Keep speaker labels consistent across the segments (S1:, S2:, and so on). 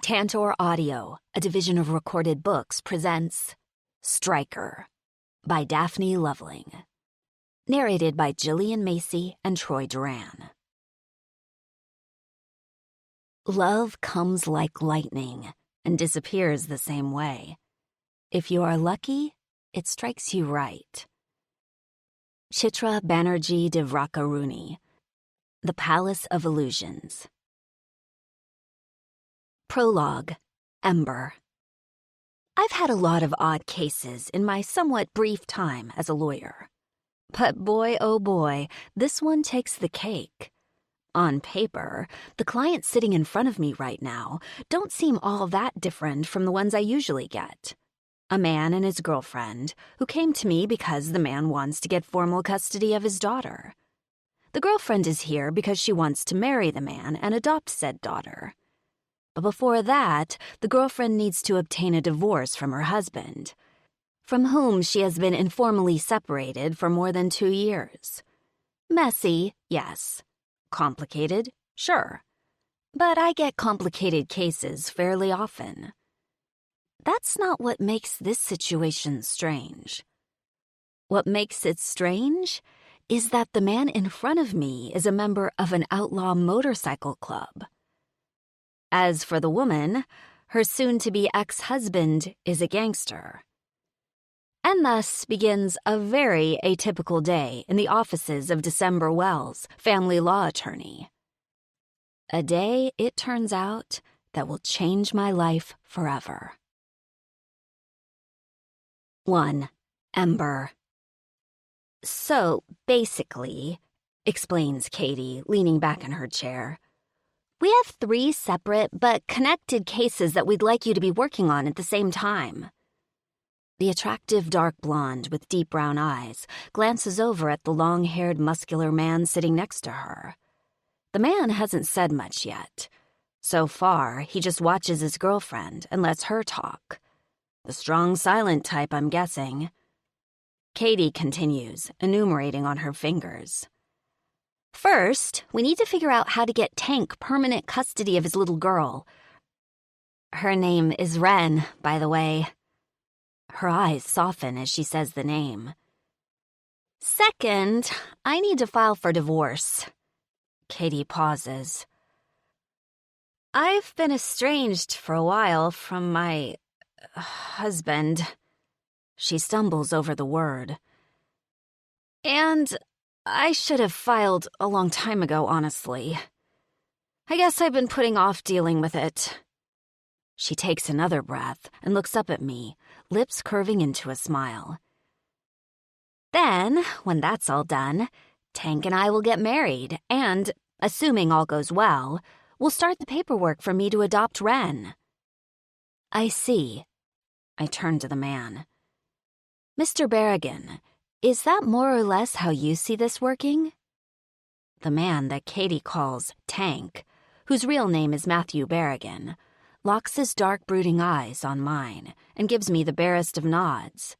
S1: Tantor Audio, a division of Recorded Books, presents Striker by Daphne Loveling. Narrated by Gillian Macy and Troy Duran. Love comes like lightning and disappears the same way. If you are lucky, it strikes you right. Chitra Banerjee Divrakaruni, The Palace of Illusions. Prologue, Ember. I've had a lot of odd cases in my somewhat brief time as a lawyer. But boy, oh boy, this one takes the cake. On paper, the clients sitting in front of me right now don't seem all that different from the ones I usually get. A man and his girlfriend who came to me because the man wants to get formal custody of his daughter. The girlfriend is here because she wants to marry the man and adopt said daughter. But before that, the girlfriend needs to obtain a divorce from her husband, from whom she has been informally separated for more than 2 years. Messy, yes. Complicated, sure. But I get complicated cases fairly often. That's not what makes this situation strange. What makes it strange is that the man in front of me is a member of an outlaw motorcycle club. As for the woman, her soon-to-be ex-husband is a gangster. And thus begins a very atypical day in the offices of December Wells, family law attorney. A day, it turns out, that will change my life forever. 1. Ember. So, basically, explains Katie, leaning back in her chair, we have 3 separate but connected cases that we'd like you to be working on at the same time. The attractive dark blonde with deep brown eyes glances over at the long-haired muscular man sitting next to her. The man hasn't said much yet. So far, he just watches his girlfriend and lets her talk. The strong silent type, I'm guessing. Katie continues, enumerating on her fingers. First, we need to figure out how to get Tank permanent custody of his little girl. Her name is Ren, by the way. Her eyes soften as she says the name. Second, I need to file for divorce. Katie pauses. I've been estranged for a while from my husband. She stumbles over the word. And I should have filed a long time ago, honestly. I guess I've been putting off dealing with it. She takes another breath and looks up at me, lips curving into a smile. Then, when that's all done, Tank and I will get married and, assuming all goes well, we'll start the paperwork for me to adopt Ren. I see. I turn to the man. Mr. Berrigan, is that more or less how you see this working? The man that Katie calls Tank, whose real name is Matthew Berrigan, locks his dark brooding eyes on mine and gives me the barest of nods.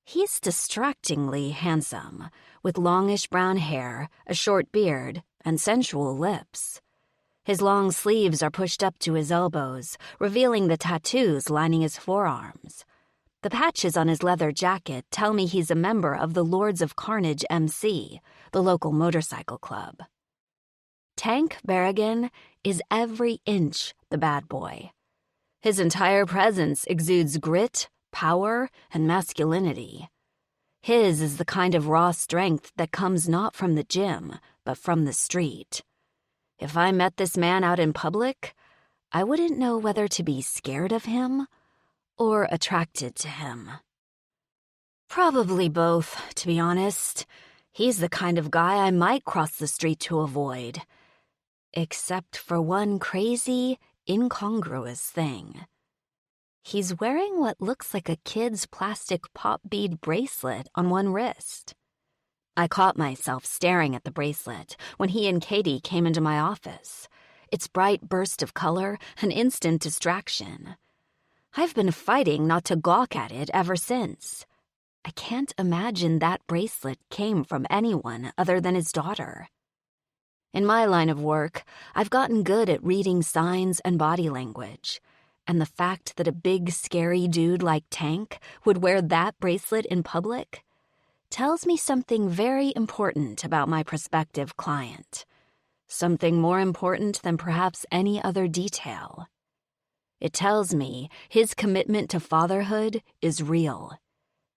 S1: He's distractingly handsome, with longish brown hair, a short beard, and sensual lips. His long sleeves are pushed up to his elbows, revealing the tattoos lining his forearms. The patches on his leather jacket tell me he's a member of the Lords of Carnage MC, the local motorcycle club. Tank Berrigan is every inch the bad boy. His entire presence exudes grit, power, and masculinity. His is the kind of raw strength that comes not from the gym, but from the street. If I met this man out in public, I wouldn't know whether to be scared of him or attracted to him. Probably both, to be honest. He's the kind of guy I might cross the street to avoid. Except for one crazy, incongruous thing. He's wearing what looks like a kid's plastic pop bead bracelet on one wrist. I caught myself staring at the bracelet when he and Katie came into my office. Its bright burst of color, an instant distraction. I've been fighting not to gawk at it ever since. I can't imagine that bracelet came from anyone other than his daughter. In my line of work, I've gotten good at reading signs and body language. And the fact that a big, scary dude like Tank would wear that bracelet in public tells me something very important about my prospective client. Something more important than perhaps any other detail. It tells me his commitment to fatherhood is real.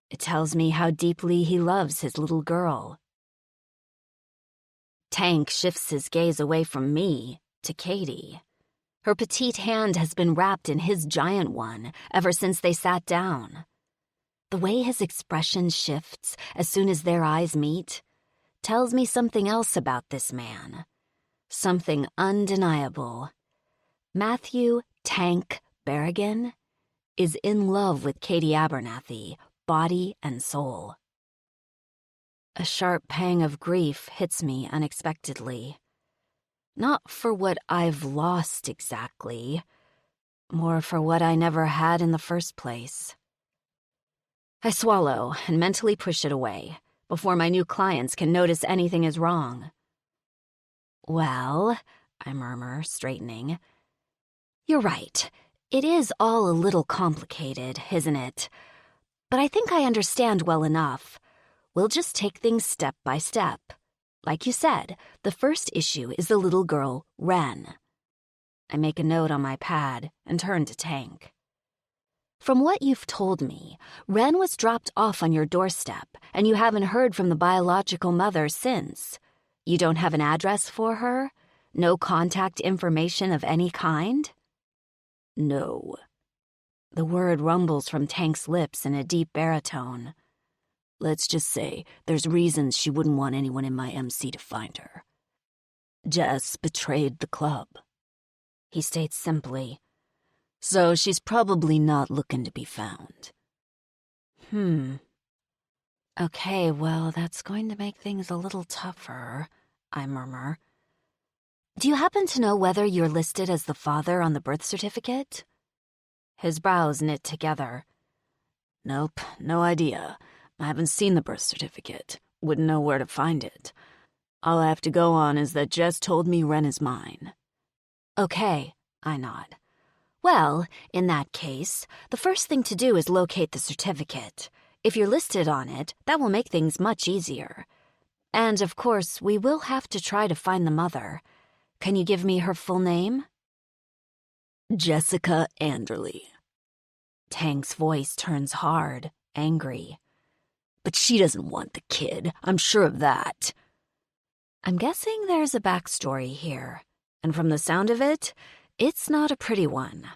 S1: It tells me how deeply he loves his little girl. Tank shifts his gaze away from me to Katie. Her petite hand has been wrapped in his giant one ever since they sat down. The way his expression shifts as soon as their eyes meet tells me something else about this man. Something undeniable. Matthew Tank Berrigan is in love with Katie Abernathy, body and soul. A sharp pang of grief hits me unexpectedly. Not for what I've lost exactly, more for what I never had in the first place. I swallow and mentally push it away before my new clients can notice anything is wrong. Well, I murmur, straightening. You're right. It is all a little complicated, isn't it? But I think I understand well enough. We'll just take things step by step. Like you said, the first issue is the little girl, Wren. I make a note on my pad and turn to Tank. From what you've told me, Wren was dropped off on your doorstep, and you haven't heard from the biological mother since. You don't have an address for her? No contact information of any kind? No. The word rumbles from Tank's lips in a deep baritone. Let's just say there's reasons she wouldn't want anyone in my MC to find her. Jess betrayed the club. He states simply. So she's probably not looking to be found. Okay, well, that's going to make things a little tougher, I murmur. Do you happen to know whether you're listed as the father on the birth certificate? His brows knit together. Nope, no idea. I haven't seen the birth certificate. Wouldn't know where to find it. All I have to go on is that Jess told me Wren is mine. Okay, I nod. Well, in that case, the first thing to do is locate the certificate. If you're listed on it, that will make things much easier. And, of course, we will have to try to find the mother. Can you give me her full name? Jessica Anderley. Tank's voice turns hard, angry. But she doesn't want the kid, I'm sure of that. I'm guessing there's a backstory here, and from the sound of it, it's not a pretty one.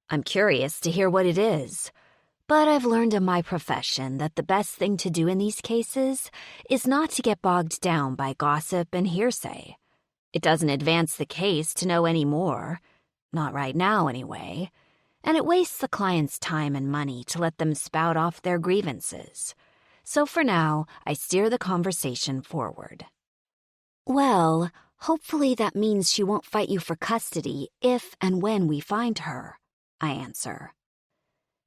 S1: I'm curious to hear what it is, but I've learned in my profession that the best thing to do in these cases is not to get bogged down by gossip and hearsay. It doesn't advance the case to know any more, not right now anyway, and it wastes the client's time and money to let them spout off their grievances. So for now, I steer the conversation forward. Well, hopefully that means she won't fight you for custody if and when we find her, I answer.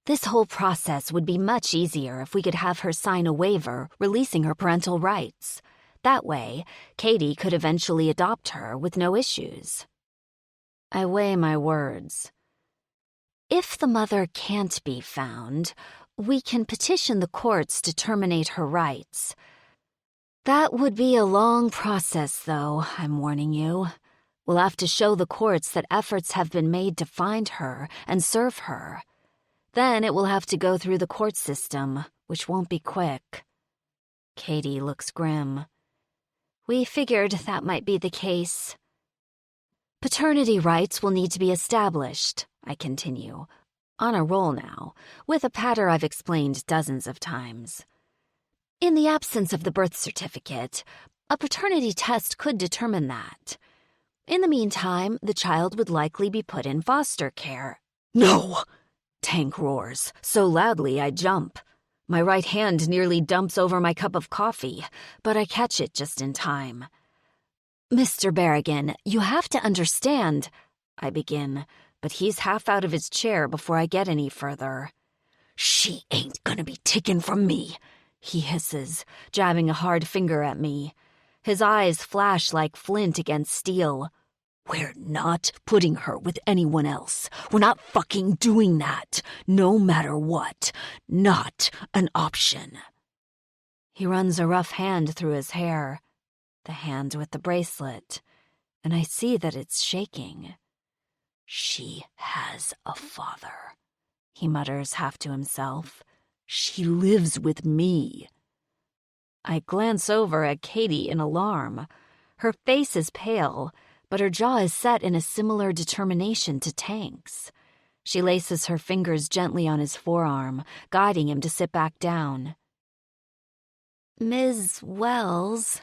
S1: This whole process would be much easier if we could have her sign a waiver releasing her parental rights. That way, Katie could eventually adopt her with no issues. I weigh my words. If the mother can't be found, we can petition the courts to terminate her rights. That would be a long process, though, I'm warning you. We'll have to show the courts that efforts have been made to find her and serve her. Then it will have to go through the court system, which won't be quick. Katie looks grim. We figured that might be the case. Paternity rights will need to be established, I continue, on a roll now, with a patter I've explained dozens of times. In the absence of the birth certificate, a paternity test could determine that. In the meantime, the child would likely be put in foster care. No! Tank roars, so loudly I jump. My right hand nearly dumps over my cup of coffee, but I catch it just in time. Mr. Berrigan, you have to understand, I begin, but he's half out of his chair before I get any further. She ain't gonna be taken from me, he hisses, jabbing a hard finger at me. His eyes flash like flint against steel. "We're not putting her with anyone else. We're not fucking doing that. No matter what. Not an option." He runs a rough hand through his hair, the hand with the bracelet, and I see that it's shaking. "She has a father," he mutters half to himself. "She lives with me." I glance over at Katie in alarm. Her face is pale, but her jaw is set in a similar determination to Tank's. She laces her fingers gently on his forearm, guiding him to sit back down. "Ms. Wells,"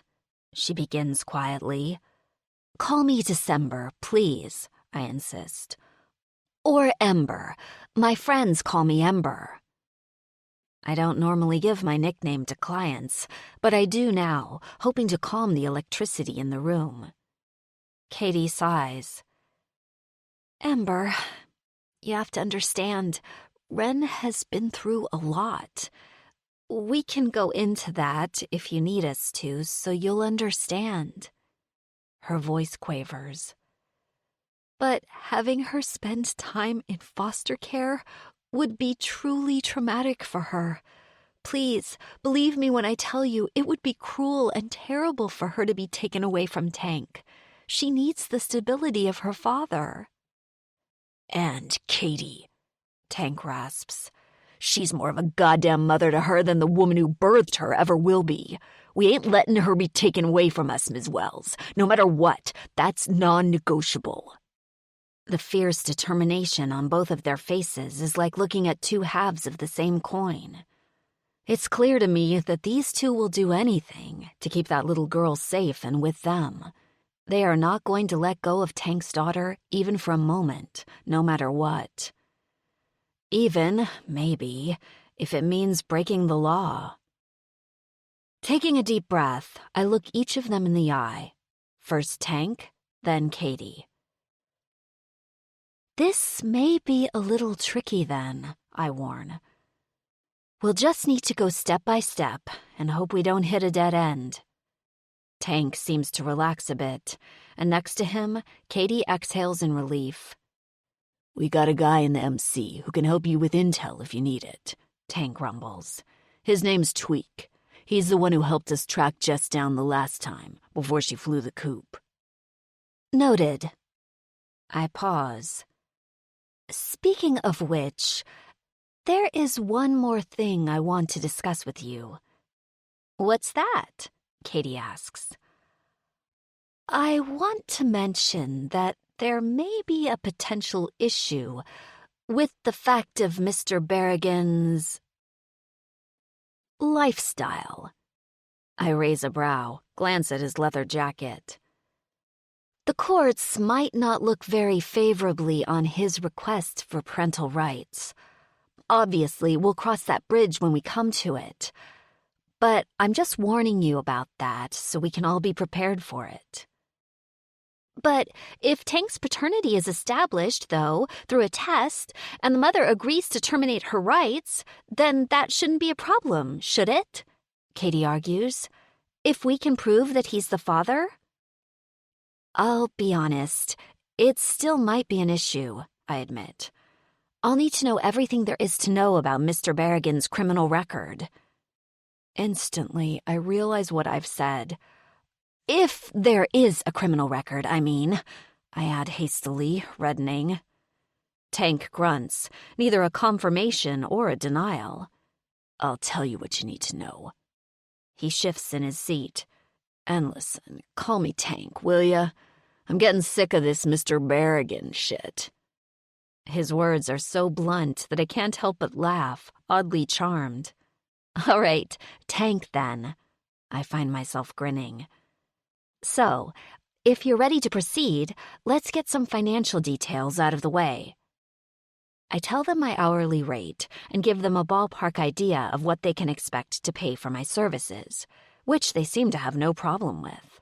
S1: she begins quietly. "Call me December, please," I insist. "Or Ember. My friends call me Ember." I don't normally give my nickname to clients, but I do now, hoping to calm the electricity in the room. Katie sighs. "Ember, you have to understand, Ren has been through a lot. We can go into that if you need us to, so you'll understand." Her voice quavers. "But having her spend time in foster care would be truly traumatic for her. Please, believe me when I tell you it would be cruel and terrible for her to be taken away from Tank. She needs the stability of her father." "And Katie," Tank rasps, "she's more of a goddamn mother to her than the woman who birthed her ever will be. We ain't letting her be taken away from us, Ms. Wells. No matter what, that's non-negotiable." The fierce determination on both of their faces is like looking at two halves of the same coin. It's clear to me that these two will do anything to keep that little girl safe and with them. They are not going to let go of Tank's daughter, even for a moment, no matter what. Even, maybe, if it means breaking the law. Taking a deep breath, I look each of them in the eye. First Tank, then Katie. "This may be a little tricky then," I warn. "We'll just need to go step by step and hope we don't hit a dead end." Tank seems to relax a bit, and next to him, Katie exhales in relief. "We got a guy in the MC who can help you with intel if you need it," Tank rumbles. "His name's Tweak. He's the one who helped us track Jess down the last time, before she flew the coop." "Noted." I pause. "Speaking of which, there is one more thing I want to discuss with you." "What's that?" Katie asks. "I want to mention that there may be a potential issue with the fact of Mr. Berrigan's lifestyle." I raise a brow, glance at his leather jacket. "The courts might not look very favorably on his request for parental rights. Obviously, we'll cross that bridge when we come to it. But I'm just warning you about that so we can all be prepared for it." "But if Tank's paternity is established, though, through a test, and the mother agrees to terminate her rights, then that shouldn't be a problem, should it?" Katie argues. "If we can prove that he's the father?" "I'll be honest, it still might be an issue," I admit. "I'll need to know everything there is to know about Mr. Berrigan's criminal record." Instantly, I realize what I've said. "If there is a criminal record, I mean," I add hastily, reddening. Tank grunts, neither a confirmation or a denial. "I'll tell you what you need to know." He shifts in his seat. "And listen, call me Tank, will ya? I'm getting sick of this Mr. Berrigan shit." His words are so blunt that I can't help but laugh, oddly charmed. "All right, Tank then." I find myself grinning. "So, if you're ready to proceed, let's get some financial details out of the way." I tell them my hourly rate and give them a ballpark idea of what they can expect to pay for my services, which they seem to have no problem with.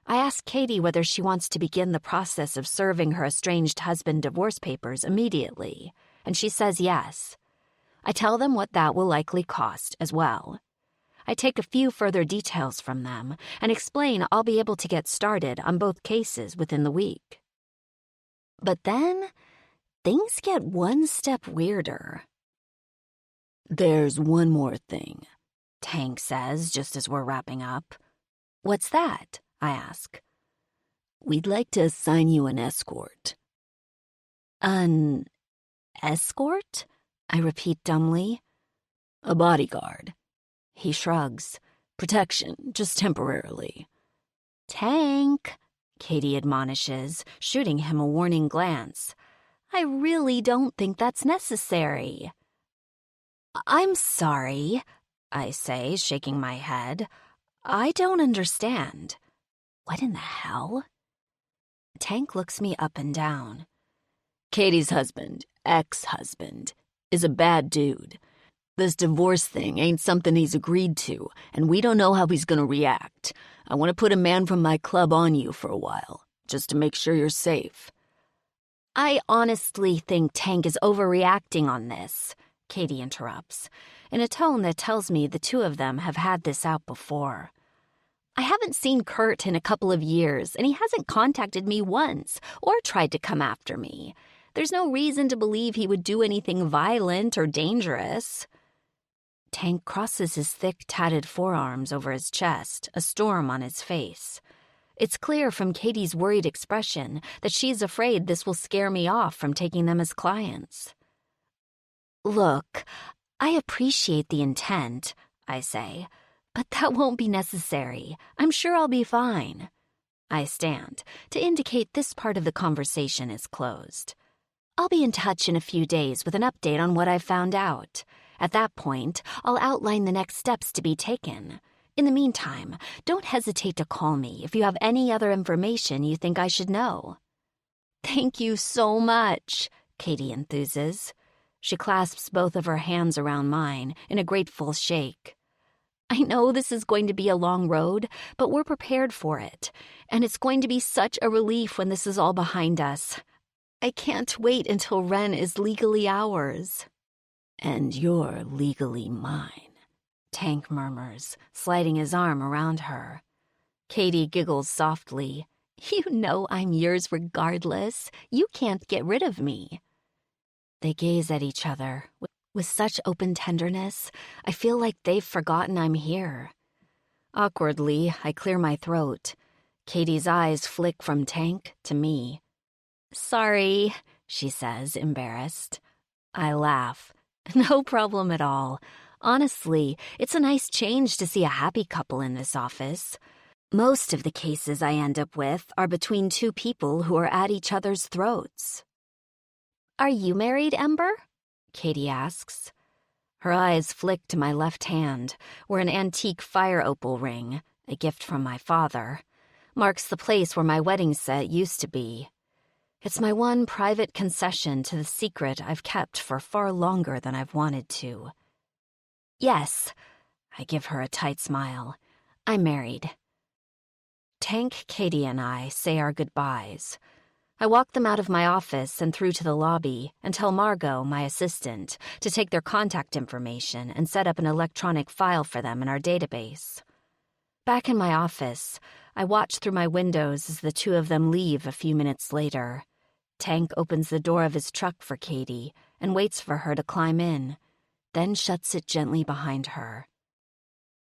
S1: I ask Katie whether she wants to begin the process of serving her estranged husband divorce papers immediately, and she says yes. I tell them what that will likely cost as well. I take a few further details from them and explain I'll be able to get started on both cases within the week. But then, things get one step weirder. "There's one more thing," Tank says just as we're wrapping up. "What's that?" I ask. "We'd like to assign you an escort." "An escort?" I repeat dumbly. "A bodyguard." He shrugs. "Protection, just temporarily." "Tank," Katie admonishes, shooting him a warning glance. "I really don't think that's necessary." "I'm sorry," I say, shaking my head. "I don't understand. What in the hell?" Tank looks me up and down. "Katie's husband, ex-husband, is a bad dude. This divorce thing ain't something he's agreed to, and we don't know how he's gonna react. I want to put a man from my club on you for a while, just to make sure you're safe." "I honestly think Tank is overreacting on this," Katie interrupts, in a tone that tells me the two of them have had this out before. "I haven't seen Kurt in a couple of years, and he hasn't contacted me once or tried to come after me. There's no reason to believe he would do anything violent or dangerous." Tank crosses his thick, tatted forearms over his chest, a storm on his face. It's clear from Katie's worried expression that she's afraid this will scare me off from taking them as clients. "Look, I appreciate the intent," I say, "but that won't be necessary. I'm sure I'll be fine." I stand, to indicate this part of the conversation is closed. I'll be in touch in a few days with an update on what I've found out. At that point, I'll outline the next steps to be taken. In the meantime, don't hesitate to call me if you have any other information you think I should know. "Thank you so much," Katie enthuses. She clasps both of her hands around mine in a grateful shake. "I know this is going to be a long road, but we're prepared for it, and it's going to be such a relief when this is all behind us. I can't wait until Ren is legally ours." "And you're legally mine," Tank murmurs, sliding his arm around her. Katie giggles softly. "You know I'm yours regardless. You can't get rid of me." They gaze at each other with such open tenderness, I feel like they've forgotten I'm here. Awkwardly, I clear my throat. Katie's eyes flick from Tank to me. "Sorry," she says, embarrassed. I laugh. "No problem at all. Honestly, it's a nice change to see a happy couple in this office. Most of the cases I end up with are between two people who are at each other's throats." "Are you married, Ember?" Katie asks. Her eyes flick to my left hand, where an antique fire opal ring, a gift from my father, marks the place where my wedding set used to be. It's my one private concession to the secret I've kept for far longer than I've wanted to. "Yes," I give her a tight smile. "I'm married." Tank, Katie, and I say our goodbyes. I walk them out of my office and through to the lobby and tell Margot, my assistant, to take their contact information and set up an electronic file for them in our database. Back in my office, I watch through my windows as the two of them leave a few minutes later. Tank opens the door of his truck for Katie and waits for her to climb in, then shuts it gently behind her.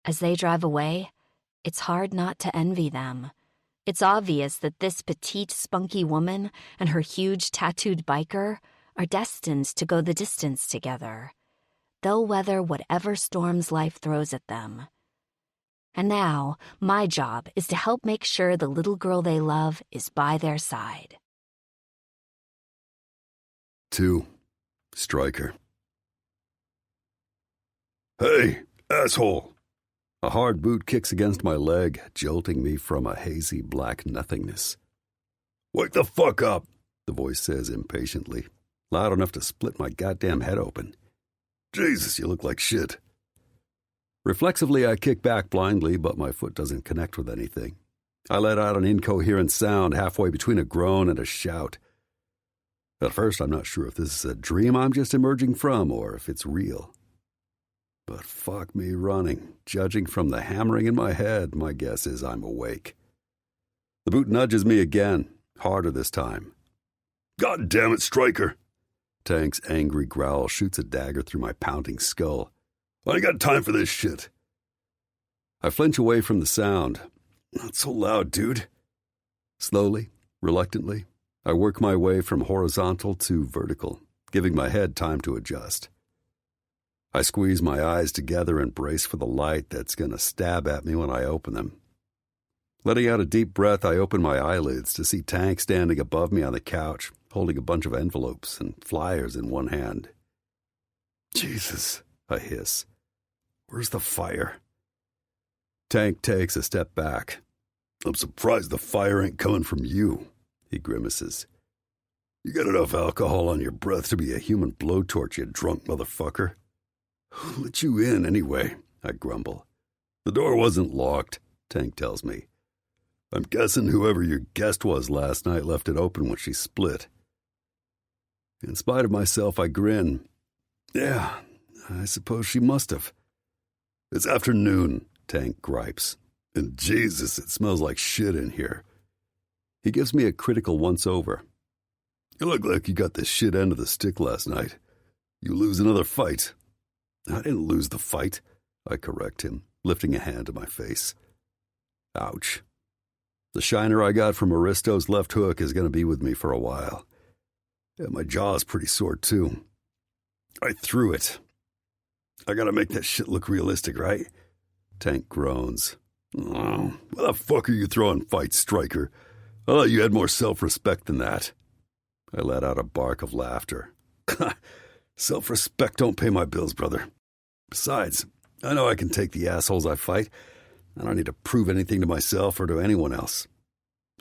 S1: As they drive away, it's hard not to envy them. It's obvious that this petite, spunky woman and her huge, tattooed biker are destined to go the distance together. They'll weather whatever storms life throws at them. And now, my job is to help make sure the little girl they love is by their side.
S2: 2. Striker. "Hey, asshole!" A hard boot kicks against my leg, jolting me from a hazy black nothingness. "Wake the fuck up," the voice says impatiently, loud enough to split my goddamn head open. "Jesus, you look like shit." Reflexively, I kick back blindly, but my foot doesn't connect with anything. I let out an incoherent sound halfway between a groan and a shout. At first, I'm not sure if this is a dream I'm just emerging from or if it's real. But fuck me running. Judging from the hammering in my head, my guess is I'm awake. The boot nudges me again, harder this time. God damn it, Stryker! Tank's angry growl shoots a dagger through my pounding skull. I ain't got time for this shit. I flinch away from the sound. Not so loud, dude. Slowly, reluctantly, I work my way from horizontal to vertical, giving my head time to adjust. I squeeze my eyes together and brace for the light that's going to stab at me when I open them. Letting out a deep breath, I open my eyelids to see Tank standing above me on the couch, holding a bunch of envelopes and flyers in one hand. Jesus, I hiss. Where's the fire? Tank takes a step back. I'm surprised the fire ain't coming from you, he grimaces. You got enough alcohol on your breath to be a human blowtorch, you drunk motherfucker. Who let you in anyway? I grumble. The door wasn't locked, Tank tells me. I'm guessing whoever your guest was last night left it open when she split. In spite of myself, I grin. Yeah, I suppose she must have. It's afternoon, Tank gripes. And Jesus, it smells like shit in here. He gives me a critical once-over. You look like you got the shit end of the stick last night. You lose another fight. I didn't lose the fight, I correct him, lifting a hand to my face. Ouch. The shiner I got from Aristo's left hook is going to be with me for a while. Yeah, my jaw's pretty sore, too. I threw it. I gotta make that shit look realistic, right? Tank groans. Oh, why the fuck are you throwing fights, Stryker? I thought you had more self-respect than that. I let out a bark of laughter. Self-respect don't pay my bills, brother. Besides, I know I can take the assholes I fight. I don't need to prove anything to myself or to anyone else.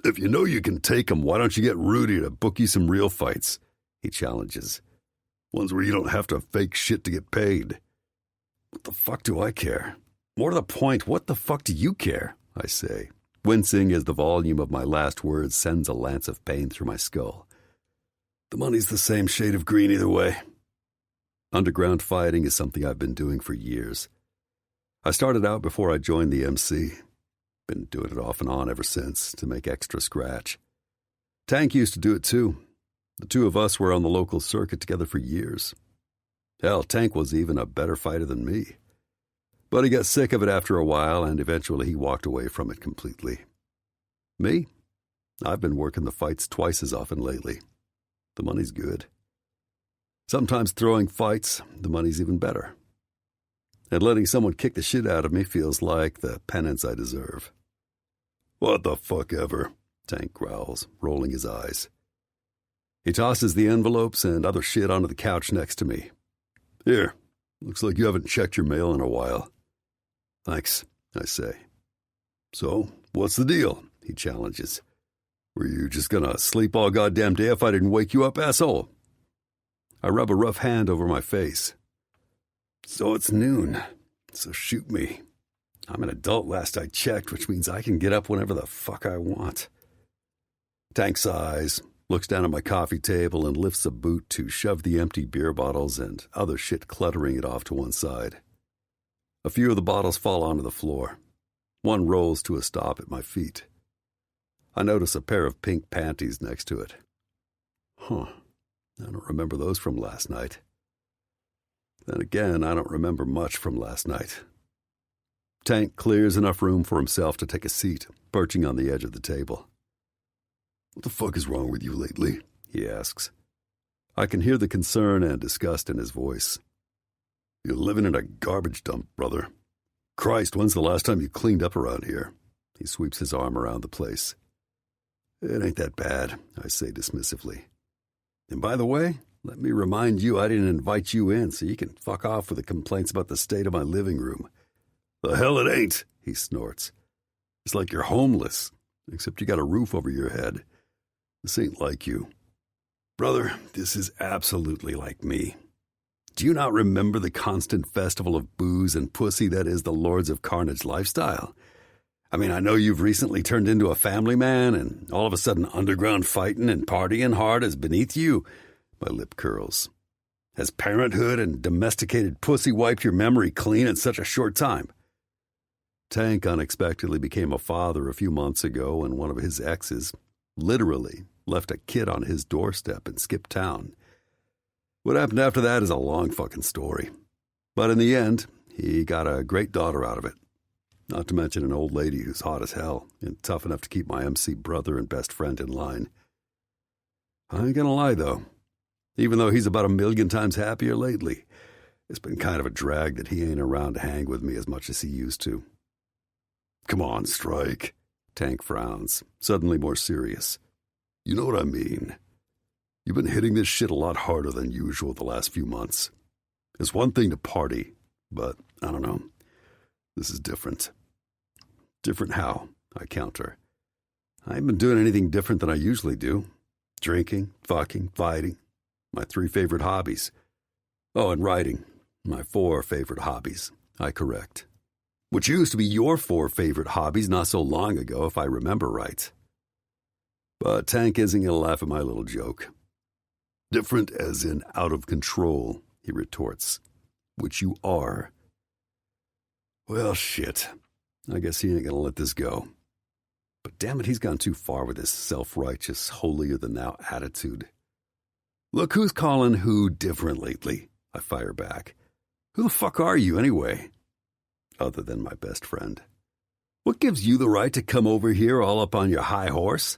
S2: If you know you can take them, why don't you get Rudy to book you some real fights? He challenges. Ones where you don't have to fake shit to get paid. What the fuck do I care? More to the point, what the fuck do you care? I say, wincing as the volume of my last words sends a lance of pain through my skull. The money's the same shade of green either way. Underground fighting is something I've been doing for years. I started out before I joined the MC. Been doing it off and on ever since, to make extra scratch. Tank used to do it too. The two of us were on the local circuit together for years. Hell, Tank was even a better fighter than me. But he got sick of it after a while, and eventually he walked away from it completely. Me? I've been working the fights twice as often lately. The money's good. Sometimes throwing fights, the money's even better. And letting someone kick the shit out of me feels like the penance I deserve. What the fuck ever, Tank growls, rolling his eyes. He tosses the envelopes and other shit onto the couch next to me. Here, looks like you haven't checked your mail in a while. Thanks, I say. So, what's the deal? He challenges. Were you just gonna sleep all goddamn day if I didn't wake you up, asshole? I rub a rough hand over my face. So it's noon, so shoot me. I'm an adult last I checked, which means I can get up whenever the fuck I want. Tank sighs, looks down at my coffee table and lifts a boot to shove the empty beer bottles and other shit cluttering it off to one side. A few of the bottles fall onto the floor. One rolls to a stop at my feet. I notice a pair of pink panties next to it. Huh, I don't remember those from last night. Then again, I don't remember much from last night. Tank clears enough room for himself to take a seat, perching on the edge of the table. What the fuck is wrong with you lately? He asks. I can hear the concern and disgust in his voice. You're living in a garbage dump, brother. Christ, when's the last time you cleaned up around here? He sweeps his arm around the place. It ain't that bad, I say dismissively. And by the way, let me remind you I didn't invite you in, so you can fuck off with the complaints about the state of my living room. The hell it ain't, he snorts. It's like you're homeless, except you got a roof over your head. This ain't like you. Brother, this is absolutely like me. Do you not remember the constant festival of booze and pussy that is the Lords of Carnage lifestyle? I mean, I know you've recently turned into a family man, and all of a sudden underground fighting and partying hard is beneath you. My lip curls. Has parenthood and domesticated pussy wiped your memory clean in such a short time? Tank unexpectedly became a father a few months ago, and one of his exes literally left a kid on his doorstep and skipped town. What happened after that is a long fucking story. But in the end, he got a great daughter out of it. Not to mention an old lady who's hot as hell and tough enough to keep my MC brother and best friend in line. I ain't gonna lie, though. Even though he's about 1,000,000 times happier lately, it's been kind of a drag that he ain't around to hang with me as much as he used to. Come on, Strike. Tank frowns, suddenly more serious. You know what I mean. You've been hitting this shit a lot harder than usual the last few months. It's one thing to party, but I don't know. This is different. Different how? I counter. I haven't been doing anything different than I usually do. Drinking, fucking, fighting. My 3 favorite hobbies. Oh, and writing. My 4 favorite hobbies. I correct. Which used to be your 4 favorite hobbies not so long ago, if I remember right. But Tank isn't going to laugh at my little joke. Different as in out of control, he retorts. Which you are. Well, shit. I guess he ain't going to let this go. But damn it, he's gone too far with his self-righteous, holier-than-thou attitude. Look who's calling who different lately, I fire back. Who the fuck are you, anyway? Other than my best friend. What gives you the right to come over here all up on your high horse?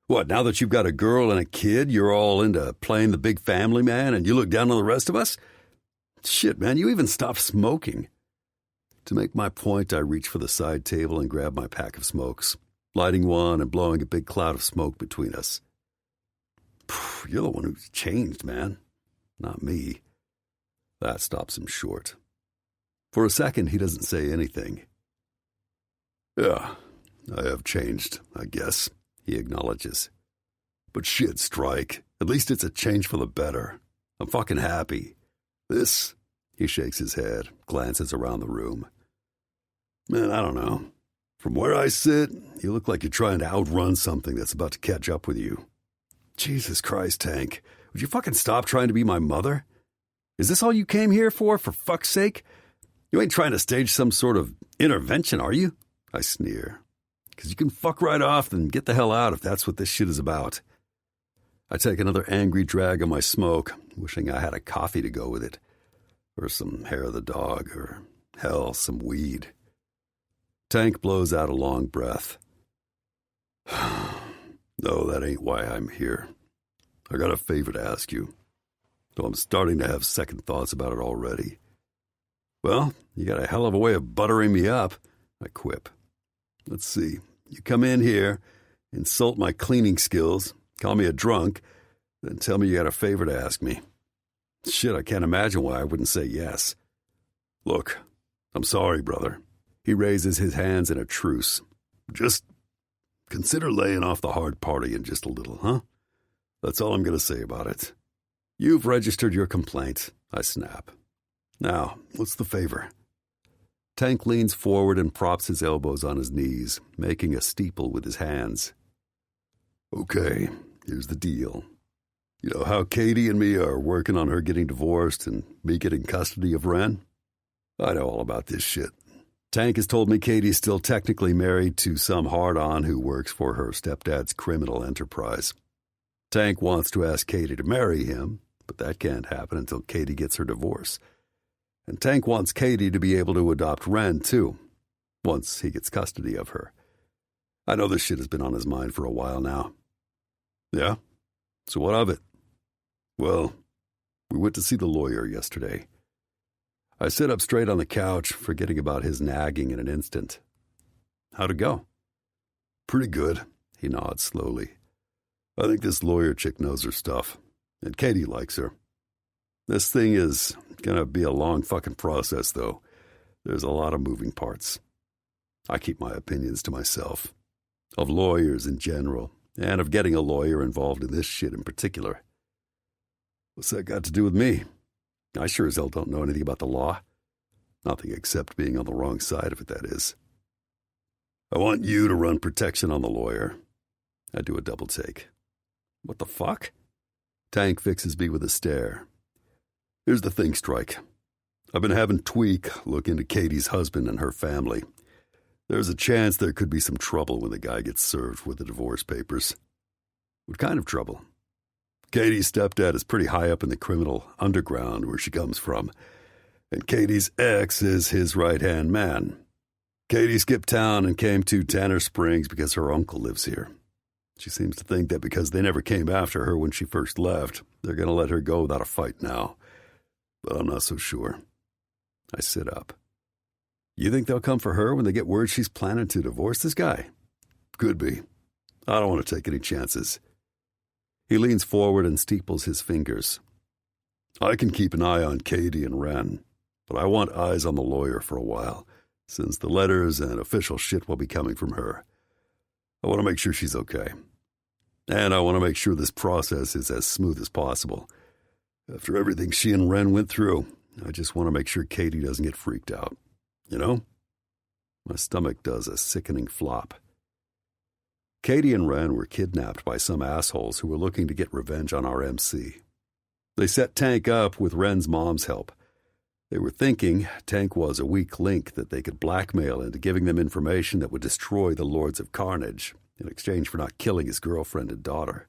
S2: What, now that you've got a girl and a kid, you're all into playing the big family man and you look down on the rest of us? Shit, man, you even stopped smoking. To make my point, I reach for the side table and grab my pack of smokes, lighting one and blowing a big cloud of smoke between us. You're the one who's changed, man. Not me. That stops him short. For a second, he doesn't say anything. Yeah, I have changed, I guess, he acknowledges. But shit, Strike. At least it's a change for the better. I'm fucking happy. This, he shakes his head, glances around the room. Man, I don't know. From where I sit, you look like you're trying to outrun something that's about to catch up with you. Jesus Christ, Tank. Would you fucking stop trying to be my mother? Is this all you came here for fuck's sake? You ain't trying to stage some sort of intervention, are you? I sneer. Because you can fuck right off and get the hell out if that's what this shit is about. I take another angry drag on my smoke, wishing I had a coffee to go with it. Or some hair of the dog, or hell, some weed. Tank blows out a long breath. No, that ain't why I'm here. I got a favor to ask you. Though I'm starting to have second thoughts about it already. Well, you got a hell of a way of buttering me up, I quip. Let's see. You come in here, insult my cleaning skills, call me a drunk, then tell me you got a favor to ask me. Shit, I can't imagine why I wouldn't say yes. Look, I'm sorry, brother. He raises his hands in a truce. Just consider laying off the hard partying just a little, huh? That's all I'm going to say about it. You've registered your complaint, I snap. Now, what's the favor? Tank leans forward and props his elbows on his knees, making a steeple with his hands. Okay, here's the deal. You know how Katie and me are working on her getting divorced and me getting custody of Ren? I know all about this shit. Tank has told me Katie's still technically married to some hard-on who works for her stepdad's criminal enterprise. Tank wants to ask Katie to marry him, but that can't happen until Katie gets her divorce. And Tank wants Katie to be able to adopt Ren, too, once he gets custody of her. I know this shit has been on his mind for a while now. Yeah? So what of it? Well, we went to see the lawyer yesterday. I sit up straight on the couch, forgetting about his nagging in an instant. How'd it go? Pretty good, he nods slowly. I think this lawyer chick knows her stuff, and Katie likes her. This thing is gonna be a long fucking process, though. There's a lot of moving parts. I keep my opinions to myself. Of lawyers in general, and of getting a lawyer involved in this shit in particular. What's that got to do with me? I sure as hell don't know anything about the law. Nothing except being on the wrong side of it, that is. I want you to run protection on the lawyer. I do a double take. What the fuck? Tank fixes me with a stare. Here's the thing, Strike. I've been having Tweak look into Katie's husband and her family. There's a chance there could be some trouble when the guy gets served with the divorce papers. What kind of trouble? Katie's stepdad is pretty high up in the criminal underground where she comes from, and Katie's ex is his right-hand man. Katie skipped town and came to Tanner Springs because her uncle lives here. She seems to think that because they never came after her when she first left, they're going to let her go without a fight now. But I'm not so sure. I sit up. You think they'll come for her when they get word she's planning to divorce this guy? Could be. I don't want to take any chances. He leans forward and steeples his fingers. I can keep an eye on Katie and Ren, but I want eyes on the lawyer for a while, since the letters and official shit will be coming from her. I want to make sure she's okay. And I want to make sure this process is as smooth as possible. After everything she and Ren went through, I just want to make sure Katie doesn't get freaked out. You know? My stomach does a sickening flop. Katie and Ren were kidnapped by some assholes who were looking to get revenge on our MC. They set Tank up with Ren's mom's help. They were thinking Tank was a weak link that they could blackmail into giving them information that would destroy the Lords of Carnage in exchange for not killing his girlfriend and daughter.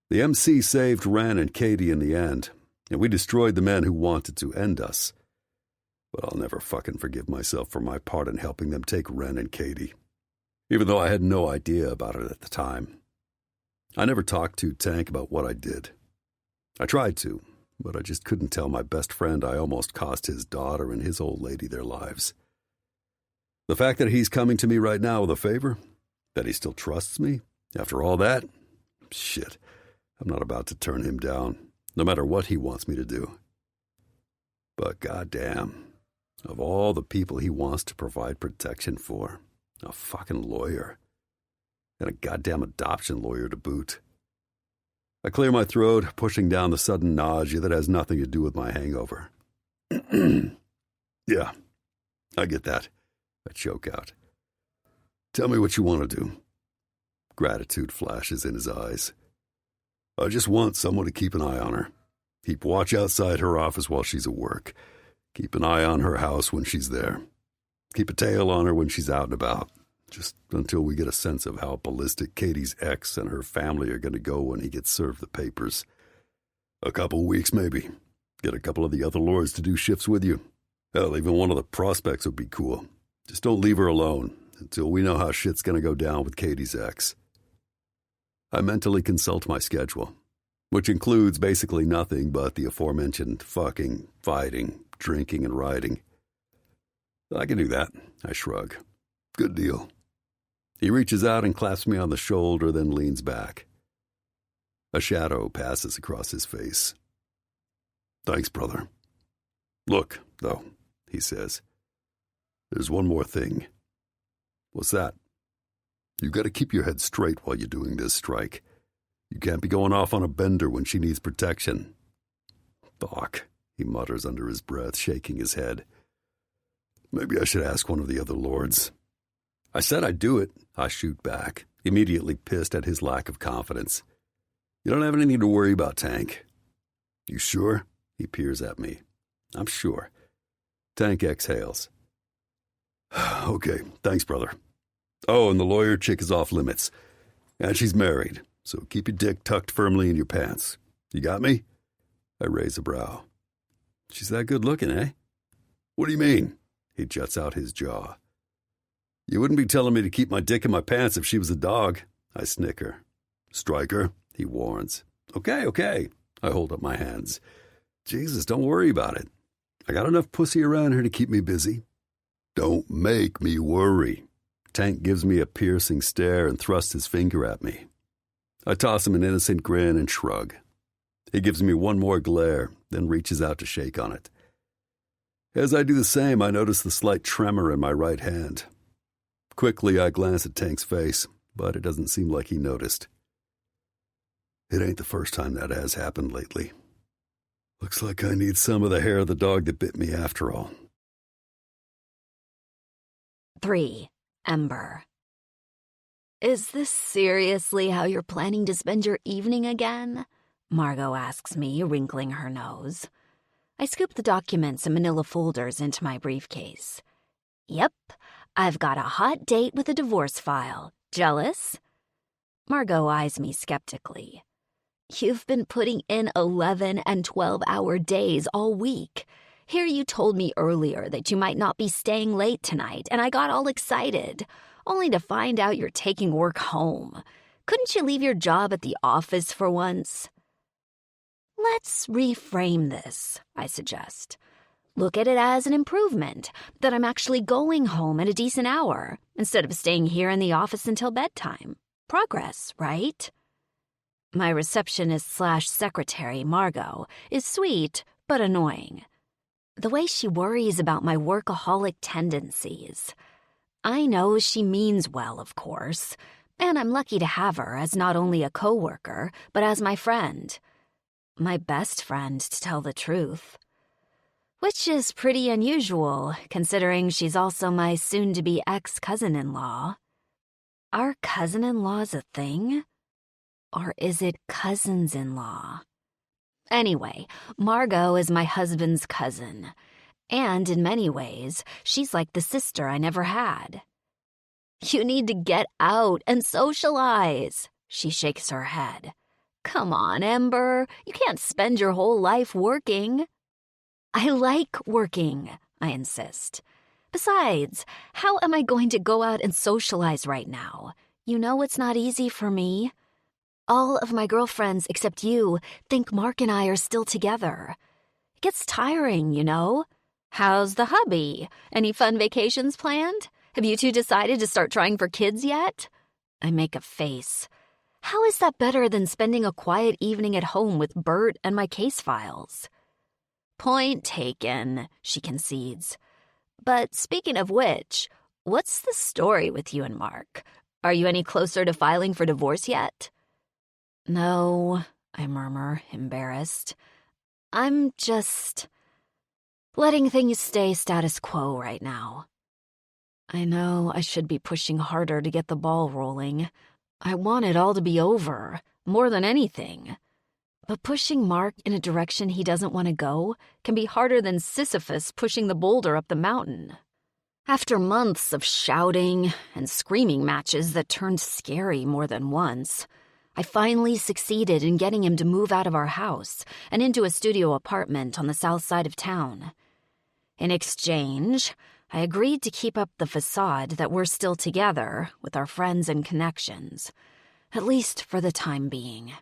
S2: The MC saved Ren and Katie in the end, and we destroyed the men who wanted to end us. But I'll never fucking forgive myself for my part in helping them take Ren and Katie, even though I had no idea about it at the time. I never talked to Tank about what I did. I tried to, but I just couldn't tell my best friend I almost cost his daughter and his old lady their lives. The fact that he's coming to me right now with a favor, that he still trusts me, after all that, shit, I'm not about to turn him down, no matter what he wants me to do. But goddamn, of all the people he wants to provide protection for, a fucking lawyer, and a goddamn adoption lawyer to boot. I clear my throat, pushing down the sudden nausea that has nothing to do with my hangover. Yeah, I get that. I choke out. Tell me what you want to do. Gratitude flashes in his eyes. I just want someone to keep an eye on her. Keep watch outside her office while she's at work. Keep an eye on her house when she's there. Keep a tail on her when she's out and about. Just until we get a sense of how ballistic Katie's ex and her family are going to go when he gets served the papers. A couple weeks, maybe. Get a couple of the other lords to do shifts with you. Hell, even one of the prospects would be cool. Just don't leave her alone until we know how shit's going to go down with Katie's ex. I mentally consult my schedule, which includes basically nothing but the aforementioned fucking, fighting, drinking, and riding. I can do that, I shrug. Good deal. He reaches out and claps me on the shoulder, then leans back. A shadow passes across his face. Thanks, brother. Look, though, he says. There's one more thing. What's that? You got to keep your head straight while you're doing this, Strike. You can't be going off on a bender when she needs protection. Fuck, he mutters under his breath, shaking his head. Maybe I should ask one of the other lords. I said I'd do it, I shoot back, immediately pissed at his lack of confidence. You don't have anything to worry about, Tank. You sure? He peers at me. I'm sure. Tank exhales. Okay, thanks, brother. Oh, and the lawyer chick is off limits. And she's married, so keep your dick tucked firmly in your pants. You got me? I raise a brow. She's that good looking, eh? What do you mean? He juts out his jaw. You wouldn't be telling me to keep my dick in my pants if she was a dog. I snicker. Striker, he warns. Okay. I hold up my hands. Jesus, don't worry about it. I got enough pussy around here to keep me busy. Don't make me worry. Tank gives me a piercing stare and thrusts his finger at me. I toss him an innocent grin and shrug. He gives me one more glare, then reaches out to shake on it. As I do the same, I notice the slight tremor in my right hand. Quickly, I glance at Tank's face, but it doesn't seem like he noticed. It ain't the first time that has happened lately. Looks like I need some of the hair of the dog that bit me after all.
S1: 3. Ember. Is this seriously how you're planning to spend your evening again? Margot asks me, wrinkling her nose. I scoop the documents and manila folders into my briefcase. Yep, I've got a hot date with a divorce file. Jealous? Margot eyes me skeptically. You've been putting in 11 and 12-hour days all week. Here you told me earlier that you might not be staying late tonight, and I got all excited, only to find out you're taking work home. Couldn't you leave your job at the office for once? Let's reframe this, I suggest. Look at it as an improvement, that I'm actually going home at a decent hour, instead of staying here in the office until bedtime. Progress, right? My receptionist/secretary, Margot, is sweet but annoying. The way she worries about my workaholic tendencies. I know she means well, of course, and I'm lucky to have her as not only a coworker, but as my friend. My best friend, to tell the truth. Which is pretty unusual, considering she's also my soon-to-be ex-cousin-in-law. Are cousin-in-laws a thing? Or is it cousins-in-law? Anyway, Margot is my husband's cousin, and in many ways, she's like the sister I never had. You need to get out and socialize, she shakes her head. Come on, Ember, you can't spend your whole life working. I like working, I insist. Besides, how am I going to go out and socialize right now? You know it's not easy for me. All of my girlfriends except you think Mark and I are still together. It gets tiring, you know. How's the hubby? Any fun vacations planned? Have you two decided to start trying for kids yet? I make a face. How is that better than spending a quiet evening at home with Bert and my case files? Point taken, she concedes. But speaking of which, what's the story with you and Mark? Are you any closer to filing for divorce yet? No, I murmur, embarrassed. I'm just letting things stay status quo right now. I know I should be pushing harder to get the ball rolling. I want it all to be over, more than anything. But pushing Mark in a direction he doesn't want to go can be harder than Sisyphus pushing the boulder up the mountain. After months of shouting and screaming matches that turned scary more than once, I finally succeeded in getting him to move out of our house and into a studio apartment on the south side of town. In exchange, I agreed to keep up the facade that we're still together with our friends and connections, at least for the time being.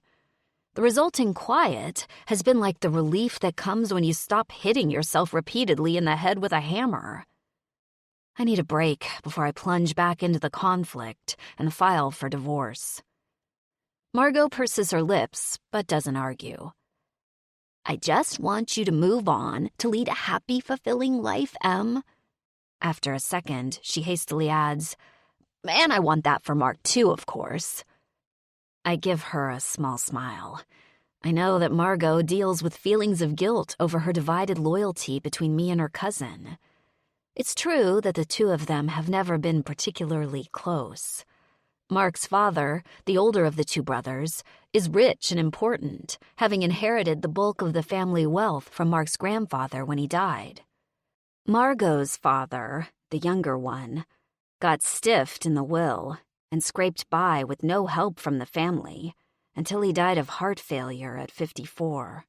S1: The resulting quiet has been like the relief that comes when you stop hitting yourself repeatedly in the head with a hammer. I need a break before I plunge back into the conflict and file for divorce. Margot purses her lips, but doesn't argue. I just want you to move on to lead a happy, fulfilling life, Em. After a second, she hastily adds, and I want that for Mark too, of course. I give her a small smile. I know that Margot deals with feelings of guilt over her divided loyalty between me and her cousin. It's true that the two of them have never been particularly close. Mark's father, the older of the two brothers, is rich and important, having inherited the bulk of the family wealth from Mark's grandfather when he died. Margot's father, the younger one, got stiffed in the will and scraped by with no help from the family until he died of heart failure at 54.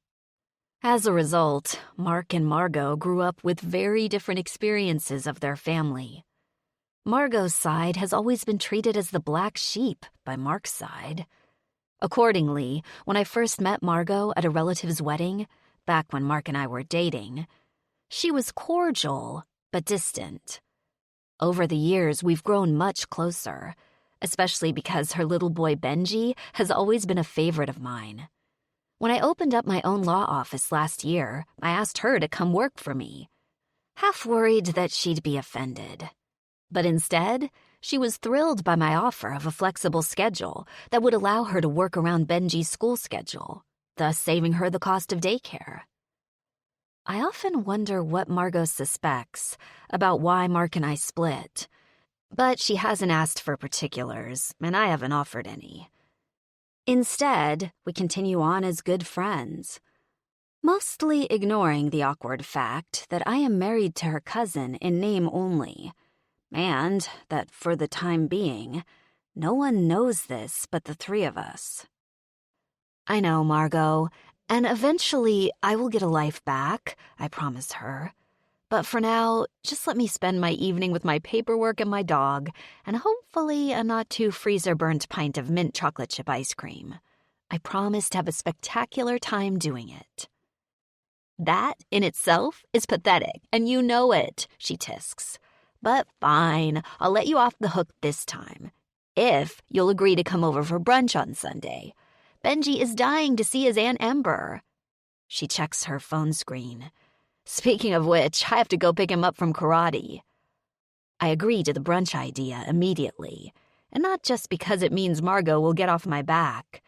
S1: As a result, Mark and Margot grew up with very different experiences of their family. Margot's side has always been treated as the black sheep by Mark's side. Accordingly, when I first met Margot at a relative's wedding, back when Mark and I were dating, she was cordial but distant. Over the years, we've grown much closer, especially because her little boy Benji has always been a favorite of mine. When I opened up my own law office last year, I asked her to come work for me, half worried that she'd be offended. But instead, she was thrilled by my offer of a flexible schedule that would allow her to work around Benji's school schedule, thus saving her the cost of daycare. I often wonder what Margot suspects about why Mark and I split, but she hasn't asked for particulars, and I haven't offered any. Instead, we continue on as good friends. mostly ignoring the awkward fact that I am married to her cousin in name only, and that for the time being, no one knows this but the three of us. I know, Margot, and eventually I will get a life back, I promise her. But for now, just let me spend my evening with my paperwork and my dog, and hopefully a not-too-freezer-burnt pint of mint chocolate chip ice cream. I promise to have a spectacular time doing it. That, in itself, is pathetic, and you know it, she tisks. But fine, I'll let you off the hook this time. If you'll agree to come over for brunch on Sunday. Benji is dying to see his Aunt Ember. She checks her phone screen. Speaking of which, I have to go pick him up from karate. I agree to the brunch idea immediately, and not just because it means Margot will get off my back.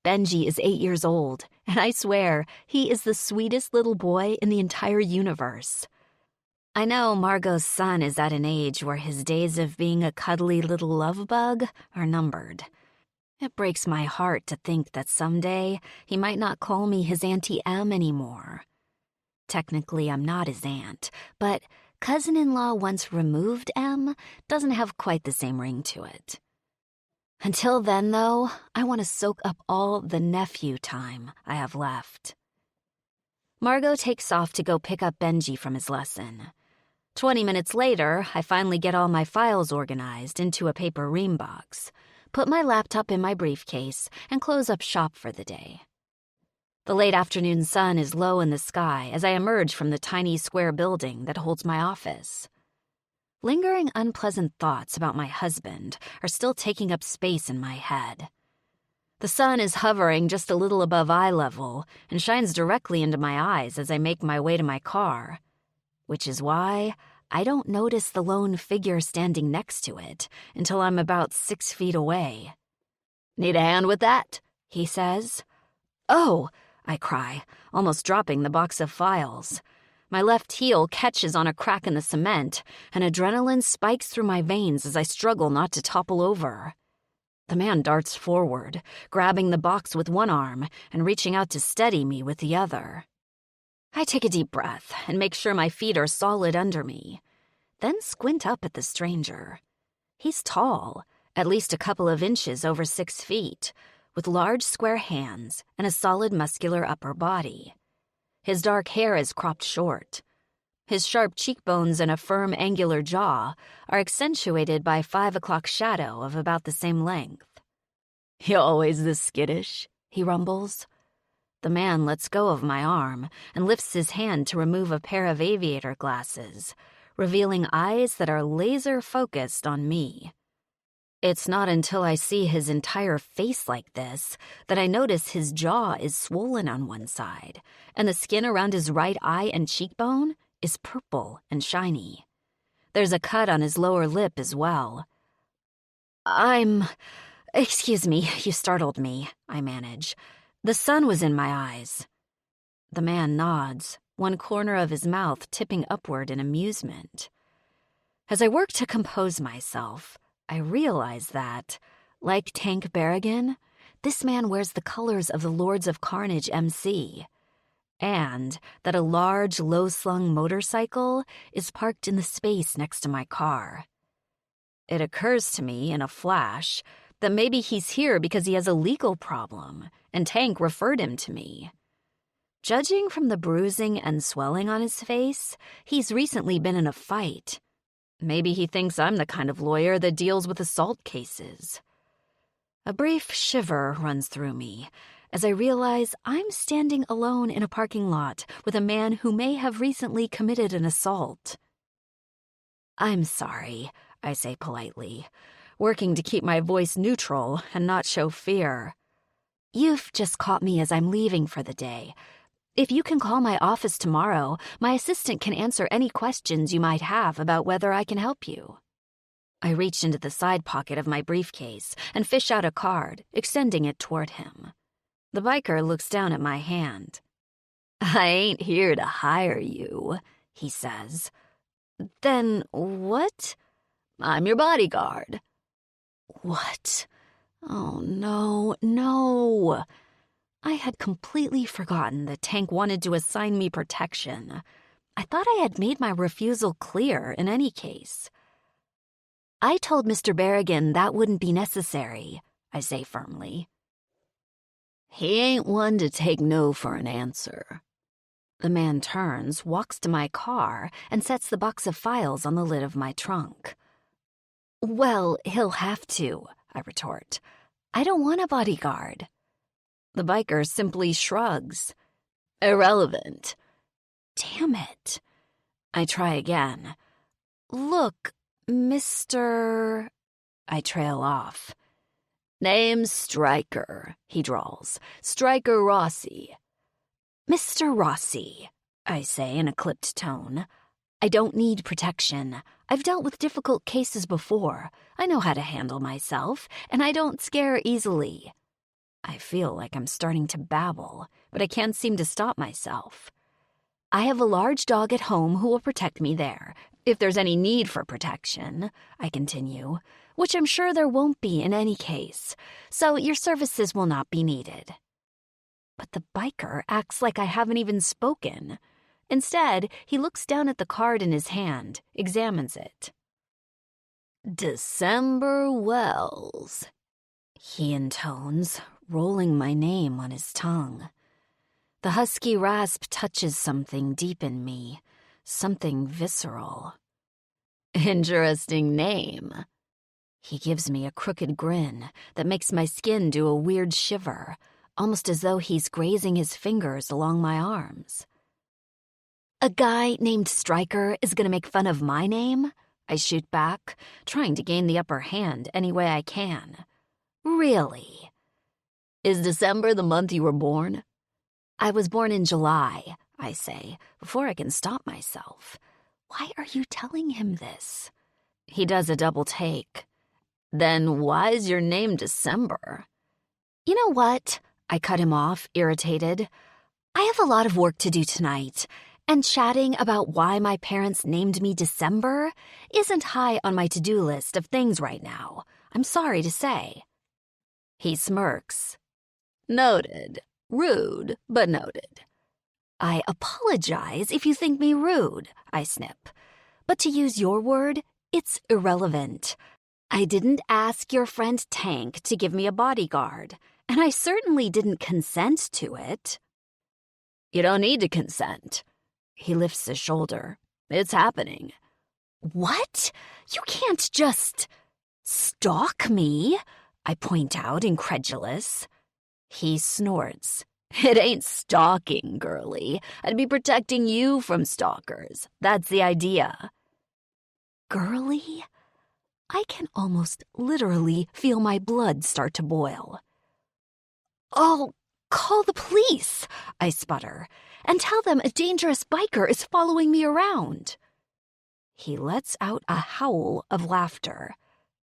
S1: Benji is 8 years old, and I swear, he is the sweetest little boy in the entire universe. I know Margot's son is at an age where his days of being a cuddly little love bug are numbered. It breaks my heart to think that someday he might not call me his Auntie Em anymore. Technically, I'm not his aunt, but cousin-in-law once removed M doesn't have quite the same ring to it. Until then, though, I want to soak up all the nephew time I have left. Margot takes off to go pick up Benji from his lesson. 20 minutes later, I finally get all my files organized into a paper ream box, put my laptop in my briefcase, and close up shop for the day. The late afternoon sun is low in the sky as I emerge from the tiny square building that holds my office. Lingering unpleasant thoughts about my husband are still taking up space in my head. The sun is hovering just a little above eye level and shines directly into my eyes as I make my way to my car, which is why I don't notice the lone figure standing next to it until I'm about 6 feet away. "Need a hand with that?" he says. "Oh!" I cry, almost dropping the box of files. My left heel catches on a crack in the cement, and adrenaline spikes through my veins as I struggle not to topple over. The man darts forward, grabbing the box with one arm and reaching out to steady me with the other. I take a deep breath and make sure my feet are solid under me, then squint up at the stranger. He's tall, at least a couple of inches over 6 feet, with large square hands and a solid muscular upper body. His dark hair is cropped short. His sharp cheekbones and a firm angular jaw are accentuated by a 5 o'clock shadow of about the same length. "You always this skittish?" he rumbles. The man lets go of my arm and lifts his hand to remove a pair of aviator glasses, revealing eyes that are laser-focused on me. It's not until I see his entire face like this that I notice his jaw is swollen on one side, and the skin around his right eye and cheekbone is purple and shiny. There's a cut on his lower lip as well. Excuse me, you startled me," I manage. "The sun was in my eyes." The man nods, one corner of his mouth tipping upward in amusement. As I work to compose myself, I realize that, like Tank Berrigan, this man wears the colors of the Lords of Carnage MC, and that a large, low-slung motorcycle is parked in the space next to my car. It occurs to me in a flash that maybe he's here because he has a legal problem, and Tank referred him to me. Judging from the bruising and swelling on his face, he's recently been in a fight. Maybe he thinks I'm the kind of lawyer that deals with assault cases. A brief shiver runs through me as I realize I'm standing alone in a parking lot with a man who may have recently committed an assault. "I'm sorry," I say politely, working to keep my voice neutral and not show fear. "You've just caught me as I'm leaving for the day. If you can call my office tomorrow, my assistant can answer any questions you might have about whether I can help you." I reach into the side pocket of my briefcase and fish out a card, extending it toward him. The biker looks down at my hand. "I ain't here to hire you," he says. "Then what?" "I'm your bodyguard." "What? Oh, no. I had completely forgotten that Tank wanted to assign me protection. I thought I had made my refusal clear in any case. I told Mr. Berrigan that wouldn't be necessary, I say firmly. He ain't one to take no for an answer. The man turns, walks to my car, and sets the box of files on the lid of my trunk. Well, he'll have to, I retort. I don't want a bodyguard. The biker simply shrugs. Irrelevant. Damn it. I try again. Look, Mr. I trail off. Name's Stryker, he drawls. Stryker Rossi. Mr. Rossi, I say in a clipped tone. I don't need protection. I've dealt with difficult cases before. I know how to handle myself, and I don't scare easily. I feel like I'm starting to babble, but I can't seem to stop myself. I have a large dog at home who will protect me there, if there's any need for protection, I continue, which I'm sure there won't be in any case, so your services will not be needed. But the biker acts like I haven't even spoken. Instead, he looks down at the card in his hand, examines it. December Wells, he intones, rolling my name on his tongue. The husky rasp touches something deep in me, something visceral. Interesting name. He gives me a crooked grin that makes my skin do a weird shiver, almost as though he's grazing his fingers along my arms. A guy named Stryker is going to make fun of my name? I shoot back, trying to gain the upper hand any way I can. Really? Is December the month you were born? I was born in July, I say, before I can stop myself. Why are you telling him this? He does a double take. Then why is your name December? You know what? I cut him off, irritated. I have a lot of work to do tonight, and chatting about why my parents named me December isn't high on my to-do list of things right now. I'm sorry to say. He smirks. Noted. Rude, but noted. I apologize if you think me rude, I snip. But to use your word, it's irrelevant. I didn't ask your friend Tank to give me a bodyguard, and I certainly didn't consent to it. You don't need to consent. He lifts his shoulder. It's happening. What? You can't just stalk me, I point out, incredulous. He snorts. It ain't stalking, girlie. I'd be protecting you from stalkers. That's the idea. Girlie? I can almost literally feel my blood start to boil. I'll call the police, I sputter, and tell them a dangerous biker is following me around. He lets out a howl of laughter.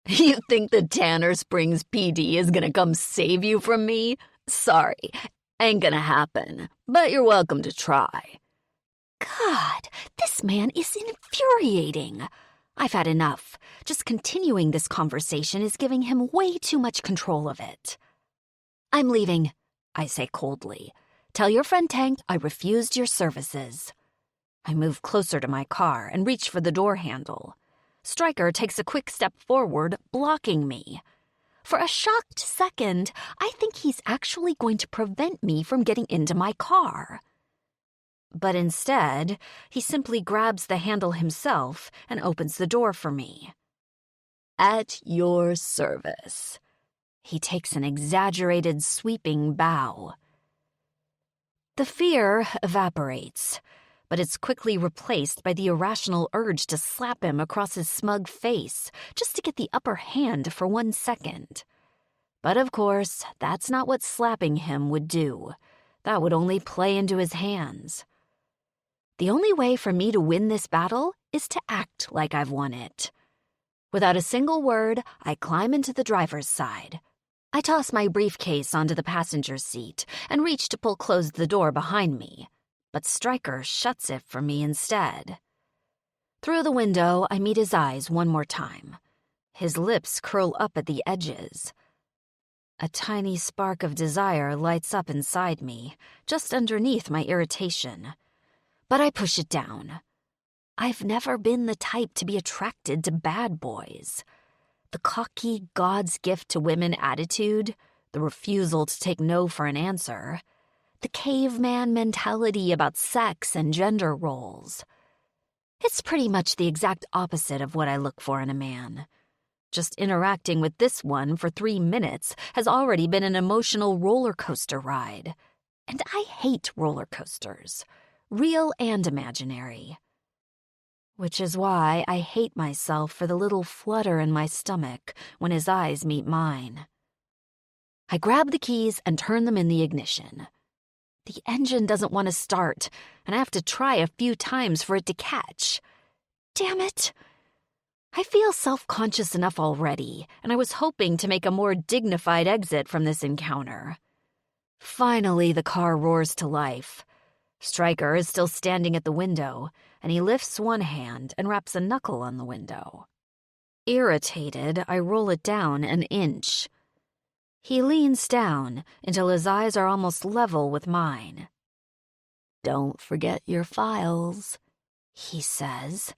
S1: You think the Tanner Springs PD is gonna come save you from me? Sorry, ain't gonna happen, but you're welcome to try. God, this man is infuriating. I've had enough. Just continuing this conversation is giving him way too much control of it. I'm leaving, I say coldly. Tell your friend Tank I refused your services. I move closer to my car and reach for the door handle. Stryker takes a quick step forward, blocking me. For a shocked second, I think he's actually going to prevent me from getting into my car. But instead, he simply grabs the handle himself and opens the door for me. At your service. He takes an exaggerated, sweeping bow. The fear evaporates, but it's quickly replaced by the irrational urge to slap him across his smug face just to get the upper hand for 1 second. But of course, that's not what slapping him would do. That would only play into his hands. The only way for me to win this battle is to act like I've won it. Without a single word, I climb into the driver's side. I toss my briefcase onto the passenger seat and reach to pull closed the door behind me, but Stryker shuts it for me instead. Through the window, I meet his eyes one more time. His lips curl up at the edges. A tiny spark of desire lights up inside me, just underneath my irritation. But I push it down. I've never been the type to be attracted to bad boys. The cocky God's gift to women attitude, the refusal to take no for an answer, the caveman mentality about sex and gender roles. It's pretty much the exact opposite of what I look for in a man. Just interacting with this one for 3 minutes has already been an emotional roller coaster ride. And I hate roller coasters, real and imaginary. Which is why I hate myself for the little flutter in my stomach when his eyes meet mine. I grab the keys and turn them in the ignition. The engine doesn't want to start, and I have to try a few times for it to catch. Damn it! I feel self-conscious enough already, and I was hoping to make a more dignified exit from this encounter. Finally, the car roars to life. Stryker is still standing at the window, and he lifts one hand and wraps a knuckle on the window. Irritated, I roll it down an inch. He leans down until his eyes are almost level with mine. "Don't forget your files," he says.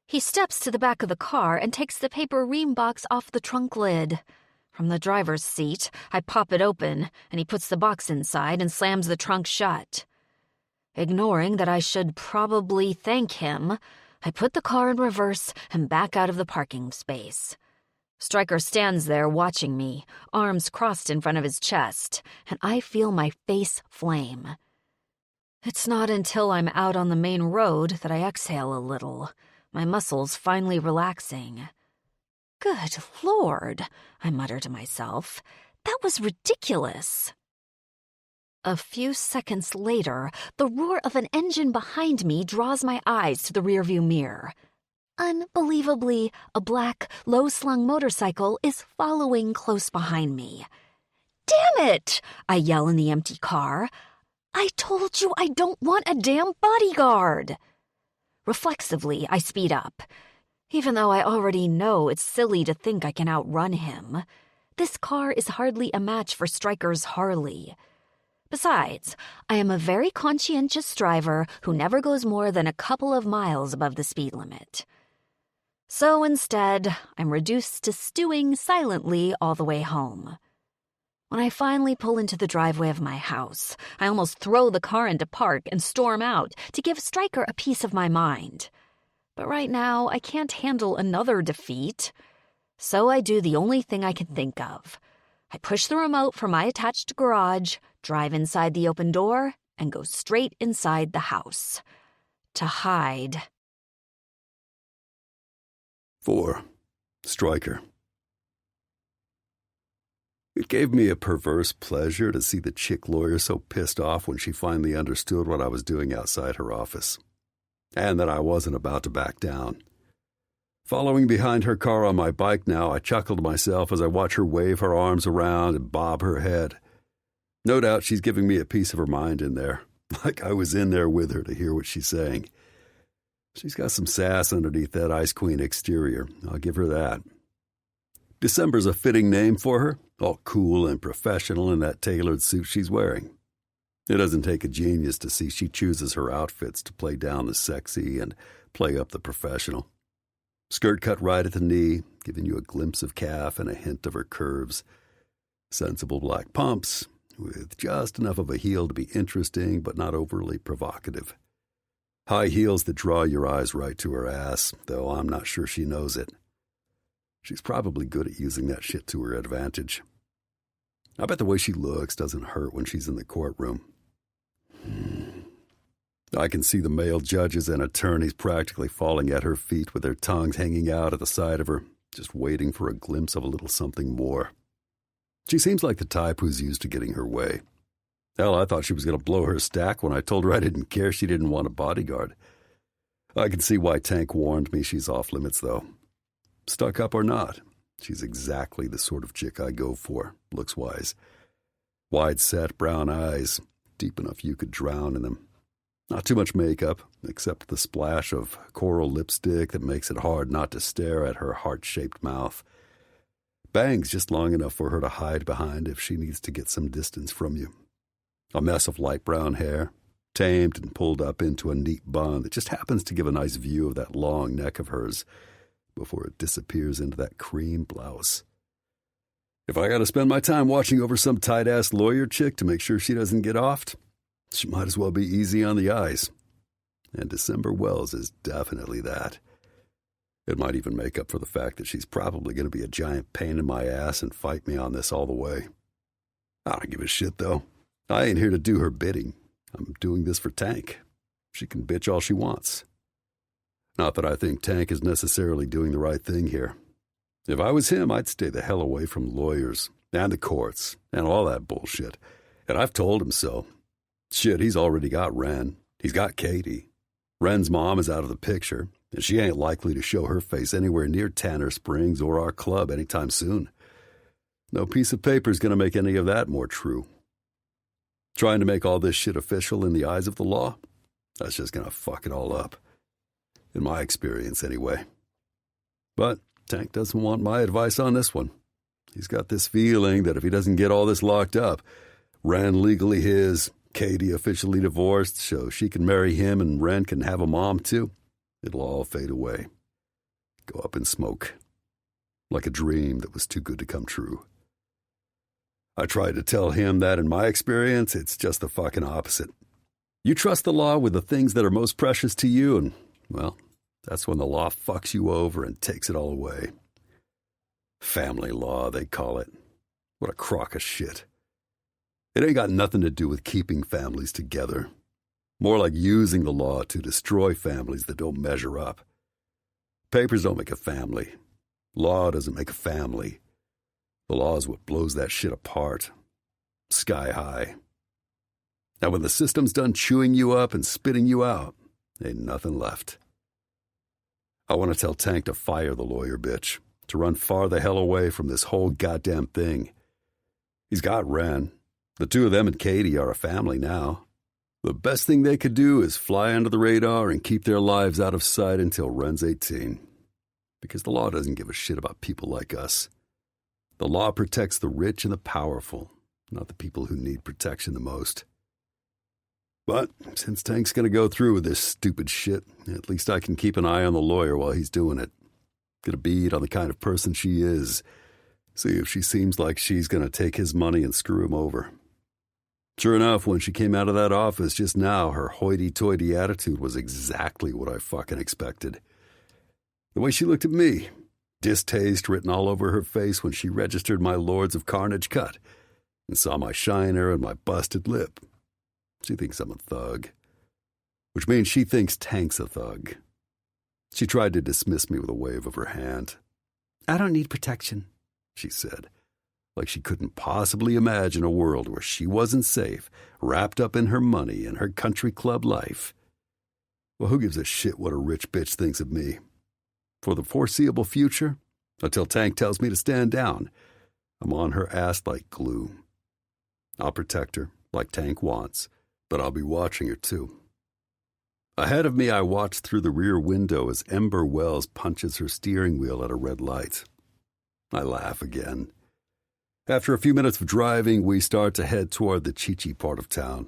S1: He steps to the back of the car and takes the paper ream box off the trunk lid. From the driver's seat, I pop it open, and he puts the box inside and slams the trunk shut. Ignoring that I should probably thank him, I put the car in reverse and back out of the parking space. Stryker stands there watching me, arms crossed in front of his chest, and I feel my face flame. It's not until I'm out on the main road that I exhale a little, my muscles finally relaxing. Good Lord, I mutter to myself. That was ridiculous. A few seconds later, the roar of an engine behind me draws my eyes to the rearview mirror. Unbelievably, a black, low-slung motorcycle is following close behind me. "Damn it!" I yell in the empty car. "I told you I don't want a damn bodyguard!" Reflexively, I speed up. Even though I already know it's silly to think I can outrun him, this car is hardly a match for Stryker's Harley. Besides, I am a very conscientious driver who never goes more than a couple of miles above the speed limit. So instead, I'm reduced to stewing silently all the way home. When I finally pull into the driveway of my house, I almost throw the car into park and storm out to give Stryker a piece of my mind. But right now, I can't handle another defeat. So I do the only thing I can think of. I push the remote from my attached garage, drive inside the open door, and go straight inside the house. To hide.
S2: 4. Stryker. It gave me a perverse pleasure to see the chick lawyer so pissed off when she finally understood what I was doing outside her office, and that I wasn't about to back down. Following behind her car on my bike now, I chuckled to myself as I watch her wave her arms around and bob her head. No doubt she's giving me a piece of her mind in there, like I was in there with her to hear what she's saying. She's got some sass underneath that Ice Queen exterior, I'll give her that. December's a fitting name for her, all cool and professional in that tailored suit she's wearing. It doesn't take a genius to see she chooses her outfits to play down the sexy and play up the professional. Skirt cut right at the knee, giving you a glimpse of calf and a hint of her curves. Sensible black pumps, with just enough of a heel to be interesting but not overly provocative. High heels that draw your eyes right to her ass, though I'm not sure she knows it. She's probably good at using that shit to her advantage. I bet the way she looks doesn't hurt when she's in the courtroom. I can see the male judges and attorneys practically falling at her feet with their tongues hanging out at the side of her, just waiting for a glimpse of a little something more. She seems like the type who's used to getting her way. Hell, I thought she was going to blow her stack when I told her I didn't care she didn't want a bodyguard. I can see why Tank warned me she's off limits, though. Stuck up or not, she's exactly the sort of chick I go for, looks-wise. Wide-set brown eyes, deep enough you could drown in them. Not too much makeup, except the splash of coral lipstick that makes it hard not to stare at her heart-shaped mouth. Bangs just long enough for her to hide behind if she needs to get some distance from you. A mess of light brown hair, tamed and pulled up into a neat bun that just happens to give a nice view of that long neck of hers before it disappears into that cream blouse. If I gotta spend my time watching over some tight-ass lawyer chick to make sure she doesn't get offed, she might as well be easy on the eyes. And December Wells is definitely that. It might even make up for the fact that she's probably going to be a giant pain in my ass and fight me on this all the way. I don't give a shit, though. I ain't here to do her bidding. I'm doing this for Tank. She can bitch all she wants. Not that I think Tank is necessarily doing the right thing here. If I was him, I'd stay the hell away from lawyers and the courts and all that bullshit. And I've told him so. Shit, he's already got Ren. He's got Katie. Ren's mom is out of the picture, and she ain't likely to show her face anywhere near Tanner Springs or our club anytime soon. No piece of paper is going to make any of that more true. Trying to make all this shit official in the eyes of the law, that's just going to fuck it all up. In my experience, anyway. But Tank doesn't want my advice on this one. He's got this feeling that if he doesn't get all this locked up, Ren legally his, Katie officially divorced so she can marry him and Ren can have a mom too, it'll all fade away. Go up in smoke. Like a dream that was too good to come true. I tried to tell him that in my experience, it's just the fucking opposite. You trust the law with the things that are most precious to you, and, well, that's when the law fucks you over and takes it all away. Family law, they call it. What a crock of shit. It ain't got nothing to do with keeping families together. More like using the law to destroy families that don't measure up. Papers don't make a family. Law doesn't make a family. The law is what blows that shit apart. Sky high. Now when the system's done chewing you up and spitting you out, ain't nothing left. I want to tell Tank to fire the lawyer bitch, to run far the hell away from this whole goddamn thing. He's got Ren. The two of them and Katie are a family now. The best thing they could do is fly under the radar and keep their lives out of sight until Ren's 18. Because the law doesn't give a shit about people like us. The law protects the rich and the powerful, not the people who need protection the most. But since Tank's going to go through with this stupid shit, at least I can keep an eye on the lawyer while he's doing it. Get a bead on the kind of person she is. See if she seems like she's going to take his money and screw him over. Sure enough, when she came out of that office just now, her hoity-toity attitude was exactly what I fucking expected. The way she looked at me, distaste written all over her face when she registered my Lords of Carnage cut and saw my shiner and my busted lip. She thinks I'm a thug, which means she thinks Tank's a thug. She tried to dismiss me with a wave of her hand. I don't need protection, she said, like she couldn't possibly imagine a world where she wasn't safe, wrapped up in her money and her country club life. Well, who gives a shit what a rich bitch thinks of me? For the foreseeable future, until Tank tells me to stand down, I'm on her ass like glue. I'll protect her, like Tank wants, but I'll be watching her too. Ahead of me, I watched through the rear window as Ember Wells punches her steering wheel at a red light. I laugh again. After a few minutes of driving, we start to head toward the Chi-Chi part of town.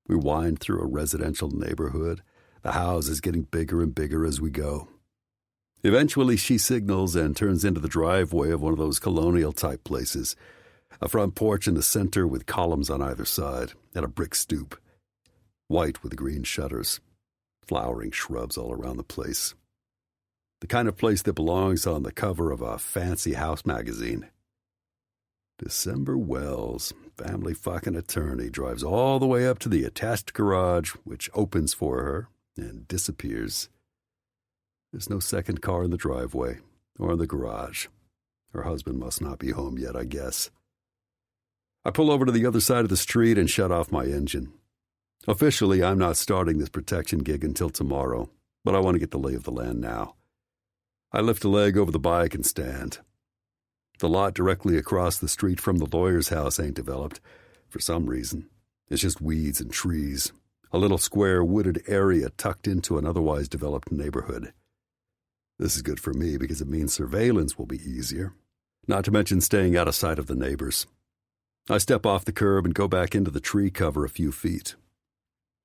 S2: We wind through a residential neighborhood, the houses getting bigger and bigger as we go. Eventually, she signals and turns into the driveway of one of those colonial-type places, a front porch in the center with columns on either side, and a brick stoop, white with green shutters, flowering shrubs all around the place. The kind of place that belongs on the cover of a fancy house magazine. December Wells, family fucking attorney, drives all the way up to the attached garage, which opens for her and disappears. There's no second car in the driveway or in the garage. Her husband must not be home yet, I guess. I pull over to the other side of the street and shut off my engine. Officially, I'm not starting this protection gig until tomorrow, but I want to get the lay of the land now. I lift a leg over the bike and stand. The lot directly across the street from the lawyer's house ain't developed, for some reason. It's just weeds and trees, a little square wooded area tucked into an otherwise developed neighborhood. This is good for me because it means surveillance will be easier. not to mention staying out of sight of the neighbors. I step off the curb and go back into the tree cover a few feet.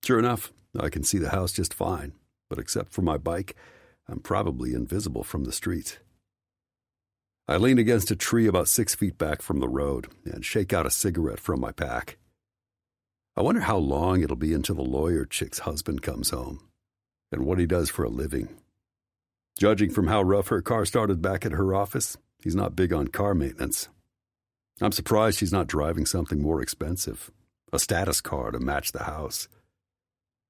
S2: Sure enough, I can see the house just fine, but except for my bike, I'm probably invisible from the street. I lean against a tree about 6 feet back from the road and shake out a cigarette from my pack. I wonder how long it'll be until the lawyer chick's husband comes home, and what he does for a living. Judging from how rough her car started back at her office, he's not big on car maintenance. I'm surprised she's not driving something more expensive, a status car to match the house.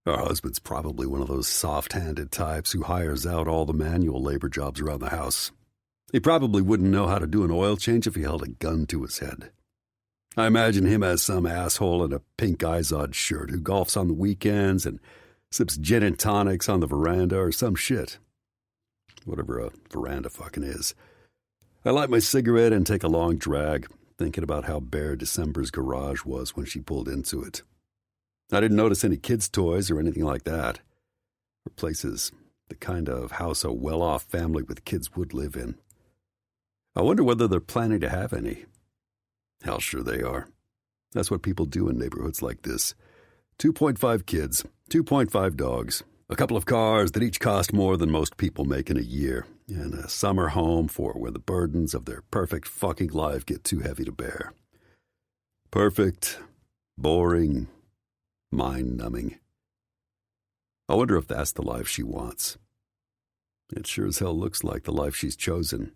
S2: Her husband's probably one of those soft-handed types who hires out all the manual labor jobs around the house. He probably wouldn't know how to do an oil change if he held a gun to his head. I imagine him as some asshole in a pink Izod shirt who golfs on the weekends and sips gin and tonics on the veranda or some shit. Whatever a veranda fucking is. I light my cigarette and take a long drag, thinking about how bare December's garage was when she pulled into it. I didn't notice any kids' toys or anything like that. Her place is the kind of house a well-off family with kids would live in. I wonder whether they're planning to have any. Hell, sure they are. That's what people do in neighborhoods like this. 2.5 kids, 2.5 dogs, a couple of cars that each cost more than most people make in a year, and a summer home for when the burdens of their perfect fucking life get too heavy to bear. Perfect, boring, mind-numbing. I wonder if that's the life she wants. It sure as hell looks like the life she's chosen.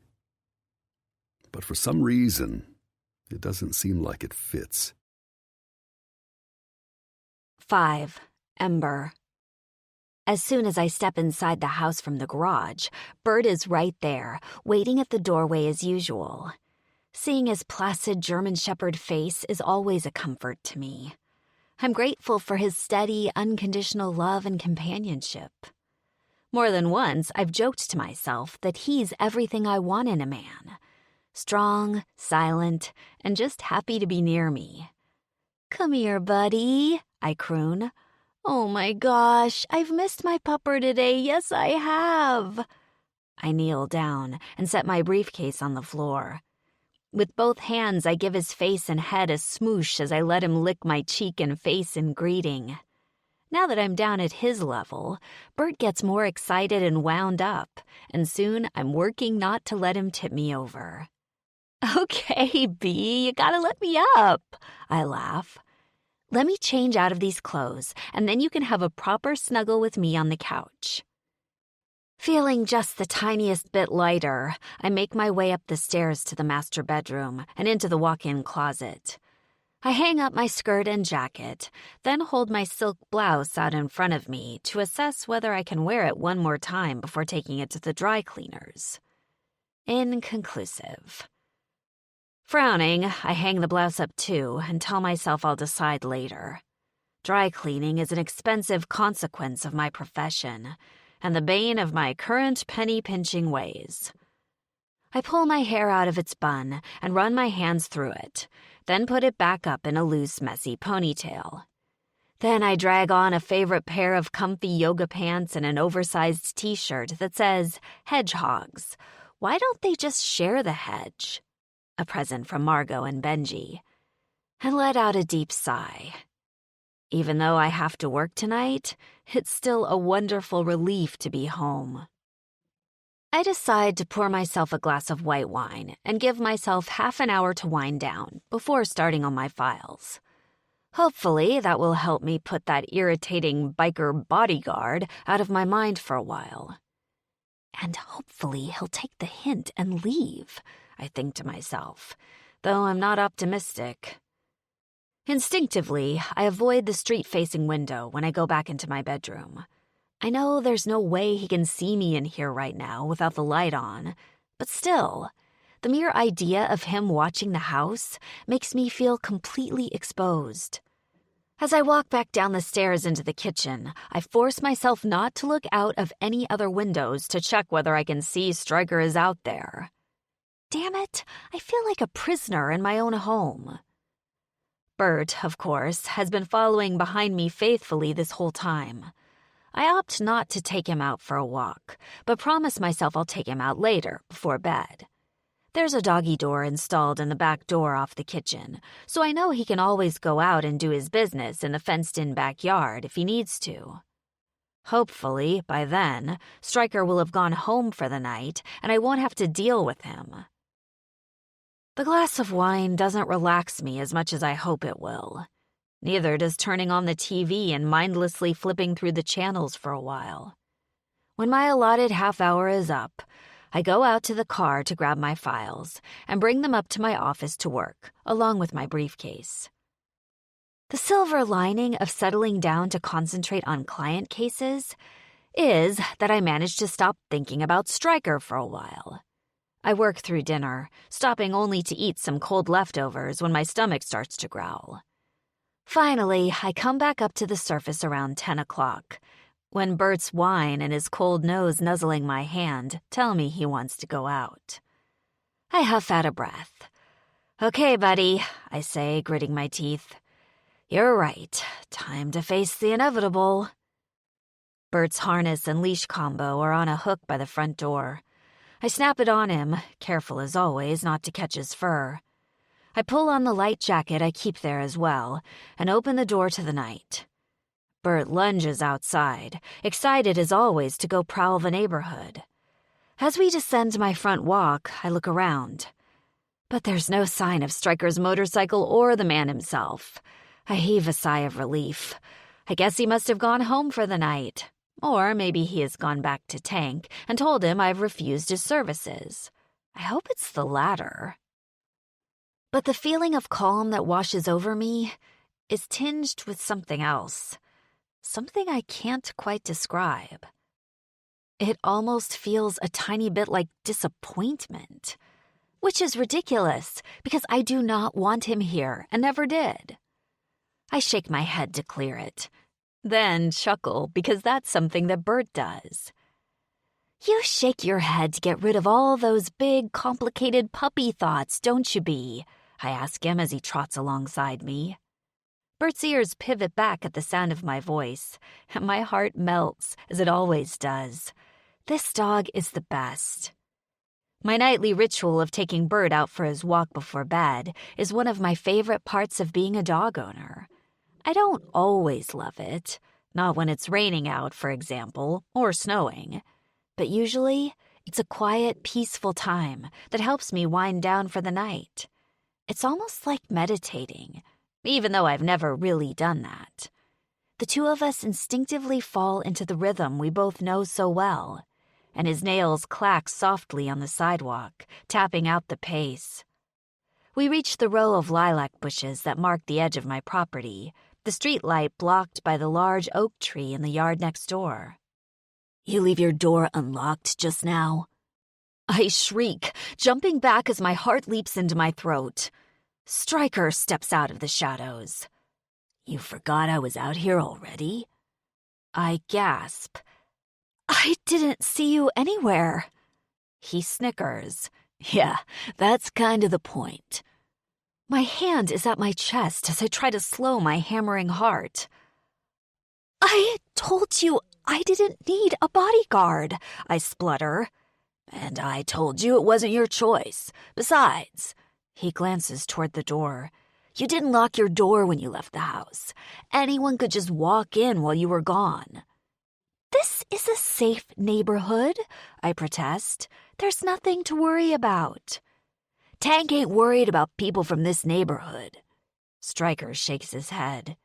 S2: But for some reason, it doesn't seem like it fits.
S1: 5. Ember. As soon as I step inside the house from the garage, Bert is right there, waiting at the doorway as usual. Seeing his placid German Shepherd face is always a comfort to me. I'm grateful for his steady, unconditional love and companionship. More than once, I've joked to myself that he's everything I want in a man. Strong, silent, and just happy to be near me. "Come here, buddy," I croon. "Oh my gosh, I've missed my pupper today, yes I have." I kneel down and set my briefcase on the floor. With both hands, I give his face and head a smoosh as I let him lick my cheek and face in greeting. Now that I'm down at his level, Bert gets more excited and wound up, and soon I'm working not to let him tip me over. "Okay, B, you gotta let me up," I laugh. "Let me change out of these clothes, and then you can have a proper snuggle with me on the couch." Feeling just the tiniest bit lighter, I make my way up the stairs to the master bedroom and into the walk-in closet. I hang up my skirt and jacket, then hold my silk blouse out in front of me to assess whether I can wear it one more time before taking it to the dry cleaners. Inconclusive. Frowning, I hang the blouse up too and tell myself I'll decide later. Dry cleaning is an expensive consequence of my profession, and the bane of my current penny-pinching ways. I pull my hair out of its bun and run my hands through it, then put it back up in a loose, messy ponytail. Then I drag on a favorite pair of comfy yoga pants and an oversized t-shirt that says, "Hedgehogs. Why don't they just share the hedge?" A present from Margot and Benji. And let out a deep sigh. Even though I have to work tonight, it's still a wonderful relief to be home. I decide to pour myself a glass of white wine and give myself half an hour to wind down before starting on my files. Hopefully, that will help me put that irritating biker bodyguard out of my mind for a while. And hopefully he'll take the hint and leave, I think to myself, though I'm not optimistic. Instinctively, I avoid the street-facing window when I go back into my bedroom. I know there's no way he can see me in here right now without the light on, but still, the mere idea of him watching the house makes me feel completely exposed. As I walk back down the stairs into the kitchen, I force myself not to look out of any other windows to check whether I can see Stryker is out there. Damn it, I feel like a prisoner in my own home. Bert, of course, has been following behind me faithfully this whole time. I opt not to take him out for a walk, but promise myself I'll take him out later, before bed. There's a doggy door installed in the back door off the kitchen, so I know he can always go out and do his business in the fenced-in backyard if he needs to. Hopefully, by then, Stryker will have gone home for the night and I won't have to deal with him. The glass of wine doesn't relax me as much as I hope it will. Neither does turning on the TV and mindlessly flipping through the channels for a while. When my allotted half hour is up, I go out to the car to grab my files and bring them up to my office to work, along with my briefcase. The silver lining of settling down to concentrate on client cases is that I managed to stop thinking about Stryker for a while. I work through dinner, stopping only to eat some cold leftovers when my stomach starts to growl. Finally, I come back up to the surface around 10 o'clock, when Bert's whine and his cold nose nuzzling my hand tell me he wants to go out. I huff out a breath. "Okay, buddy," I say, gritting my teeth. "You're right. Time to face the inevitable." Bert's harness and leash combo are on a hook by the front door. I snap it on him, careful as always not to catch his fur. I pull on the light jacket I keep there as well, and open the door to the night. Bert lunges outside, excited as always to go prowl the neighborhood. As we descend my front walk, I look around. But there's no sign of Stryker's motorcycle or the man himself. I heave a sigh of relief. I guess he must have gone home for the night. Or maybe he has gone back to Tank and told him I've refused his services. I hope it's the latter. But the feeling of calm that washes over me is tinged with something else. Something I can't quite describe. It almost feels a tiny bit like disappointment, which is ridiculous because I do not want him here and never did. I shake my head to clear it, then chuckle because that's something that Bert does. "You shake your head to get rid of all those big, complicated puppy thoughts, don't you, Bee?" I ask him as he trots alongside me. Bert's ears pivot back at the sound of my voice, and my heart melts, as it always does. This dog is the best. My nightly ritual of taking Bert out for his walk before bed is one of my favorite parts of being a dog owner. I don't always love it, not when it's raining out, for example, or snowing. But usually, it's a quiet, peaceful time that helps me wind down for the night. It's almost like meditating, even though I've never really done that. The two of us instinctively fall into the rhythm we both know so well, and his nails clack softly on the sidewalk, tapping out the pace. We reach the row of lilac bushes that mark the edge of my property, the streetlight blocked by the large oak tree in the yard next door. "You leave your door unlocked just now?" I shriek, jumping back as my heart leaps into my throat. Stryker steps out of the shadows. "You forgot I was out here already?" I gasp. "I didn't see you anywhere." He snickers. "Yeah, that's kind of the point." My hand is at my chest as I try to slow my hammering heart. "I told you I didn't need a bodyguard," I splutter. "And I told you it wasn't your choice. Besides," he glances toward the door, "you didn't lock your door when you left the house. Anyone could just walk in while you were gone." "This is a safe neighborhood," I protest. "There's nothing to worry about." "Tank ain't worried about people from this neighborhood." Stryker shakes his head.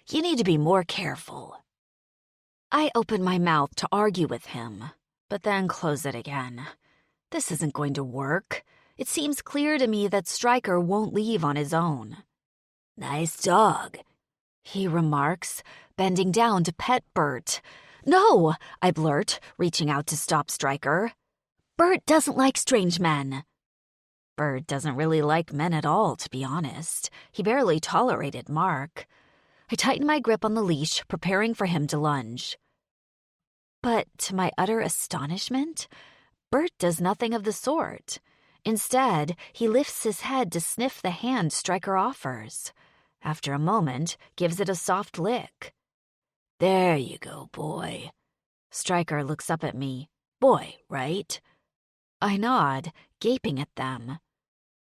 S1: "You need to be more careful." I open my mouth to argue with him, but then close it again. This isn't going to work. It seems clear to me that Stryker won't leave on his own. "Nice dog," he remarks, bending down to pet Bert. "No," I blurt, reaching out to stop Stryker. "Bert doesn't like strange men." Bert doesn't really like men at all, to be honest. He barely tolerated Mark. I tighten my grip on the leash, preparing for him to lunge. But to my utter astonishment, Bert does nothing of the sort. Instead, he lifts his head to sniff the hand Stryker offers. After a moment, gives it a soft lick. "There you go, boy." Stryker looks up at me. "Boy, right?" I nod, gaping at them.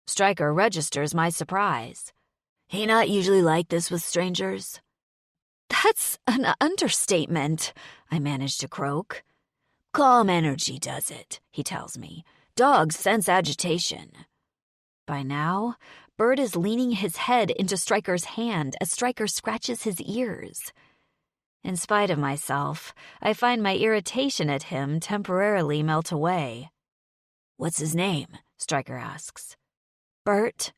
S1: Stryker registers my surprise. He not usually like this with strangers? That's an understatement, I manage to croak. Calm energy does it, he tells me. Dogs sense agitation. By now, Bert is leaning his head into Stryker's hand as Stryker scratches his ears. In spite of myself, I find my irritation at him temporarily melt away. What's his name? Stryker asks. Bert.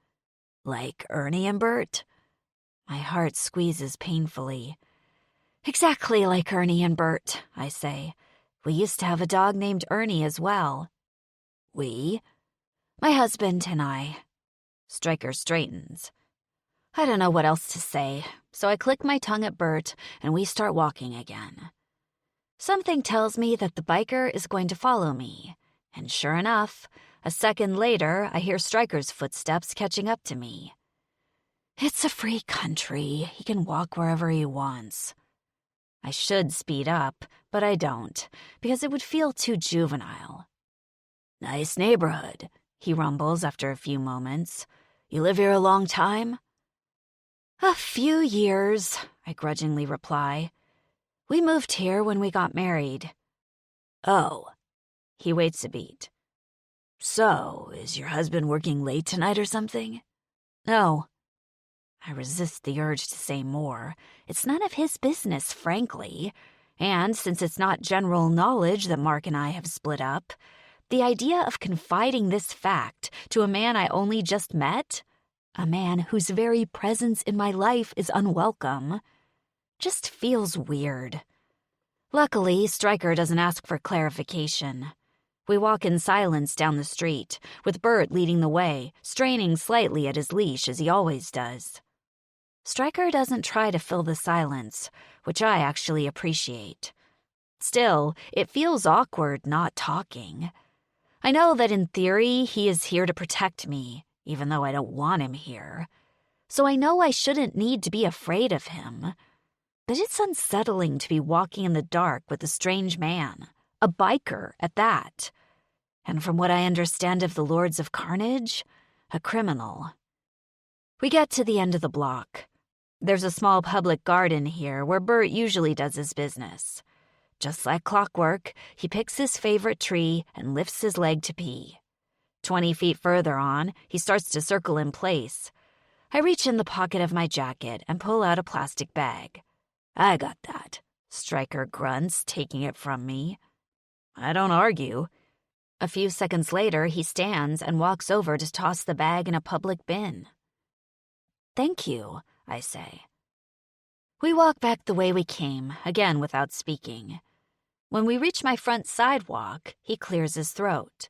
S1: Like Ernie and Bert? My heart squeezes painfully. Exactly like Ernie and Bert, I say. We used to have a dog named Ernie as well. We? My husband and I. Stryker straightens. I don't know what else to say, so I click my tongue at Bert and we start walking again. Something tells me that the biker is going to follow me, and sure enough, a second later I hear Stryker's footsteps catching up to me. It's a free country. He can walk wherever he wants. I should speed up, but I don't, because it would feel too juvenile. Nice neighborhood, he rumbles after a few moments. You live here a long time? A few years, I grudgingly reply. We moved here when we got married. Oh. He waits a beat. So, is your husband working late tonight or something? No. I resist the urge to say more. It's none of his business, frankly. And since it's not general knowledge that Mark and I have split up, the idea of confiding this fact to a man I only just met, a man whose very presence in my life is unwelcome, just feels weird. Luckily, Stryker doesn't ask for clarification. We walk in silence down the street, with Bert leading the way, straining slightly at his leash as he always does. Stryker doesn't try to fill the silence, which I actually appreciate. Still, it feels awkward not talking. I know that in theory he is here to protect me, even though I don't want him here. So I know I shouldn't need to be afraid of him. But it's unsettling to be walking in the dark with a strange man, a biker at that. And from what I understand of the Lords of Carnage, a criminal. We get to the end of the block. There's a small public garden here where Bert usually does his business. Just like clockwork, he picks his favorite tree and lifts his leg to pee. 20 feet further on, he starts to circle in place. I reach in the pocket of my jacket and pull out a plastic bag. I got that, Stryker grunts, taking it from me. I don't argue. A few seconds later, he stands and walks over to toss the bag in a public bin. Thank you, I say. We walk back the way we came, again without speaking. When we reach my front sidewalk, he clears his throat.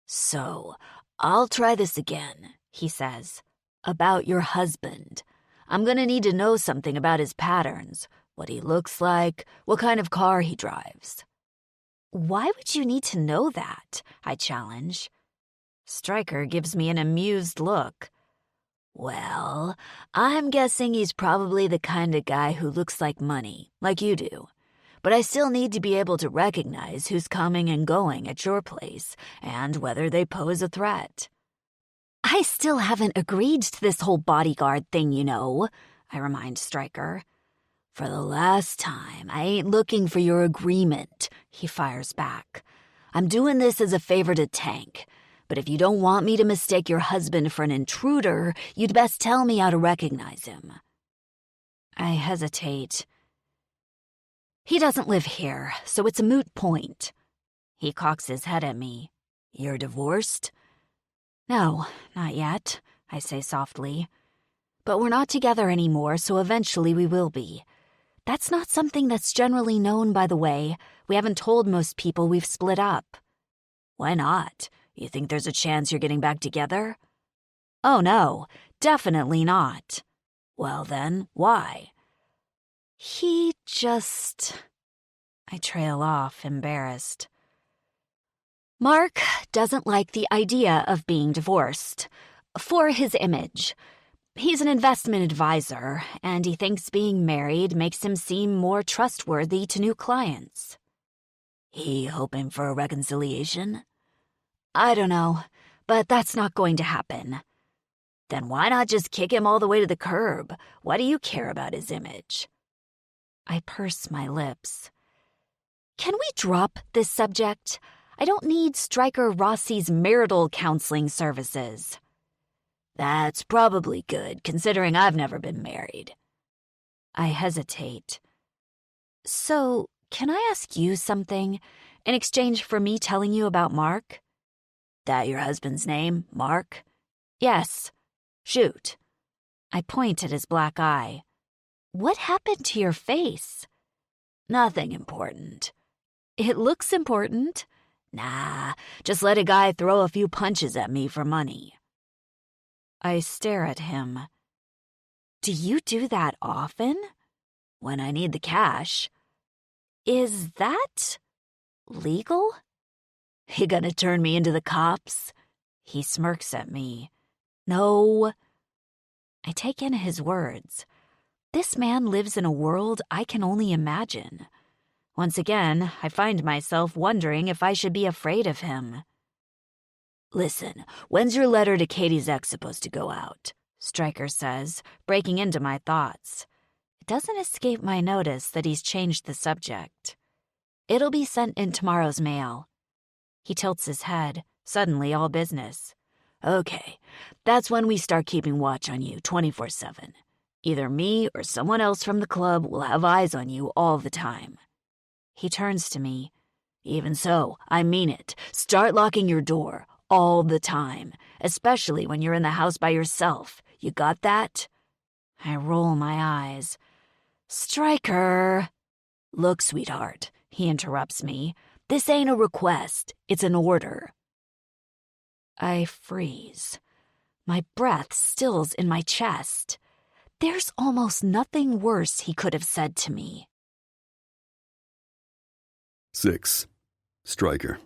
S1: So, I'll try this again, he says. About your husband. I'm gonna need to know something about his patterns, what he looks like, what kind of car he drives. Why would you need to know that? I challenge. Stryker gives me an amused look. Well, I'm guessing he's probably the kind of guy who looks like money, like you do. But I still need to be able to recognize who's coming and going at your place, and whether they pose a threat. I still haven't agreed to this whole bodyguard thing, you know, I remind Stryker. For the last time, I ain't looking for your agreement, he fires back. I'm doing this as a favor to Tank. But if you don't want me to mistake your husband for an intruder, you'd best tell me how to recognize him. I hesitate. He doesn't live here, so it's a moot point. He cocks his head at me. You're divorced? No, not yet, I say softly. But we're not together anymore, so eventually we will be. That's not something that's generally known, by the way. We haven't told most people we've split up. Why not? You think there's a chance you're getting back together? Oh no, definitely not. Well then, why? He just... I trail off, embarrassed. Mark doesn't like the idea of being divorced. For his image. He's an investment advisor, and he thinks being married makes him seem more trustworthy to new clients. He hoping for a reconciliation? I don't know, but that's not going to happen. Then why not just kick him all the way to the curb? Why do you care about his image? I purse my lips. Can we drop this subject? I don't need Stryker Rossi's marital counseling services. That's probably good, considering I've never been married. I hesitate. So, can I ask you something in exchange for me telling you about Mark? That your husband's name, Mark? Yes. Shoot. I point at his black eye. What happened to your face? Nothing important. It looks important. Nah, just let a guy throw a few punches at me for money. I stare at him. Do you do that often? When I need the cash. Is that legal? You gonna turn me into the cops? He smirks at me. No. I take in his words. This man lives in a world I can only imagine. Once again, I find myself wondering if I should be afraid of him. Listen, when's your letter to Katie's ex supposed to go out? Stryker says, breaking into my thoughts. It doesn't escape my notice that he's changed the subject. It'll be sent in tomorrow's mail. He tilts his head, suddenly all business. Okay, that's when we start keeping watch on you 24/7. Either me or someone else from the club will have eyes on you all the time. He turns to me. Even so, I mean it. Start locking your door all the time, especially when you're in the house by yourself. You got that? I roll my eyes. Stryker. Look, sweetheart, he interrupts me. This ain't a request. It's an order. I freeze. My breath stills in my chest. There's almost nothing worse he could have said to me.
S2: 6. Stryker.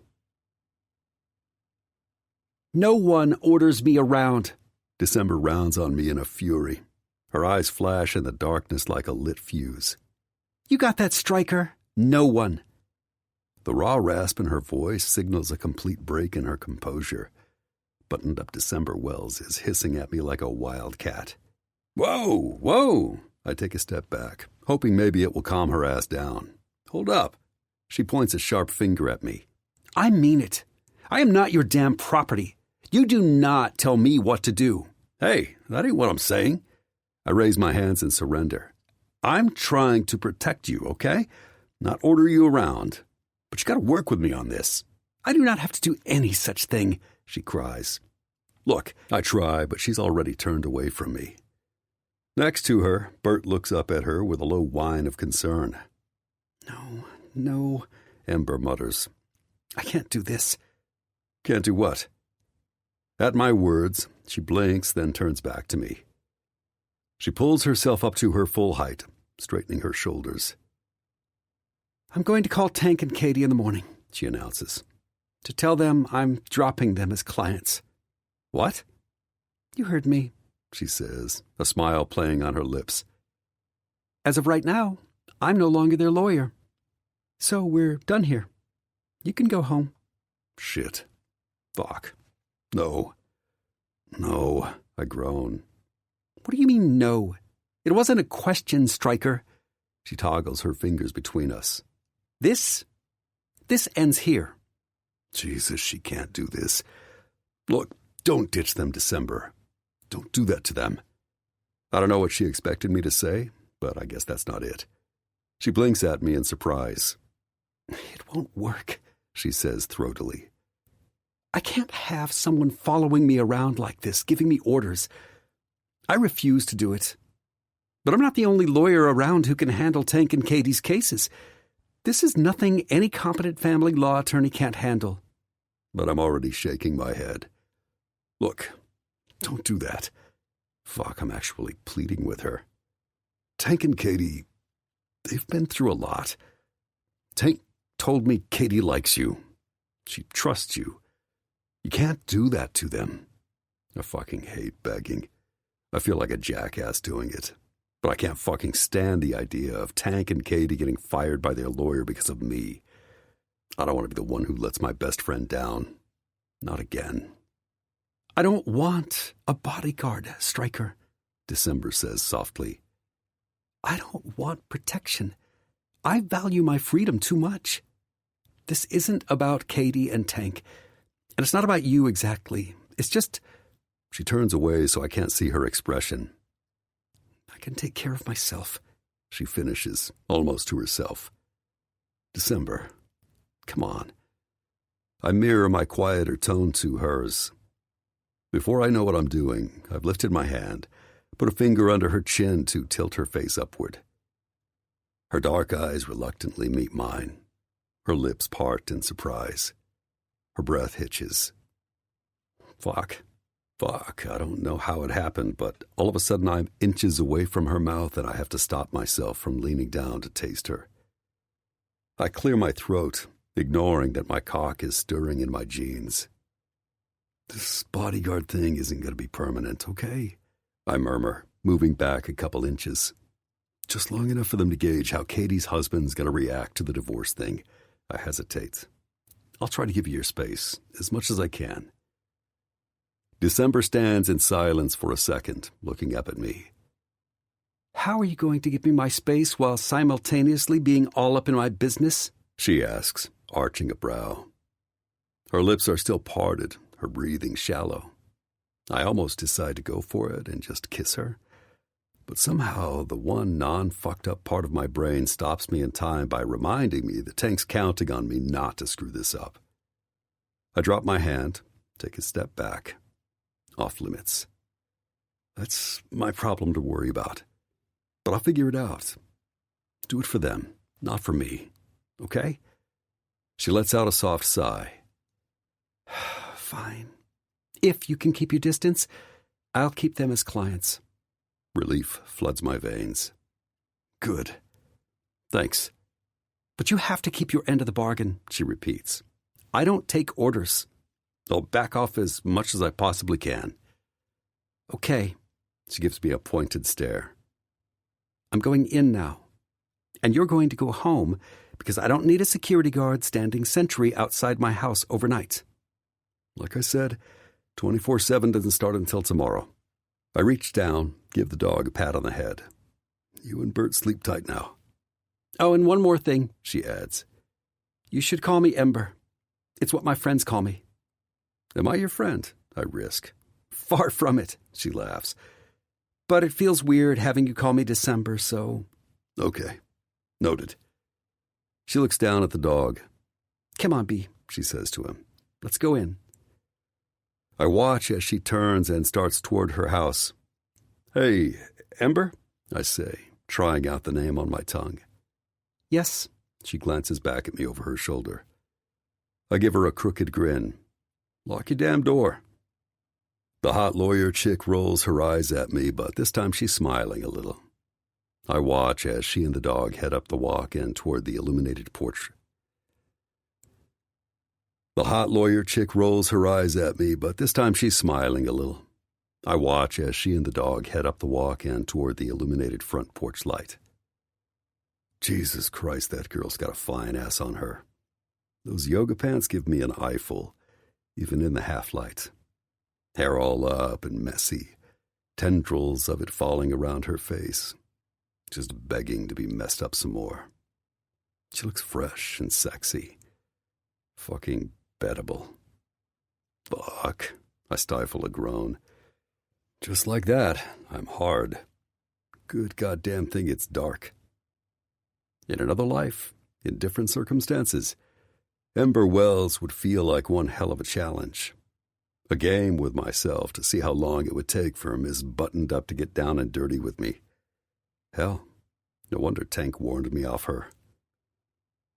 S3: No one orders me around.
S2: December rounds on me in a fury. Her eyes flash in the darkness like a lit fuse.
S3: You got that, Stryker? No one.
S2: The raw rasp in her voice signals a complete break in her composure. Buttoned-up December Wells is hissing at me like a wild cat. Whoa, whoa! I take a step back, hoping maybe it will calm her ass down. Hold up. She points a sharp finger at me.
S3: I mean it. I am not your damn property. You do not tell me what to do.
S2: Hey, that ain't what I'm saying. I raise my hands in surrender. I'm trying to protect you, okay? Not order you around. But you gotta work with me on this.
S3: I do not have to do any such thing,
S2: she cries. Look, I try, but she's already turned away from me. Next to her, Bert looks up at her with a low whine of concern.
S3: No,
S2: Ember mutters.
S3: I can't do this.
S2: Can't do what? At my words, she blinks, then turns back to me. She pulls herself up to her full height, straightening her shoulders.
S3: I'm going to call Tank and Katie in the morning, she announces, to tell them I'm dropping them as clients.
S2: What?
S3: You heard me,
S2: she says, a smile playing on her lips.
S3: As of right now, I'm no longer their lawyer. So we're done here. You can go home.
S2: Shit. Fuck. No, I groan.
S3: What do you mean, no? It wasn't a question, Stryker.
S2: She toggles her fingers between us.
S3: This ends here.
S2: Jesus, she can't do this. Look, don't ditch them, December. Don't do that to them. I don't know what she expected me to say, but I guess that's not it. She blinks at me in surprise.
S3: It won't work, she says throatily. I can't have someone following me around like this, giving me orders. I refuse to do it. But I'm not the only lawyer around who can handle Tank and Katie's cases. This is nothing any competent family law attorney can't handle.
S2: But I'm already shaking my head. Look, don't do that. Fuck, I'm actually pleading with her. Tank and Katie, they've been through a lot. Tank told me Katie likes you. She trusts you. You can't do that to them. I fucking hate begging. I feel like a jackass doing it. But I can't fucking stand the idea of Tank and Katie getting fired by their lawyer because of me. I don't want to be the one who lets my best friend down. Not again.
S3: I don't want a bodyguard, Stryker, December says softly. I don't want protection. I value my freedom too much. This isn't about Katie and Tank, and it's not about you exactly. It's just... She turns away so I can't see her expression. I can take care of myself, she finishes, almost to herself. December, come on. I mirror my quieter tone to hers. Before I know what I'm doing, I've lifted my hand, put a finger under her chin to tilt her face upward. Her dark eyes reluctantly meet mine. Her lips part in surprise. Her breath hitches. Fuck, I don't know how it happened, but all of a sudden I'm inches away from her mouth and I have to stop myself from leaning down to taste her. I clear my throat, ignoring that my cock is stirring in my jeans. This bodyguard thing isn't going to be permanent, okay? I murmur, moving back a couple inches. Just long enough for them to gauge how Katie's husband's going to react to the divorce thing. I hesitate. I'll try to give you your space, as much as I can. December stands in silence for a second, looking up at me. How are you going to give me my space while simultaneously being all up in my business? She asks, arching a brow. Her lips are still parted, her breathing shallow. I almost decide to go for it and just kiss her. But somehow the one non-fucked up part of my brain stops me in time by reminding me that Tank's counting on me not to screw this up. I drop my hand, take a step back. Off limits. That's my problem to worry about. But I'll figure it out. Do it for them, not for me. Okay? She lets out a soft sigh. Fine. If you can keep your distance, I'll keep them as clients. Relief floods my veins. Good. Thanks. But you have to keep your end of the bargain, she repeats. I don't take orders. I'll back off as much as I possibly can. Okay. She gives me a pointed stare. I'm going in now. And you're going to go home because I don't need a security guard standing sentry outside my house overnight. Like I said, 24/7 doesn't start until tomorrow. I reach down, give the dog a pat on the head. You and Bert sleep tight now. Oh, and one more thing, she adds. You should call me Ember. It's what my friends call me. Am I your friend? I risk. Far from it, she laughs. But it feels weird having you call me December, so... Okay. Noted. She looks down at the dog. Come on, B, she says to him. Let's go in. I watch as she turns and starts toward her house. Hey, Ember, I say, trying out the name on my tongue. Yes, she glances back at me over her shoulder. I give her a crooked grin. Lock your damn door. The hot lawyer chick rolls her eyes at me, but this time she's smiling a little. I watch as she and the dog head up the walk and toward the illuminated porch. The hot lawyer chick rolls her eyes at me, but this time she's smiling a little. I watch as she and the dog head up the walk and toward the illuminated front porch light. Jesus Christ, that girl's got a fine ass on her. Those yoga pants give me an eyeful, even in the half-light. Hair all up and messy, tendrils of it falling around her face, just begging to be messed up some more. She looks fresh and sexy. Fucking bettable. Fuck. I stifle a groan. Just like that, I'm hard. Good goddamn thing it's dark. In another life, in different circumstances, Ember Wells would feel like one hell of a challenge. A game with myself to see how long it would take for Miss Buttoned Up to get down and dirty with me. Hell, no wonder Tank warned me off her.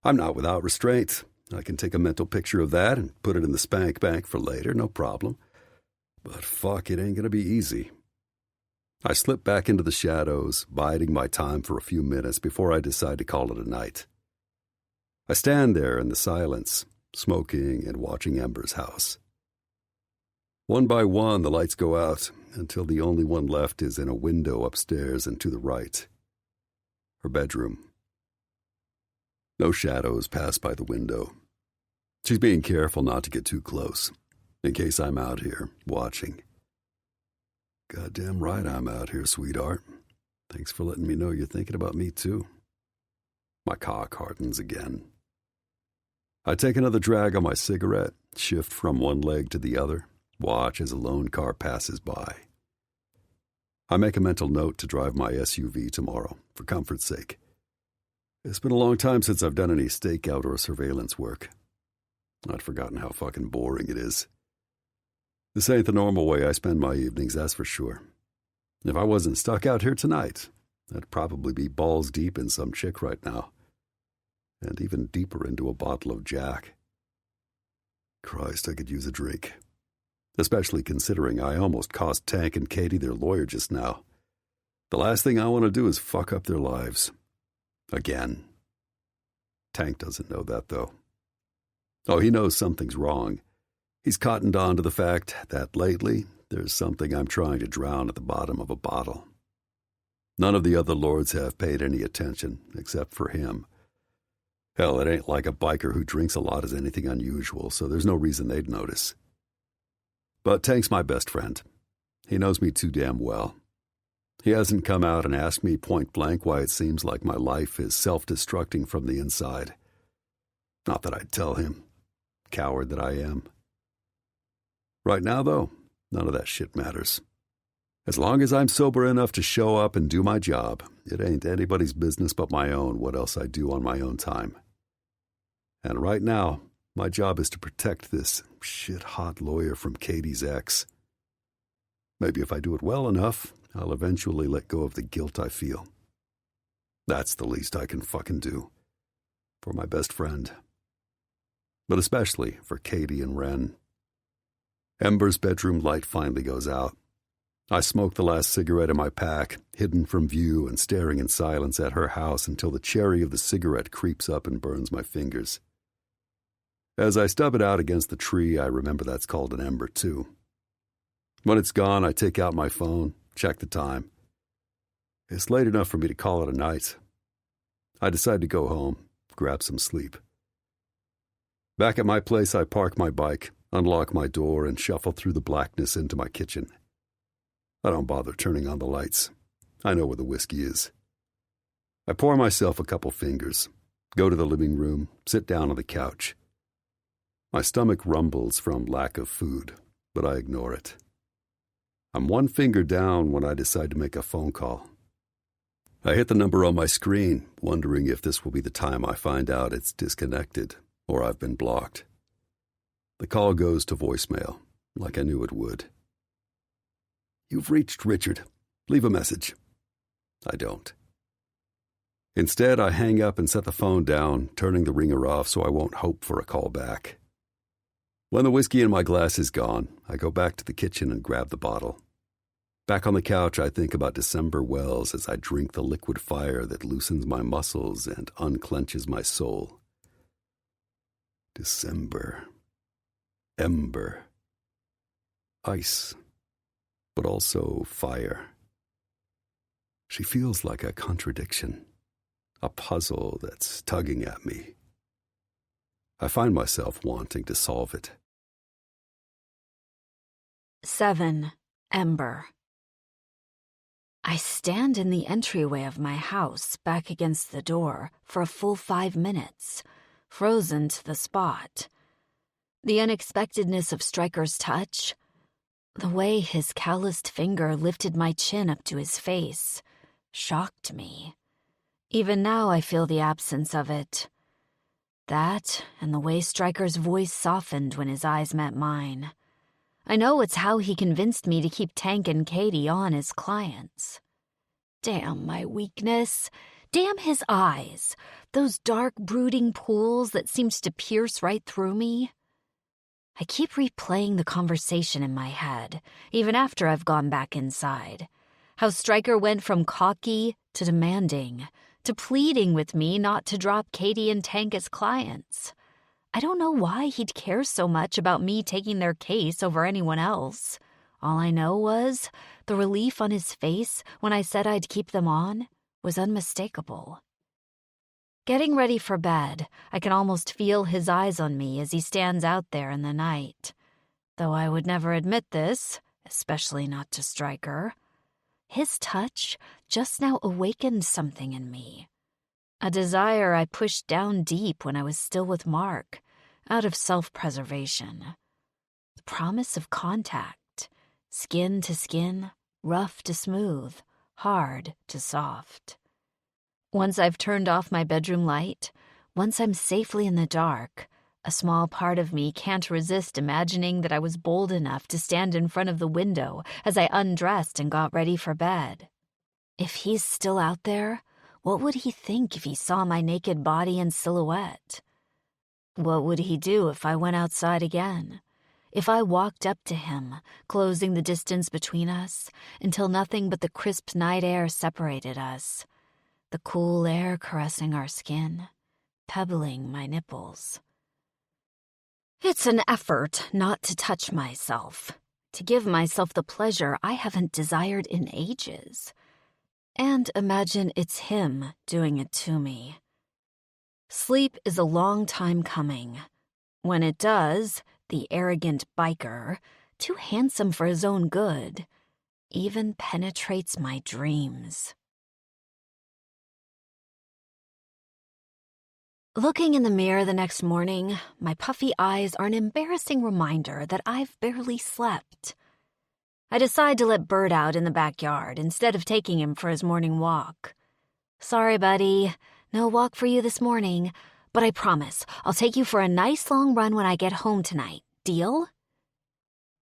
S3: I'm not without restraint. I can take a mental picture of that and put it in the spank bank for later, no problem. But fuck, it ain't gonna be easy. I slip back into the shadows, biding my time for a few minutes before I decide to call it a night. I stand there in the silence, smoking and watching Ember's house. One by one, the lights go out until the only one left is in a window upstairs and to the right. Her bedroom. No shadows pass by the window. She's being careful not to get too close.
S2: In case I'm out here, watching. Goddamn right I'm out here, sweetheart. Thanks for letting me know you're thinking about me, too. My cock hardens again. I take another drag on my cigarette, shift from one leg to the other, watch as a lone car passes by. I make a mental note to drive my SUV tomorrow, for comfort's sake. It's been a long time since I've done any stakeout or surveillance work. I'd forgotten how fucking boring it is. This ain't the normal way I spend my evenings, that's for sure. If I wasn't stuck out here tonight, I'd probably be balls deep in some chick right now. And even deeper into a bottle of Jack. Christ, I could use a drink. Especially considering I almost cost Tank and Katie their lawyer just now. The last thing I want to do is fuck up their lives. Again. Tank doesn't know that, though. Oh, he knows something's wrong. He's cottoned on to the fact that lately there's something I'm trying to drown at the bottom of a bottle. None of the other lords have paid any attention, except for him. Hell, it ain't like a biker who drinks a lot is anything unusual, so there's no reason they'd notice. But Tank's my best friend. He knows me too damn well. He hasn't come out and asked me point blank why it seems like my life is self-destructing from the inside. Not that I'd tell him. Coward that I am. Right now, though, none of that shit matters. As long as I'm sober enough to show up and do my job, it ain't anybody's business but my own what else I do on my own time. And right now, my job is to protect this shit-hot lawyer from Katie's ex. Maybe if I do it well enough, I'll eventually let go of the guilt I feel. That's the least I can fucking do. For my best friend. But especially for Katie and Ren. Ember's bedroom light finally goes out. I smoke the last cigarette in my pack, hidden from view and staring in silence at her house until the cherry of the cigarette creeps up and burns my fingers. As I stub it out against the tree, I remember that's called an ember, too. When it's gone, I take out my phone, check the time. It's late enough for me to call it a night. I decide to go home, grab some sleep. Back at my place, I park my bike, unlock my door, and shuffle through the blackness into my kitchen. I don't bother turning on the lights. I know where the whiskey is. I pour myself a couple fingers, go to the living room, sit down on the couch. My stomach rumbles from lack of food, but I ignore it. I'm one finger down when I decide to make a phone call. I hit the number on my screen, wondering if this will be the time I find out it's disconnected or I've been blocked. The call goes to voicemail, like I knew it would. "You've reached Richard. Leave a message." I don't. Instead, I hang up and set the phone down, turning the ringer off so I won't hope for a call back. When the whiskey in my glass is gone, I go back to the kitchen and grab the bottle. Back on the couch, I think about December Wells as I drink the liquid fire that loosens my muscles and unclenches my soul. December. Ember. Ice. But also fire. She feels like a contradiction, a puzzle that's tugging at me. I find myself wanting to solve it.
S1: 7. Ember. I stand in the entryway of my house, back against the door, for a full 5 minutes, frozen to the spot. The unexpectedness of Stryker's touch, the way his calloused finger lifted my chin up to his face, shocked me. Even now I feel the absence of it. That, and the way Stryker's voice softened when his eyes met mine. I know it's how he convinced me to keep Tank and Katie on as clients. Damn my weakness. Damn his eyes. Those dark, brooding pools that seemed to pierce right through me. I keep replaying the conversation in my head, even after I've gone back inside. How Stryker went from cocky to demanding, to pleading with me not to drop Katie and Tank as clients. I don't know why he'd care so much about me taking their case over anyone else. All I know was the relief on his face when I said I'd keep them on was unmistakable. Getting ready for bed, I can almost feel his eyes on me as he stands out there in the night. though I would never admit this, especially not to Stryker. His touch just now awakened something in me. A desire I pushed down deep when I was still with Mark, out of self-preservation. The promise of contact, skin to skin, rough to smooth, hard to soft. Once I've turned off my bedroom light, once I'm safely in the dark, a small part of me can't resist imagining that I was bold enough to stand in front of the window as I undressed and got ready for bed. If he's still out there, what would he think if he saw my naked body and silhouette? What would he do if I went outside again? If I walked up to him, closing the distance between us until nothing but the crisp night air separated us, the cool air caressing our skin, pebbling my nipples. It's an effort not to touch myself, to give myself the pleasure I haven't desired in ages. And imagine it's him doing it to me. Sleep is a long time coming. When it does, the arrogant biker, too handsome for his own good, even penetrates my dreams. Looking in the mirror the next morning, my puffy eyes are an embarrassing reminder that I've barely slept. I decide to let Bert out in the backyard instead of taking him for his morning walk. Sorry, buddy, no walk for you this morning, but I promise I'll take you for a nice long run when I get home tonight. Deal?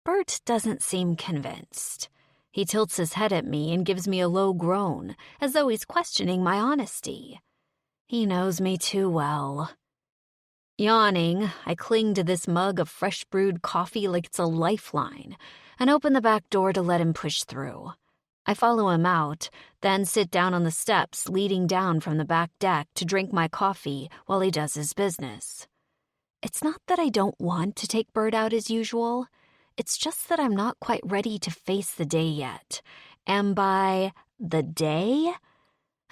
S1: Bert doesn't seem convinced. He tilts his head at me and gives me a low groan, as though he's questioning my honesty. He knows me too well. Yawning, I cling to this mug of fresh brewed coffee like it's a lifeline and open the back door to let him push through. I follow him out, then sit down on the steps leading down from the back deck to drink my coffee while he does his business. It's not that I don't want to take Bert out as usual. It's just that I'm not quite ready to face the day yet. And by the day,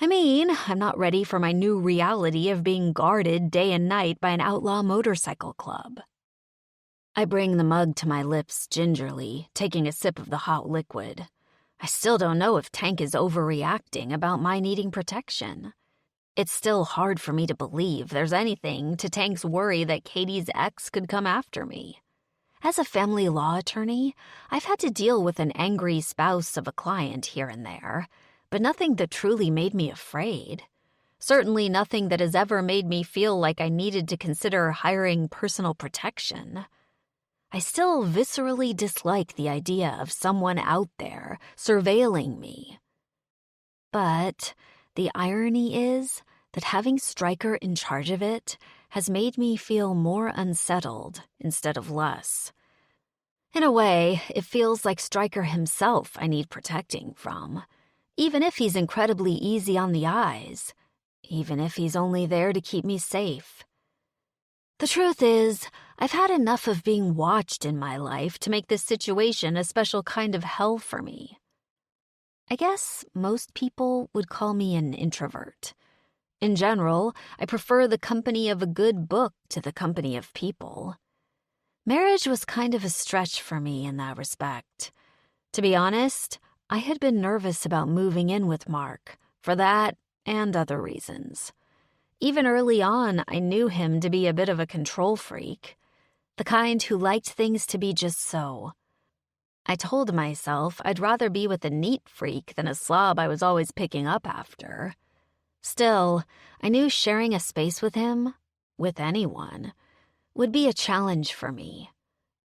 S1: I mean, I'm not ready for my new reality of being guarded day and night by an outlaw motorcycle club. I bring the mug to my lips gingerly, taking a sip of the hot liquid. I still don't know if Tank is overreacting about my needing protection. It's still hard for me to believe there's anything to Tank's worry that Katie's ex could come after me. As a family law attorney, I've had to deal with an angry spouse of a client here and there, but nothing that truly made me afraid. Certainly nothing that has ever made me feel like I needed to consider hiring personal protection. I still viscerally dislike the idea of someone out there surveilling me. But the irony is that having Stryker in charge of it has made me feel more unsettled instead of less. In a way, it feels like Stryker himself I need protecting from. Even if he's incredibly easy on the eyes, even if he's only there to keep me safe. The truth is, I've had enough of being watched in my life to make this situation a special kind of hell for me. I guess most people would call me an introvert. In general, I prefer the company of a good book to the company of people. Marriage was kind of a stretch for me in that respect. To be honest, I had been nervous about moving in with Mark, for that and other reasons. Even early on, I knew him to be a bit of a control freak, the kind who liked things to be just so. I told myself I'd rather be with a neat freak than a slob I was always picking up after. Still, I knew sharing a space with him, with anyone, would be a challenge for me.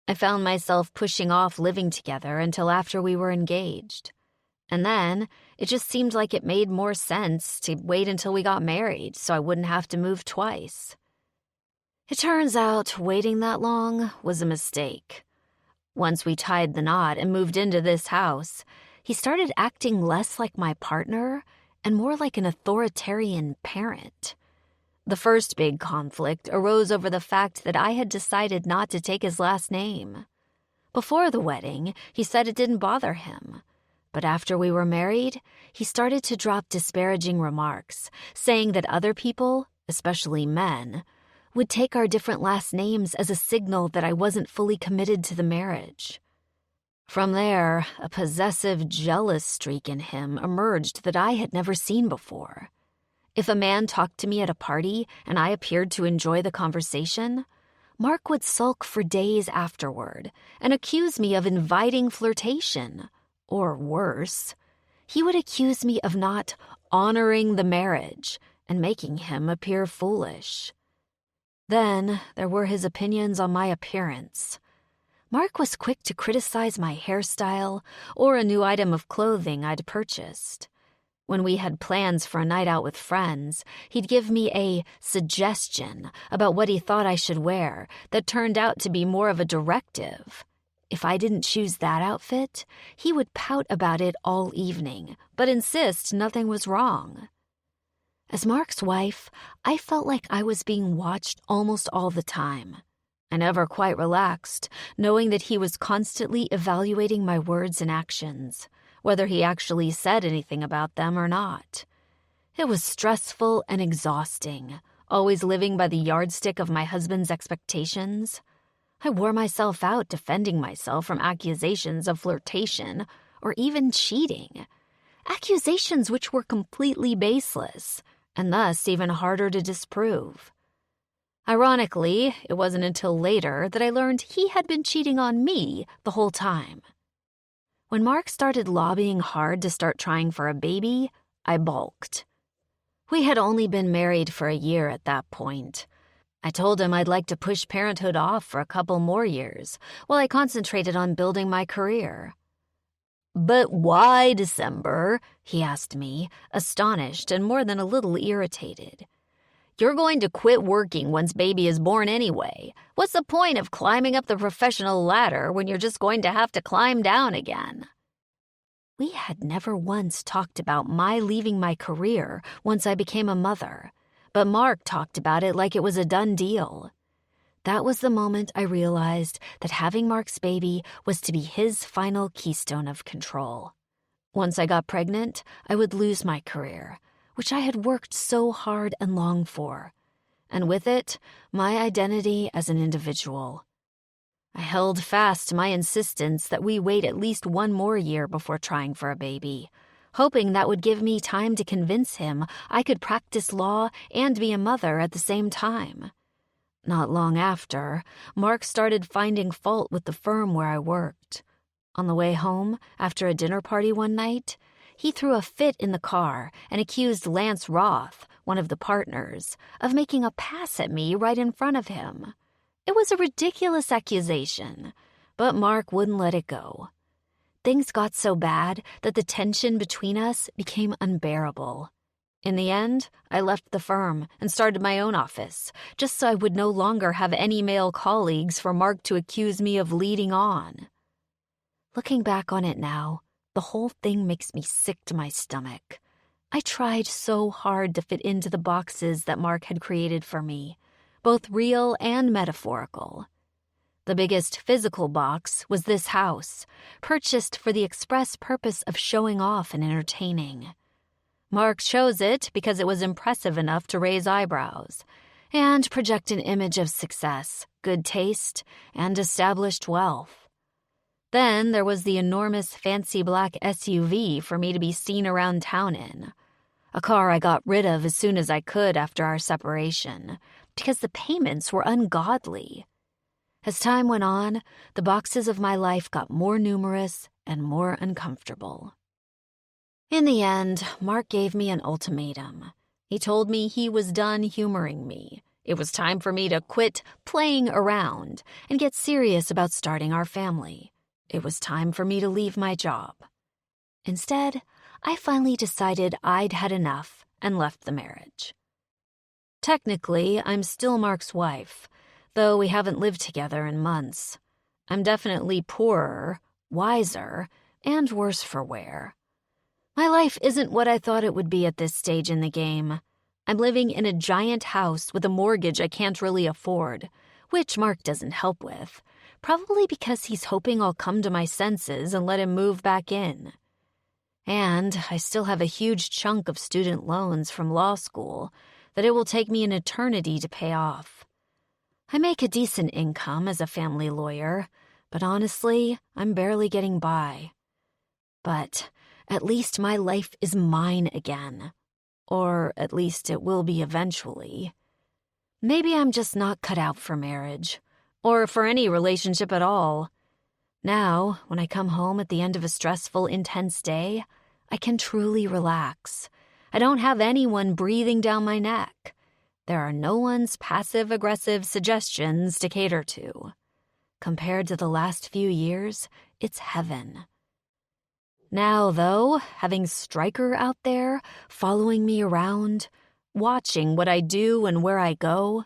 S1: I found myself pushing off living together until after we were engaged. And then, it just seemed like it made more sense to wait until we got married so I wouldn't have to move twice. It turns out waiting that long was a mistake. Once we tied the knot and moved into this house, he started acting less like my partner and more like an authoritarian parent. The first big conflict arose over the fact that I had decided not to take his last name. Before the wedding, he said it didn't bother him. But after we were married, he started to drop disparaging remarks, saying that other people, especially men, would take our different last names as a signal that I wasn't fully committed to the marriage. From there, a possessive, jealous streak in him emerged that I had never seen before. If a man talked to me at a party and I appeared to enjoy the conversation, Mark would sulk for days afterward and accuse me of inviting flirtation. Or worse, he would accuse me of not honoring the marriage and making him appear foolish. Then there were his opinions on my appearance. Mark was quick to criticize my hairstyle or a new item of clothing I'd purchased. When we had plans for a night out with friends, he'd give me a suggestion about what he thought I should wear that turned out to be more of a directive. If I didn't choose that outfit, he would pout about it all evening, but insist nothing was wrong. As Mark's wife, I felt like I was being watched almost all the time. I never quite relaxed, knowing that he was constantly evaluating my words and actions, whether he actually said anything about them or not. It was stressful and exhausting, always living by the yardstick of my husband's expectations. I wore myself out defending myself from accusations of flirtation or even cheating, accusations which were completely baseless and thus even harder to disprove. Ironically, it wasn't until later that I learned he had been cheating on me the whole time. When Mark started lobbying hard to start trying for a baby, I balked. We had only been married for a year at that point. I told him I'd like to push parenthood off for a couple more years while I concentrated on building my career. "But why December?" he asked me, astonished and more than a little irritated. "You're going to quit working once baby is born anyway. What's the point of climbing up the professional ladder when you're just going to have to climb down again?" We had never once talked about my leaving my career once I became a mother, but Mark talked about it like it was a done deal. That was the moment I realized that having Mark's baby was to be his final keystone of control. Once I got pregnant, I would lose my career, which I had worked so hard and long for, and with it, my identity as an individual. I held fast to my insistence that we wait at least one more year before trying for a baby, hoping that would give me time to convince him I could practice law and be a mother at the same time. Not long after, Mark started finding fault with the firm where I worked. On the way home, after a dinner party one night, he threw a fit in the car and accused Lance Roth, one of the partners, of making a pass at me right in front of him. It was a ridiculous accusation, but Mark wouldn't let it go. Things got so bad that the tension between us became unbearable. In the end, I left the firm and started my own office, just so I would no longer have any male colleagues for Mark to accuse me of leading on. Looking back on it now, the whole thing makes me sick to my stomach. I tried so hard to fit into the boxes that Mark had created for me, both real and metaphorical. The biggest physical box was this house, purchased for the express purpose of showing off and entertaining. Mark chose it because it was impressive enough to raise eyebrows and project an image of success, good taste, and established wealth. Then there was the enormous fancy black SUV for me to be seen around town in, a car I got rid of as soon as I could after our separation, because the payments were ungodly. As time went on, the boxes of my life got more numerous and more uncomfortable. In the end, Mark gave me an ultimatum. He told me he was done humoring me. It was time for me to quit playing around and get serious about starting our family. It was time for me to leave my job. Instead, I finally decided I'd had enough and left the marriage. Technically, I'm still Mark's wife, though we haven't lived together in months. I'm definitely poorer, wiser, and worse for wear. My life isn't what I thought it would be at this stage in the game. I'm living in a giant house with a mortgage I can't really afford, which Mark doesn't help with, probably because he's hoping I'll come to my senses and let him move back in. And I still have a huge chunk of student loans from law school that it will take me an eternity to pay off. I make a decent income as a family lawyer, but honestly, I'm barely getting by. But at least my life is mine again. Or at least it will be eventually. Maybe I'm just not cut out for marriage, or for any relationship at all. Now, when I come home at the end of a stressful, intense day, I can truly relax. I don't have anyone breathing down my neck. There are no one's passive-aggressive suggestions to cater to. Compared to the last few years, it's heaven. Now, though, having Stryker out there, following me around, watching what I do and where I go,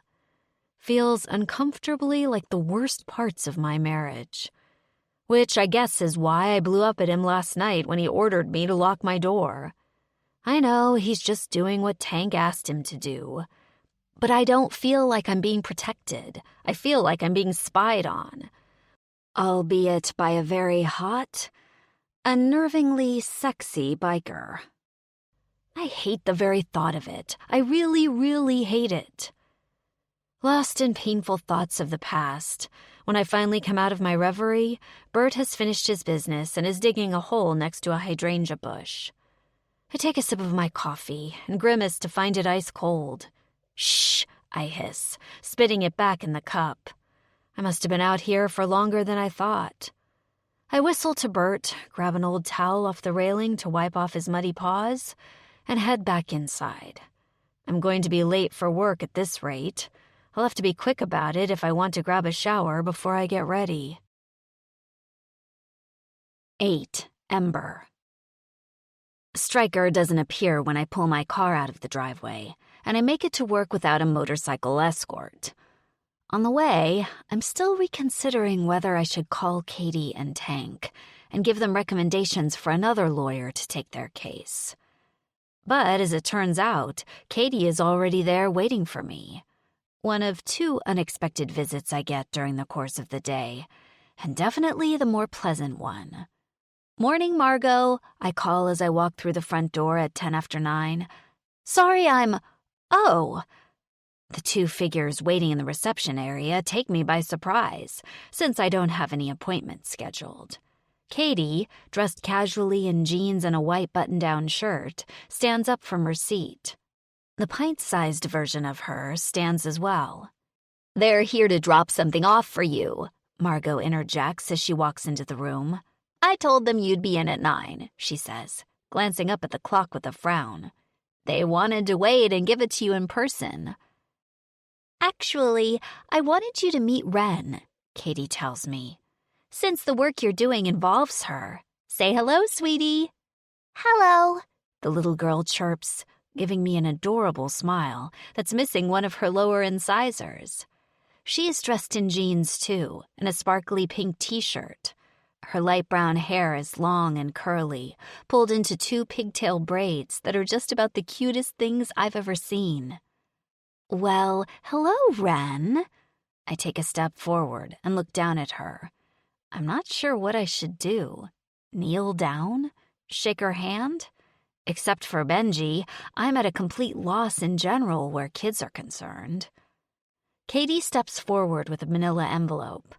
S1: feels uncomfortably like the worst parts of my marriage. Which I guess is why I blew up at him last night when he ordered me to lock my door. I know he's just doing what Tank asked him to do. But I don't feel like I'm being protected. I feel like I'm being spied on. Albeit by a very hot, unnervingly sexy biker. I hate the very thought of it. I really, really hate it. Lost in painful thoughts of the past, when I finally come out of my reverie, Bert has finished his business and is digging a hole next to a hydrangea bush. I take a sip of my coffee and grimace to find it ice cold. Shh, I hiss, spitting it back in the cup. I must have been out here for longer than I thought. I whistle to Bert, grab an old towel off the railing to wipe off his muddy paws, and head back inside. I'm going to be late for work at this rate. I'll have to be quick about it if I want to grab a shower before I get ready. 8. Ember. Stryker doesn't appear when I pull my car out of the driveway, and I make it to work without a motorcycle escort. On the way, I'm still reconsidering whether I should call Katie and Tank and give them recommendations for another lawyer to take their case. But as it turns out, Katie is already there waiting for me. One of 2 unexpected visits I get during the course of the day, and definitely the more pleasant one. "Morning, Margot," I call as I walk through the front door at 10 after 9. "Sorry, Oh." The 2 figures waiting in the reception area take me by surprise, since I don't have any appointments scheduled. Katie, dressed casually in jeans and a white button-down shirt, stands up from her seat. The pint-sized version of her stands as well. "They're here to drop something off for you," Margot interjects as she walks into the room. "I told them you'd be in at 9, she says, glancing up at the clock with a frown. "They wanted to wait and give it to you in person." "Actually, I wanted you to meet Wren," Katie tells me. "Since the work you're doing involves her. Say hello, sweetie." "Hello," the little girl chirps, giving me an adorable smile that's missing one of her lower incisors. She is dressed in jeans, too, and a sparkly pink t-shirt. Her light brown hair is long and curly, pulled into 2 pigtail braids that are just about the cutest things I've ever seen. "Well, hello, Wren." I take a step forward and look down at her. I'm not sure what I should do. Kneel down? Shake her hand? Except for Benji, I'm at a complete loss in general where kids are concerned. Katie steps forward with a manila envelope.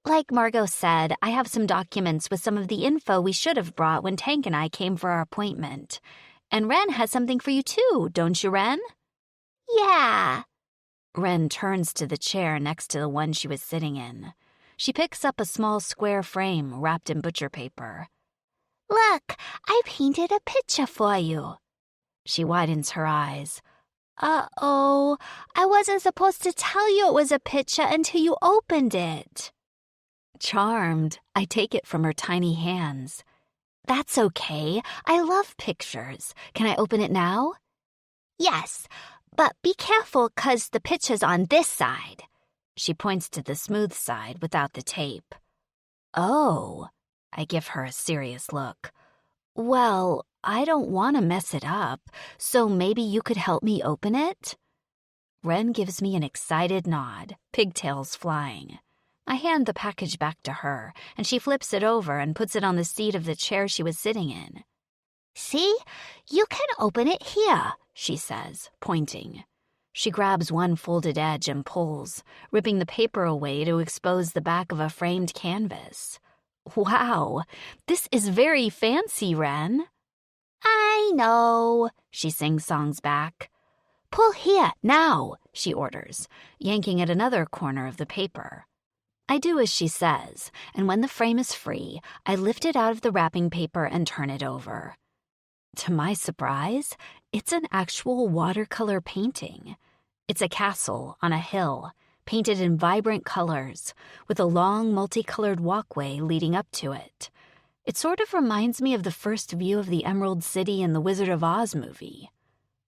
S1: "Like Margot said, I have some documents with some of the info we should have brought when Tank and I came for our appointment. And Wren has something for you too, don't you, Wren?" "Yeah." Wren turns to the chair next to the one she was sitting in. She picks up a small square frame wrapped in butcher paper. "Look, I painted a picture for you." She widens her eyes. "Uh-oh, I wasn't supposed to tell you it was a picture until you opened it." Charmed, I take it from her tiny hands. "That's okay. I love pictures. Can I open it now?" "Yes, but be careful 'cause the picture's on this side." She points to the smooth side without the tape. "Oh." I give her a serious look. "Well, I don't want to mess it up, so maybe you could help me open it?" Wren gives me an excited nod, pigtails flying. I hand the package back to her, and she flips it over and puts it on the seat of the chair she was sitting in. "See? You can open it here," she says, pointing. She grabs one folded edge and pulls, ripping the paper away to expose the back of a framed canvas. Wow, this is very fancy, Wren. I know, she sing-songs back. Pull here, now, she orders, yanking at another corner of the paper. I do as she says, and when the frame is free, I lift it out of the wrapping paper and turn it over. To my surprise, it's an actual watercolor painting. It's a castle on a hill, painted in vibrant colors, with a long, multicolored walkway leading up to it. It sort of reminds me of the first view of the Emerald City in the Wizard of Oz movie.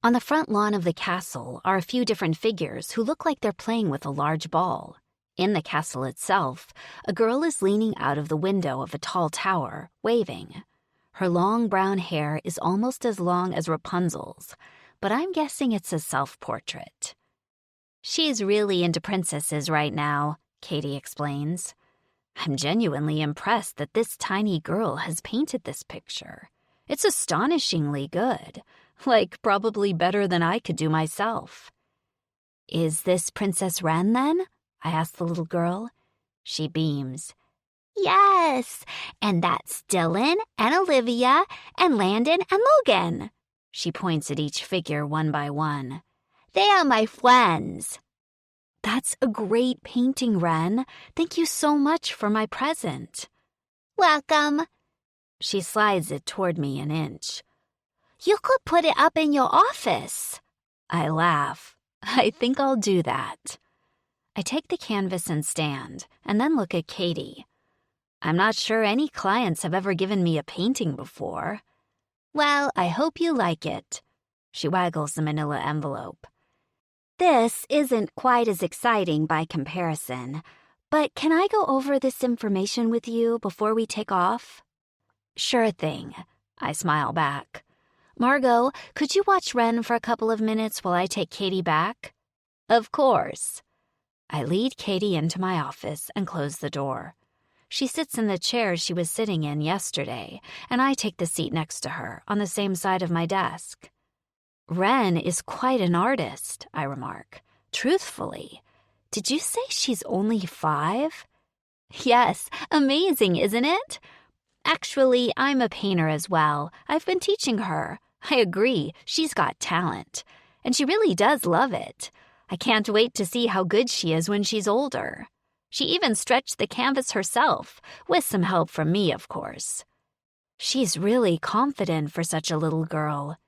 S1: On the front lawn of the castle are a few different figures who look like they're playing with a large ball. In the castle itself, a girl is leaning out of the window of a tall tower, waving. Her long brown hair is almost as long as Rapunzel's, but I'm guessing it's a self-portrait. She's really into princesses right now, Katie explains. I'm genuinely impressed that this tiny girl has painted this picture. It's astonishingly good, like probably better than I could do myself. Is this Princess Wren, then? I ask the little girl. She beams. Yes, and that's Dylan and Olivia and Landon and Logan. She points at each figure one by one. They are my friends. That's a great painting, Wren. Thank you so much for my present. Welcome. She slides it toward me an inch. You could put it up in your office. I laugh. I think I'll do that. I take the canvas and stand, and then look at Katie. I'm not sure any clients have ever given me a painting before. Well, I hope you like it. She waggles the manila envelope. This isn't quite as exciting by comparison, but can I go over this information with you before we take off? Sure thing, I smile back. Margot, could you watch Wren for a couple of minutes while I take Katie back? Of course. I lead Katie into my office and close the door. She sits in the chair she was sitting in yesterday, and I take the seat next to her on the same side of my desk. Wren is quite an artist, I remark, truthfully. Did you say she's only 5? Yes, amazing, isn't it? Actually, I'm a painter as well. I've been teaching her. I agree, she's got talent. And she really does love it. I can't wait to see how good she is when she's older. She even stretched the canvas herself, with some help from me, of course. She's really confident for such a little girl.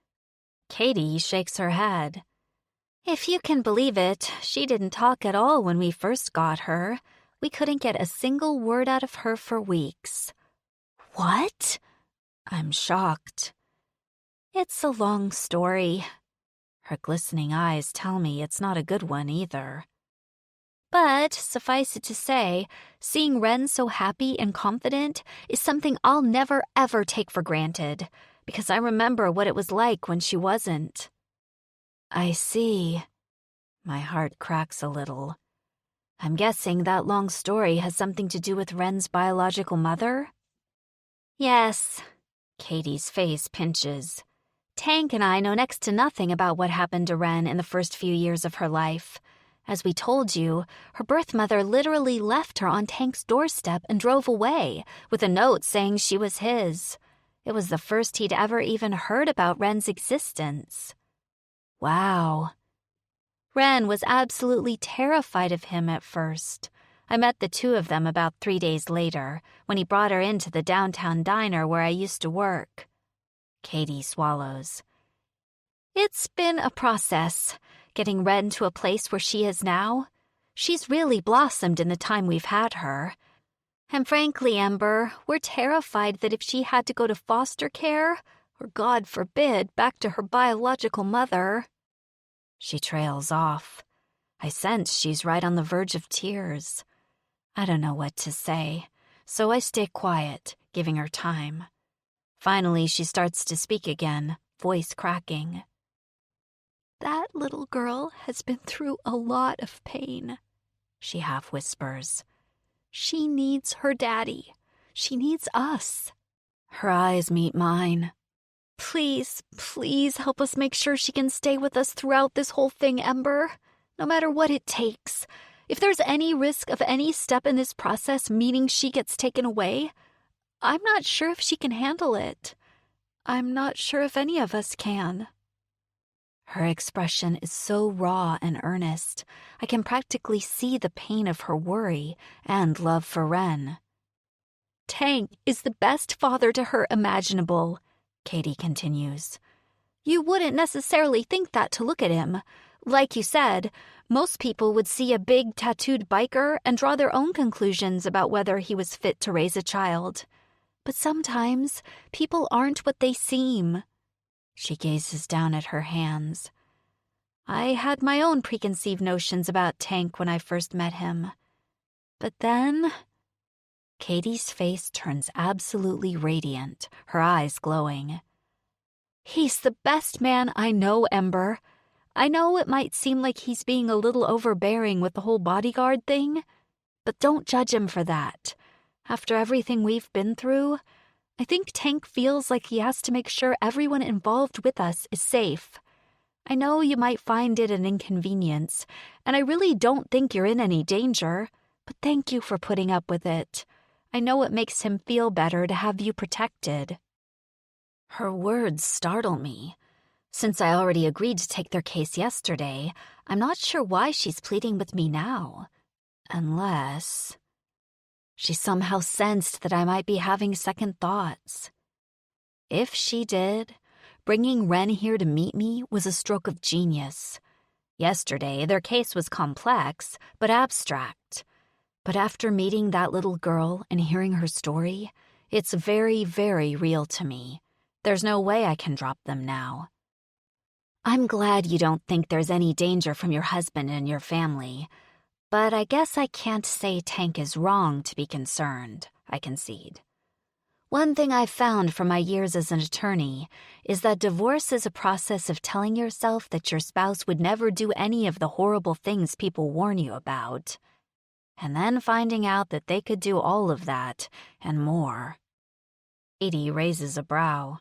S1: Katie shakes her head. If you can believe it, she didn't talk at all when we first got her. We couldn't get a single word out of her for weeks. What? I'm shocked. It's a long story. Her glistening eyes tell me it's not a good one either. But, suffice it to say, seeing Wren so happy and confident is something I'll never ever take for granted, because I remember what it was like when she wasn't. I see. My heart cracks a little. I'm guessing that long story has something to do with Wren's biological mother? Yes. Katie's face pinches. Tank and I know next to nothing about what happened to Wren in the first few years of her life. As we told you, her birth mother literally left her on Tank's doorstep and drove away, with a note saying she was his. It was the first he'd ever even heard about Wren's existence. Wow. Wren was absolutely terrified of him at first. I met the two of them about 3 days later, when he brought her into the downtown diner where I used to work. Katie swallows. It's been a process, getting Wren to a place where she is now. She's really blossomed in the time we've had her. And frankly, Ember, we're terrified that if she had to go to foster care, or God forbid, back to her biological mother. She trails off. I sense she's right on the verge of tears. I don't know what to say, so I stay quiet, giving her time. Finally, she starts to speak again, voice cracking. That little girl has been through a lot of pain, she half whispers. She needs her daddy. She needs us. Her eyes meet mine. Please, please help us make sure she can stay with us throughout this whole thing, Ember. No matter what it takes. If there's any risk of any step in this process meaning she gets taken away, I'm not sure if she can handle it. I'm not sure if any of us can. Her expression is so raw and earnest, I can practically see the pain of her worry and love for Ren. Tank is the best father to her imaginable, Katie continues. You wouldn't necessarily think that to look at him. Like you said, most people would see a big tattooed biker and draw their own conclusions about whether he was fit to raise a child. But sometimes people aren't what they seem. She gazes down at her hands. I had my own preconceived notions about Tank when I first met him. But then... Katie's face turns absolutely radiant, her eyes glowing. He's the best man I know, Ember. I know it might seem like he's being a little overbearing with the whole bodyguard thing, but don't judge him for that. After everything we've been through, I think Tank feels like he has to make sure everyone involved with us is safe. I know you might find it an inconvenience, and I really don't think you're in any danger, but thank you for putting up with it. I know it makes him feel better to have you protected. Her words startle me. Since I already agreed to take their case yesterday, I'm not sure why she's pleading with me now. Unless... She somehow sensed that I might be having second thoughts. If she did, bringing Ren here to meet me was a stroke of genius. Yesterday, their case was complex, but abstract. But after meeting that little girl and hearing her story, it's very, very real to me. There's no way I can drop them now. I'm glad you don't think there's any danger from your husband and your family, but I guess I can't say Tank is wrong to be concerned, I concede. One thing I've found from my years as an attorney is that divorce is a process of telling yourself that your spouse would never do any of the horrible things people warn you about, and then finding out that they could do all of that and more. Katie raises a brow.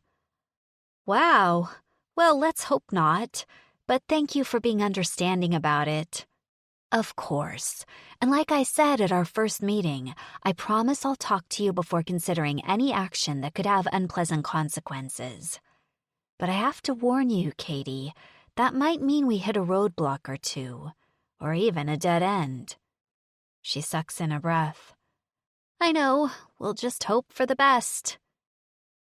S1: Wow. Well, let's hope not, but thank you for being understanding about it. Of course, and like I said at our first meeting, I promise I'll talk to you before considering any action that could have unpleasant consequences. But I have to warn you, Katie, that might mean we hit a roadblock or two, or even a dead end. She sucks in a breath. I know, we'll just hope for the best.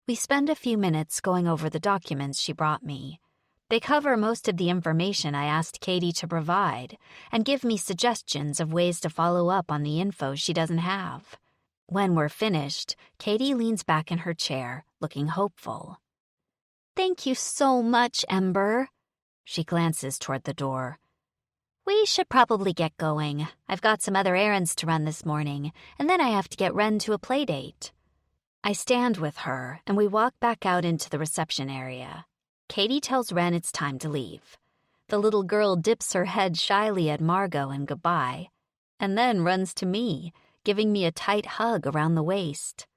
S1: We spend a few minutes going over the documents she brought me. They cover most of the information I asked Katie to provide and give me suggestions of ways to follow up on the info she doesn't have. When we're finished, Katie leans back in her chair, looking hopeful. Thank you so much, Ember. She glances toward the door. We should probably get going. I've got some other errands to run this morning, and then I have to get Ren to a play date. I stand with her, and we walk back out into the reception area. Katie tells Ren it's time to leave. The little girl dips her head shyly at Margot in goodbye, and then runs to me, giving me a tight hug around the waist.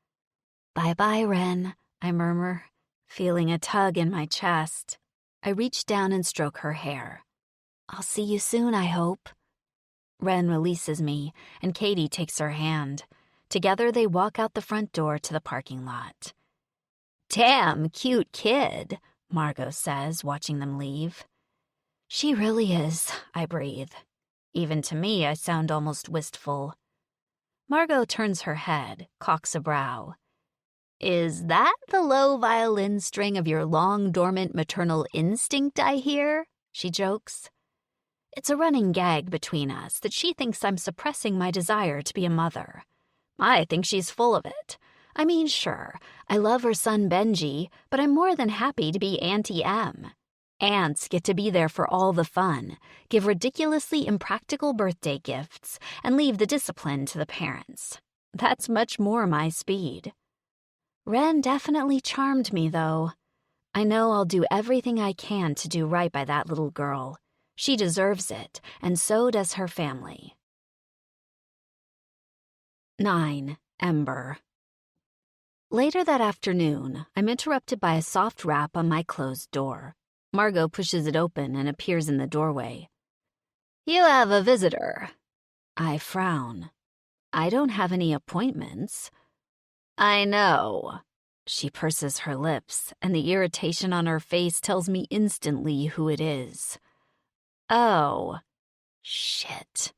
S1: Bye-bye, Ren, I murmur, feeling a tug in my chest. I reach down and stroke her hair. I'll see you soon, I hope. Ren releases me, and Katie takes her hand. Together they walk out the front door to the parking lot. Damn cute kid, Margot says, watching them leave. She really is, I breathe. Even to me, I sound almost wistful. Margot turns her head, cocks a brow. Is that the low violin string of your long-dormant maternal instinct I hear? She jokes. It's a running gag between us that she thinks I'm suppressing my desire to be a mother. I think she's full of it. I mean, sure, I love her son Benji, but I'm more than happy to be Auntie M. Aunts get to be there for all the fun, give ridiculously impractical birthday gifts, and leave the discipline to the parents. That's much more my speed. Ren definitely charmed me, though. I know I'll do everything I can to do right by that little girl. She deserves it, and so does her family. 9. Ember. Later that afternoon, I'm interrupted by a soft rap on my closed door. Margot pushes it open and appears in the doorway. "You have a visitor." I frown. "I don't have any appointments." "I know." She purses her lips, and the irritation on her face tells me instantly who it is. "Oh, shit.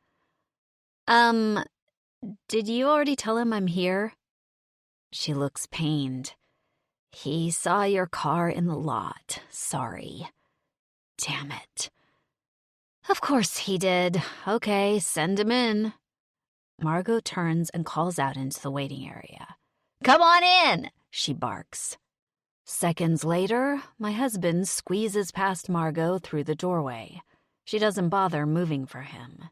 S1: Did you already tell him I'm here?" She looks pained. "He saw your car in the lot. Sorry." Damn it. "Of course he did. Okay, send him in." Margot turns and calls out into the waiting area. "Come on in," she barks. Seconds later, my husband squeezes past Margot through the doorway. She doesn't bother moving for him.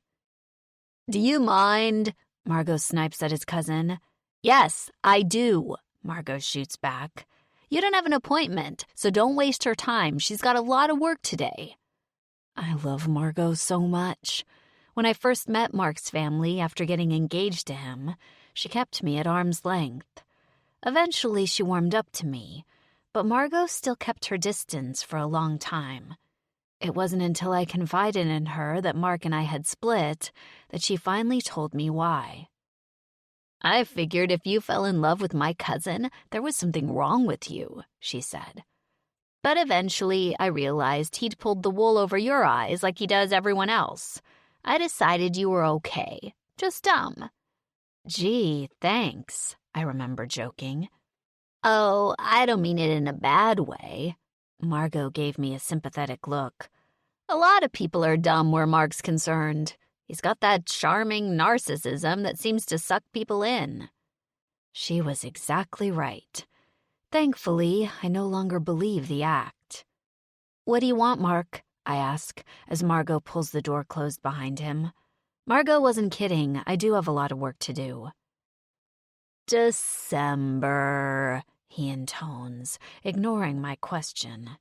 S1: "Do you mind?" Margot snipes at his cousin. "Yes, I do," Margot shoots back. "You don't have an appointment, so don't waste her time. She's got a lot of work today." I love Margot so much. When I first met Mark's family after getting engaged to him, she kept me at arm's length. Eventually, she warmed up to me, but Margot still kept her distance for a long time. It wasn't until I confided in her that Mark and I had split that she finally told me why. "I figured if you fell in love with my cousin, there was something wrong with you," she said. "But eventually, I realized he'd pulled the wool over your eyes like he does everyone else. I decided you were okay, just dumb." "Gee, thanks," I remember joking. "Oh, I don't mean it in a bad way." Margot gave me a sympathetic look. "A lot of people are dumb where Mark's concerned. He's got that charming narcissism that seems to suck people in." She was exactly right. Thankfully, I no longer believe the act. "What do you want, Mark?" I ask, as Margot pulls the door closed behind him. Margot wasn't kidding. I do have a lot of work to do. "December," he intones, ignoring my question.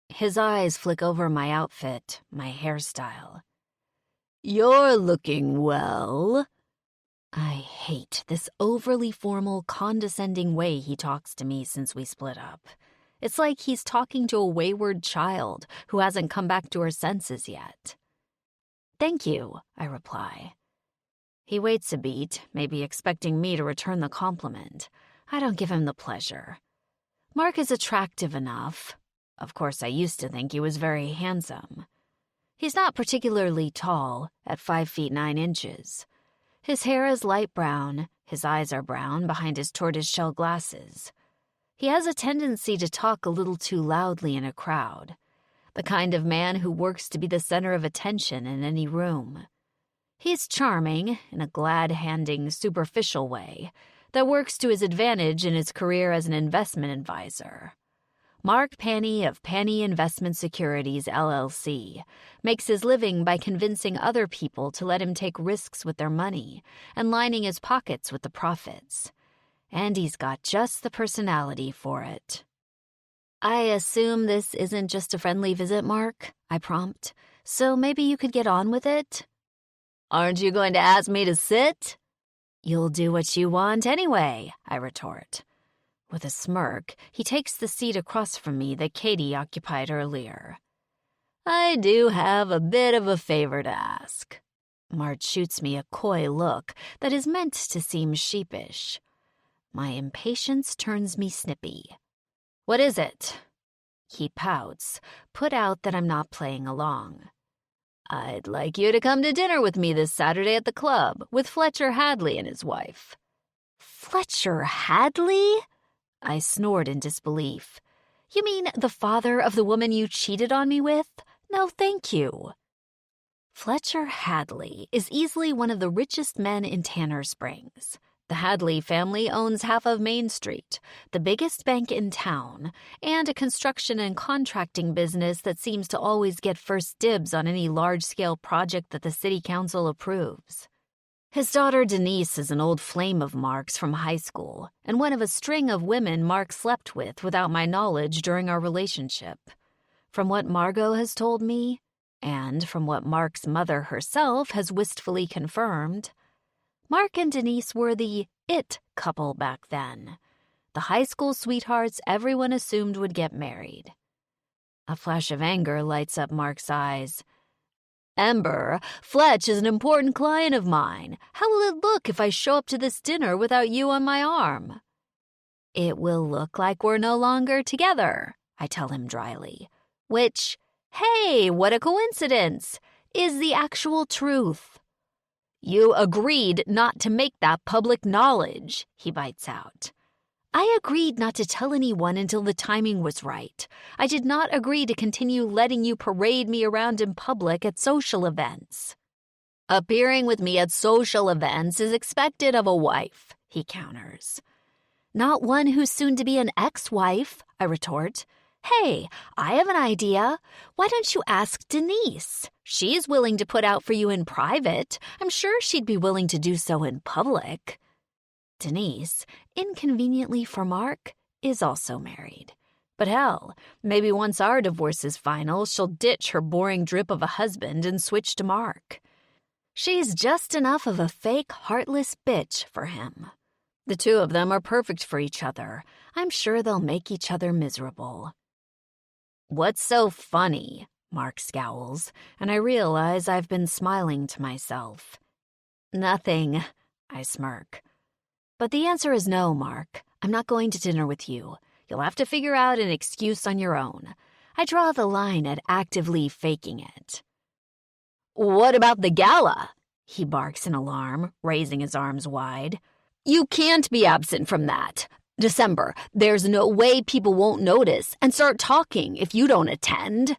S1: His eyes flick over my outfit, my hairstyle. "You're looking well." I hate this overly formal, condescending way he talks to me since we split up. It's like he's talking to a wayward child who hasn't come back to her senses yet. "Thank you," I reply. He waits a beat, maybe expecting me to return the compliment. I don't give him the pleasure. Mark is attractive enough. Of course, I used to think he was very handsome. He's not particularly tall, at 5 feet 9 inches. His hair is light brown, his eyes are brown behind his tortoiseshell glasses. He has a tendency to talk a little too loudly in a crowd, the kind of man who works to be the center of attention in any room. He's charming in a glad-handing, superficial way that works to his advantage in his career as an investment advisor. Mark Panny of Panny Investment Securities, LLC, makes his living by convincing other people to let him take risks with their money and lining his pockets with the profits. And he's got just the personality for it. "I assume this isn't just a friendly visit, Mark," I prompt, "so maybe you could get on with it?" "Aren't you going to ask me to sit?" "You'll do what you want anyway," I retort. With a smirk, he takes the seat across from me that Katie occupied earlier. "I do have a bit of a favor to ask." Marge shoots me a coy look that is meant to seem sheepish. My impatience turns me snippy. "What is it?" He pouts, put out that I'm not playing along. "I'd like you to come to dinner with me this Saturday at the club with Fletcher Hadley and his wife." "Fletcher Hadley?" I snored in disbelief. "You mean the father of the woman you cheated on me with? No, thank you." Fletcher Hadley is easily one of the richest men in Tanner Springs. The Hadley family owns half of Main Street, the biggest bank in town, and a construction and contracting business that seems to always get first dibs on any large-scale project that the city council approves. His daughter Denise is an old flame of Mark's from high school, and one of a string of women Mark slept with without my knowledge during our relationship. From what Margot has told me, and from what Mark's mother herself has wistfully confirmed, Mark and Denise were the it couple back then, the high school sweethearts everyone assumed would get married. A flash of anger lights up Mark's eyes. Ember, Fletch is an important client of mine. How will it look if I show up to this dinner without you on my arm? It will look like we're no longer together, I tell him dryly. Which, hey, what a coincidence, is the actual truth. You agreed not to make that public knowledge, he bites out. I agreed not to tell anyone until the timing was right. I did not agree to continue letting you parade me around in public at social events. Appearing with me at social events is expected of a wife, he counters. Not one who's soon to be an ex-wife, I retort. Hey, I have an idea. Why don't you ask Denise? She's willing to put out for you in private. I'm sure she'd be willing to do so in public. Denise, inconveniently for Mark, is also married. But hell, maybe once our divorce is final, she'll ditch her boring drip of a husband and switch to Mark. She's just enough of a fake, heartless bitch for him. The two of them are perfect for each other. I'm sure they'll make each other miserable. What's so funny? Mark scowls, and I realize I've been smiling to myself. Nothing, I smirk. But the answer is no, Mark. I'm not going to dinner with you. You'll have to figure out an excuse on your own. I draw the line at actively faking it. What about the gala? He barks in alarm, raising his arms wide. You can't be absent from that. December, there's no way people won't notice and start talking if you don't attend.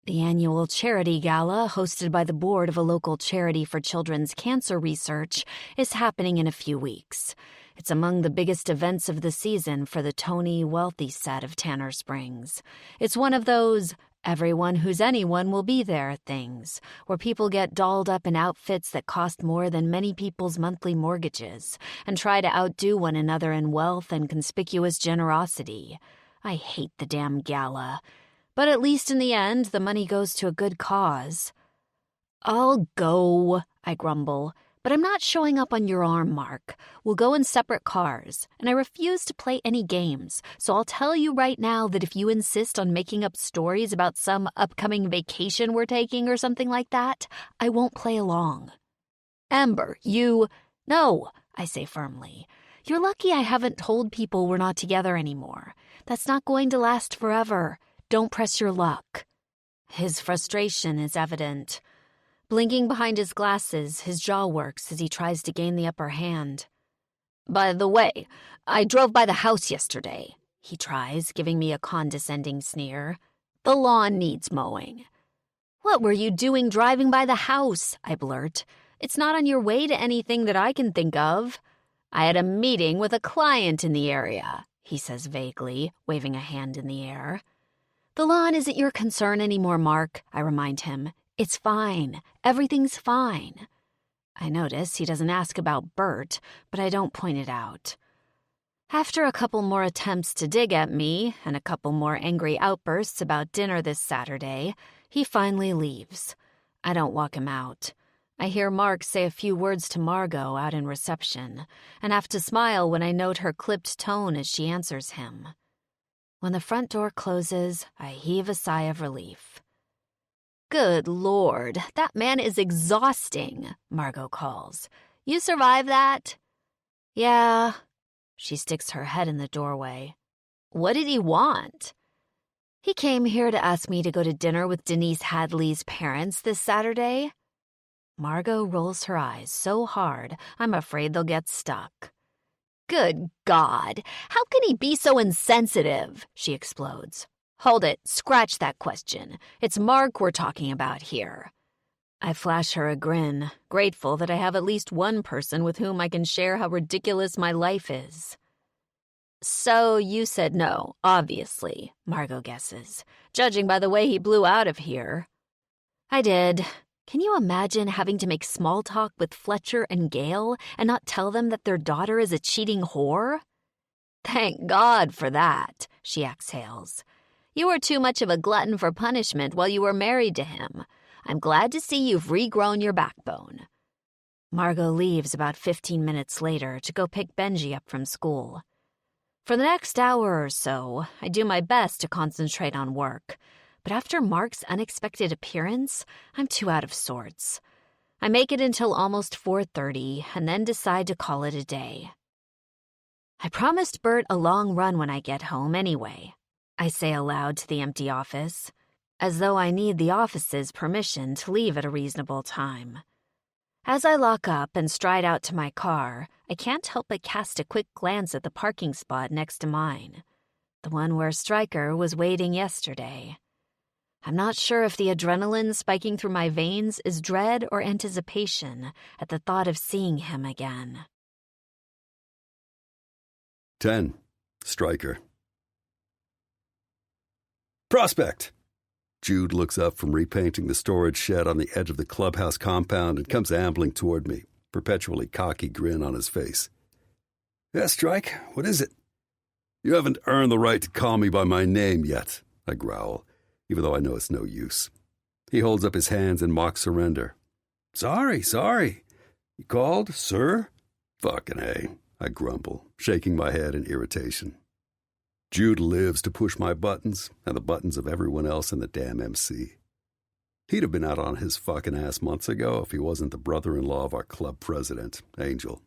S1: The annual charity gala, hosted by the board of a local charity for children's cancer research, is happening in a few weeks. It's among the biggest events of the season for the Tony wealthy set of Tanner Springs. It's one of those everyone who's anyone will be there things, where people get dolled up in outfits that cost more than many people's monthly mortgages and try to outdo one another in wealth and conspicuous generosity. I hate the damn gala. But at least in the end, the money goes to a good cause. I'll go, I grumble, but I'm not showing up on your arm, Mark. We'll go in separate cars, and I refuse to play any games, so I'll tell you right now that if you insist on making up stories about some upcoming vacation we're taking or something like that, I won't play along. Amber, No, I say firmly. You're lucky I haven't told people we're not together anymore. That's not going to last forever. Don't press your luck. His frustration is evident. Blinking behind his glasses, his jaw works as he tries to gain the upper hand. By the way, I drove by the house yesterday, he tries, giving me a condescending sneer. The lawn needs mowing. What were you doing driving by the house? I blurt. It's not on your way to anything that I can think of. I had a meeting with a client in the area, he says vaguely, waving a hand in the air. The lawn isn't your concern anymore, Mark, I remind him. It's fine. Everything's fine. I notice he doesn't ask about Bert, but I don't point it out. After a couple more attempts to dig at me and a couple more angry outbursts about dinner this Saturday, he finally leaves. I don't walk him out. I hear Mark say a few words to Margot out in reception, and have to smile when I note her clipped tone as she answers him. When the front door closes, I heave a sigh of relief. Good Lord, that man is exhausting, Margot calls. You survive that? Yeah. She sticks her head in the doorway. What did he want? He came here to ask me to go to dinner with Denise Hadley's parents this Saturday. Margot rolls her eyes so hard, I'm afraid they'll get stuck. Good God, how can he be so insensitive? She explodes. Hold it, scratch that question. It's Mark we're talking about here. I flash her a grin, grateful that I have at least one person with whom I can share how ridiculous my life is. So you said no, obviously, Margot guesses, judging by the way he blew out of here. I did. Can you imagine having to make small talk with Fletcher and Gail and not tell them that their daughter is a cheating whore? Thank God for that, she exhales. You were too much of a glutton for punishment while you were married to him. I'm glad to see you've regrown your backbone. Margot leaves about 15 minutes later to go pick Benji up from school. For the next hour or so, I do my best to concentrate on work, but after Mark's unexpected appearance, I'm too out of sorts. I make it until almost 4:30 and then decide to call it a day. I promised Bert a long run when I get home anyway, I say aloud to the empty office, as though I need the office's permission to leave at a reasonable time. As I lock up and stride out to my car, I can't help but cast a quick glance at the parking spot next to mine, the one where Stryker was waiting yesterday. I'm not sure if the adrenaline spiking through my veins is dread or anticipation at the thought of seeing him again.
S2: 10. Stryker. Prospect! Jude looks up from repainting the storage shed on the edge of the clubhouse compound and comes ambling toward me, perpetually cocky grin on his face. Yeah, Strike, what is it? You haven't earned the right to call me by my name yet, I growl, even though I know it's no use. He holds up his hands in mock surrender. Sorry. You called, sir? Fucking A, I grumble, shaking my head in irritation. Jude lives to push my buttons and the buttons of everyone else in the damn MC. He'd have been out on his fucking ass months ago if he wasn't the brother-in-law of our club president, Angel.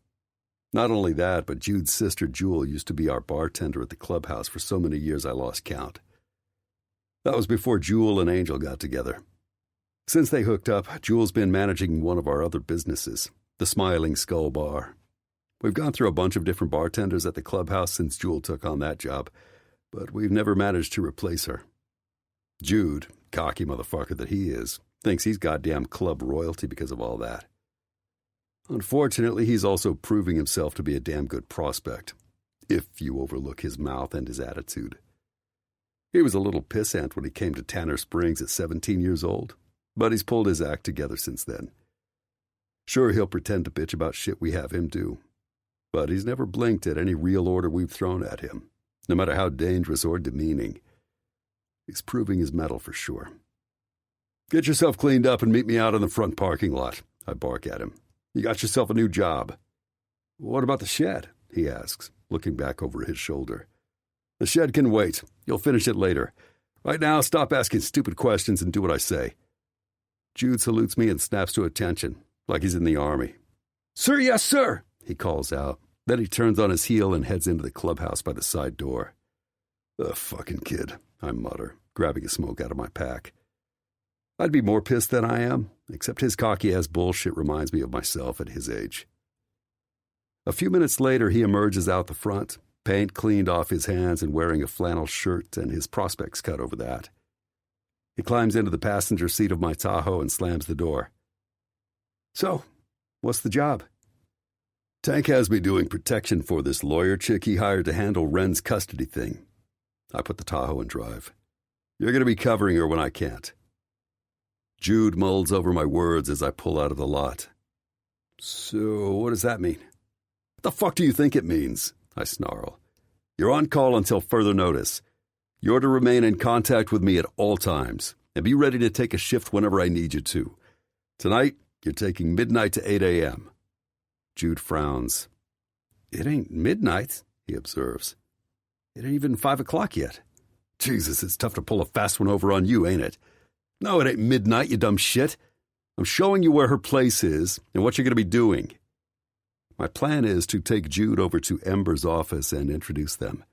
S2: Not only that, but Jude's sister Jewel used to be our bartender at the clubhouse for so many years I lost count. That was before Jewel and Angel got together. Since they hooked up, Jewel's been managing one of our other businesses, the Smiling Skull Bar. We've gone through a bunch of different bartenders at the clubhouse since Jewel took on that job, but we've never managed to replace her. Jude, cocky motherfucker that he is, thinks he's goddamn club royalty because of all that. Unfortunately, he's also proving himself to be a damn good prospect, if you overlook his mouth and his attitude. He was a little pissant when he came to Tanner Springs at 17 years old, but he's pulled his act together since then. Sure, he'll pretend to bitch about shit we have him do, but he's never blinked at any real order we've thrown at him, no matter how dangerous or demeaning. He's proving his mettle for sure. Get yourself cleaned up and meet me out in the front parking lot, I bark at him. You got yourself a new job. What about the shed? He asks, looking back over his shoulder. The shed can wait. You'll finish it later. Right now, stop asking stupid questions and do what I say. Jude salutes me and snaps to attention, like he's in the army. Sir, yes, sir, he calls out. Then he turns on his heel and heads into the clubhouse by the side door. The fucking kid, I mutter, grabbing a smoke out of my pack. I'd be more pissed than I am, except his cocky-ass bullshit reminds me of myself at his age. A few minutes later, he emerges out the front, paint cleaned off his hands and wearing a flannel shirt and his prospects cut over that. He climbs into the passenger seat of my Tahoe and slams the door. So, what's the job? Tank has me doing protection for this lawyer chick he hired to handle Wren's custody thing. I put the Tahoe in drive. You're going to be covering her when I can't. Jude mulls over my words as I pull out of the lot. So, what does that mean? What the fuck do you think it means? I snarl. You're on call until further notice. You're to remain in contact with me at all times, and be ready to take a shift whenever I need you to. Tonight, you're taking midnight to 8 a.m. Jude frowns. It ain't midnight, he observes. It ain't even 5 o'clock yet. Jesus, it's tough to pull a fast one over on you, ain't it? No, it ain't midnight, you dumb shit. I'm showing you where her place is and what you're going to be doing. My plan is to take Jude over to Ember's office and introduce them.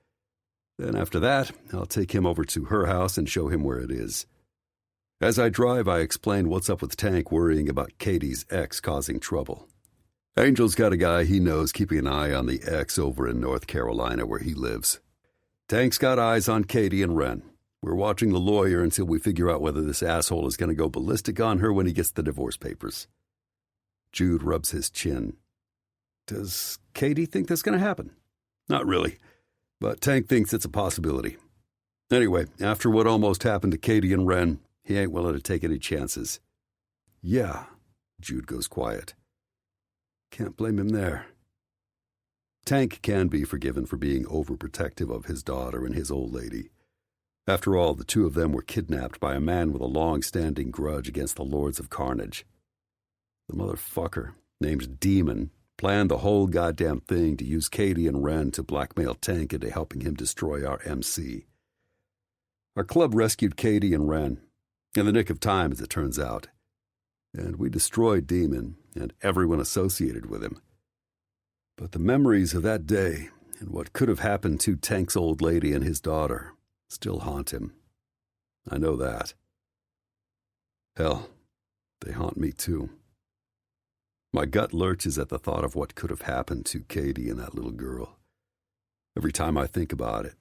S2: Then after that, I'll take him over to her house and show him where it is. As I drive, I explain what's up with Tank worrying about Katie's ex causing trouble. Angel's got a guy he knows keeping an eye on the ex over in North Carolina where he lives. Tank's got eyes on Katie and Wren. We're watching the lawyer until we figure out whether this asshole is going to go ballistic on her when he gets the divorce papers. Jude rubs his chin. Does Katie think that's going to happen? Not really, but Tank thinks it's a possibility. Anyway, after what almost happened to Katie and Wren, he ain't willing to take any chances. Yeah, Jude goes quiet. Can't blame him there. Tank can be forgiven for being overprotective of his daughter and his old lady. After all, the two of them were kidnapped by a man with a long-standing grudge against the Lords of Carnage. The motherfucker, named Demon, planned the whole goddamn thing to use Katie and Ren to blackmail Tank into helping him destroy our MC. Our club rescued Katie and Ren, in the nick of time as it turns out, and we destroyed Demon and everyone associated with him. But the memories of that day and what could have happened to Tank's old lady and his daughter still haunt him. I know that. Hell, they haunt me too. My gut lurches at the thought of what could have happened to Katie and that little girl. Every time I think about it.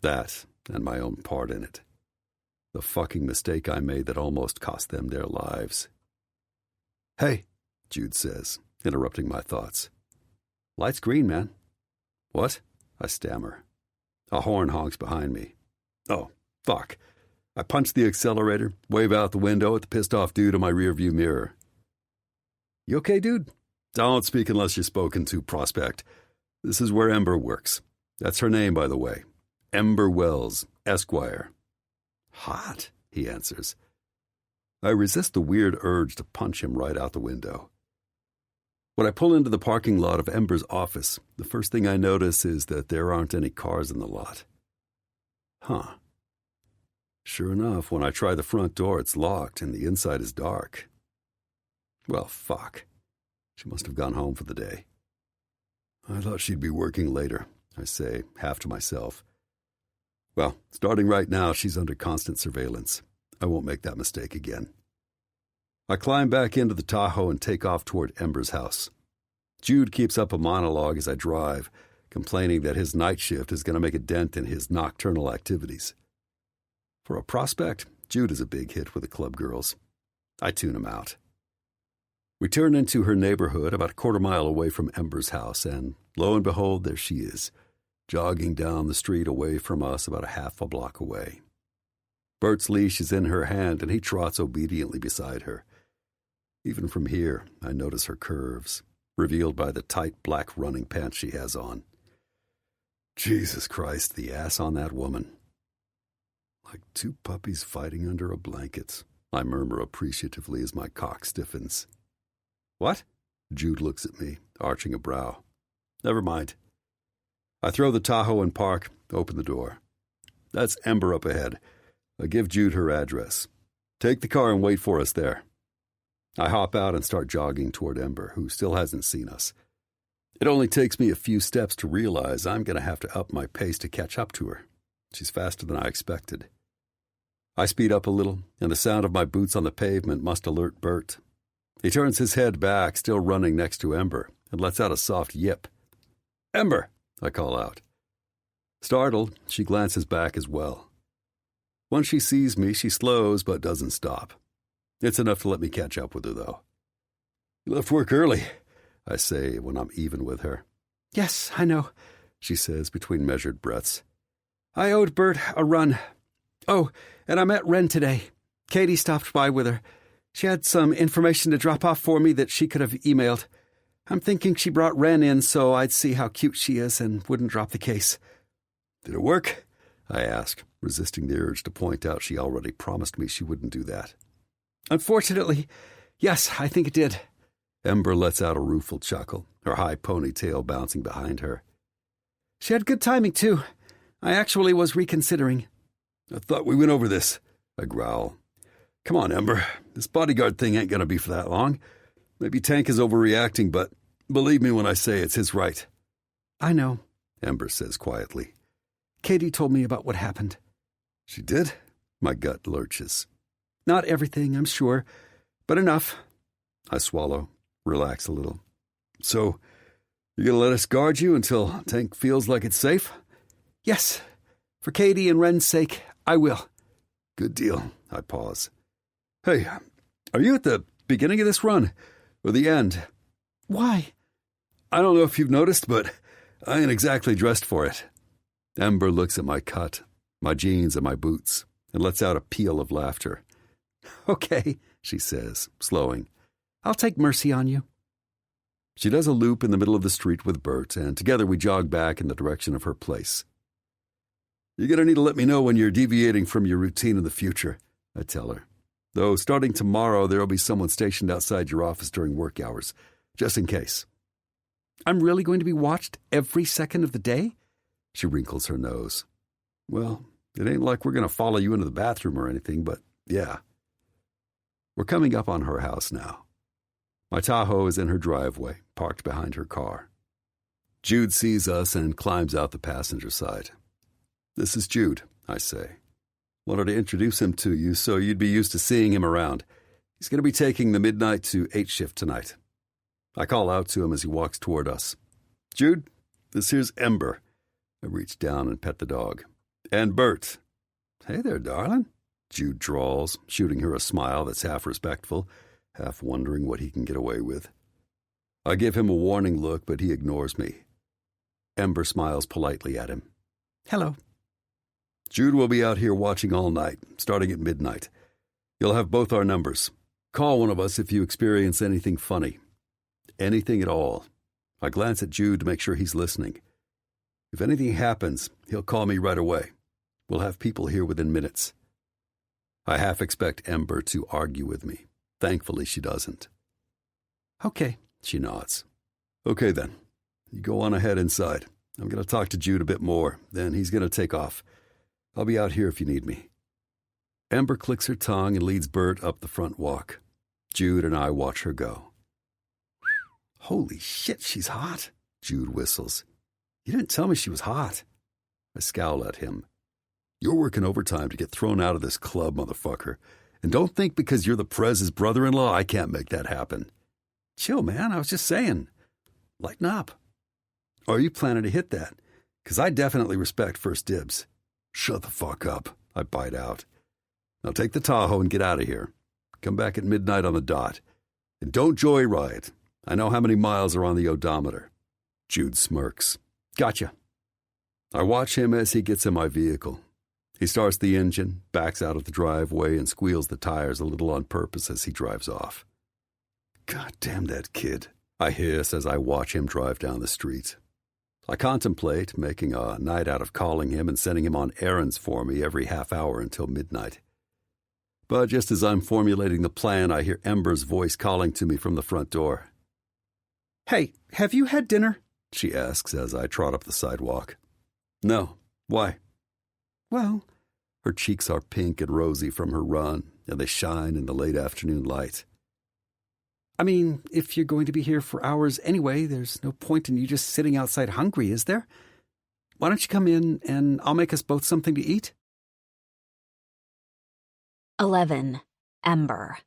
S2: That and my own part in it. The fucking mistake I made that almost cost them their lives. "Hey," Jude says, interrupting my thoughts. "Light's green, man." "What?" I stammer. A horn honks behind me. Oh, fuck. I punch the accelerator, wave out the window at the pissed-off dude in my rearview mirror. "You okay, dude?" "Don't speak unless you're spoken to, Prospect. This is where Ember works. That's her name, by the way. Ember Wells, Esquire." "Hot," he answers. I resist the weird urge to punch him right out the window. When I pull into the parking lot of Ember's office, the first thing I notice is that there aren't any cars in the lot. Huh. Sure enough, when I try the front door, it's locked and the inside is dark. Well, fuck. She must have gone home for the day. I thought she'd be working later, I say, half to myself. Well, starting right now, she's under constant surveillance. I won't make that mistake again. I climb back into the Tahoe and take off toward Ember's house. Jude keeps up a monologue as I drive, complaining that his night shift is going to make a dent in his nocturnal activities. For a prospect, Jude is a big hit with the club girls. I tune him out. We turn into her neighborhood about a quarter-mile away from Ember's house, and lo and behold, there she is, jogging down the street away from us about a half a block away. Bert's leash is in her hand, and he trots obediently beside her. Even from here, I notice her curves, revealed by the tight black running pants she has on. Jesus Christ, the ass on that woman. Like two puppies fighting under a blanket, I murmur appreciatively as my cock stiffens. What? Jude looks at me, arching a brow. Never mind. I throw the Tahoe in park, open the door. That's Ember up ahead. I give Jude her address. Take the car and wait for us there. I hop out and start jogging toward Ember, who still hasn't seen us. It only takes me a few steps to realize I'm going to have to up my pace to catch up to her. She's faster than I expected. I speed up a little, and the sound of my boots on the pavement must alert Bert. He turns his head back, still running next to Ember, and lets out a soft yip. "Ember!" I call out. Startled, she glances back as well. Once she sees me, she slows but doesn't stop. It's enough to let me catch up with her, though. "You left work early," I say when I'm even with her. "Yes, I know," she says between measured breaths. "I owed Bert a run. Oh, and I met Ren today. Katie stopped by with her. She had some information to drop off for me that she could have emailed. I'm thinking she brought Ren in so I'd see how cute she is and wouldn't drop the case." "Did it work?" I ask, resisting the urge to point out she already promised me she wouldn't do that. "Unfortunately, yes, I think it did." Ember lets out a rueful chuckle, her high ponytail bouncing behind her. "She had good timing, too. I actually was reconsidering." "I thought we went over this," I growl. "Come on, Ember. This bodyguard thing ain't gonna be for that long. Maybe Tank is overreacting, but believe me when I say it's his right." "I know," Ember says quietly. "Katie told me about what happened." "She did?" My gut lurches. "Not everything, I'm sure, but enough." I swallow, relax a little. "So, you're gonna let us guard you until Tank feels like it's safe?" "Yes. For Katie and Ren's sake, I will." "Good deal." I pause. "Hey, are you at the beginning of this run? Or the end?" "Why?" "I don't know if you've noticed, but I ain't exactly dressed for it." Ember looks at my cut, my jeans and my boots, and lets out a peal of laughter. "Okay," she says, slowing. "I'll take mercy on you." She does a loop in the middle of the street with Bert, and together we jog back in the direction of her place. "You're going to need to let me know when you're deviating from your routine in the future," I tell her. "Though starting tomorrow, there'll be someone stationed outside your office during work hours, just in case."
S3: I'm really going to be watched every second of the day? She wrinkles her nose. Well, it ain't like we're going to follow you into the bathroom or anything, but yeah. We're coming up on her house now. My Tahoe is in her driveway, parked behind her car. Jude sees us and climbs out the passenger side. This is Jude, I say. Wanted to introduce him to you so you'd be used to seeing him around. He's going to be taking the midnight to 8 shift tonight. I call out to him as he walks toward us. Jude, this here's Ember. I reach down and pet the dog. And Bert. Hey there, darling, Jude drawls, shooting her a smile that's half respectful, half wondering what he can get away with. I give him a warning look, but he ignores me. Ember smiles politely at him. Hello. Jude will be out here watching all night, starting at midnight. You'll have both our numbers. Call one of us if you experience anything funny. Anything at all. I glance at Jude to make sure he's listening. If anything happens, he'll call me right away. We'll have people here within minutes. I half expect Ember to argue with me. Thankfully, she doesn't. Okay, she nods. Okay then. You go on ahead inside. I'm going to talk to Jude a bit more, then he's going to take off. I'll be out here if you need me. Ember clicks her tongue and leads Bert up the front walk. Jude and I watch her go. Holy shit, she's hot, Jude whistles. You didn't tell me she was hot. I scowl at him. You're working overtime to get thrown out of this club, motherfucker. And don't think because you're the Prez's brother-in-law I can't make that happen. Chill, man, I was just saying. Lighten up. Or are you planning to hit that? Because I definitely respect first dibs. Shut the fuck up, I bite out. Now take the Tahoe and get out of here. Come back at midnight on the dot. And don't joyride. I know how many miles are on the odometer. Jude smirks. Gotcha. I watch him as he gets in my vehicle. He starts the engine, backs out of the driveway, and squeals the tires a little on purpose as he drives off. God damn that kid, I hiss as I watch him drive down the street. I contemplate making a night out of calling him and sending him on errands for me every half hour until midnight. But just as I'm formulating the plan, I hear Ember's voice calling to me from the front door. Hey, have you had dinner? She asks as I trot up the sidewalk. No. Why? Well, her cheeks are pink and rosy from her run, and they shine in the late afternoon light. I mean, if you're going to be here for hours anyway, there's no point in you just sitting outside hungry, is there? Why don't you come in and I'll make us both something to eat?
S1: 11. Ember.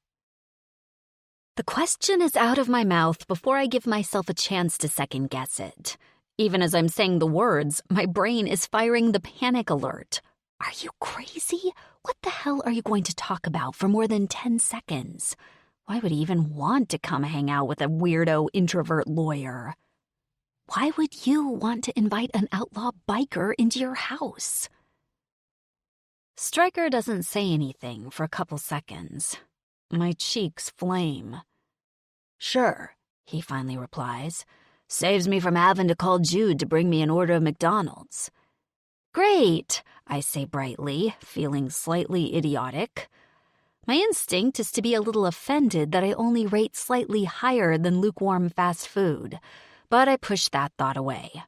S1: The question is out of my mouth before I give myself a chance to second-guess it. Even as I'm saying the words, my brain is firing the panic alert. Are you crazy? What the hell are you going to talk about for more than 10 seconds? Why would he even want to come hang out with a weirdo introvert lawyer? Why would you want to invite an outlaw biker into your house? Stryker doesn't say anything for a couple seconds. My cheeks flame. Sure, he finally replies. Saves me from having to call Jude to bring me an order of McDonald's. Great, I say brightly, feeling slightly idiotic. My instinct is to be a little offended that I only rate slightly higher than lukewarm fast food, but I push that thought away.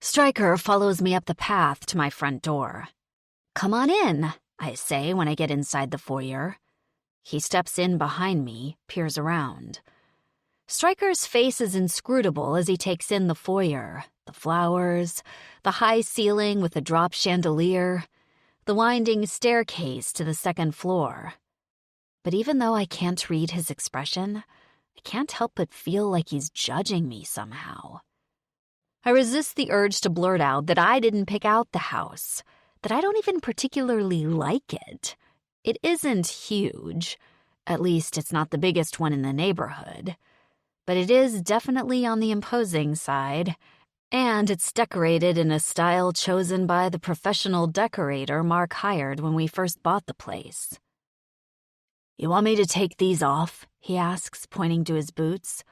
S1: Stryker follows me up the path to my front door. Come on in, I say when I get inside the foyer. He steps in behind me, peers around. Stryker's face is inscrutable as he takes in the foyer, the flowers, the high ceiling with the drop chandelier, the winding staircase to the second floor. But even though I can't read his expression, I can't help but feel like he's judging me somehow. I resist the urge to blurt out that I didn't pick out the house, that I don't even particularly like it. It isn't huge. At least it's not the biggest one in the neighborhood. But it is definitely on the imposing side, and it's decorated in a style chosen by the professional decorator Mark hired when we first bought the place. You want me to take these off? He asks, pointing to his boots.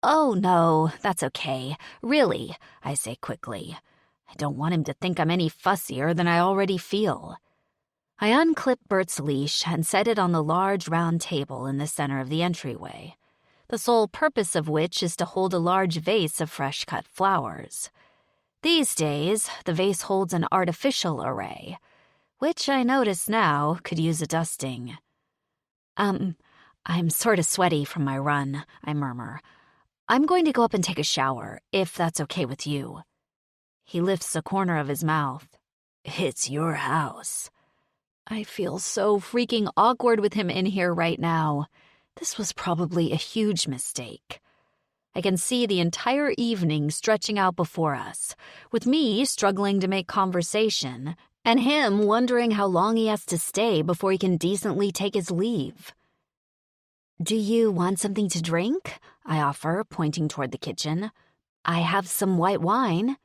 S1: Oh, no, that's okay. Really, I say quickly. I don't want him to think I'm any fussier than I already feel. I unclip Bert's leash and set it on the large round table in the center of the entryway. the sole purpose of which is to hold a large vase of fresh-cut flowers. These days, the vase holds an artificial array, which I notice now could use a dusting. I'm sort of sweaty from my run, I murmur. I'm going to go up and take a shower, if that's okay with you. He lifts a corner of his mouth. It's your house. I feel so freaking awkward with him in here right now. This was probably a huge mistake. I can see the entire evening stretching out before us, with me struggling to make conversation, and him wondering how long he has to stay before he can decently take his leave. Do you want something to drink? I offer, pointing toward the kitchen. I have some white wine.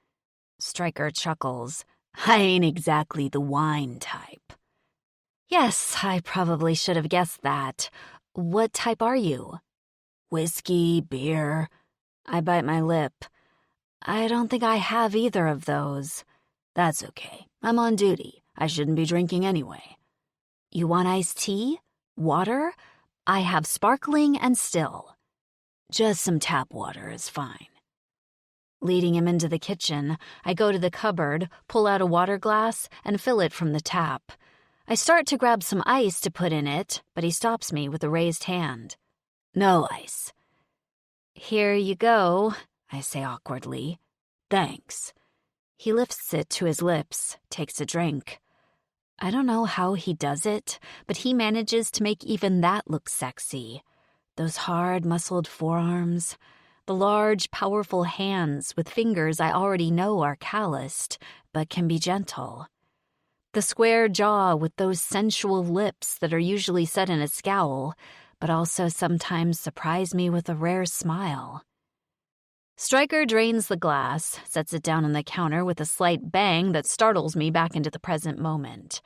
S1: Stryker chuckles. I ain't exactly the wine type. Yes, I probably should have guessed that. What type are you? Whiskey, beer. I bite my lip. I don't think I have either of those. That's okay. I'm on duty. I shouldn't be drinking anyway. You want iced tea? Water? I have sparkling and still. Just some tap water is fine. Leading him into the kitchen, I go to the cupboard, pull out a water glass, and fill it from the tap. I start to grab some ice to put in it, but he stops me with a raised hand. No ice. Here you go, I say awkwardly. Thanks. He lifts it to his lips, takes a drink. I don't know how he does it, but he manages to make even that look sexy. Those hard, muscled forearms, the large, powerful hands with fingers I already know are calloused, but can be gentle. The square jaw with those sensual lips that are usually set in a scowl, but also sometimes surprise me with a rare smile. Stryker drains the glass, sets it down on the counter with a slight bang that startles me back into the present moment.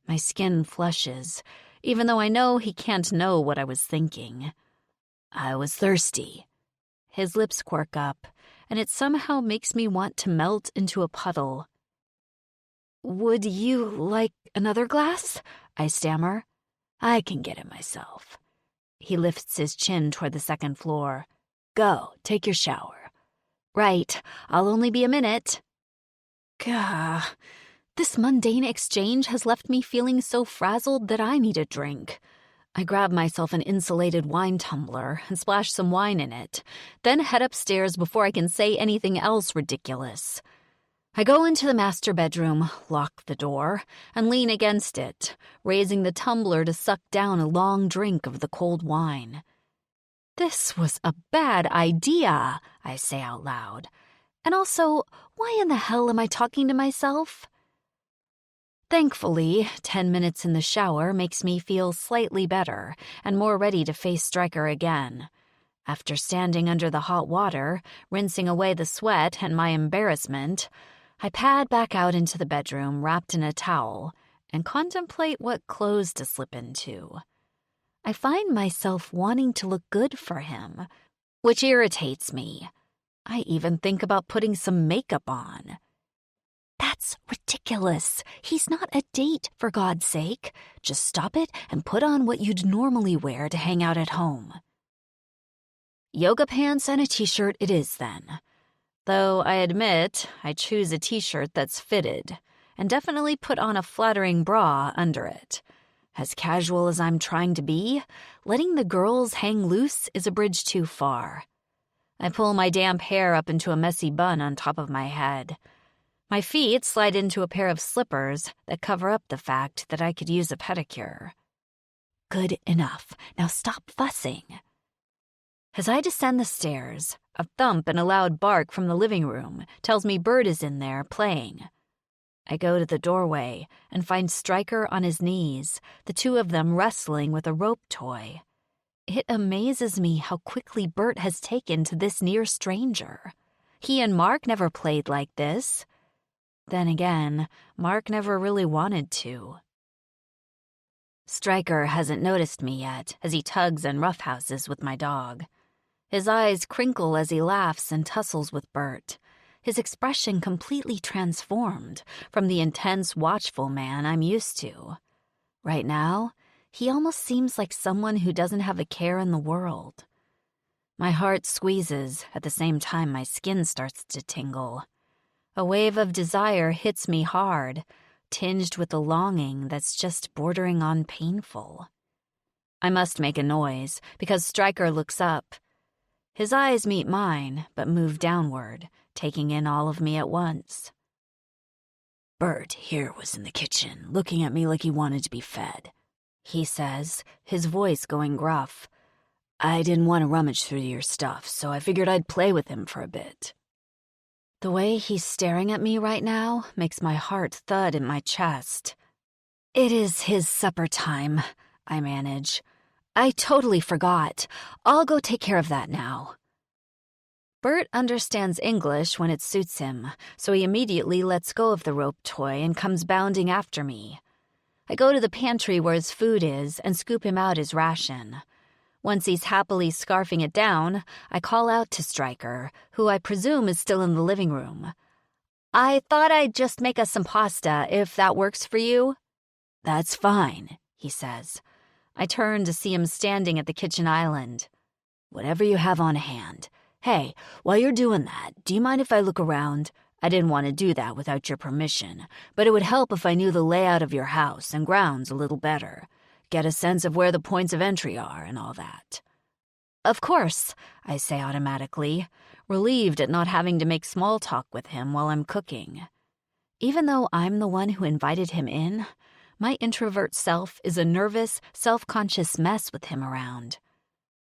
S1: My skin flushes, even though I know he can't know what I was thinking. I was thirsty. His lips quirk up, and it somehow makes me want to melt into a puddle. Would you like another glass? I stammer. I can get it myself. He lifts his chin toward the second floor. Go, take your shower. Right, I'll only be a minute. Gah, this mundane exchange has left me feeling so frazzled that I need a drink. I grab myself an insulated wine tumbler and splash some wine in it, then head upstairs before I can say anything else ridiculous. I go into the master bedroom, lock the door, and lean against it, raising the tumbler to suck down a long drink of the cold wine. This was a bad idea, I say out loud. And also, why in the hell am I talking to myself? Thankfully, 10 minutes in the shower makes me feel slightly better and more ready to face Stryker again. After standing under the hot water, rinsing away the sweat and my embarrassment, I pad back out into the bedroom wrapped in a towel and contemplate what clothes to slip into. I find myself wanting to look good for him, which irritates me. I even think about putting some makeup on. That's ridiculous. He's not a date, for God's sake. Just stop it and put on what you'd normally wear to hang out at home. Yoga pants and a t-shirt it is then. Though I admit I choose a t-shirt that's fitted and definitely put on a flattering bra under it. As casual as I'm trying to be, letting the girls hang loose is a bridge too far. I pull my damp hair up into a messy bun on top of my head. My feet slide into a pair of slippers that cover up the fact that I could use a pedicure. Good enough. Now stop fussing. As I descend the stairs, a thump and a loud bark from the living room tells me Bird is in there playing. I go to the doorway and find Stryker on his knees, the two of them wrestling with a rope toy. It amazes me how quickly Bert has taken to this near stranger. He and Mark never played like this. Then again, Mark never really wanted to. Stryker hasn't noticed me yet as he tugs and roughhouses with my dog. His eyes crinkle as he laughs and tussles with Bert, his expression completely transformed from the intense, watchful man I'm used to. Right now, he almost seems like someone who doesn't have a care in the world. My heart squeezes at the same time my skin starts to tingle. A wave of desire hits me hard, tinged with a longing that's just bordering on painful. I must make a noise because Stryker looks up. His eyes meet mine, but move downward, taking in all of me at once. "Bert here was in the kitchen, looking at me like he wanted to be fed," he says, his voice going gruff. "I didn't want to rummage through your stuff, so I figured I'd play with him for a bit." The way he's staring at me right now makes my heart thud in my chest. "It is his supper time," I manage. "I totally forgot. I'll go take care of that now." Bert understands English when it suits him, so he immediately lets go of the rope toy and comes bounding after me. I go to the pantry where his food is and scoop him out his ration. Once he's happily scarfing it down, I call out to Stryker, who I presume is still in the living room. "I thought I'd just make us some pasta, if that works for you." "That's fine," he says. I turn to see him standing at the kitchen island. "Whatever you have on hand. Hey, while you're doing that, do you mind if I look around? I didn't want to do that without your permission, but it would help if I knew the layout of your house and grounds a little better. Get a sense of where the points of entry are and all that." "Of course," I say automatically, relieved at not having to make small talk with him while I'm cooking. Even though I'm the one who invited him in, my introvert self is a nervous, self-conscious mess with him around.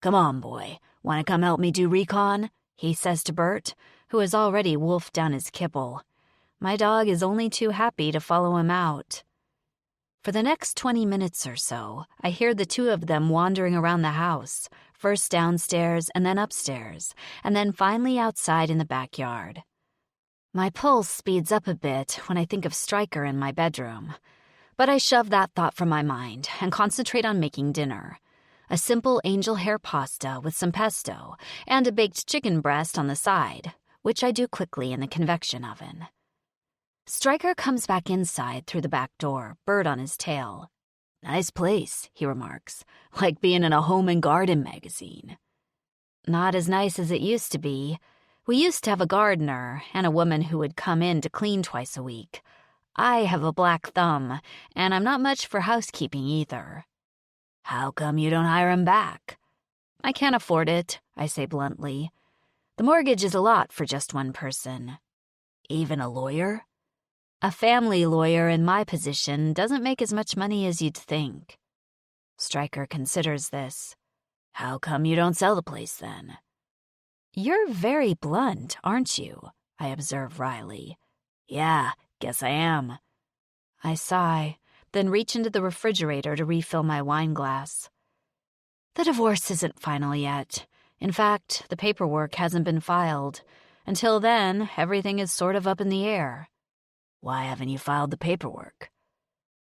S1: "Come on, boy. Want to come help me do recon?" he says to Bert, who has already wolfed down his kibble. My dog is only too happy to follow him out. For the next 20 minutes or so, I hear the two of them wandering around the house, first downstairs and then upstairs, and then finally outside in the backyard. My pulse speeds up a bit when I think of Stryker in my bedroom, but I shove that thought from my mind and concentrate on making dinner. A simple angel hair pasta with some pesto and a baked chicken breast on the side, which I do quickly in the convection oven. Stryker comes back inside through the back door, bird on his tail. "Nice place," he remarks, "like being in a home and garden magazine." Not as nice as it used to be. We used to have a gardener and a woman who would come in to clean twice a week. I have a black thumb, and I'm not much for housekeeping either. "How come you don't hire him back?" "I can't afford it," I say bluntly. "The mortgage is a lot for just one person." "Even a lawyer?" "A family lawyer in my position doesn't make as much money as you'd think." Stryker considers this. "How come you don't sell the place then?" "You're very blunt, aren't you?" I observe wryly. "Yeah, guess I am." I sigh, then reach into the refrigerator to refill my wine glass. The divorce isn't final yet. In fact, the paperwork hasn't been filed. Until then, everything is sort of up in the air. "Why haven't you filed the paperwork?"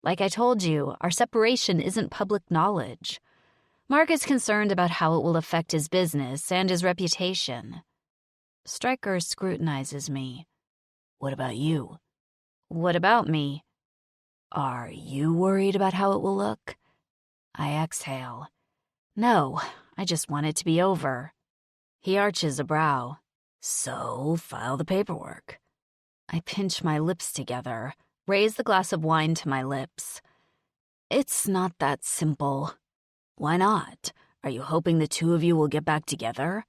S1: "Like I told you, our separation isn't public knowledge. Mark is concerned about how it will affect his business and his reputation." Stryker scrutinizes me. "What about you?" "What about me?" "Are you worried about how it will look?" I exhale. "No, I just want it to be over." He arches a brow. "So, file the paperwork." I pinch my lips together, raise the glass of wine to my lips. "It's not that simple." "Why not? Are you hoping the two of you will get back together?"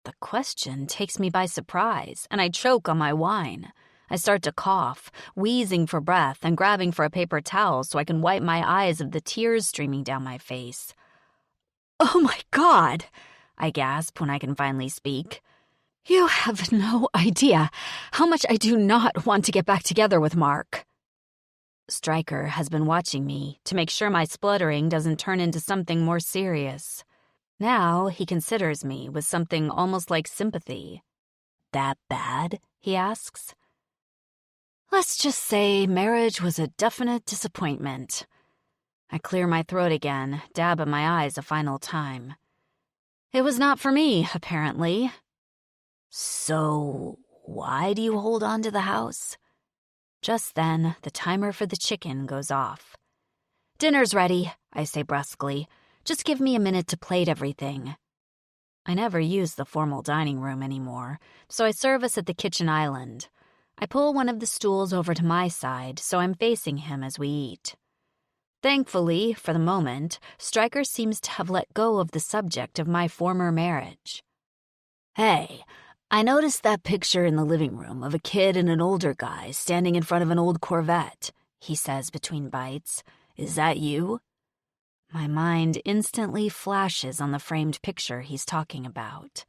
S1: The question takes me by surprise, and I choke on my wine. I start to cough, wheezing for breath and grabbing for a paper towel so I can wipe my eyes of the tears streaming down my face. "Oh my God!" I gasp when I can finally speak. "You have no idea how much I do not want to get back together with Mark." Stryker has been watching me to make sure my spluttering doesn't turn into something more serious. Now he considers me with something almost like sympathy. "That bad?" he asks. "Let's just say marriage was a definite disappointment." I clear my throat again, dab at my eyes a final time. "It was not for me, apparently." "So, why do you hold on to the house?" Just then, the timer for the chicken goes off. "Dinner's ready," I say brusquely. "Just give me a minute to plate everything." I never use the formal dining room anymore, so I service at the kitchen island. I pull one of the stools over to my side so I'm facing him as we eat. Thankfully, for the moment, Stryker seems to have let go of the subject of my former marriage. "Hey, I noticed that picture in the living room of a kid and an older guy standing in front of an old Corvette," he says between bites. "Is that you?" My mind instantly flashes on the framed picture he's talking about.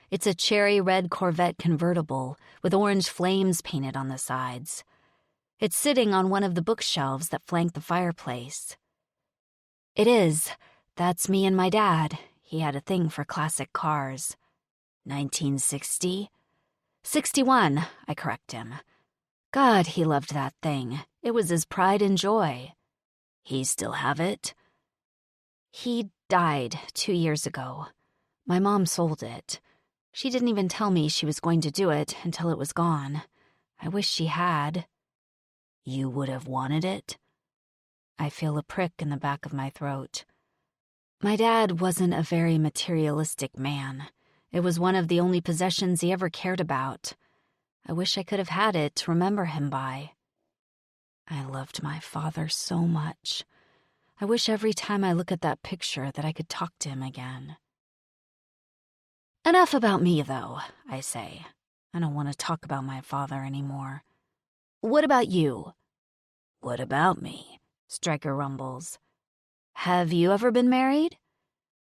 S1: It's a cherry red Corvette convertible with orange flames painted on the sides. It's sitting on one of the bookshelves that flank the fireplace. "It is. That's me and my dad. He had a thing for classic cars." 1960? 61, I correct him. God, he loved that thing. It was his pride and joy. "He still have it?" "He died 2 years ago. My mom sold it. She didn't even tell me she was going to do it until it was gone. I wish she had." "You would have wanted it?" I feel a prick in the back of my throat. My dad wasn't a very materialistic man. It was one of the only possessions he ever cared about. I wish I could have had it to remember him by. I loved my father so much. I wish every time I look at that picture that I could talk to him again. "Enough about me, though," I say. I don't want to talk about my father anymore. "What about you?" "What about me?" Stryker rumbles. "Have you ever been married?"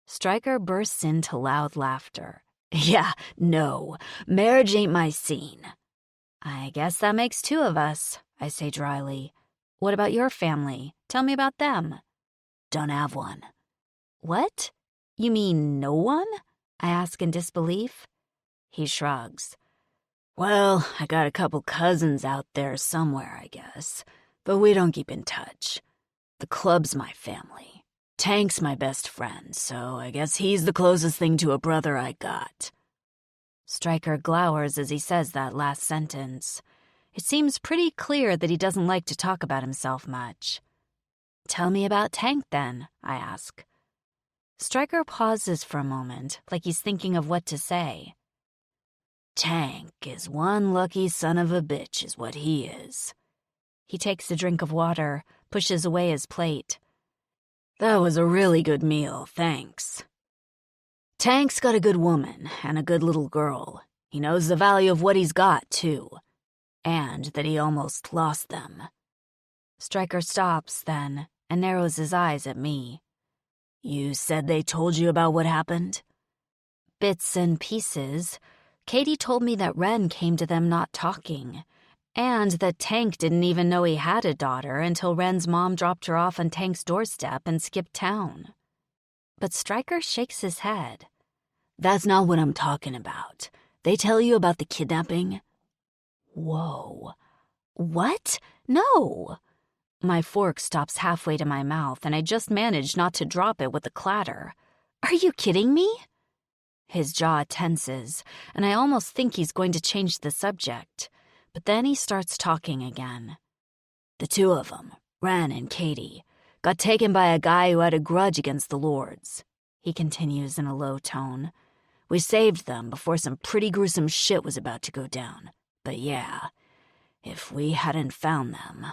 S1: Stryker bursts into loud laughter. "Yeah, no, marriage ain't my scene." "I guess that makes 2 of us," I say dryly. "What about your family? Tell me about them." "Don't have one." "What? You mean no one?" I ask in disbelief. He shrugs. "Well, I got a couple cousins out there somewhere, I guess, but we don't keep in touch. The club's my family. Tank's my best friend, so I guess he's the closest thing to a brother I got." Stryker glowers as he says that last sentence. It seems pretty clear that he doesn't like to talk about himself much. "Tell me about Tank, then," I ask. Stryker pauses for a moment, like he's thinking of what to say. "Tank is one lucky son of a bitch is what he is." He takes a drink of water, pushes away his plate. "That was a really good meal, thanks." "Tank's got a good woman and a good little girl. He knows the value of what he's got, too. And that he almost lost them." Stryker stops, then, and narrows his eyes at me. "You said they told you about what happened?" "Bits and pieces. Katie told me that Ren came to them not talking, and that Tank didn't even know he had a daughter until Ren's mom dropped her off on Tank's doorstep and skipped town." But Stryker shakes his head. "That's not what I'm talking about. They tell you about the kidnapping?" Whoa. What? No. My fork stops halfway to my mouth, and I just manage not to drop it with a clatter. Are you kidding me? His jaw tenses, and I almost think he's going to change the subject. But then he starts talking again. "The 2 of them, Ren and Katie, got taken by a guy who had a grudge against the Lords," he continues in a low tone. "We saved them before some pretty gruesome shit was about to go down. But yeah, if we hadn't found them..."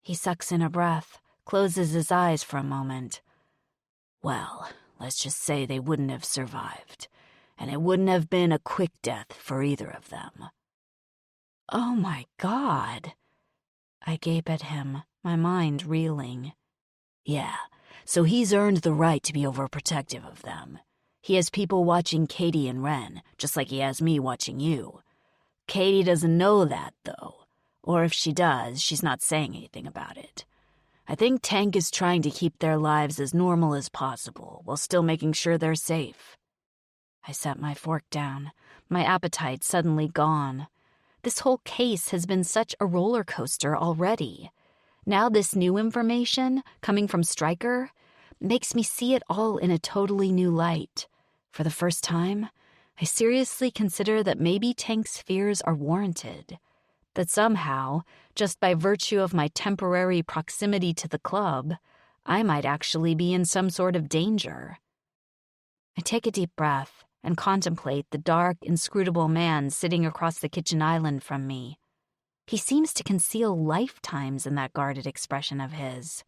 S1: He sucks in a breath, closes his eyes for a moment. "Well, let's just say they wouldn't have survived, and it wouldn't have been a quick death for either of them." Oh my God. I gape at him, my mind reeling. "Yeah, so he's earned the right to be overprotective of them. He has people watching Katie and Ren, just like he has me watching you. Katie doesn't know that, though. Or if she does, she's not saying anything about it. I think Tank is trying to keep their lives as normal as possible, while still making sure they're safe." I set my fork down, my appetite suddenly gone. This whole case has been such a roller coaster already. Now this new information, coming from Stryker, makes me see it all in a totally new light. For the first time, I seriously consider that maybe Tank's fears are warranted. That somehow, just by virtue of my temporary proximity to the club, I might actually be in some sort of danger. I take a deep breath and contemplate the dark, inscrutable man sitting across the kitchen island from me. He seems to conceal lifetimes in that guarded expression of his.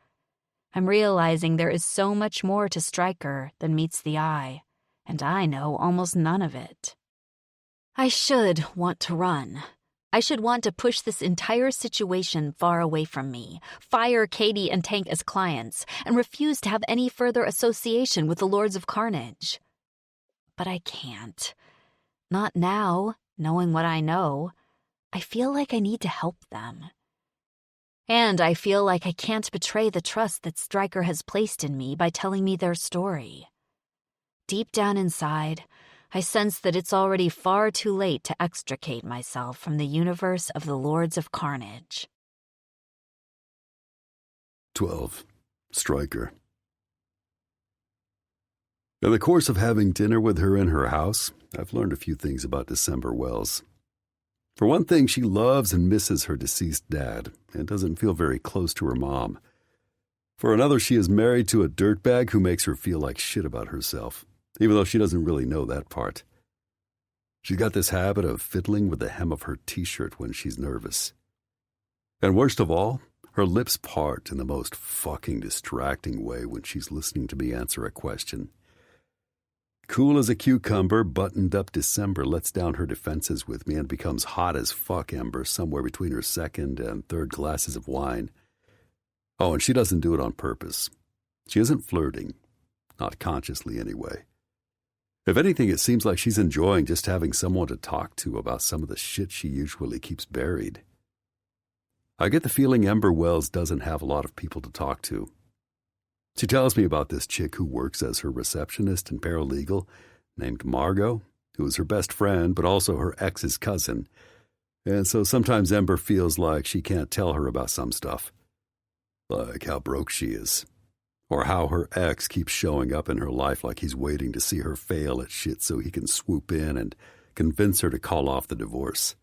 S1: I'm realizing there is so much more to Stryker than meets the eye, and I know almost none of it. I should want to run. I should want to push this entire situation far away from me, fire Katie and Tank as clients, and refuse to have any further association with the Lords of Carnage. But I can't. Not now, knowing what I know. I feel like I need to help them. And I feel like I can't betray the trust that Stryker has placed in me by telling me their story. Deep down inside, I sense that it's already far too late to extricate myself from the universe of the Lords of Carnage.
S2: 12. Stryker. In the course of having dinner with her in her house, I've learned a few things about December Wells. For one thing, she loves and misses her deceased dad and doesn't feel very close to her mom. For another, she is married to a dirtbag who makes her feel like shit about herself, even though she doesn't really know that part. She's got this habit of fiddling with the hem of her t-shirt when she's nervous. And worst of all, her lips part in the most fucking distracting way when she's listening to me answer a question. Cool as a cucumber, buttoned-up December lets down her defenses with me and becomes hot as fuck Ember somewhere between her second and third glasses of wine. Oh, and she doesn't do it on purpose. She isn't flirting. Not consciously, anyway. If anything, it seems like she's enjoying just having someone to talk to about some of the shit she usually keeps buried. I get the feeling Ember Wells doesn't have a lot of people to talk to. She tells me about this chick who works as her receptionist and paralegal, named Margot, who is her best friend but also her ex's cousin. And so sometimes Ember feels like she can't tell her about some stuff. Like how broke she is. Or how her ex keeps showing up in her life like he's waiting to see her fail at shit so he can swoop in and convince her to call off the divorce.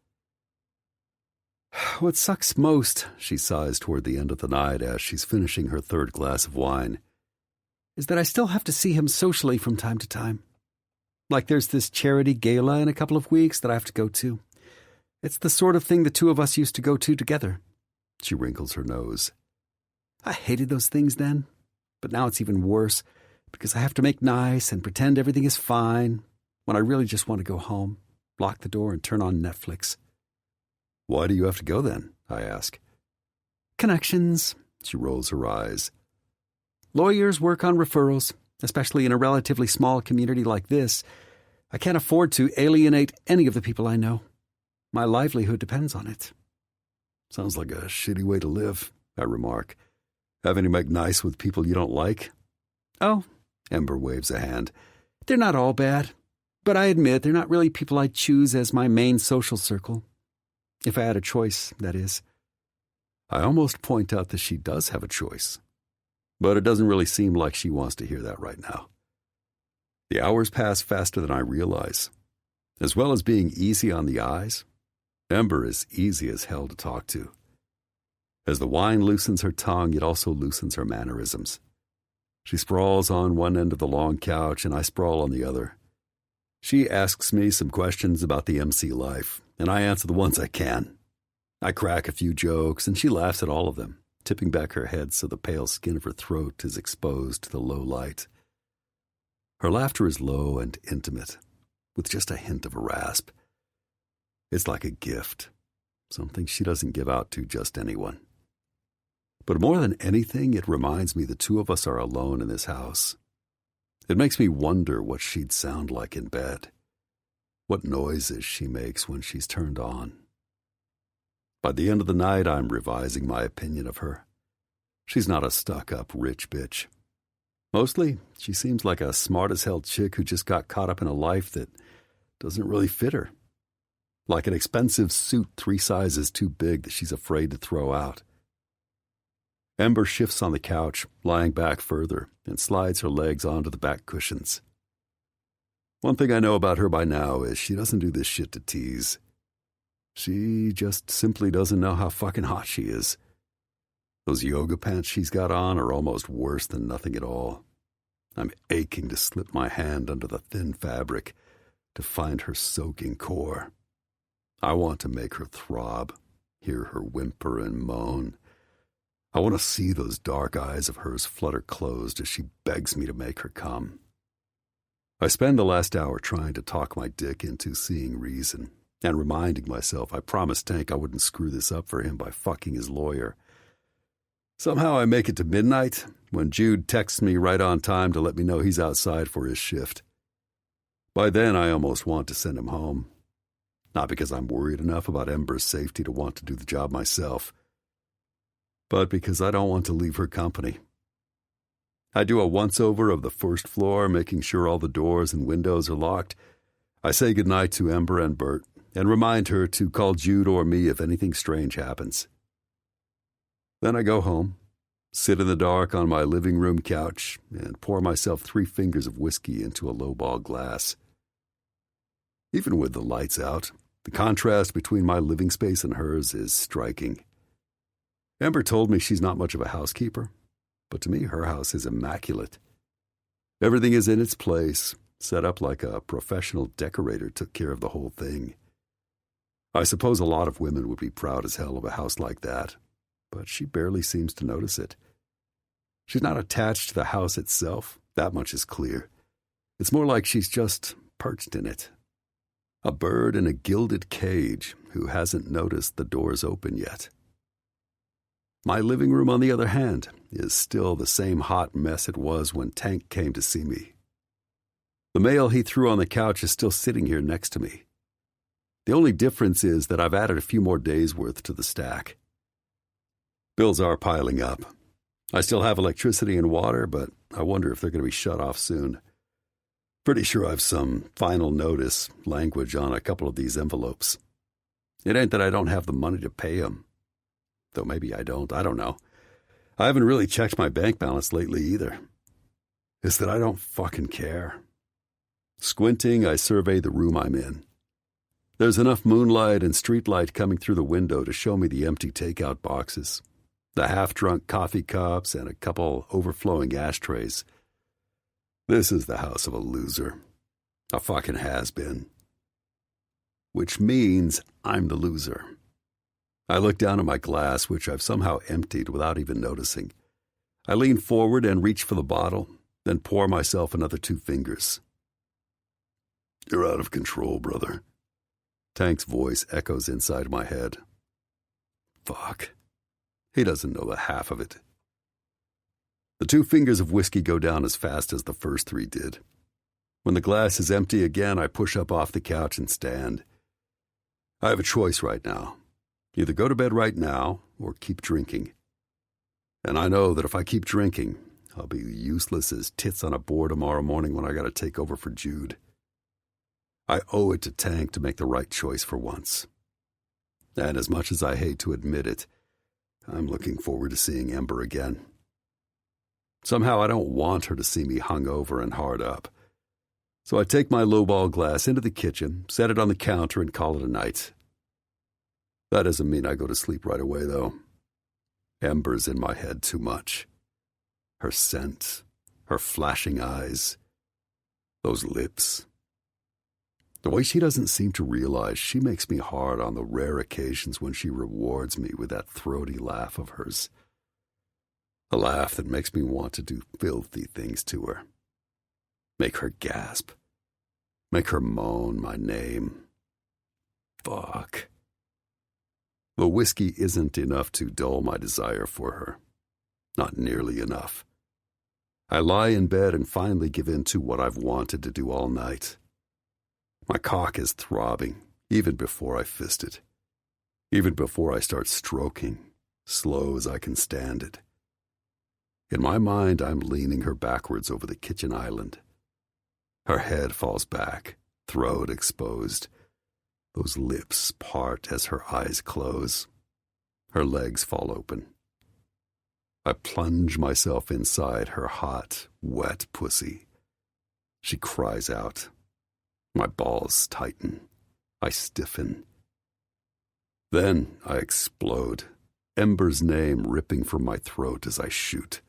S2: What sucks most, she sighs toward the end of the night as she's finishing her third glass of wine, is that I still have to see him socially from time to time. Like there's this charity gala in a couple of weeks that I have to go to. It's the sort of thing the two of us used to go to together. She wrinkles her nose. I hated those things then, but now it's even worse because I have to make nice and pretend everything is fine when I really just want to go home, lock the door, and turn on Netflix. Why do you have to go then? I ask. Connections, she rolls her eyes. Lawyers work on referrals, especially in a relatively small community like this. I can't afford to alienate any of the people I know. My livelihood depends on it. Sounds like a shitty way to live, I remark. Having to make nice with people you don't like? Oh, Ember waves a hand. They're not all bad, but I admit they're not really people I'd choose as my main social circle. If I had a choice, that is. I almost point out that she does have a choice, but it doesn't really seem like she wants to hear that right now. The hours pass faster than I realize. As well as being easy on the eyes, Ember is easy as hell to talk to. As the wine loosens her tongue, it also loosens her mannerisms. She sprawls on one end of the long couch, and I sprawl on the other. She asks me some questions about the MC life, and I answer the ones I can. I crack a few jokes, and she laughs at all of them, tipping back her head so the pale skin of her throat is exposed to the low light. Her laughter is low and intimate, with just a hint of a rasp. It's like a gift, something she doesn't give out to just anyone. But more than anything, it reminds me the two of us are alone in this house. It makes me wonder what she'd sound like in bed, what noises she makes when she's turned on. By the end of the night, I'm revising my opinion of her. She's not a stuck-up rich bitch. Mostly, she seems like a smart-as-hell chick who just got caught up in a life that doesn't really fit her. Like an expensive suit 3 sizes too big that she's afraid to throw out. Ember shifts on the couch, lying back further, and slides her legs onto the back cushions. One thing I know about her by now is she doesn't do this shit to tease. She just simply doesn't know how fucking hot she is. Those yoga pants she's got on are almost worse than nothing at all. I'm aching to slip my hand under the thin fabric to find her soaking core. I want to make her throb, hear her whimper and moan. I want to see those dark eyes of hers flutter closed as she begs me to make her come. I spend the last hour trying to talk my dick into seeing reason and reminding myself I promised Tank I wouldn't screw this up for him by fucking his lawyer. Somehow I make it to midnight when Jude texts me right on time to let me know he's outside for his shift. By then, I almost want to send him home. Not because I'm worried enough about Ember's safety to want to do the job myself, but because I don't want to leave her company. I do a once-over of the first floor, making sure all the doors and windows are locked. I say goodnight to Ember and Bert and remind her to call Jude or me if anything strange happens. Then I go home, sit in the dark on my living room couch, and pour myself 3 fingers of whiskey into a lowball glass. Even with the lights out, the contrast between my living space and hers is striking. Ember told me she's not much of a housekeeper, but to me her house is immaculate. Everything is in its place, set up like a professional decorator took care of the whole thing. I suppose a lot of women would be proud as hell of a house like that, but she barely seems to notice it. She's not attached to the house itself, that much is clear. It's more like she's just perched in it. A bird in a gilded cage who hasn't noticed the doors open yet. My living room, on the other hand, is still the same hot mess it was when Tank came to see me. The mail he threw on the couch is still sitting here next to me. The only difference is that I've added a few more days' worth to the stack. Bills are piling up. I still have electricity and water, but I wonder if they're going to be shut off soon. Pretty sure I've some final notice language on a couple of these envelopes. It ain't that I don't have the money to pay them. Though maybe I don't know. I haven't really checked my bank balance lately either. It's that I don't fucking care. Squinting, I survey the room I'm in. There's enough moonlight and streetlight coming through the window to show me the empty takeout boxes, the half-drunk coffee cups, and a couple overflowing ashtrays. This is the house of a loser. A fucking has-been. Which means I'm the loser. I look down at my glass, which I've somehow emptied without even noticing. I lean forward and reach for the bottle, then pour myself another 2 fingers. You're out of control, brother. Tank's voice echoes inside my head. Fuck. He doesn't know the half of it. The 2 fingers of whiskey go down as fast as the first 3 did. When the glass is empty again, I push up off the couch and stand. I have a choice right now. Either go to bed right now or keep drinking. And I know that if I keep drinking, I'll be useless as tits on a board tomorrow morning when I gotta take over for Jude. I owe it to Tank to make the right choice for once. And as much as I hate to admit it, I'm looking forward to seeing Ember again. Somehow I don't want her to see me hungover and hard up. So I take my lowball glass into the kitchen, set it on the counter, and call it a night. That doesn't mean I go to sleep right away, though. Ember's in my head too much. Her scent, her flashing eyes, those lips. The way she doesn't seem to realize she makes me hard on the rare occasions when she rewards me with that throaty laugh of hers. A laugh that makes me want to do filthy things to her. Make her gasp. Make her moan my name. Fuck. The whiskey isn't enough to dull my desire for her. Not nearly enough. I lie in bed and finally give in to what I've wanted to do all night. My cock is throbbing, even before I fist it. Even before I start stroking, slow as I can stand it. In my mind, I'm leaning her backwards over the kitchen island. Her head falls back, throat exposed. Those lips part as her eyes close. Her legs fall open. I plunge myself inside her hot, wet pussy. She cries out. My balls tighten. I stiffen. Then I explode, Ember's name ripping from my throat as I shoot.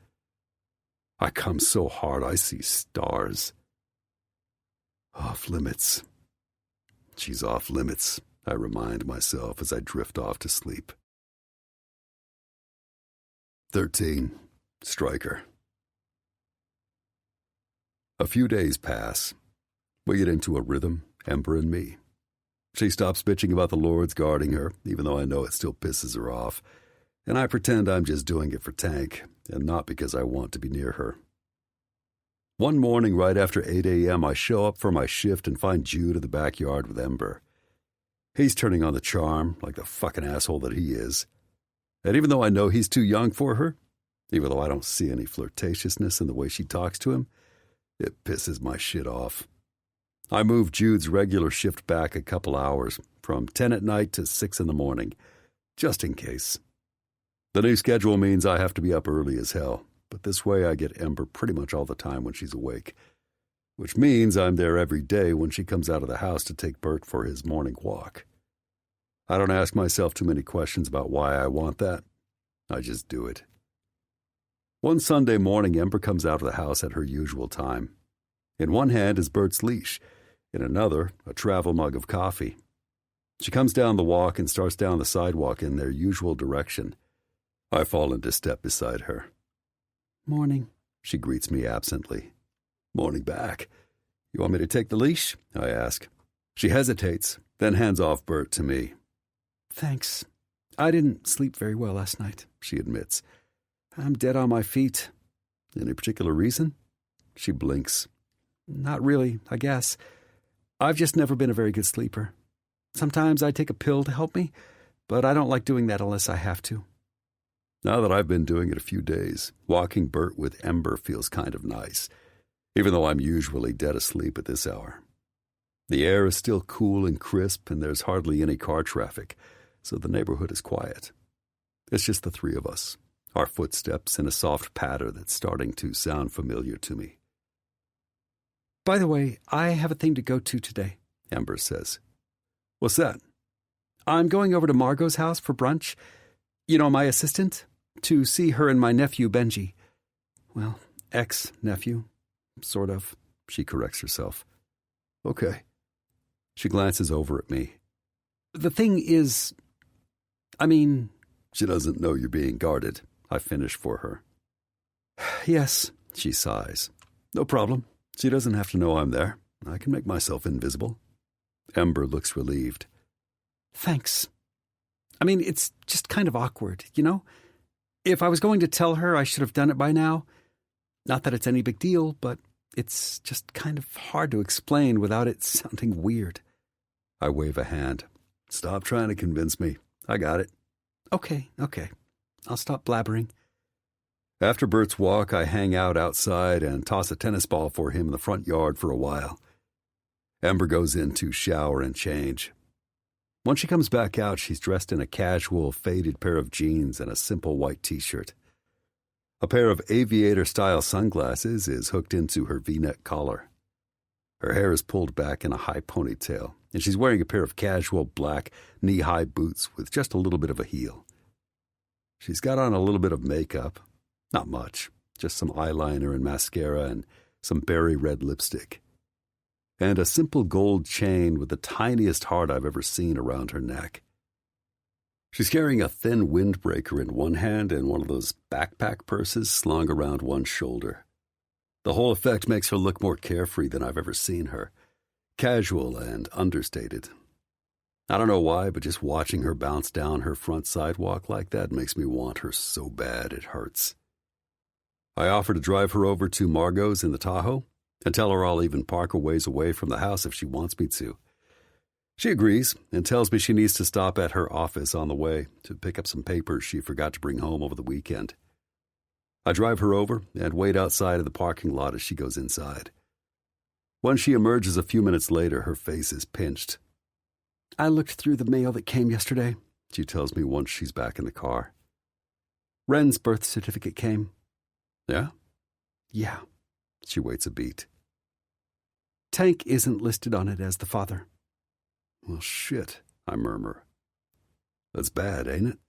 S2: I come so hard I see stars. Off limits. She's off limits, I remind myself as I drift off to sleep. 13. Striker. A few days pass. We get into a rhythm, Ember and me. She stops bitching about the Lords guarding her, even though I know it still pisses her off, and I pretend I'm just doing it for Tank, and not because I want to be near her. One morning right after 8 a.m., I show up for my shift and find Jude in the backyard with Ember. He's turning on the charm, like the fucking asshole that he is. And even though I know he's too young for her, even though I don't see any flirtatiousness in the way she talks to him, it pisses my shit off. I moved Jude's regular shift back a couple hours, from 10 at night to 6 in the morning, just in case. The new schedule means I have to be up early as hell, but this way I get Ember pretty much all the time when she's awake, which means I'm there every day when she comes out of the house to take Bert for his morning walk. I don't ask myself too many questions about why I want that. I just do it. One Sunday morning, Ember comes out of the house at her usual time. In one hand is Bert's leash, in another, a travel mug of coffee. She comes down the walk and starts down the sidewalk in their usual direction. I fall into step beside her. "Morning," she greets me absently. "Morning back. You want me to take the leash?" I ask. She hesitates, then hands off Bert to me. "Thanks. I didn't sleep very well last night," she admits. "I'm dead on my feet." "Any particular reason?" She blinks. "Not really, I guess. I've just never been a very good sleeper. Sometimes I take a pill to help me, but I don't like doing that unless I have to." Now that I've been doing it a few days, walking Bert with Ember feels kind of nice, even though I'm usually dead asleep at this hour. The air is still cool and crisp, and there's hardly any car traffic, so the neighborhood is quiet. It's just the three of us, our footsteps in a soft patter that's starting to sound familiar to me. "By the way, I have a thing to go to today," Ember says. "What's that?" "I'm going over to Margot's house for brunch. You know, my assistant, to see her and my nephew Benji. Well, ex-nephew, sort of," she corrects herself. "Okay." She glances over at me. "The thing is, She doesn't know you're being guarded, I finish for her. "Yes," she sighs. "No problem. She doesn't have to know I'm there. I can make myself invisible." Ember looks relieved. "Thanks. It's just kind of awkward, you know? If I was going to tell her, I should have done it by now. Not that it's any big deal, but it's just kind of hard to explain without it sounding weird." I wave a hand. "Stop trying to convince me. I got it." Okay. I'll stop blabbering." After Bert's walk, I hang out outside and toss a tennis ball for him in the front yard for a while. Ember goes in to shower and change. When she comes back out, she's dressed in a casual, faded pair of jeans and a simple white t-shirt. A pair of aviator-style sunglasses is hooked into her V-neck collar. Her hair is pulled back in a high ponytail, and she's wearing a pair of casual black knee-high boots with just a little bit of a heel. She's got on a little bit of makeup. Not much, just some eyeliner and mascara and some berry red lipstick. And a simple gold chain with the tiniest heart I've ever seen around her neck. She's carrying a thin windbreaker in one hand and one of those backpack purses slung around one shoulder. The whole effect makes her look more carefree than I've ever seen her. Casual and understated. I don't know why, but just watching her bounce down her front sidewalk like that makes me want her so bad it hurts. I offer to drive her over to Margot's in the Tahoe and tell her I'll even park a ways away from the house if she wants me to. She agrees and tells me she needs to stop at her office on the way to pick up some papers she forgot to bring home over the weekend. I drive her over and wait outside of the parking lot as she goes inside. When she emerges a few minutes later, her face is pinched. "I looked through the mail that came yesterday," she tells me once she's back in the car. "Ren's birth certificate came." "Yeah?" "Yeah." She waits a beat. "Tank isn't listed on it as the father." "Well, shit," I murmur. "That's bad, ain't it?"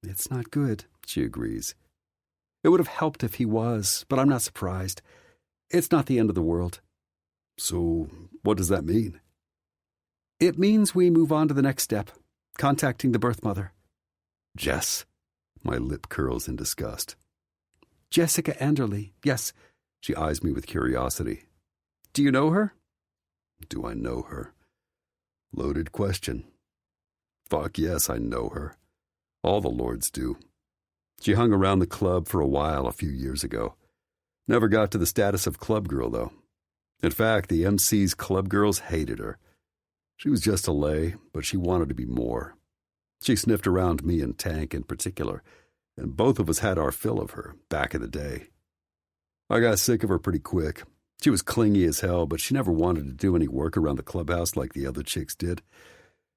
S2: "It's not good," she agrees.
S3: It would have helped if he was, but I'm not surprised. It's not the end of the world.
S2: So, what does that mean?
S3: It means we move on to the next step, contacting the birth mother.
S2: Jess? My lip curls in disgust.
S3: Jessica Anderley, yes.
S2: She eyes me with curiosity.
S3: Do you know her?
S2: Do I know her? Loaded question. Fuck yes, I know her. All the lords do. She hung around the club for a while a few years ago. Never got to the status of club girl, though. In fact, the MC's club girls hated her. She was just a lay, but she wanted to be more. She sniffed around me and Tank in particular, and both of us had our fill of her back in the day. I got sick of her pretty quick. She was clingy as hell, but she never wanted to do any work around the clubhouse like the other chicks did.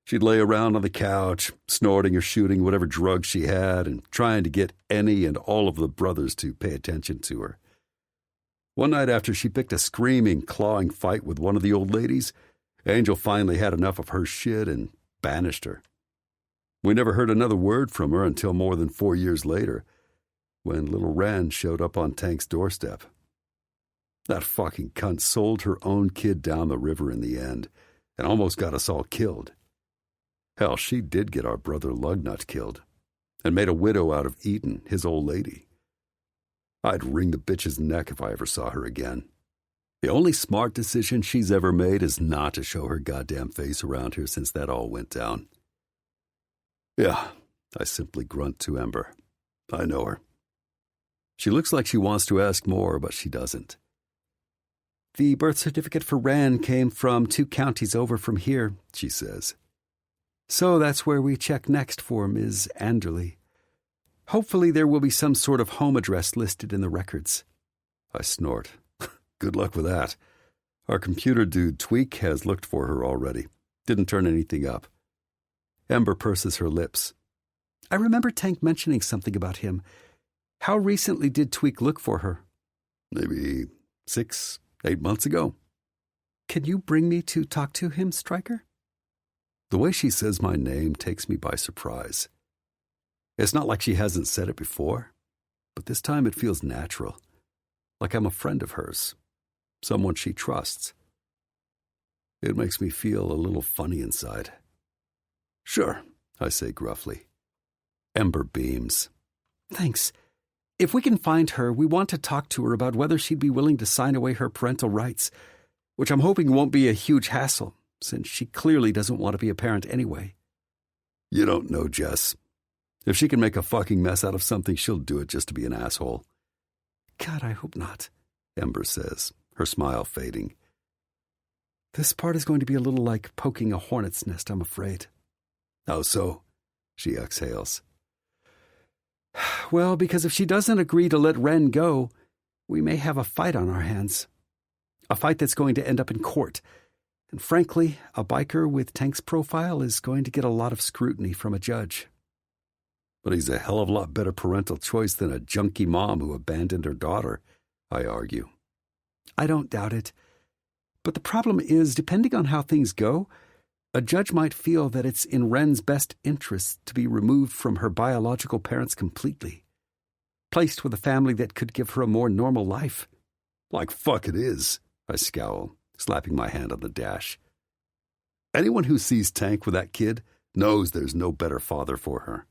S2: She'd lay around on the couch, snorting or shooting whatever drugs she had and trying to get any and all of the brothers to pay attention to her. One night after she picked a screaming, clawing fight with one of the old ladies, Angel finally had enough of her shit and banished her. We never heard another word from her until more than 4 years later, when little Ren showed up on Tank's doorstep. That fucking cunt sold her own kid down the river in the end and almost got us all killed. Hell, she did get our brother Lugnut killed and made a widow out of Eden, his old lady. I'd wring the bitch's neck if I ever saw her again. The only smart decision she's ever made is not to show her goddamn face around here since that all went down. Yeah, I simply grunt to Ember. I know her. She looks like she wants to ask more, but she doesn't.
S3: The birth certificate for Ren came from 2 counties over from here, she says. So that's where we check next for Ms. Anderley. Hopefully there will be some sort of home address listed in the records.
S2: I snort. Good luck with that. Our computer dude, Tweak, has looked for her already. Didn't turn anything up.
S3: Ember purses her lips. I remember Tank mentioning something about him. How recently did Tweak look for her?
S2: Maybe 6, 8 months ago.
S3: Can you bring me to talk to him, Stryker?
S2: The way she says my name takes me by surprise. It's not like she hasn't said it before, but this time it feels natural, like I'm a friend of hers, someone she trusts. It makes me feel a little funny inside. Sure, I say gruffly. Ember beams.
S3: Thanks. If we can find her, we want to talk to her about whether she'd be willing to sign away her parental rights, which I'm hoping won't be a huge hassle, since she clearly doesn't want to be a parent anyway.
S2: You don't know, Jess. If she can make a fucking mess out of something, she'll do it just to be an asshole.
S3: God, I hope not,
S2: Ember says, her smile fading.
S3: This part is going to be a little like poking a hornet's nest, I'm afraid.
S2: How so? She exhales.
S3: Well, because if she doesn't agree to let Ren go, we may have a fight on our hands. A fight that's going to end up in court. And frankly, a biker with Tank's profile is going to get a lot of scrutiny from a judge.
S2: But he's a hell of a lot better parental choice than a junkie mom who abandoned her daughter, I argue.
S3: I don't doubt it. But the problem is, depending on how things go, a judge might feel that it's in Ren's best interest to be removed from her biological parents completely, placed with a family that could give her a more normal life.
S2: Like fuck it is, I scowl, slapping my hand on the dash. Anyone who sees Tank with that kid knows there's no better father for her.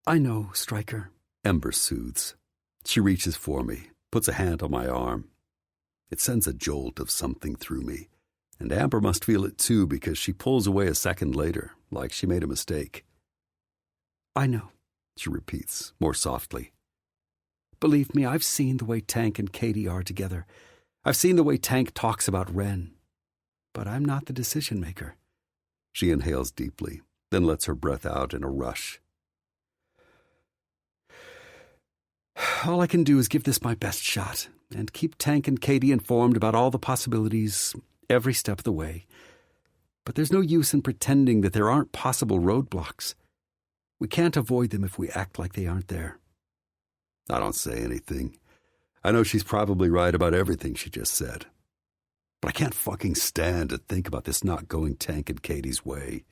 S3: I know, Stryker,
S2: Ember soothes. She reaches for me, puts a hand on my arm. It sends a jolt of something through me, and Amber must feel it too because she pulls away a second later, like she made a mistake.
S3: I know,
S2: she repeats, more softly.
S3: Believe me, I've seen the way Tank and Katie are together. I've seen the way Tank talks about Ren. But I'm not the decision maker.
S2: She inhales deeply, then lets her breath out in a rush.
S3: All I can do is give this my best shot and keep Tank and Katie informed about all the possibilities every step of the way. But there's no use in pretending that there aren't possible roadblocks. We can't avoid them if we act like they aren't there.
S2: I don't say anything. I know she's probably right about everything she just said. But I can't fucking stand to think about this not going Tank and Katie's way.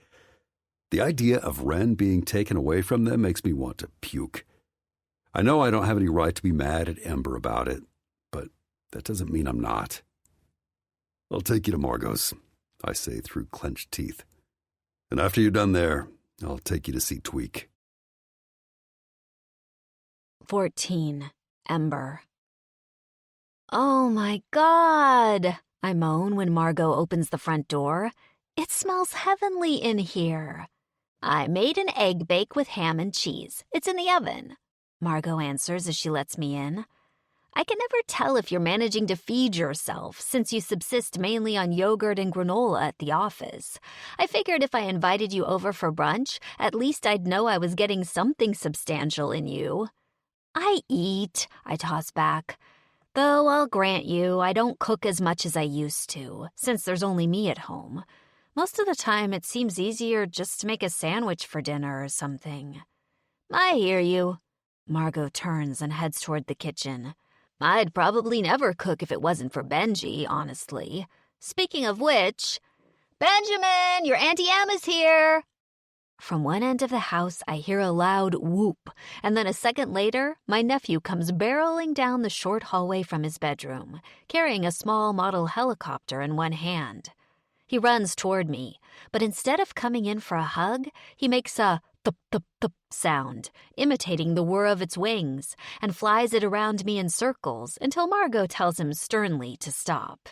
S2: The idea of Ren being taken away from them makes me want to puke. I know I don't have any right to be mad at Ember about it, but that doesn't mean I'm not. I'll take you to Margot's, I say through clenched teeth. And after you're done there, I'll take you to see Tweak.
S1: 14. Ember. Oh my God, I moan when Margot opens the front door. It smells heavenly in here. I made an egg bake with ham and cheese. It's in the oven, Margot answers as she lets me in. I can never tell if you're managing to feed yourself since you subsist mainly on yogurt and granola at the office. I figured if I invited you over for brunch, at least I'd know I was getting something substantial in you. I eat, I toss back. Though I'll grant you, I don't cook as much as I used to, since there's only me at home. Most of the time, it seems easier just to make a sandwich for dinner or something. I hear you. Margot turns and heads toward the kitchen. I'd probably never cook if it wasn't for Benji, honestly. Speaking of which, Benjamin, your Auntie Em is here! From one end of the house, I hear a loud whoop, and then a second later, my nephew comes barreling down the short hallway from his bedroom, carrying a small model helicopter in one hand. He runs toward me, but instead of coming in for a hug, he makes a thup-thup-thup sound, imitating the whir of its wings, and flies it around me in circles until Margot tells him sternly to stop.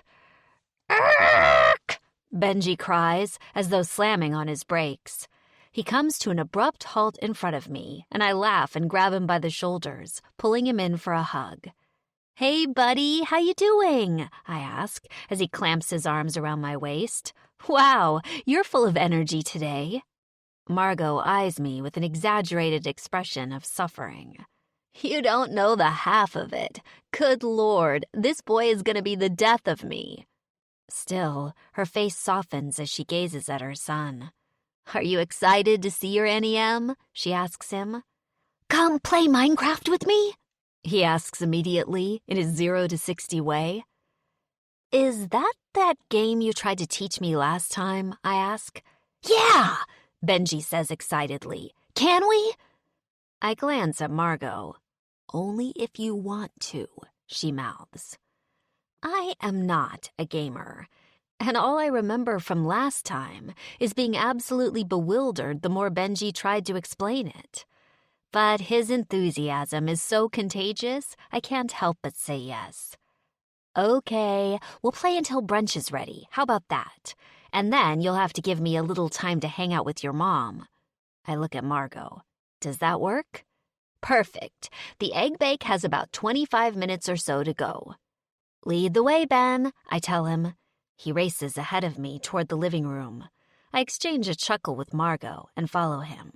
S1: "Arrgh!" Benji cries, as though slamming on his brakes. He comes to an abrupt halt in front of me, and I laugh and grab him by the shoulders, pulling him in for a hug. "Hey, buddy, how you doing?" I ask, as he clamps his arms around my waist. "Wow, you're full of energy today." Margot eyes me with an exaggerated expression of suffering. "You don't know the half of it. Good Lord, this boy is gonna be the death of me." Still, her face softens as she gazes at her son. "Are you excited to see your Auntie Em?" she asks him. "Come play Minecraft with me?" he asks immediately in his 0 to 60 way. "Is that game you tried to teach me last time?" I ask. "Yeah!" Benji says excitedly. "Can we?" I glance at Margot. "Only if you want to," she mouths. I am not a gamer, and all I remember from last time is being absolutely bewildered the more Benji tried to explain it. But his enthusiasm is so contagious, I can't help but say yes. "Okay, we'll play until brunch is ready. How about that? And then you'll have to give me a little time to hang out with your mom." I look at Margot. "Does that work?" "Perfect. The egg bake has about 25 minutes or so to go." "Lead the way, Ben," I tell him. He races ahead of me toward the living room. I exchange a chuckle with Margot and follow him.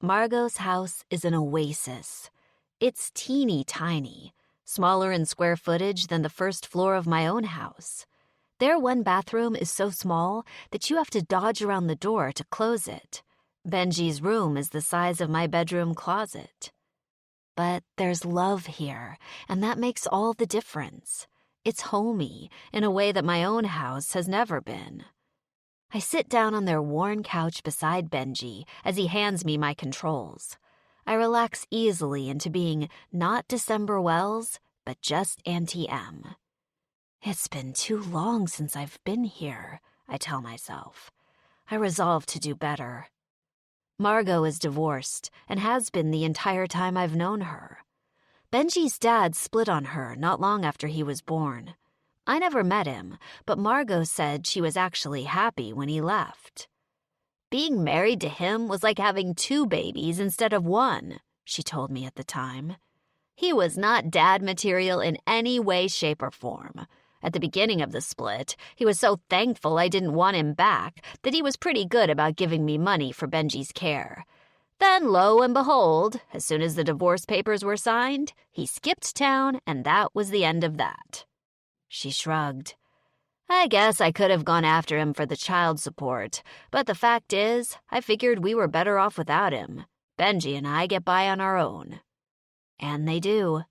S1: Margot's house is an oasis. It's teeny tiny, smaller in square footage than the first floor of my own house. Their one bathroom is so small that you have to dodge around the door to close it. Benji's room is the size of my bedroom closet. But there's love here, and that makes all the difference. It's homey in a way that my own house has never been. I sit down on their worn couch beside Benji as he hands me my controls. I relax easily into being not December Wells, but just Auntie Em. It's been too long since I've been here, I tell myself. I resolve to do better. Margot is divorced and has been the entire time I've known her. Benji's dad split on her not long after he was born. I never met him, but Margot said she was actually happy when he left. "Being married to him was like having 2 babies instead of 1, she told me at the time. He was not dad material in any way, shape, or form. At the beginning of the split, he was so thankful I didn't want him back that he was pretty good about giving me money for Benji's care. Then, lo and behold, as soon as the divorce papers were signed, he skipped town, and that was the end of that." She shrugged. "I guess I could have gone after him for the child support, but the fact is, I figured we were better off without him. Benji and I get by on our own." And they do.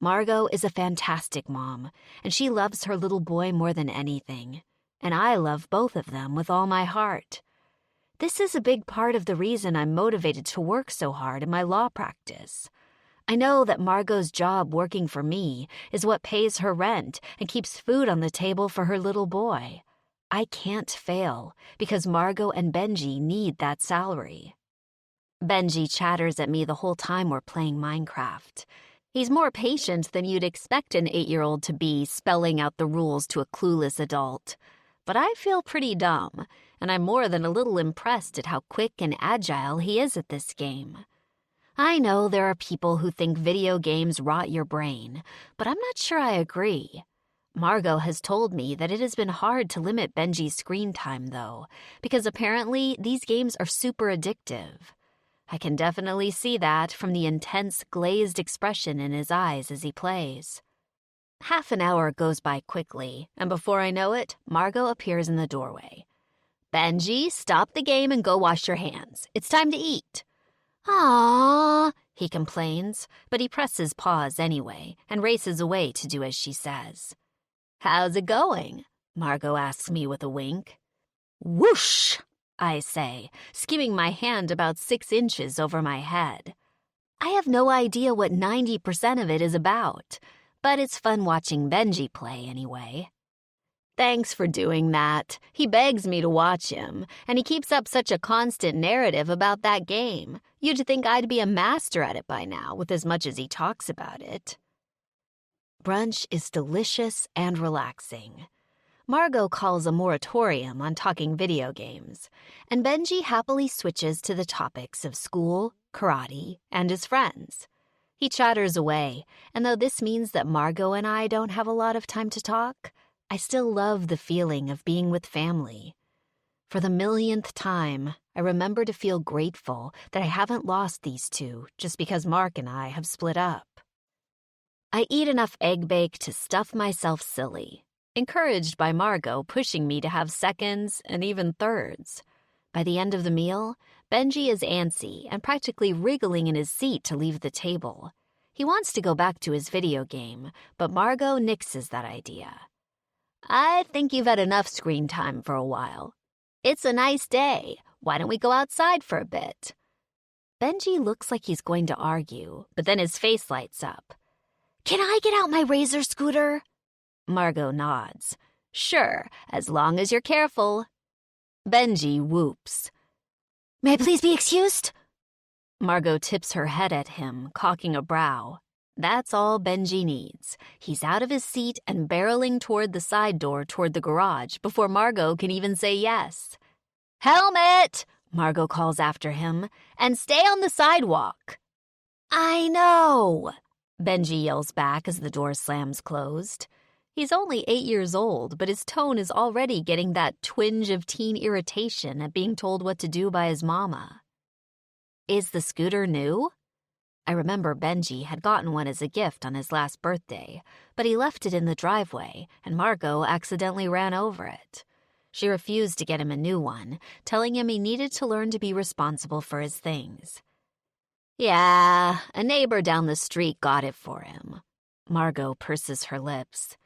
S1: Margot is a fantastic mom, and she loves her little boy more than anything. And I love both of them with all my heart. This is a big part of the reason I'm motivated to work so hard in my law practice. I know that Margot's job working for me is what pays her rent and keeps food on the table for her little boy. I can't fail because Margot and Benji need that salary. Benji chatters at me the whole time we're playing Minecraft. He's more patient than you'd expect an 8-year-old to be, spelling out the rules to a clueless adult. But I feel pretty dumb, and I'm more than a little impressed at how quick and agile he is at this game. I know there are people who think video games rot your brain, but I'm not sure I agree. Margot has told me that it has been hard to limit Benji's screen time, though, because apparently these games are super addictive. I can definitely see that from the intense, glazed expression in his eyes as he plays. Half an hour goes by quickly, and before I know it, Margot appears in the doorway. "Benji, stop the game and go wash your hands. It's time to eat." "Aww," he complains, but he presses pause anyway and races away to do as she says. "How's it going?" Margot asks me with a wink. "Whoosh," I say, skimming my hand about 6 inches over my head. I have no idea what 90% of it is about, but it's fun watching Benji play anyway. "Thanks for doing that. He begs me to watch him, and he keeps up such a constant narrative about that game. You'd think I'd be a master at it by now, with as much as he talks about it." Brunch is delicious and relaxing. Margot calls a moratorium on talking video games, and Benji happily switches to the topics of school, karate, and his friends. He chatters away, and though this means that Margot and I don't have a lot of time to talk, I still love the feeling of being with family. For the millionth time, I remember to feel grateful that I haven't lost these two just because Mark and I have split up. I eat enough egg bake to stuff myself silly, encouraged by Margot pushing me to have seconds and even thirds. By the end of the meal, Benji is antsy and practically wriggling in his seat to leave the table. He wants to go back to his video game, but Margot nixes that idea. "I think you've had enough screen time for a while. It's a nice day. Why don't we go outside for a bit?" Benji looks like he's going to argue, but then his face lights up. "Can I get out my razor scooter?" Margot nods. "Sure, as long as you're careful." Benji whoops. "May I please be excused?" Margot tips her head at him, cocking a brow. That's all Benji needs. He's out of his seat and barreling toward the side door toward the garage before Margot can even say yes. "Helmet!" Margot calls after him, "and stay on the sidewalk." "I know," Benji yells back as the door slams closed. He's only 8 years old, but his tone is already getting that twinge of teen irritation at being told what to do by his mama. Is the scooter new? I remember Benji had gotten one as a gift on his last birthday, but he left it in the driveway, and Margot accidentally ran over it. She refused to get him a new one, telling him he needed to learn to be responsible for his things. "Yeah, a neighbor down the street got it for him." Margot purses her lips.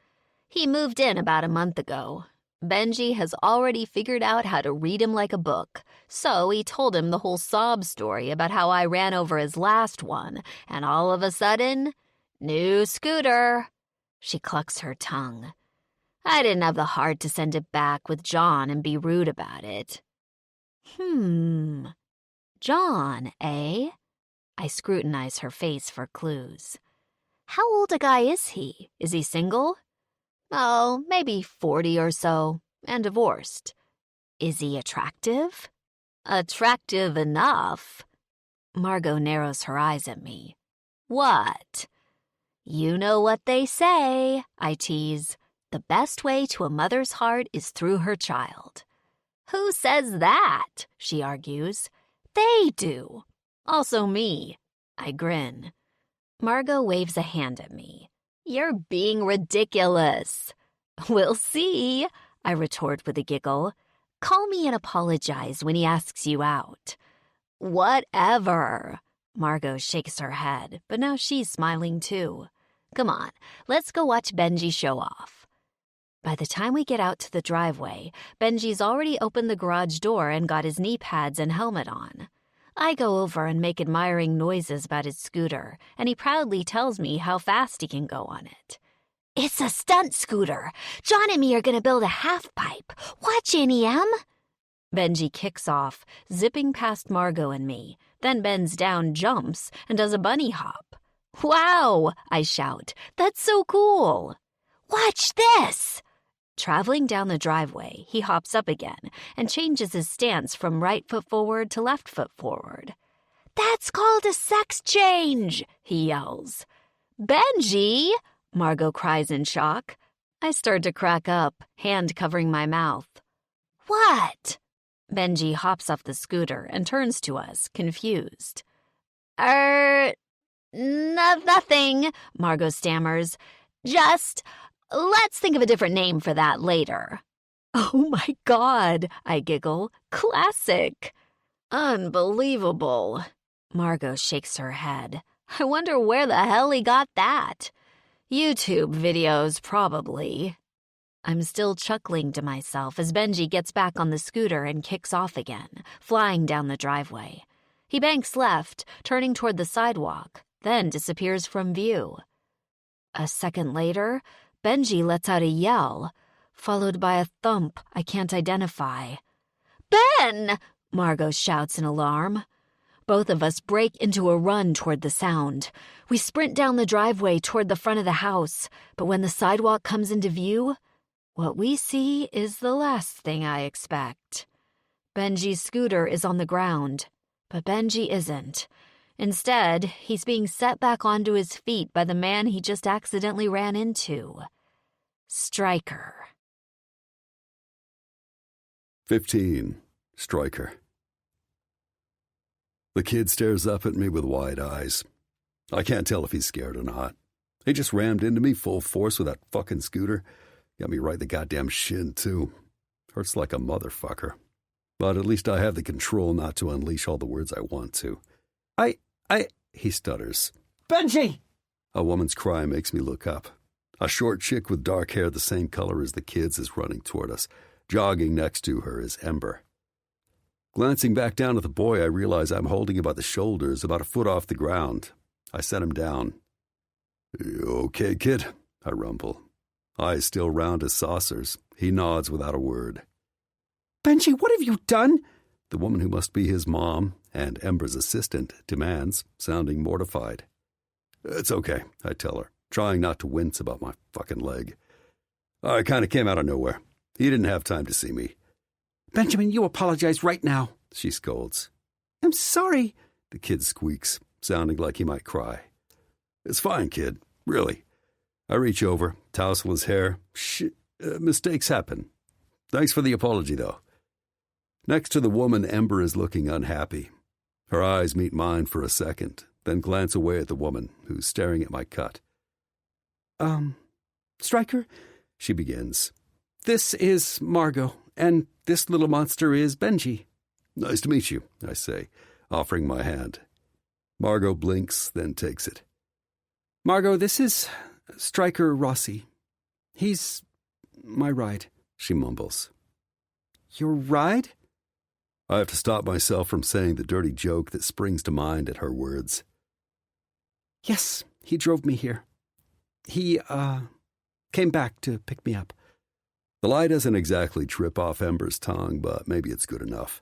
S1: "He moved in about a month ago. Benji has already figured out how to read him like a book, so he told him the whole sob story about how I ran over his last one, and all of a sudden, new scooter." She clucks her tongue. "I didn't have the heart to send it back with John and be rude about it." John, eh? I scrutinize her face for clues. How old a guy is he? Is he single? Oh, maybe 40 or so, and divorced. Is he attractive? Attractive enough. Margot narrows her eyes at me. What? You know what they say, I tease. The best way to a mother's heart is through her child. Who says that? She argues. They do. Also me. I grin. Margot waves a hand at me. You're being ridiculous. We'll see, I retort with a giggle. Call me and apologize when he asks you out. Whatever. Margot shakes her head, but now she's smiling too. Come on, let's go watch Benji show off. By the time we get out to the driveway, Benji's already opened the garage door and got his knee pads and helmet on. I go over and make admiring noises about his scooter, and he proudly tells me how fast he can go on it. It's a stunt scooter. John and me are going to build a half-pipe. Watch, Annie-M. Benji kicks off, zipping past Margot and me, then bends down, jumps, and does a bunny hop. Wow, I shout. That's so cool. Watch this. Traveling down the driveway, he hops up again and changes his stance from right foot forward to left foot forward. That's called a sex change, he yells. Benji, Margot cries in shock. I start to crack up, hand covering my mouth. What? Benji hops off the scooter and turns to us, confused. Nothing, Margot stammers. Just, let's think of a different name for that later. Oh my God, I giggle. Classic. Unbelievable. Margot shakes her head. I wonder where the hell he got that. YouTube videos, probably. I'm still chuckling to myself as Benji gets back on the scooter and kicks off again, flying down the driveway. He banks left, turning toward the sidewalk, then disappears from view. A second later, Benji lets out a yell, followed by a thump I can't identify. Ben! Margot shouts in alarm. Both of us break into a run toward the sound. We sprint down the driveway toward the front of the house, but when the sidewalk comes into view, what we see is the last thing I expect. Benji's scooter is on the ground, but Benji isn't. Instead, he's being set back onto his feet by the man he just accidentally ran into. Stryker.
S2: 15. Stryker. The kid stares up at me with wide eyes. I can't tell if he's scared or not. He just rammed into me full force with that fucking scooter. Got me right in the goddamn shin, too. Hurts like a motherfucker. But at least I have the control not to unleash all the words I want to. He stutters.
S3: Benji!
S2: A woman's cry makes me look up. A short chick with dark hair the same color as the kid's is running toward us. Jogging next to her is Ember. Glancing back down at the boy, I realize I'm holding him by the shoulders, about a foot off the ground. I set him down. "You okay, kid?" I rumble. Eyes still round as saucers. He nods without a word.
S3: Benji, what have you done?
S2: The woman who must be his mom and Ember's assistant demands, sounding mortified. "It's okay," I tell her, trying not to wince about my fucking leg. "I kind of came out of nowhere. He didn't have time to see me."
S3: Benjamin, you apologize right now.
S2: She scolds.
S3: I'm sorry.
S2: The kid squeaks, sounding like he might cry. "It's fine, kid. Really." I reach over, tousle his hair. Mistakes happen. Thanks for the apology, though. Next to the woman, Ember is looking unhappy. Her eyes meet mine for a second, then glance away at the woman, who's staring at my cut.
S3: Stryker,
S2: She begins.
S3: this is Margot, and this little monster is Benji.
S2: "Nice to meet you," I say, offering my hand. Margot blinks, then takes it.
S3: Margot, this is Stryker Rossi. He's my ride,
S2: She mumbles.
S3: Your ride?
S2: I have to stop myself from saying the dirty joke that springs to mind at her words.
S3: Yes, he drove me here. He, came back to pick me up.
S2: The lie doesn't exactly trip off Ember's tongue, but maybe it's good enough.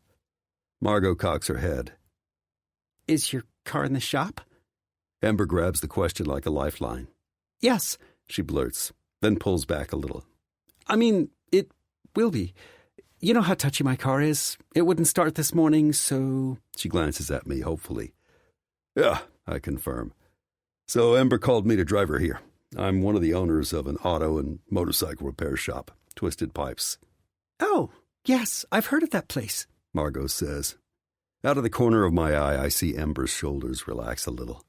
S2: Margot cocks her head.
S3: Is your car in the shop?
S2: Ember grabs the question like a lifeline.
S3: Yes,
S2: She blurts, then pulls back a little.
S3: I mean, it will be. You know how touchy my car is. It wouldn't start this morning, so...
S2: She glances at me hopefully. "Yeah," I confirm. "So Ember called me to drive her here. I'm one of the owners of an auto and motorcycle repair shop, Twisted Pipes."
S3: Oh, yes, I've heard of that place,
S2: Margot says. Out of the corner of my eye, I see Ember's shoulders relax a little.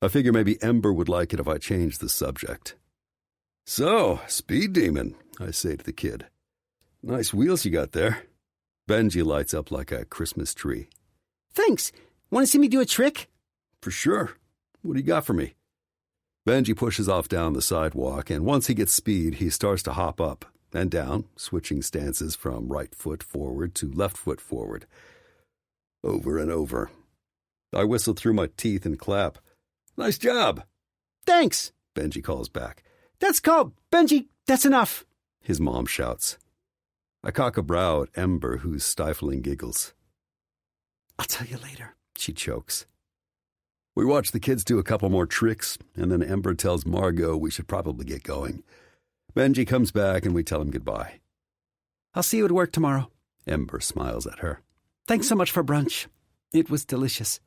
S2: I figure maybe Ember would like it if I changed the subject. "So, speed demon," I say to the kid. "Nice wheels you got there." Benji lights up like a Christmas tree.
S3: Thanks. Want to see me do a trick?
S2: "For sure. What do you got for me?" Benji pushes off down the sidewalk, and once he gets speed, he starts to hop up and down, switching stances from right foot forward to left foot forward. over and over. I whistle through my teeth and clap. Nice job.
S3: Thanks,
S2: Benji calls back.
S3: That's called, Benji, that's enough,
S2: his mom shouts. I cock a brow at Ember, who's stifling giggles.
S3: I'll tell you later,
S2: she chokes. We watch the kids do a couple more tricks, and then Ember tells Margot we should probably get going. Benji comes back, and we tell him goodbye.
S3: I'll see you at work tomorrow.
S2: Ember smiles at her.
S3: Thanks so much for brunch. It was delicious.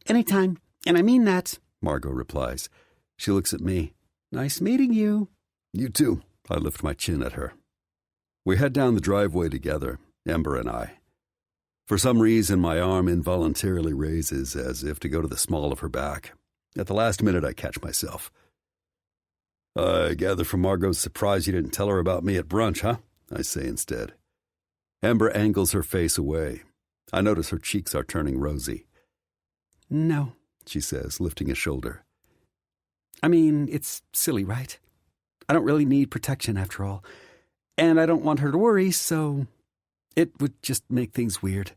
S3: Anytime, and I mean that,
S2: Margot replies. She looks at me.
S3: Nice meeting you.
S2: You too. I lift my chin at her. We head down the driveway together, Ember and I. For some reason, my arm involuntarily raises as if to go to the small of her back. At the last minute, I catch myself. I gather from Margot's surprise you didn't tell her about me at brunch, huh? I say instead. Ember angles her face away. I notice her cheeks are turning rosy.
S3: No,
S2: she says, lifting a shoulder.
S3: I mean, it's silly, right? I don't really need protection after all. And I don't want her to worry, so it would just make things weird.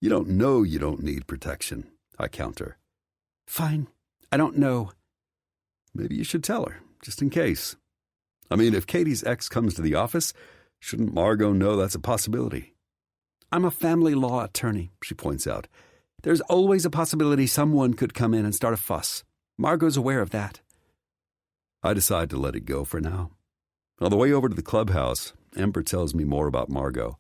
S2: You don't know you don't need protection, I counter.
S3: Fine. I don't know.
S2: Maybe you should tell her, just in case. I mean, if Katie's ex comes to the office, shouldn't Margot know that's a possibility?
S3: I'm a family law attorney, she points out. There's always a possibility someone could come in and start a fuss. Margot's aware of that.
S2: I decide to let it go for now. On the way over to the clubhouse, Ember tells me more about Margot.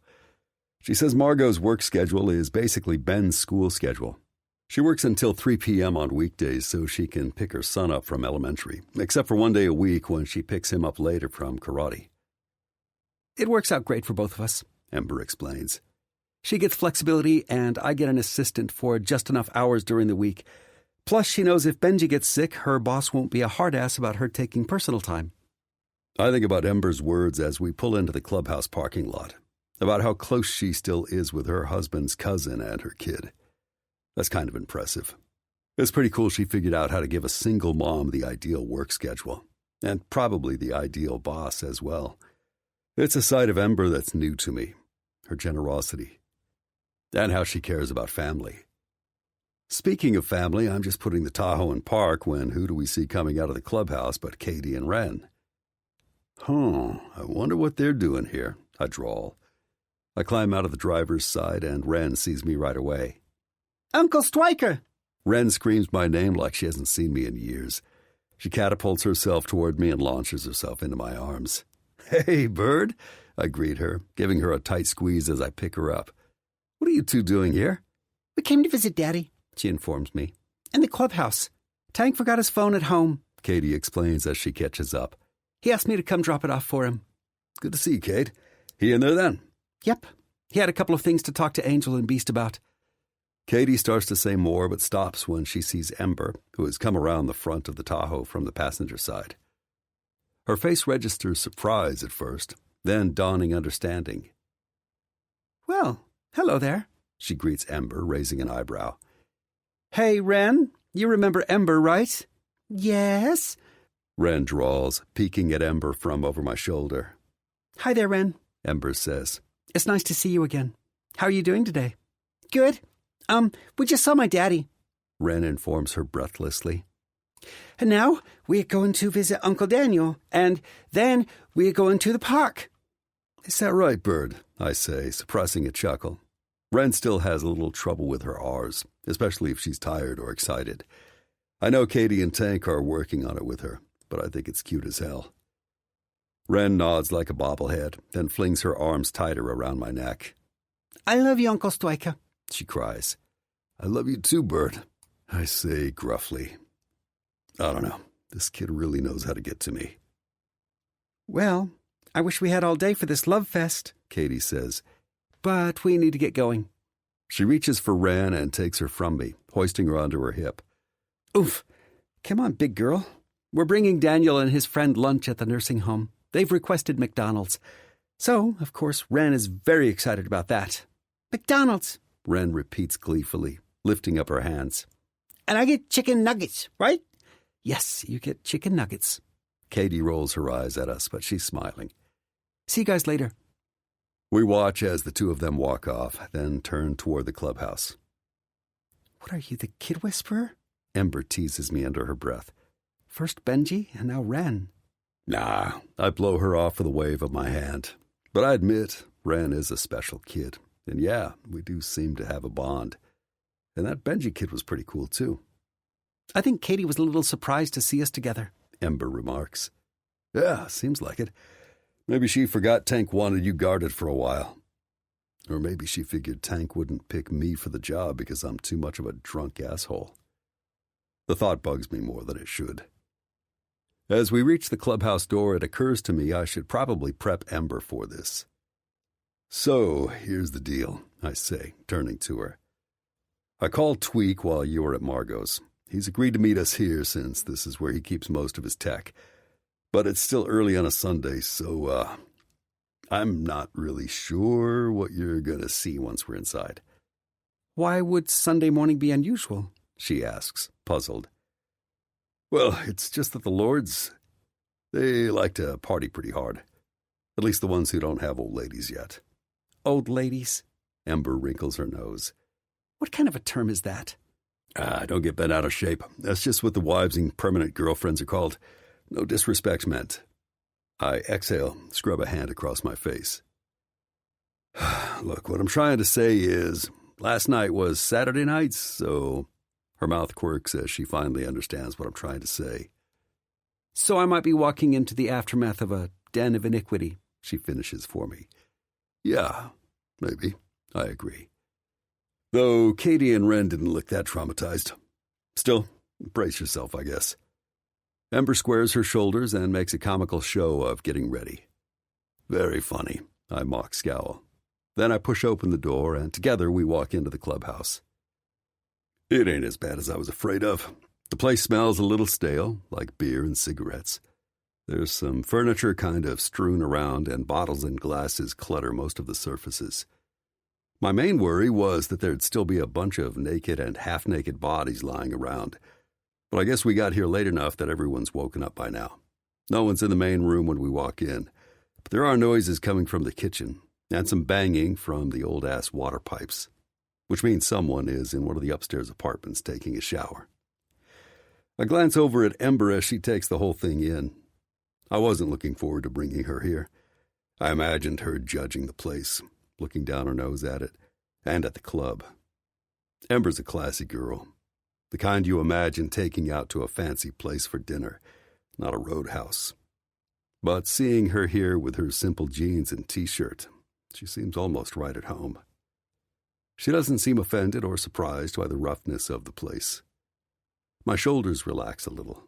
S2: She says Margot's work schedule is basically Ben's school schedule. She works until 3 p.m. on weekdays so she can pick her son up from elementary, except for one day a week when she picks him up later from karate.
S3: It works out great for both of us,
S2: Ember explains.
S3: She gets flexibility, and I get an assistant for just enough hours during the week. Plus, she knows if Benji gets sick, her boss won't be a hard-ass about her taking personal time.
S2: I think about Ember's words as we pull into the clubhouse parking lot, about how close she still is with her husband's cousin and her kid. That's kind of impressive. It's pretty cool she figured out how to give a single mom the ideal work schedule, and probably the ideal boss as well. It's a side of Ember that's new to me, her generosity, and how she cares about family. Speaking of family, I'm just putting the Tahoe in park when who do we see coming out of the clubhouse but Katie and Wren? I wonder what they're doing here, I drawl. I climb out of the driver's side and Wren sees me right away.
S3: Uncle Stryker!
S2: Wren screams my name like she hasn't seen me in years. She catapults herself toward me and launches herself into my arms. Hey, bird, I greet her, giving her a tight squeeze as I pick her up. What are you two doing here?
S3: We came to visit Daddy, she informs me. In the clubhouse. Tank forgot his phone at home,
S2: Katie explains as she catches up.
S3: He asked me to come drop it off for him.
S2: Good to see you, Kate. He in there then?
S3: Yep. He had a couple of things to talk to Angel and Beast about.
S2: Katie starts to say more but stops when she sees Ember, who has come around the front of the Tahoe from the passenger side. Her face registers surprise at first, then dawning understanding.
S3: Well, hello there,
S2: she greets Ember, raising an eyebrow.
S3: Hey, Wren, you remember Ember, right? Yes.
S2: Wren drawls, peeking at Ember from over my shoulder.
S3: Hi there, Wren,
S2: Ember says.
S3: It's nice to see you again. How are you doing today? Good. We just saw my daddy,
S2: Wren informs her breathlessly.
S3: And now we're going to visit Uncle Daniel, and then we're going to the park.
S2: Is that right, Bird? I say, suppressing a chuckle. Wren still has a little trouble with her R's, especially if she's tired or excited. I know Katie and Tank are working on it with her, but I think it's cute as hell. Wren nods like a bobblehead, then flings her arms tighter around my neck.
S3: I love you, Uncle Stryker,
S2: she cries. I love you too, Bird, I say gruffly. I don't know. This kid really knows how to get to me.
S3: Well, I wish we had all day for this love fest,
S2: Katie says.
S3: But we need to get going.
S2: She reaches for Wren and takes her from me, hoisting her onto her hip.
S3: Oof. Come on, big girl. We're bringing Daniel and his friend lunch at the nursing home. They've requested McDonald's. So, of course, Wren is very excited about that. McDonald's,
S2: Wren repeats gleefully, lifting up her hands.
S3: And I get chicken nuggets, right? Yes, you get chicken nuggets.
S2: Katie rolls her eyes at us, but she's smiling.
S3: See you guys later.
S2: We watch as the two of them walk off, then turn toward the clubhouse.
S3: What are you, the kid whisperer? Ember teases me under her breath. First Benji, and now Ren.
S2: Nah, I blow her off with a wave of my hand. But I admit, Ren is a special kid. And yeah, we do seem to have a bond. And that Benji kid was pretty cool, too.
S3: I think Katie was a little surprised to see us together,
S2: Ember remarks. Yeah, seems like it. Maybe she forgot Tank wanted you guarded for a while. Or maybe she figured Tank wouldn't pick me for the job because I'm too much of a drunk asshole. The thought bugs me more than it should. As we reach the clubhouse door, it occurs to me I should probably prep Ember for this. So, here's the deal, I say, turning to her. I called Tweak while you were at Margot's. He's agreed to meet us here since this is where he keeps most of his tech. But it's still early on a Sunday, so, I'm not really sure what you're gonna see once we're inside.
S3: Why would Sunday morning be unusual?
S2: She asks, puzzled. Well, it's just that the Lords, they like to party pretty hard. At least the ones who don't have old ladies yet.
S3: Old ladies?
S2: Ember wrinkles her nose.
S3: What kind of a term is that?
S2: Don't get bent out of shape. That's just what the wives and permanent girlfriends are called. No disrespect meant. I exhale, scrub a hand across my face. Look, what I'm trying to say is, last night was Saturday night, so... Her mouth quirks as she finally understands what I'm trying to say.
S3: So I might be walking into the aftermath of a den of iniquity, she finishes for me.
S2: Yeah, maybe. I agree. Though Katie and Ren didn't look that traumatized. Still, brace yourself, I guess. Ember squares her shoulders and makes a comical show of getting ready. Very funny, I mock scowl. Then I push open the door, and together we walk into the clubhouse. It ain't as bad as I was afraid of. The place smells a little stale, like beer and cigarettes. There's some furniture kind of strewn around, and bottles and glasses clutter most of the surfaces. My main worry was that there'd still be a bunch of naked and half-naked bodies lying around. But I guess we got here late enough that everyone's woken up by now. No one's in the main room when we walk in, but there are noises coming from the kitchen, and some banging from the old-ass water pipes, which means someone is in one of the upstairs apartments taking a shower. I glance over at Ember as she takes the whole thing in. I wasn't looking forward to bringing her here. I imagined her judging the place, looking down her nose at it, and at the club. Ember's a classy girl, the kind you imagine taking out to a fancy place for dinner, not a roadhouse. But seeing her here with her simple jeans and t-shirt, she seems almost right at home. She doesn't seem offended or surprised by the roughness of the place. My shoulders relax a little.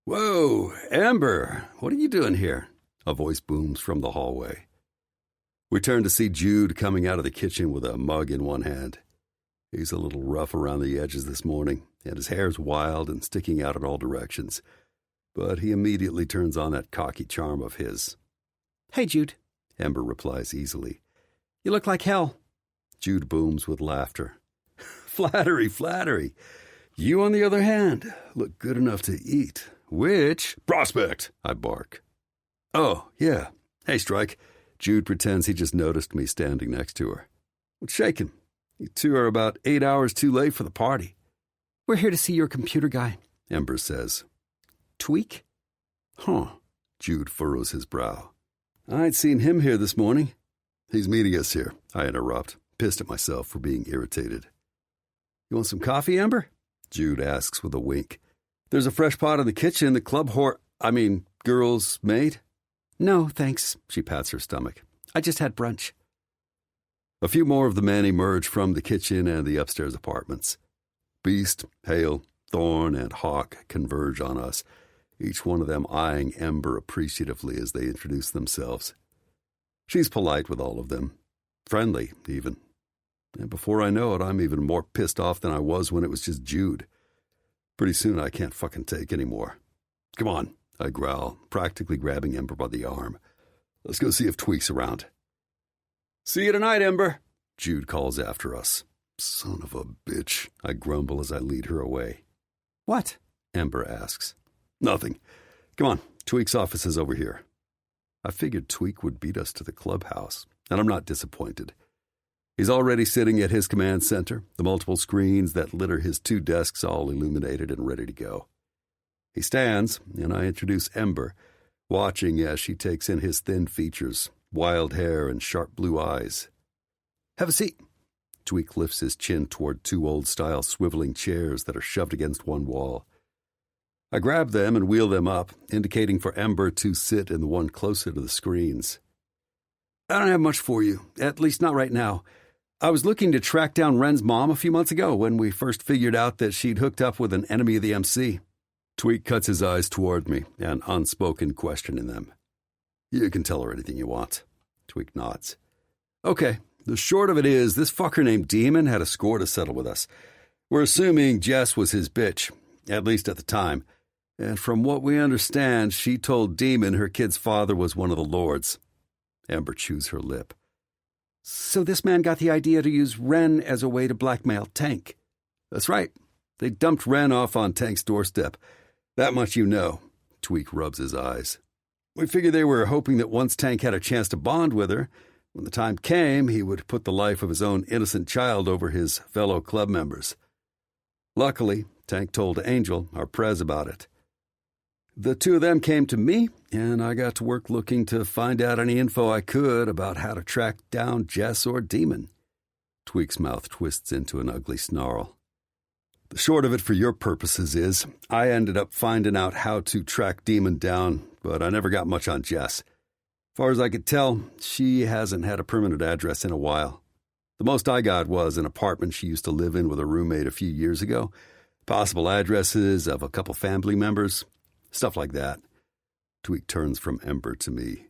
S2: "Whoa, Amber, what are you doing here?" A voice booms from the hallway. We turn to see Jude coming out of the kitchen with a mug in one hand. He's a little rough around the edges this morning, and his hair's wild and sticking out in all directions. But he immediately turns on that cocky charm of his.
S3: "Hey, Jude,"
S2: Amber replies easily.
S3: "You look like hell."
S2: Jude booms with laughter. Flattery, flattery. You, on the other hand, look good enough to eat. Which prospect? I bark. Oh, yeah. Hey, Strike. Jude pretends he just noticed me standing next to her. What's shaking? You two are about 8 hours too late for the party.
S3: "We're here to see your computer guy,"
S2: Ember says.
S3: "Tweak?"
S2: Huh. Jude furrows his brow. I'd seen him here this morning. He's meeting us here, I interrupt, pissed at myself for being irritated. You want some coffee, Ember? Jude asks with a wink. There's a fresh pot in the kitchen. The girl's made?
S3: "No, thanks," she pats her stomach. "I just had brunch."
S2: A few more of the men emerge from the kitchen and the upstairs apartments. Beast, Hale, Thorn, and Hawk converge on us, each one of them eyeing Ember appreciatively as they introduce themselves. She's polite with all of them, friendly even. And before I know it, I'm even more pissed off than I was when it was just Jude. Pretty soon I can't fucking take anymore. Come on, I growl, practically grabbing Ember by the arm. Let's go see if Tweak's around. See you tonight, Ember, Jude calls after us. Son of a bitch, I grumble as I lead her away.
S3: What?
S2: Ember asks. Nothing. Come on, Tweak's office is over here. I figured Tweak would beat us to the clubhouse. and I'm not disappointed. He's already sitting at his command center, the multiple screens that litter his 2 desks all illuminated and ready to go. He stands, and I introduce Ember, watching as she takes in his thin features, wild hair, and sharp blue eyes. "Have a seat." Tweak lifts his chin toward 2 old-style swiveling chairs that are shoved against one wall. I grab them and wheel them up, indicating for Ember to sit in the one closer to the screens. "I don't have much for you, at least not right now. I was looking to track down Ren's mom a few months ago when we first figured out that she'd hooked up with an enemy of the MC. Tweak cuts his eyes toward me, an unspoken question in them. "You can tell her anything you want." Tweak nods. "Okay, the short of it is, this fucker named Demon had a score to settle with us. We're assuming Jess was his bitch, at least at the time. And from what we understand, she told Demon her kid's father was one of the lords." Ember chews her lip. "So this man got the idea to use Ren as a way to blackmail Tank?" "That's right. They dumped Ren off on Tank's doorstep. That much you know." Tweak rubs his eyes. "We figured they were hoping that once Tank had a chance to bond with her, when the time came, he would put the life of his own innocent child over his fellow club members. Luckily, Tank told Angel, our prez, about it. The 2 of them came to me, and I got to work looking to find out any info I could about how to track down Jess or Demon." Tweak's mouth twists into an ugly snarl. "The short of it for your purposes is, I ended up finding out how to track Demon down, but I never got much on Jess. As far as I could tell, she hasn't had a permanent address in a while. The most I got was an apartment she used to live in with a roommate a few years ago, possible addresses of a couple family members, stuff like that." Tweak turns from Ember to me.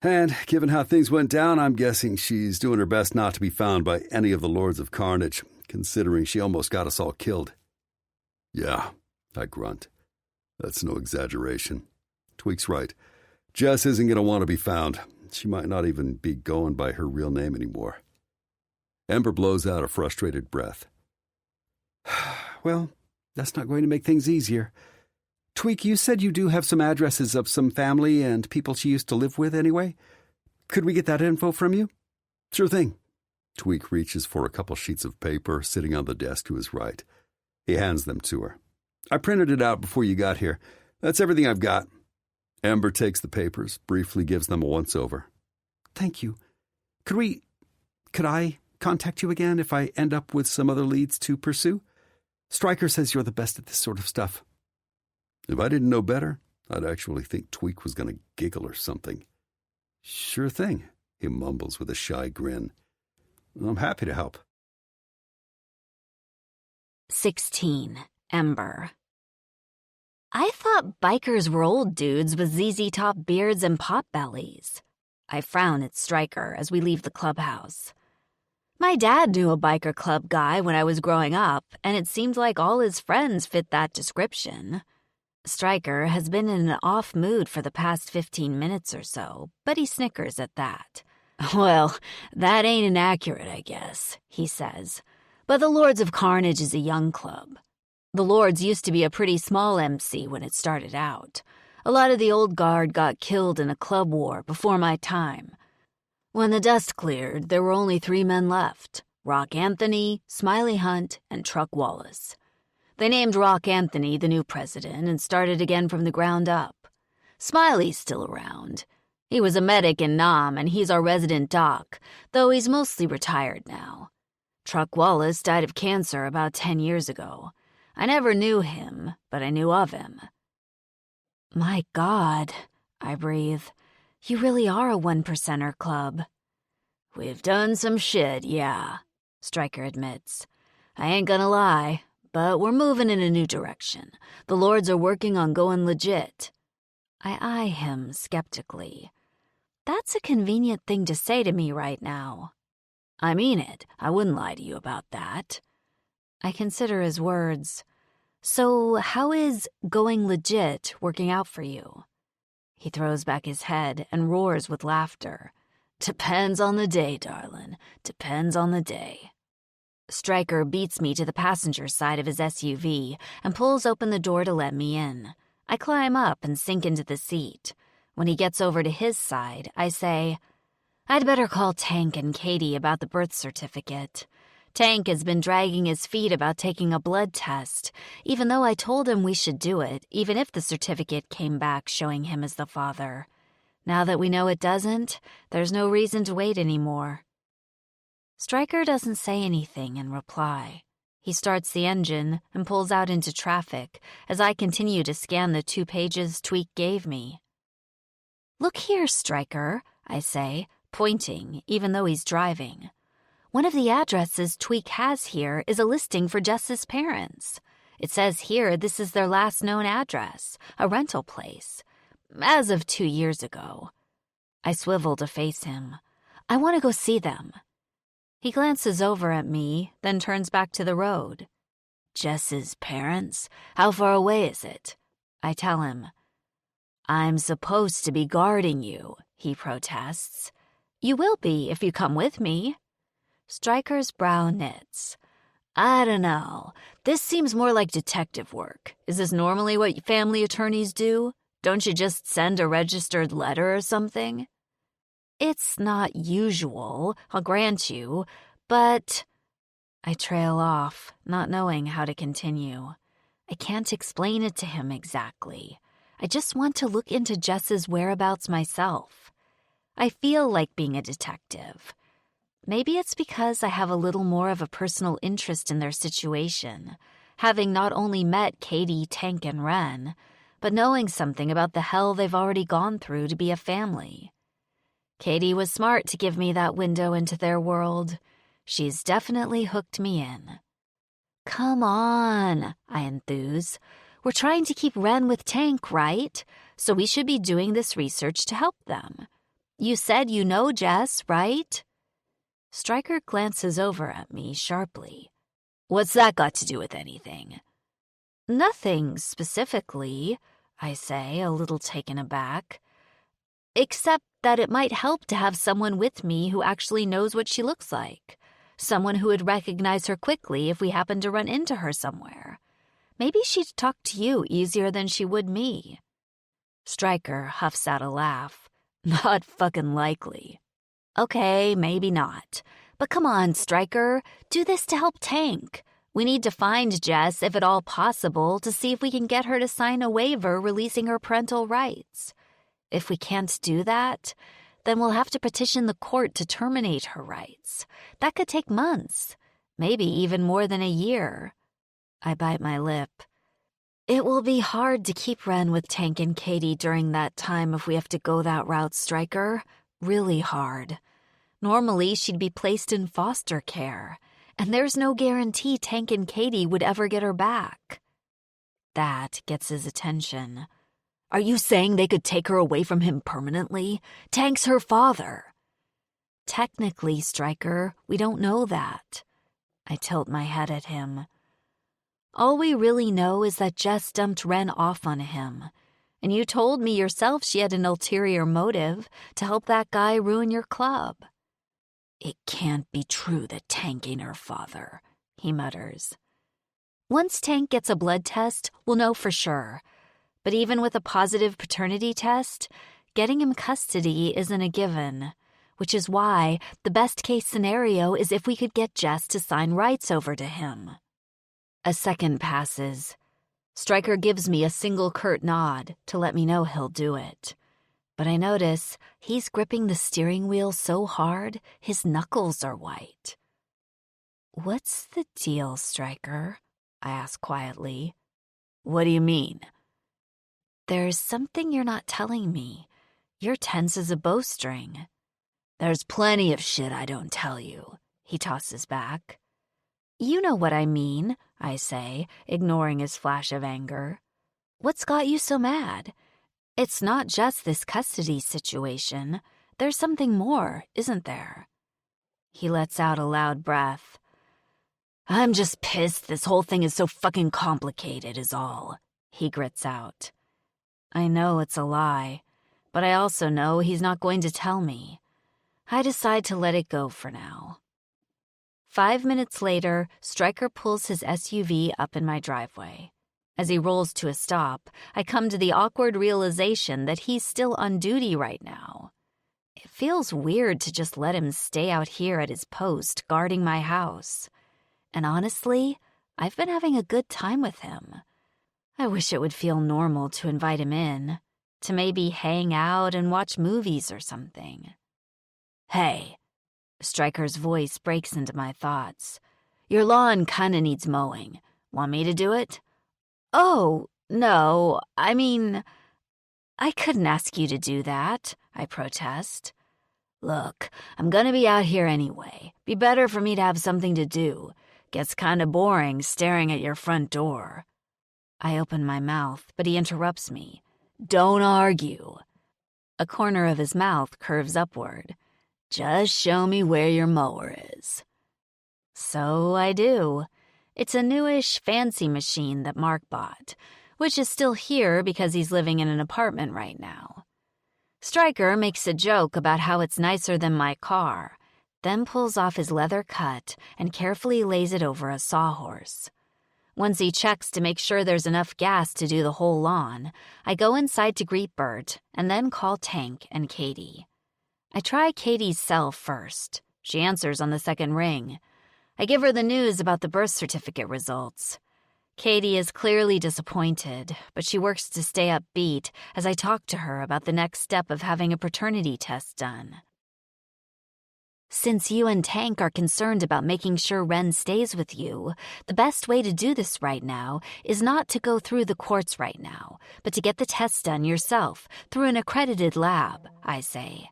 S2: "And given how things went down, I'm guessing she's doing her best not to be found by any of the Lords of Carnage, considering she almost got us all killed." "Yeah," I grunt. "That's no exaggeration." Tweak's right. Jess isn't going to want to be found. She might not even be going by her real name anymore. Ember blows out a frustrated breath. "Well, that's not going to make things easier. Tweak, you said you do have some addresses of some family and people she used to live with anyway. Could we get that info from you?" "Sure thing." Tweak reaches for a couple sheets of paper sitting on the desk to his right. He hands them to her. "I printed it out before you got here. That's everything I've got." Ember takes the papers, briefly gives them a once-over. "Thank you. Could I contact you again if I end up with some other leads to pursue? Stryker says you're the best at this sort of stuff." If I didn't know better, I'd actually think Tweak was going to giggle or something. "Sure thing," he mumbles with a shy grin. "I'm happy to help."
S1: 16. Ember. I thought bikers were old dudes with ZZ-top beards and pot-bellies. I frown at Stryker as we leave the clubhouse. My dad knew a biker club guy when I was growing up, and it seemed like all his friends fit that description. Stryker has been in an off mood for the past 15 minutes or so, but he snickers at that. "Well, that ain't inaccurate, I guess," he says. "But the Lords of Carnage is a young club. The Lords used to be a pretty small MC when it started out. A lot of the old guard got killed in a club war before my time. When the dust cleared, there were only 3 men left: Rock Anthony, Smiley Hunt, and Truck Wallace. They named Rock Anthony the new president and started again from the ground up. Smiley's still around. He was a medic in Nam, and he's our resident doc, though he's mostly retired now. Truck Wallace died of cancer about 10 years ago. I never knew him, but I knew of him." "My God," I breathe. "You really are a one-percenter club." "We've done some shit, yeah," Stryker admits. "I ain't gonna lie. But we're moving in a new direction. The Lords are working on going legit." I eye him skeptically. That's a convenient thing to say to me right now. "I mean it. I wouldn't lie to you about that." I consider his words. "So how is going legit working out for you?" He throws back his head and roars with laughter. "Depends on the day, darling. Depends on the day." Stryker beats me to the passenger side of his SUV and pulls open the door to let me in. I climb up and sink into the seat. When he gets over to his side, I say, I'd better call Tank and Katie about the birth certificate. Tank has been dragging his feet about taking a blood test, even though I told him we should do it, even if the certificate came back showing him as the father. Now that we know it doesn't, there's no reason to wait anymore. Stryker doesn't say anything in reply. He starts the engine and pulls out into traffic as I continue to scan the 2 pages Tweak gave me. "Look here, Stryker," I say, pointing, even though he's driving. "One of the addresses Tweak has here is a listing for Jess's parents. It says here this is their last known address, a rental place. As of 2 years ago." I swivel to face him. "I want to go see them." He glances over at me, then turns back to the road. "Jess's parents? How far away is it?" I tell him. "I'm supposed to be guarding you," he protests. "You will be if you come with me." Stryker's brow knits. "I don't know. This seems more like detective work. Is this normally what family attorneys do? Don't you just send a registered letter or something?" "It's not usual, I'll grant you, but—" I trail off, not knowing how to continue. I can't explain it to him exactly. I just want to look into Jess's whereabouts myself. I feel like being a detective. Maybe it's because I have a little more of a personal interest in their situation, having not only met Katie, Tank, and Ren, but knowing something about the hell they've already gone through to be a family. Katie was smart to give me that window into their world. She's definitely hooked me in. "Come on," I enthuse. "We're trying to keep Ren with Tank, right? So we should be doing this research to help them. You said you know Jess, right?" Stryker glances over at me sharply. "What's that got to do with anything?" "Nothing specifically," I say, a little taken aback. "Except that it might help to have someone with me who actually knows what she looks like. Someone who would recognize her quickly if we happened to run into her somewhere. Maybe she'd talk to you easier than she would me." Stryker huffs out a laugh. "Not fucking likely." "Okay, maybe not. But come on, Stryker. Do this to help Tank. We need to find Jess, if at all possible, to see if we can get her to sign a waiver releasing her parental rights. If we can't do that, then we'll have to petition the court to terminate her rights. That could take months, maybe even more than a year." I bite my lip. "It will be hard to keep Ren with Tank and Katie during that time if we have to go that route, Stryker. Really hard. Normally, she'd be placed in foster care, and there's no guarantee Tank and Katie would ever get her back." That gets his attention. "Are you saying they could take her away from him permanently? Tank's her father." "Technically, Stryker, we don't know that." I tilt my head at him. "All we really know is that Jess dumped Ren off on him. And you told me yourself she had an ulterior motive to help that guy ruin your club." "It can't be true that Tank ain't her father," he mutters. "Once Tank gets a blood test, we'll know for sure. But even with a positive paternity test, getting him custody isn't a given, which is why the best-case scenario is if we could get Jess to sign rights over to him." A second passes. Stryker gives me a single curt nod to let me know he'll do it. But I notice he's gripping the steering wheel so hard his knuckles are white. "What's the deal, Stryker?" I ask quietly. "What do you mean?" "There's something you're not telling me. You're tense as a bowstring." "There's plenty of shit I don't tell you," he tosses back. "You know what I mean," I say, ignoring his flash of anger. "What's got you so mad? It's not just this custody situation. There's something more, isn't there?" He lets out a loud breath. "I'm just pissed this whole thing is so fucking complicated is all," he grits out. I know it's a lie, but I also know he's not going to tell me. I decide to let it go for now. 5 minutes later, Stryker pulls his SUV up in my driveway. As he rolls to a stop, I come to the awkward realization that he's still on duty right now. It feels weird to just let him stay out here at his post guarding my house. And honestly, I've been having a good time with him. I wish it would feel normal to invite him in, to maybe hang out and watch movies or something. Hey, Stryker's voice breaks into my thoughts. Your lawn kinda needs mowing. Want me to do it? Oh, no, I mean, I couldn't ask you to do that, I protest. Look, I'm gonna be out here anyway. Be better for me to have something to do. Gets kinda boring staring at your front door. I open my mouth, but he interrupts me. Don't argue. A corner of his mouth curves upward. Just show me where your mower is. So I do. It's a newish fancy machine that Mark bought, which is still here because he's living in an apartment right now. Stryker makes a joke about how it's nicer than my car, then pulls off his leather cut and carefully lays it over a sawhorse. Once he checks to make sure there's enough gas to do the whole lawn, I go inside to greet Bert and then call Tank and Katie. I try Katie's cell first. She answers on the second ring. I give her the news about the birth certificate results. Katie is clearly disappointed, but she works to stay upbeat as I talk to her about the next step of having a paternity test done. Since you and Tank are concerned about making sure Ren stays with you, the best way to do this right now is not to go through the courts right now, but to get the test done yourself through an accredited lab, I say.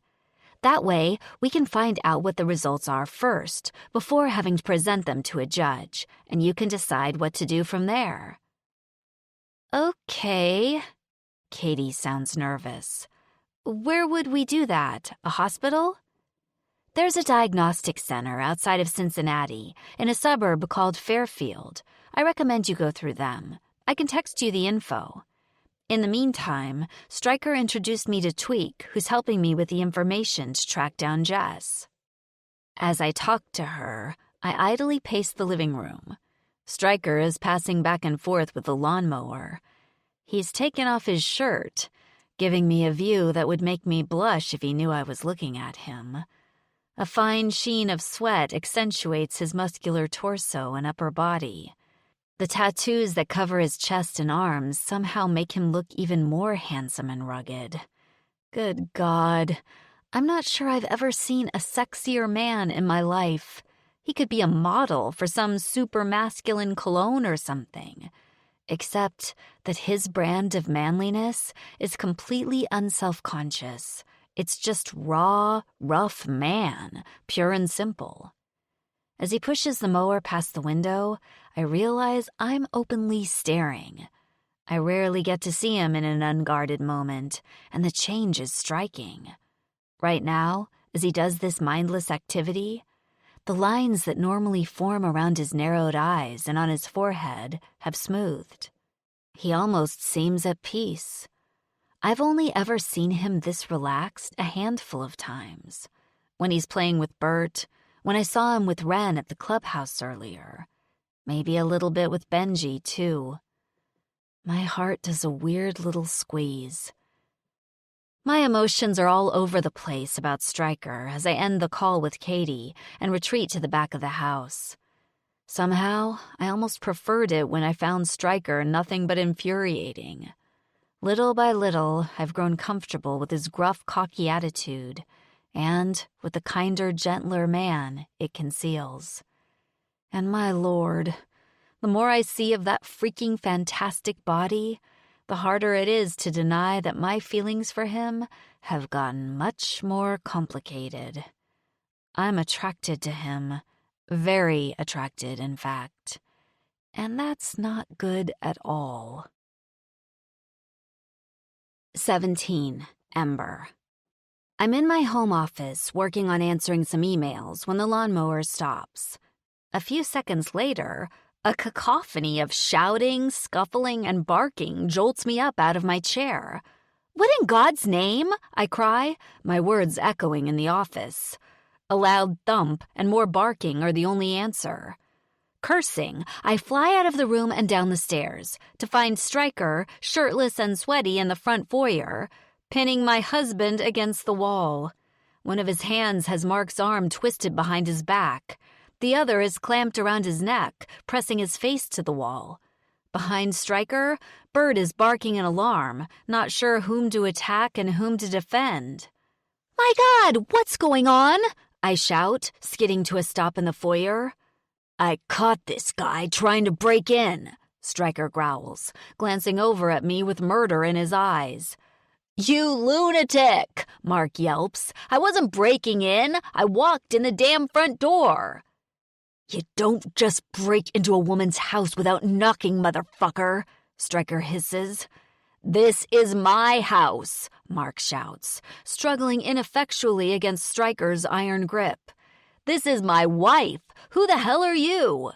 S1: That way, we can find out what the results are first, before having to present them to a judge, and you can decide what to do from there. Okay. Katie sounds nervous. Where would we do that? A hospital? There's a diagnostic center outside of Cincinnati, in a suburb called Fairfield. I recommend you go through them. I can text you the info. In the meantime, Stryker introduced me to Tweak, who's helping me with the information to track down Jess. As I talk to her, I idly pace the living room. Stryker is passing back and forth with the lawnmower. He's taken off his shirt, giving me a view that would make me blush if he knew I was looking at him. A fine sheen of sweat accentuates his muscular torso and upper body. The tattoos that cover his chest and arms somehow make him look even more handsome and rugged. Good God, I'm not sure I've ever seen a sexier man in my life. He could be a model for some super masculine cologne or something. Except that his brand of manliness is completely unself-conscious. It's just raw, rough man, pure and simple. As he pushes the mower past the window, I realize I'm openly staring. I rarely get to see him in an unguarded moment, and the change is striking. Right now, as he does this mindless activity, the lines that normally form around his narrowed eyes and on his forehead have smoothed. He almost seems at peace. I've only ever seen him this relaxed a handful of times. When he's playing with Bert, when I saw him with Ren at the clubhouse earlier. Maybe a little bit with Benji, too. My heart does a weird little squeeze. My emotions are all over the place about Stryker as I end the call with Katie and retreat to the back of the house. Somehow, I almost preferred it when I found Stryker nothing but infuriating. Little by little, I've grown comfortable with his gruff, cocky attitude, and with the kinder, gentler man it conceals. And my lord, the more I see of that freaking fantastic body, the harder it is to deny that my feelings for him have gotten much more complicated. I'm attracted to him, very attracted, in fact, and that's not good at all. 17. Ember. I'm in my home office working on answering some emails when the lawnmower stops. A few seconds later, a cacophony of shouting, scuffling, and barking jolts me up out of my chair. "What in God's name?" I cry, my words echoing in the office. A loud thump and more barking are the only answer. Cursing, I fly out of the room and down the stairs, to find Stryker, shirtless and sweaty in the front foyer, pinning my husband against the wall. One of his hands has Mark's arm twisted behind his back. The other is clamped around his neck, pressing his face to the wall. Behind Stryker, Bird is barking in alarm, not sure whom to attack and whom to defend. "My God, what's going on?" I shout, skidding to a stop in the foyer. "I caught this guy trying to break in," Stryker growls, glancing over at me with murder in his eyes. "You lunatic!" Mark yelps. "I wasn't breaking in. I walked in the damn front door." "You don't just break into a woman's house without knocking, motherfucker," Stryker hisses. "This is my house," Mark shouts, struggling ineffectually against Stryker's iron grip. "This is my wife. Who the hell are you?"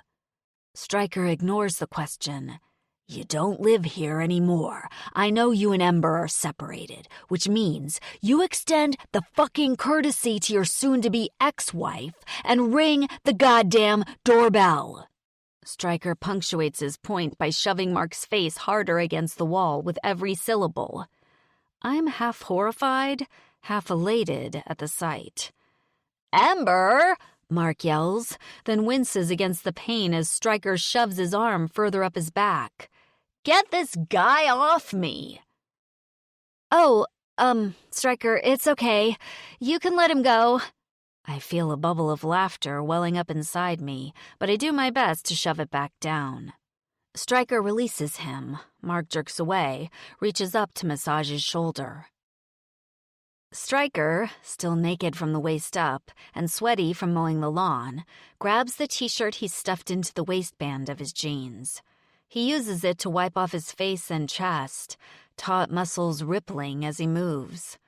S1: Stryker ignores the question. "You don't live here anymore. I know you and Ember are separated, which means you extend the fucking courtesy to your soon-to-be ex-wife and ring the goddamn doorbell." Stryker punctuates his point by shoving Mark's face harder against the wall with every syllable. I'm half horrified, half elated at the sight. "Ember!" Mark yells, then winces against the pain as Stryker shoves his arm further up his back. "Get this guy off me!" "Oh, Stryker, it's okay. You can let him go." I feel a bubble of laughter welling up inside me, but I do my best to shove it back down. Stryker releases him. Mark jerks away, reaches up to massage his shoulder. Stryker, still naked from the waist up and sweaty from mowing the lawn, grabs the t-shirt he stuffed into the waistband of his jeans. He uses it to wipe off his face and chest, taut muscles rippling as he moves.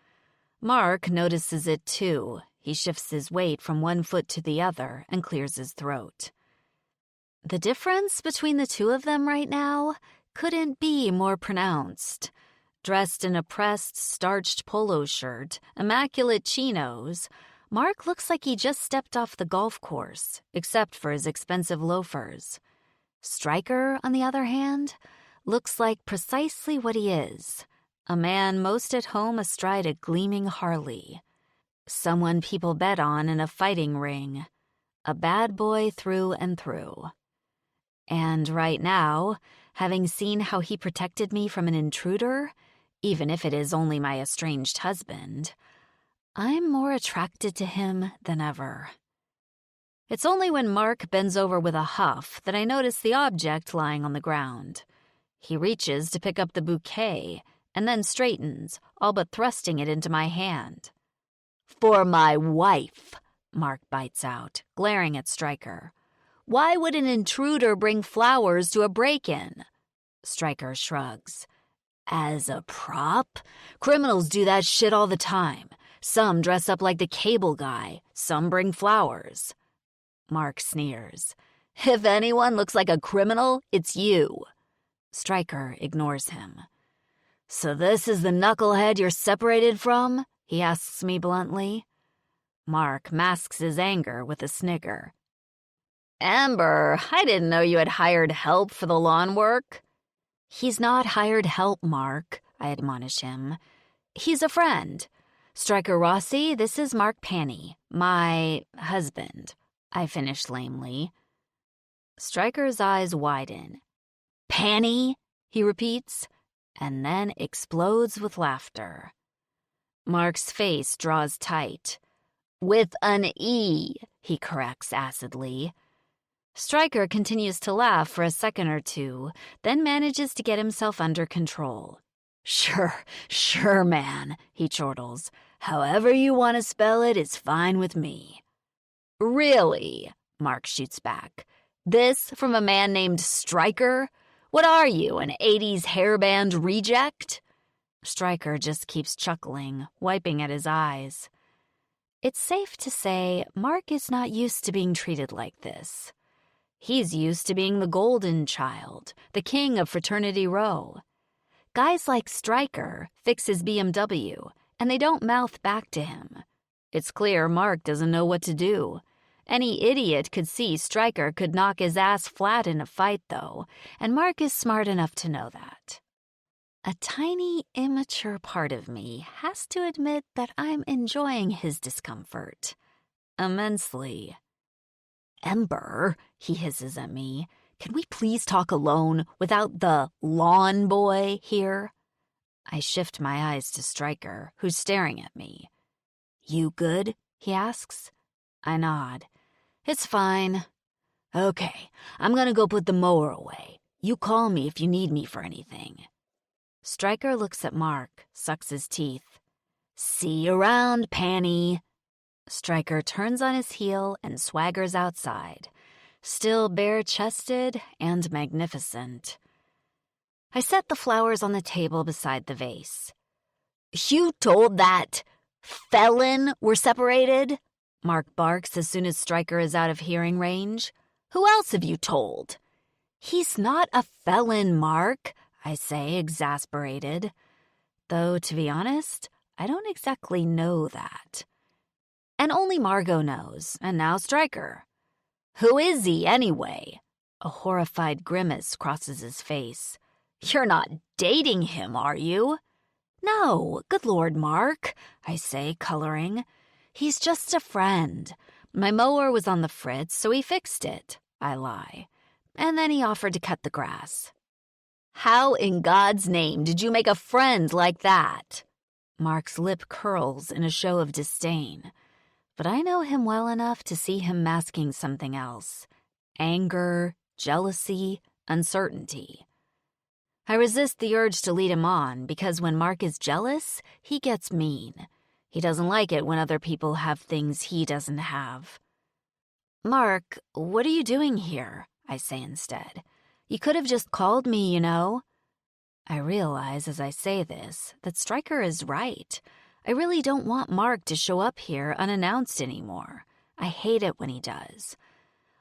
S1: Mark notices it too. He shifts his weight from one foot to the other and clears his throat. The difference between the two of them right now couldn't be more pronounced. Dressed in a pressed, starched polo shirt, immaculate chinos, Mark looks like he just stepped off the golf course, except for his expensive loafers. Stryker, on the other hand, looks like precisely what he is, a man most at home astride a gleaming Harley. Someone people bet on in a fighting ring. A bad boy through and through. And right now, having seen how he protected me from an intruder, even if it is only my estranged husband, I'm more attracted to him than ever. It's only when Mark bends over with a huff that I notice the object lying on the ground. He reaches to pick up the bouquet and then straightens, all but thrusting it into my hand. "For my wife," Mark bites out, glaring at Stryker. "Why would an intruder bring flowers to a break-in?" Stryker shrugs. "As a prop? Criminals do that shit all the time. Some dress up like the cable guy, some bring flowers." Mark sneers. "If anyone looks like a criminal, it's you." Stryker ignores him. "So this is the knucklehead you're separated from?" he asks me bluntly. Mark masks his anger with a snigger. "Amber, I didn't know you had hired help for the lawn work." "He's not hired help, Mark," I admonish him. "He's a friend. Stryker Rossi, this is Mark Panny, my husband," I finish lamely. Stryker's eyes widen. "Panny?" he repeats, and then explodes with laughter. Mark's face draws tight. "With an E," he corrects acidly. Stryker continues to laugh for a second or two, then manages to get himself under control. Sure, man," he chortles. "However you want to spell it is fine with me." "Really?" Mark shoots back. "This from a man named Stryker? What are you, an 80s hairband reject?" Stryker just keeps chuckling, wiping at his eyes. It's safe to say Mark is not used to being treated like this. He's used to being the golden child, the king of Fraternity Row. Guys like Stryker fix his BMW, and they don't mouth back to him. It's clear Mark doesn't know what to do. Any idiot could see Stryker could knock his ass flat in a fight, though, and Mark is smart enough to know that. A tiny, immature part of me has to admit that I'm enjoying his discomfort. Immensely. "Ember," he hisses at me, "can we please talk alone without the lawn boy here?" I shift my eyes to Stryker, who's staring at me. "You good?" he asks. I nod. "It's fine." "Okay, I'm gonna go put the mower away. You call me if you need me for anything." Stryker looks at Mark, sucks his teeth. "See you around, Panny." Stryker turns on his heel and swaggers outside, still bare-chested and magnificent. I set the flowers on the table beside the vase. "You told that felon we're separated?" Mark barks as soon as Stryker is out of hearing range. "Who else have you told?" "He's not a felon, Mark," I say, exasperated. Though, to be honest, I don't exactly know that. And only Margot knows, and now Stryker. "Who is he, anyway?" A horrified grimace crosses his face. "You're not dating him, are you?" "No, good Lord, Mark," I say, coloring. "He's just a friend. My mower was on the fritz, so he fixed it," I lie. And then he offered to cut the grass. "How in God's name did you make a friend like that?" Mark's lip curls in a show of disdain. But I know him well enough to see him masking something else. Anger, jealousy, uncertainty. I resist the urge to lead him on because when Mark is jealous, he gets mean. He doesn't like it when other people have things he doesn't have. "Mark, what are you doing here?" I say instead. "You could have just called me, you know." I realize as I say this that Stryker is right. I really don't want Mark to show up here unannounced anymore. I hate it when he does.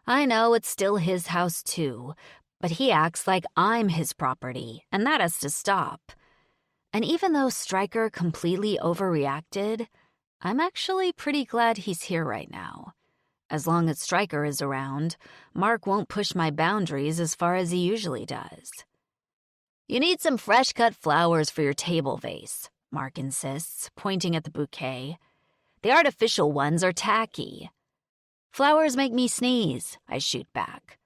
S1: I know it's still his house too, but he acts like I'm his property, and that has to stop. And even though Stryker completely overreacted, I'm actually pretty glad he's here right now. As long as Stryker is around, Mark won't push my boundaries as far as he usually does. "You need some fresh-cut flowers for your table vase," Mark insists, pointing at the bouquet. "The artificial ones are tacky." "Flowers make me sneeze," I shoot back.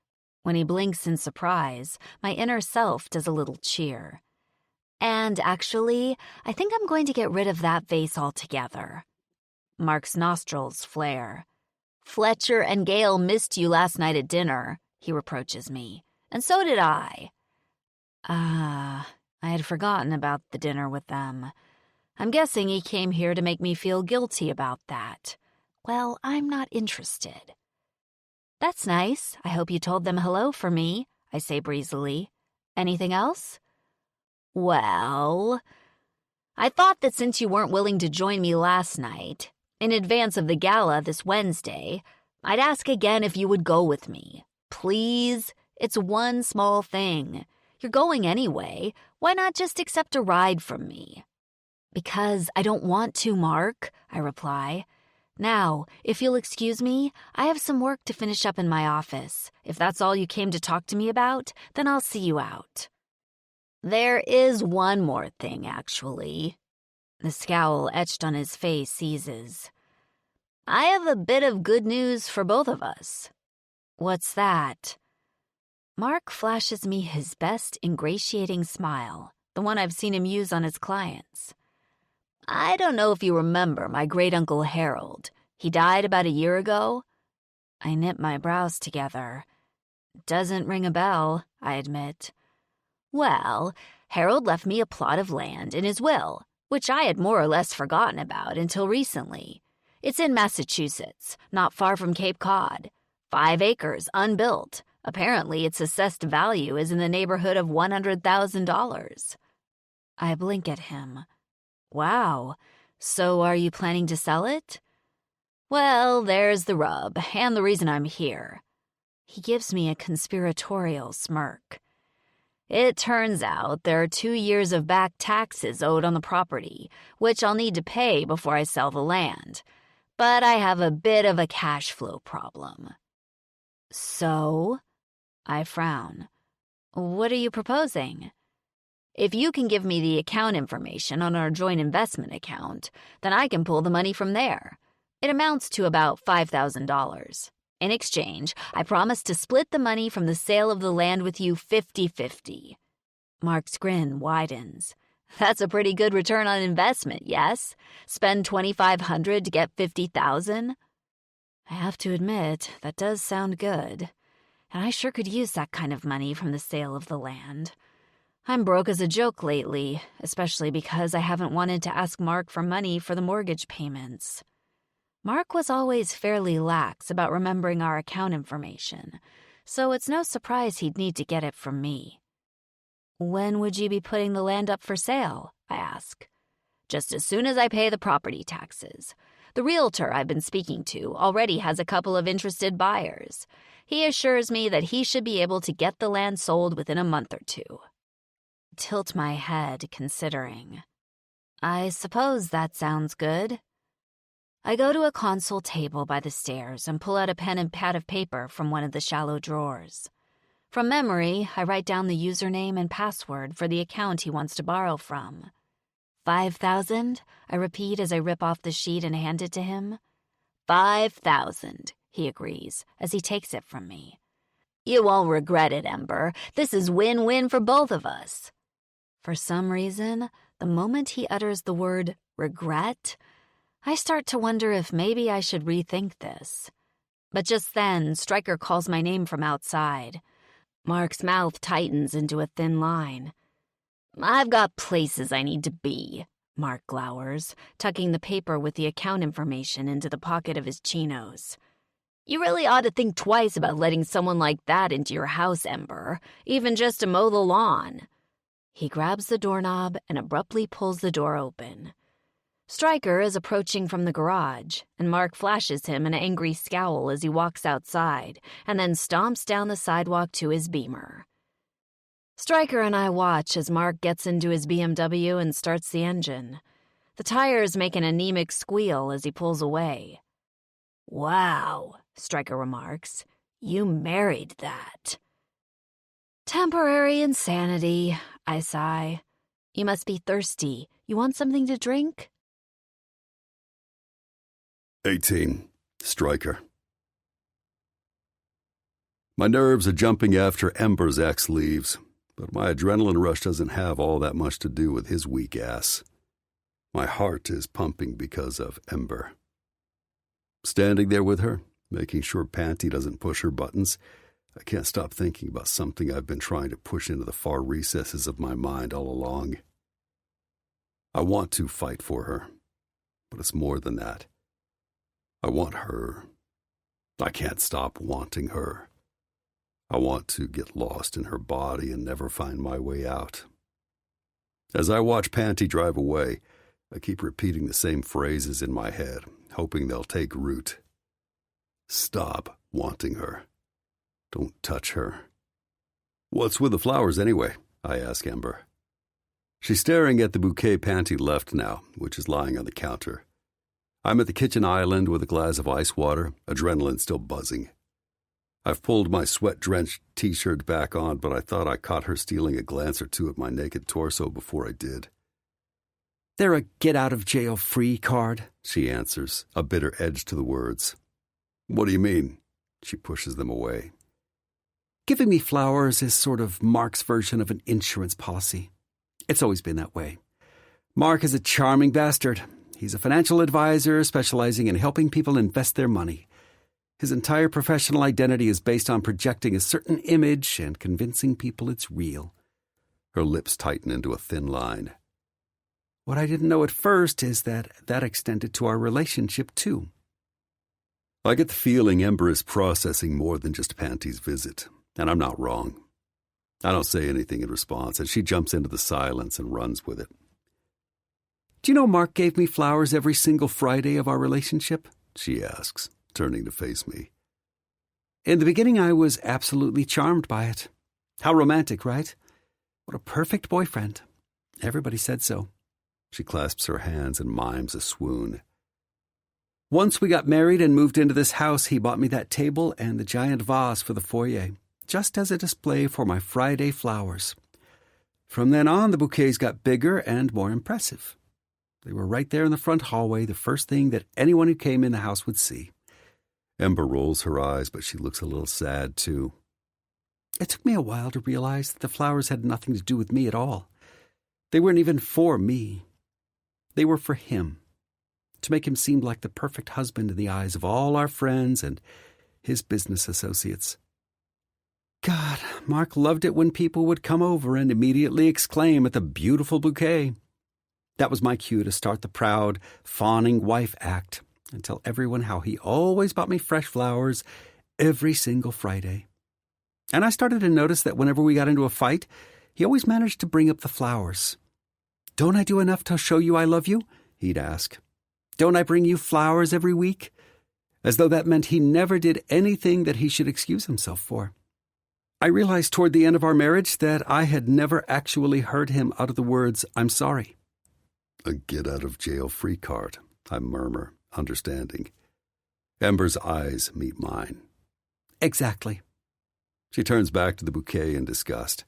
S1: When he blinks in surprise, my inner self does a little cheer. "And actually, I think I'm going to get rid of that vase altogether." Mark's nostrils flare. "Fletcher and Gail missed you last night at dinner," he reproaches me. "And so did I." I had forgotten about the dinner with them. I'm guessing he came here to make me feel guilty about that. Well, I'm not interested. "That's nice. I hope you told them hello for me," I say breezily. "Anything else?" "Well, I thought that since you weren't willing to join me last night, in advance of the gala this Wednesday, I'd ask again if you would go with me. Please? It's one small thing. You're going anyway. Why not just accept a ride from me?" "Because I don't want to, Mark," I reply. "Now, if you'll excuse me, I have some work to finish up in my office. If that's all you came to talk to me about, then I'll see you out." "There is one more thing, actually." The scowl etched on his face seizes. "I have a bit of good news for both of us." "What's that?" Mark flashes me his best ingratiating smile, the one I've seen him use on his clients. "I don't know if you remember my great-uncle Harold. He died about a year ago." I knit my brows together. "Doesn't ring a bell," I admit. "Well, Harold left me a plot of land in his will, which I had more or less forgotten about until recently. It's in Massachusetts, not far from Cape Cod. 5 acres, unbuilt. Apparently, its assessed value is in the neighborhood of $100,000. I blink at him. "Wow. So are you planning to sell it?" "Well, there's the rub, and the reason I'm here." He gives me a conspiratorial smirk. "It turns out there are 2 years of back taxes owed on the property, which I'll need to pay before I sell the land. But I have a bit of a cash flow problem." "So?" I frown. "What are you proposing?" If you can give me the account information on our joint investment account, then I can pull the money from there. It amounts to about $5,000. In exchange, I promise to split the money from the sale of the land with you 50-50. Mark's grin widens. That's a pretty good return on investment, yes? Spend $2,500 to get $50,000? I have to admit, that does sound good. And I sure could use that kind of money from the sale of the land. I'm broke as a joke lately, especially because I haven't wanted to ask Mark for money for the mortgage payments. Mark was always fairly lax about remembering our account information, so it's no surprise he'd need to get it from me. When would you be putting the land up for sale? I ask. Just as soon as I pay the property taxes. The realtor I've been speaking to already has a couple of interested buyers. He assures me that he should be able to get the land sold within a month or two. Tilt my head, considering. I suppose that sounds good. I go to a console table by the stairs and pull out a pen and pad of paper from one of the shallow drawers. From memory, I write down the username and password for the account he wants to borrow from. 5,000, I repeat as I rip off the sheet and hand it to him. 5,000, he agrees as he takes it from me. You won't regret it, Ember. This is win-win for both of us. For some reason, the moment he utters the word regret, I start to wonder if maybe I should rethink this. But just then, Stryker calls my name from outside. Mark's mouth tightens into a thin line. I've got places I need to be, Mark glowers, tucking the paper with the account information into the pocket of his chinos. You really ought to think twice about letting someone like that into your house, Ember, even just to mow the lawn. He grabs the doorknob and abruptly pulls the door open. Stryker is approaching from the garage, and Mark flashes him an angry scowl as he walks outside, and then stomps down the sidewalk to his Beamer. Stryker and I watch as Mark gets into his BMW and starts the engine. The tires make an anemic squeal as he pulls away. Wow, Stryker remarks. You married that. Temporary insanity, I sigh. You must be thirsty. You want something to drink?
S2: 18. Stryker. My nerves are jumping after Ember's ex leaves, but my adrenaline rush doesn't have all that much to do with his weak ass. My heart is pumping because of Ember. Standing there with her, making sure Panty doesn't push her buttons, I can't stop thinking about something I've been trying to push into the far recesses of my mind all along. I want to fight for her, but it's more than that. I want her. I can't stop wanting her. I want to get lost in her body and never find my way out. As I watch Panty drive away, I keep repeating the same phrases in my head, hoping they'll take root. Stop wanting her. Don't touch her. What's with the flowers anyway? I ask Ember. She's staring at the bouquet Panty left now, which is lying on the counter. I'm at the kitchen island with a glass of ice water, adrenaline still buzzing. I've pulled my sweat-drenched t-shirt back on, but I thought I caught her stealing a glance or two at my naked torso before I did.
S3: They're a get-out-of-jail-free card, she answers, a bitter edge to the words.
S2: What do you mean? She pushes them away.
S3: Giving me flowers is sort of Mark's version of an insurance policy. It's always been that way. Mark is a charming bastard. He's a financial advisor specializing in helping people invest their money. His entire professional identity is based on projecting a certain image and convincing people it's real.
S2: Her lips tighten into a thin line.
S3: What I didn't know at first is that extended to our relationship, too.
S2: I get the feeling Ember is processing more than just Panty's visit, and I'm not wrong. I don't say anything in response, and she jumps into the silence and runs with it.
S3: Do you know Mark gave me flowers every single Friday of our relationship?
S2: She asks, turning to face me.
S3: In the beginning, I was absolutely charmed by it. How romantic, right? What a perfect boyfriend. Everybody said so.
S2: She clasps her hands and mimes a swoon.
S3: Once we got married and moved into this house, he bought me that table and the giant vase for the foyer, just as a display for my Friday flowers. From then on, the bouquets got bigger and more impressive. They were right there in the front hallway, the first thing that anyone who came in the house would see.
S2: Ember rolls her eyes, but she looks a little sad, too.
S3: It took me a while to realize that the flowers had nothing to do with me at all. They weren't even for me. They were for him, to make him seem like the perfect husband in the eyes of all our friends and his business associates. God, Mark loved it when people would come over and immediately exclaim at the beautiful bouquet. That was my cue to start the proud, fawning wife act and tell everyone how he always bought me fresh flowers every single Friday. And I started to notice that whenever we got into a fight, he always managed to bring up the flowers. "Don't I do enough to show you I love you?" he'd ask. "Don't I bring you flowers every week?" As though that meant he never did anything that he should excuse himself for. I realized toward the end of our marriage that I had never actually heard him utter the words, "I'm sorry."
S2: "A get-out-of-jail-free card," I murmur, understanding. Ember's eyes meet mine.
S3: Exactly.
S2: She turns back to the bouquet in disgust.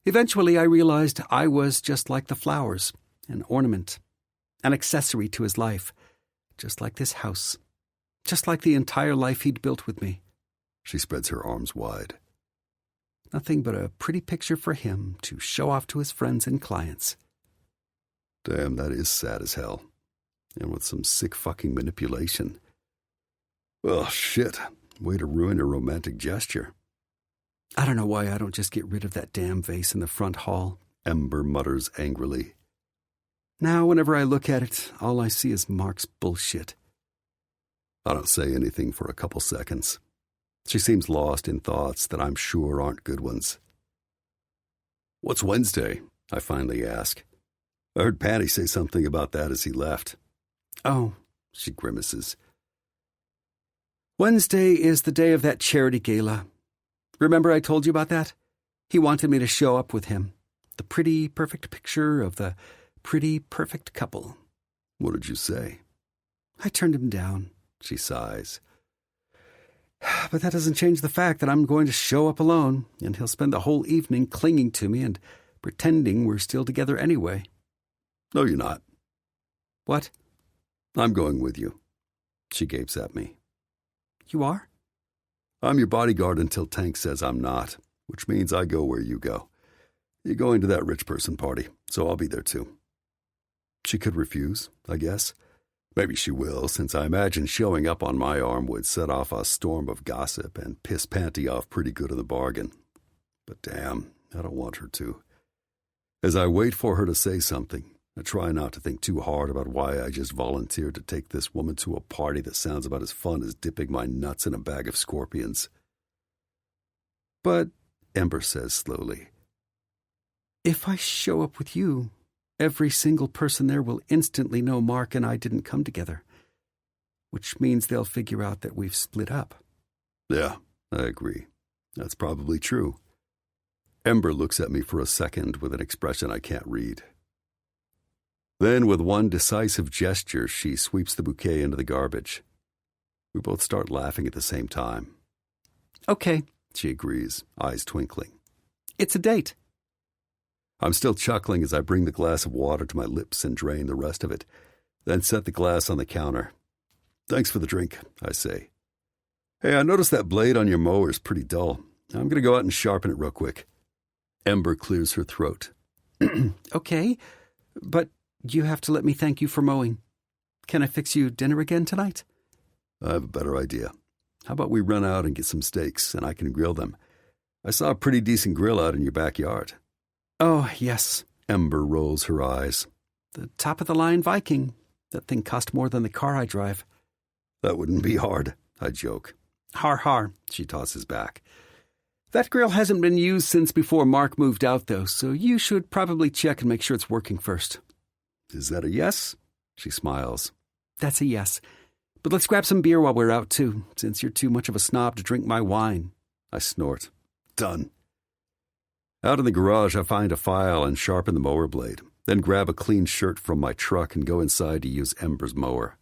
S3: Eventually, I realized I was just like the flowers, an ornament, an accessory to his life, just like this house, just like the entire life he'd built with me.
S2: She spreads her arms wide.
S3: Nothing but a pretty picture for him to show off to his friends and clients.
S2: Damn, that is sad as hell. And with some sick fucking manipulation. Well, shit. Way to ruin a romantic gesture.
S3: I don't know why I don't just get rid of that damn vase in the front hall,
S2: Ember mutters angrily.
S3: Now, whenever I look at it, all I see is Mark's bullshit.
S2: I don't say anything for a couple seconds. She seems lost in thoughts that I'm sure aren't good ones. "What's Wednesday?" I finally ask. I heard Patty say something about that as he left.
S3: "Oh,"
S2: she grimaces.
S3: "Wednesday is the day of that charity gala. Remember I told you about that? He wanted me to show up with him. The pretty, perfect picture of the pretty, perfect couple."
S2: "What did you say?"
S3: "I turned him down," she sighs. "But that doesn't change the fact that I'm going to show up alone, and he'll spend the whole evening clinging to me and pretending we're still together anyway."
S2: "No, you're not."
S3: "What?"
S2: "I'm going with you." She gapes at me.
S3: "You are?"
S2: "I'm your bodyguard until Tank says I'm not, which means I go where you go. You're going to that rich person party, so I'll be there too." She could refuse, I guess. Maybe she will, since I imagine showing up on my arm would set off a storm of gossip and piss Panty off pretty good in the bargain. But damn, I don't want her to. As I wait for her to say something, I try not to think too hard about why I just volunteered to take this woman to a party that sounds about as fun as dipping my nuts in a bag of scorpions. "But," Ember says slowly, "if I show up with you, every single person there will instantly know Mark and I didn't come together, which means they'll figure out that we've split up." "Yeah, I agree. That's probably true." Ember looks at me for a second with an expression I can't read. Then, with one decisive gesture, she sweeps the bouquet into the garbage. We both start laughing at the same time.
S3: "Okay,"
S2: she agrees, eyes twinkling.
S3: "It's a date."
S2: I'm still chuckling as I bring the glass of water to my lips and drain the rest of it, then set the glass on the counter. "Thanks for the drink," I say. "Hey, I noticed that blade on your mower is pretty dull. I'm going to go out and sharpen it real quick." Ember clears her throat.
S3: "Okay, but you have to let me thank you for mowing. Can I fix you dinner again tonight?"
S2: "I have a better idea. How about we run out and get some steaks, and I can grill them? I saw a pretty decent grill out in your backyard."
S3: "Oh, yes."
S2: Ember rolls her eyes.
S3: "The top-of-the-line Viking. That thing cost more than the car I drive."
S2: "That wouldn't be hard," I joke.
S3: "Har har," she tosses back. "That grill hasn't been used since before Mark moved out, though, so you should probably check and make sure it's working first."
S2: "Is that a yes?" She smiles.
S3: "That's a yes. But let's grab some beer while we're out, too, since you're too much of a snob to drink my wine."
S2: I snort. Done. Out in the garage, I find a file and sharpen the mower blade, then grab a clean shirt from my truck and go inside to use Ember's mower.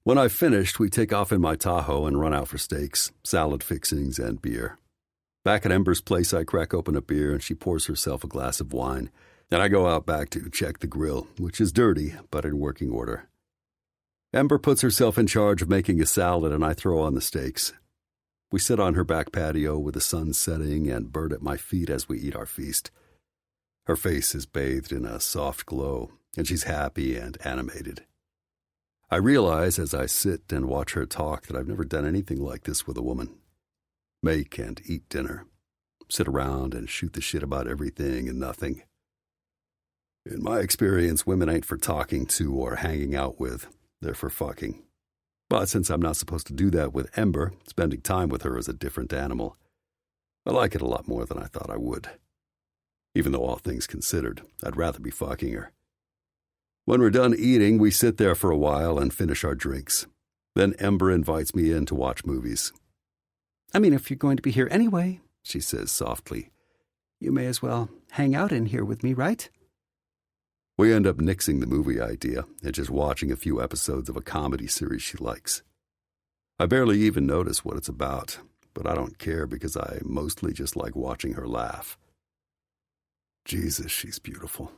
S2: When I've finished, we take off in my Tahoe and run out for steaks, salad fixings, and beer. Back at Ember's place, I crack open a beer and she pours herself a glass of wine. Then I go out back to check the grill, which is dirty, but in working order. Ember puts herself in charge of making a salad and I throw on the steaks. We sit on her back patio with the sun setting and Bird at my feet as we eat our feast. Her face is bathed in a soft glow, and she's happy and animated. I realize as I sit and watch her talk that I've never done anything like this with a woman. Make and eat dinner. Sit around and shoot the shit about everything and nothing. In my experience, women ain't for talking to or hanging out with. They're for fucking. But since I'm not supposed to do that with Ember, spending time with her is a different animal. I like it a lot more than I thought I would. Even though all things considered, I'd rather be fucking her. When we're done eating, we sit there for a while and finish our drinks. Then Ember invites me in to watch movies.
S3: I mean, if you're going to be here anyway, she says softly, you may as well hang out in here with me, right?
S2: We end up nixing the movie idea and just watching a few episodes of a comedy series she likes. I barely even notice what it's about, but I don't care because I mostly just like watching her laugh. Jesus, she's beautiful.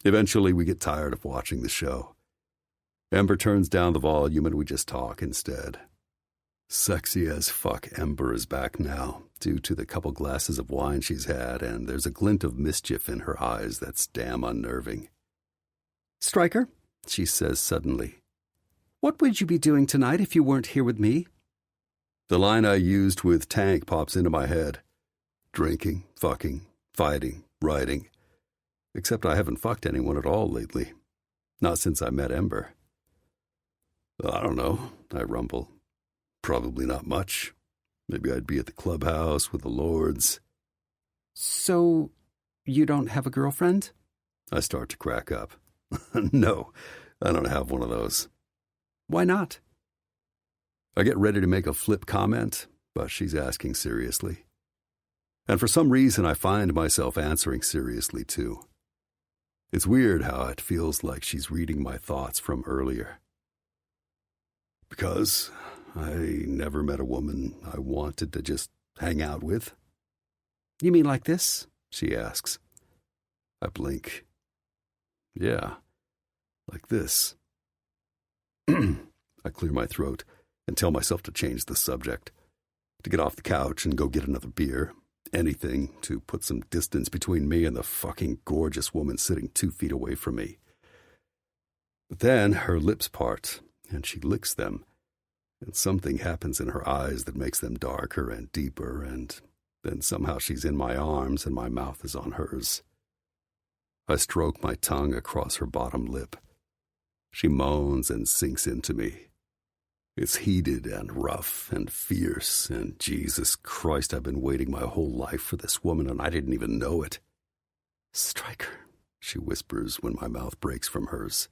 S2: Eventually, we get tired of watching the show. Ember turns down the volume and we just talk instead. Sexy as fuck Ember is back now, due to the couple glasses of wine she's had, and there's a glint of mischief in her eyes that's damn unnerving.
S3: Stryker, she says suddenly, what would you be doing tonight if you weren't here with me?
S2: The line I used with Tank pops into my head. Drinking, fucking, fighting, writing. Except I haven't fucked anyone at all lately. Not since I met Ember. I don't know, I rumble. Probably not much. Maybe I'd be at the clubhouse with the lords.
S3: So, you don't have a girlfriend?
S2: I start to crack up. No, I don't have one of those.
S3: Why not?
S2: I get ready to make a flip comment, but she's asking seriously. And for some reason, I find myself answering seriously, too. It's weird how it feels like she's reading my thoughts from earlier. Because I never met a woman I wanted to just hang out with.
S3: You mean like this?
S2: She asks. I blink. Yeah, like this. I clear my throat and tell myself to change the subject, to get off the couch and go get another beer. Anything to put some distance between me and the fucking gorgeous woman sitting 2 feet away from me. But then her lips part, and she licks them, and something happens in her eyes that makes them darker and deeper, and then somehow she's in my arms and my mouth is on hers. I stroke my tongue across her bottom lip. She moans and sinks into me. It's heated and rough and fierce, and Jesus Christ, I've been waiting my whole life for this woman, and I didn't even know it.
S3: Stryker,
S2: she whispers when my mouth breaks from hers.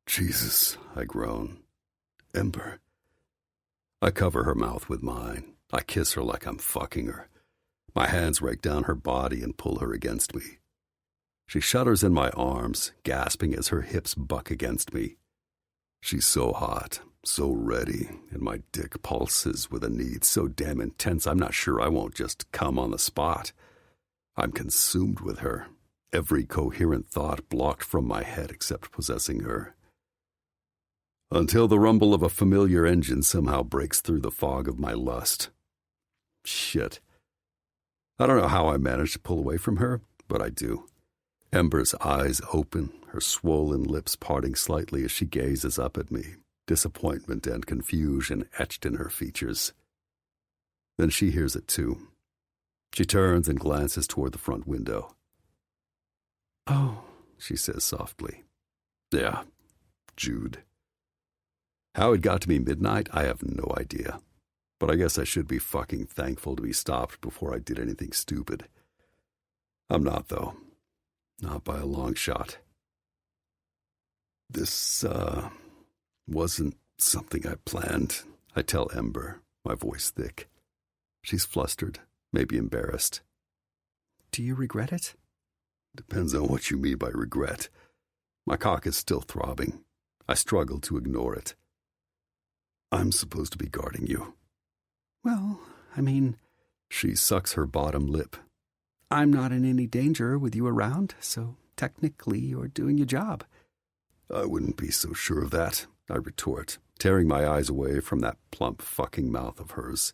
S2: Jesus, I groan. Ember. I cover her mouth with mine. I kiss her like I'm fucking her. My hands rake down her body and pull her against me. She shudders in my arms, gasping as her hips buck against me. She's so hot, so ready, and my dick pulses with a need so damn intense I'm not sure I won't just come on the spot. I'm consumed with her, every coherent thought blocked from my head except possessing her. Until the rumble of a familiar engine somehow breaks through the fog of my lust. Shit. I don't know how I managed to pull away from her, but I do. Ember's eyes open, her swollen lips parting slightly as she gazes up at me, disappointment and confusion etched in her features. Then she hears it too. She turns and glances toward the front window.
S3: Oh,
S2: she says softly. Yeah, Jude. How it got to be midnight, I have no idea. But I guess I should be fucking thankful to be stopped before I did anything stupid. I'm not, though. Not by a long shot. This, wasn't something I planned, I tell Ember, my voice thick. She's flustered, maybe embarrassed.
S3: Do you regret it?
S2: Depends on what you mean by regret. My cock is still throbbing. I struggle to ignore it. I'm supposed to be guarding you.
S3: Well, I mean, She sucks her bottom lip. I'm not in any danger with you around, so technically you're doing your job.
S2: I wouldn't be so sure of that, I retort, tearing my eyes away from that plump fucking mouth of hers.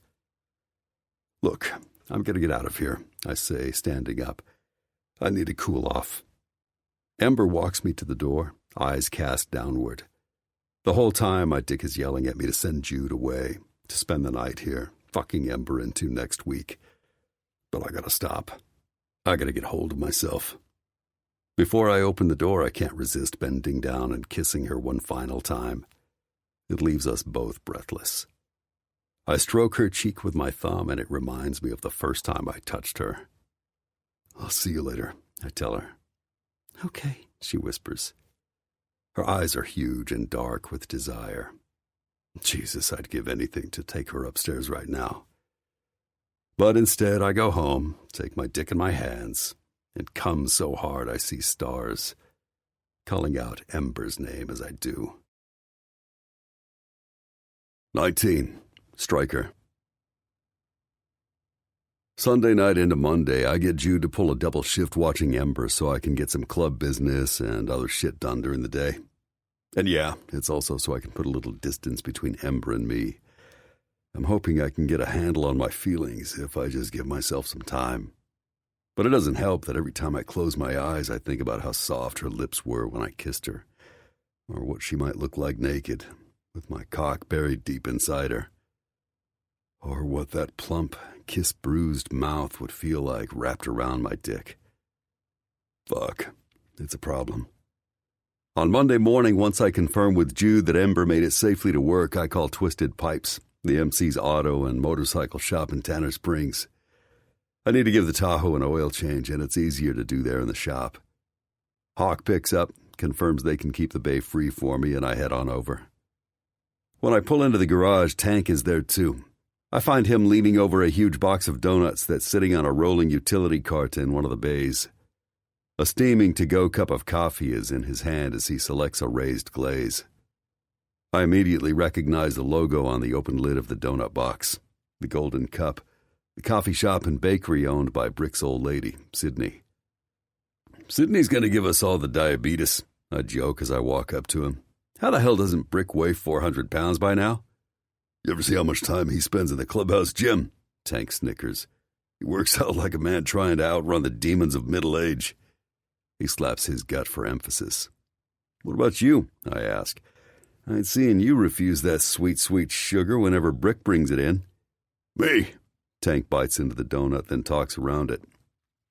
S2: Look, I'm going to get out of here, I say, standing up. I need to cool off. Ember walks me to the door, eyes cast downward. The whole time my dick is yelling at me to send Jude away, to spend the night here, fucking Ember into next week. But I gotta stop. I gotta get hold of myself. Before I open the door, I can't resist bending down and kissing her one final time. It leaves us both breathless. I stroke her cheek with my thumb, and it reminds me of the first time I touched her. I'll see you later, I tell her.
S3: Okay,
S2: she whispers. Her eyes are huge and dark with desire. Jesus, I'd give anything to take her upstairs right now. But instead, I go home, take my dick in my hands, and come so hard I see stars, calling out Ember's name as I do. 19. Striker. Sunday night into Monday, I get Jude to pull a double shift watching Ember so I can get some club business and other shit done during the day. And yeah, it's also so I can put a little distance between Ember and me. I'm hoping I can get a handle on my feelings if I just give myself some time. But it doesn't help that every time I close my eyes, I think about how soft her lips were when I kissed her, or what she might look like naked, with my cock buried deep inside her. Or what that plump, kiss-bruised mouth would feel like wrapped around my dick. Fuck, it's a problem. On Monday morning, once I confirm with Jude that Ember made it safely to work, I call Twisted Pipes, the MC's auto and motorcycle shop in Tanner Springs. I need to give the Tahoe an oil change, and it's easier to do there in the shop. Hawk picks up, confirms they can keep the bay free for me, and I head on over. When I pull into the garage, Tank is there too. I find him leaning over a huge box of donuts that's sitting on a rolling utility cart in one of the bays. A steaming to-go cup of coffee is in his hand as he selects a raised glaze. I immediately recognize the logo on the open lid of the donut box, the Golden Cup, the coffee shop and bakery owned by Brick's old lady, Sydney. Sydney's going to give us all the diabetes, I joke as I walk up to him. How the hell doesn't Brick weigh 400 pounds by now? You ever see how much time he spends in the clubhouse gym? Tank snickers. He works out like a man trying to outrun the demons of middle age. He slaps his gut for emphasis. What about you? I ask. I ain't seeing you refuse that sweet, sweet sugar whenever Brick brings it in. Me? Tank bites into the donut, then talks around it.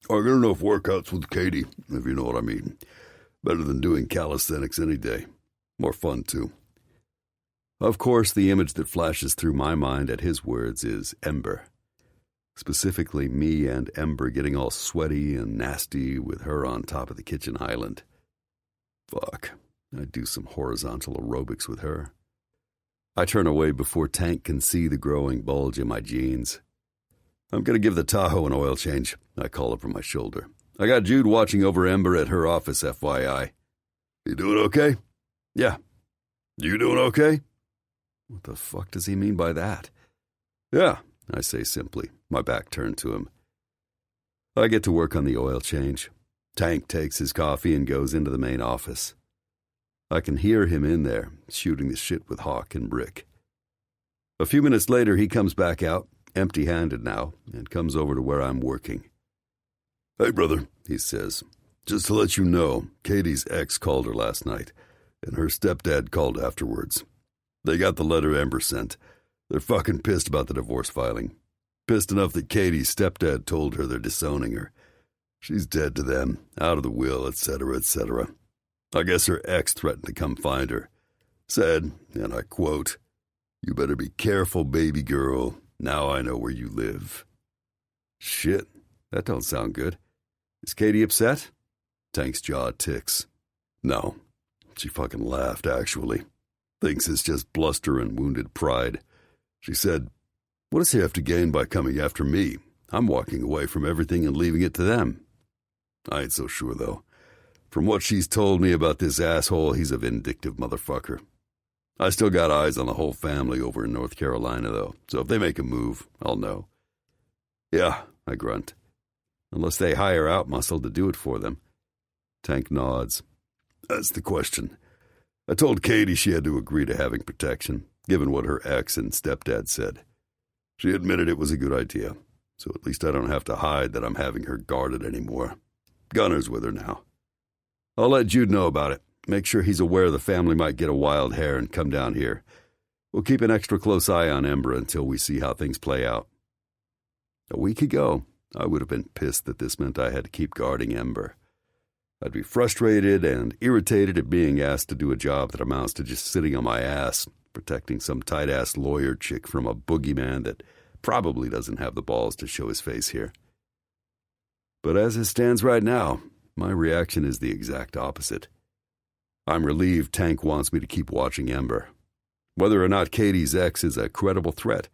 S2: I get enough workouts with Katie, if you know what I mean. Better than doing calisthenics any day. More fun, too. Of course, the image that flashes through my mind at his words is Ember. Specifically, me and Ember getting all sweaty and nasty with her on top of the kitchen island. Fuck, I'd do some horizontal aerobics with her. I turn away before Tank can see the growing bulge in my jeans. I'm going to give the Tahoe an oil change, I call over my shoulder. I got Jude watching over Ember at her office, FYI. You doing okay? Yeah. You doing okay? What the fuck does he mean by that? Yeah, I say simply, my back turned to him. I get to work on the oil change. Tank takes his coffee and goes into the main office. I can hear him in there, shooting the shit with Hawk and Brick. A few minutes later, he comes back out, empty-handed now, and comes over to where I'm working. Hey, brother, he says. Just to let you know, Katie's ex called her last night, and her stepdad called afterwards. They got the letter Ember sent. They're fucking pissed about the divorce filing. Pissed enough that Katie's stepdad told her they're disowning her. She's dead to them, out of the will, etc., etc. I guess her ex threatened to come find her. Said, and I quote, "You better be careful, baby girl. Now I know where you live." Shit, that don't sound good. Is Katie upset? Tank's jaw ticks. No, she fucking laughed, actually. Thinks it's just bluster and wounded pride. She said, "What does he have to gain by coming after me? I'm walking away from everything and leaving it to them." I ain't so sure, though. From what she's told me about this asshole, he's a vindictive motherfucker. I still got eyes on the whole family over in North Carolina, though, so if they make a move, I'll know. Yeah, I grunt. Unless they hire out muscle to do it for them. Tank nods. That's the question. I told Katie she had to agree to having protection, given what her ex and stepdad said. She admitted it was a good idea, so at least I don't have to hide that I'm having her guarded anymore. Gunner's with her now. I'll let Jude know about it. Make sure he's aware the family might get a wild hair and come down here. We'll keep an extra close eye on Ember until we see how things play out. A week ago, I would have been pissed that this meant I had to keep guarding Ember. I'd be frustrated and irritated at being asked to do a job that amounts to just sitting on my ass, protecting some tight-ass lawyer chick from a boogeyman that probably doesn't have the balls to show his face here. But as it stands right now, my reaction is the exact opposite. I'm relieved Tank wants me to keep watching Ember. Whether or not Katie's ex is a credible threat,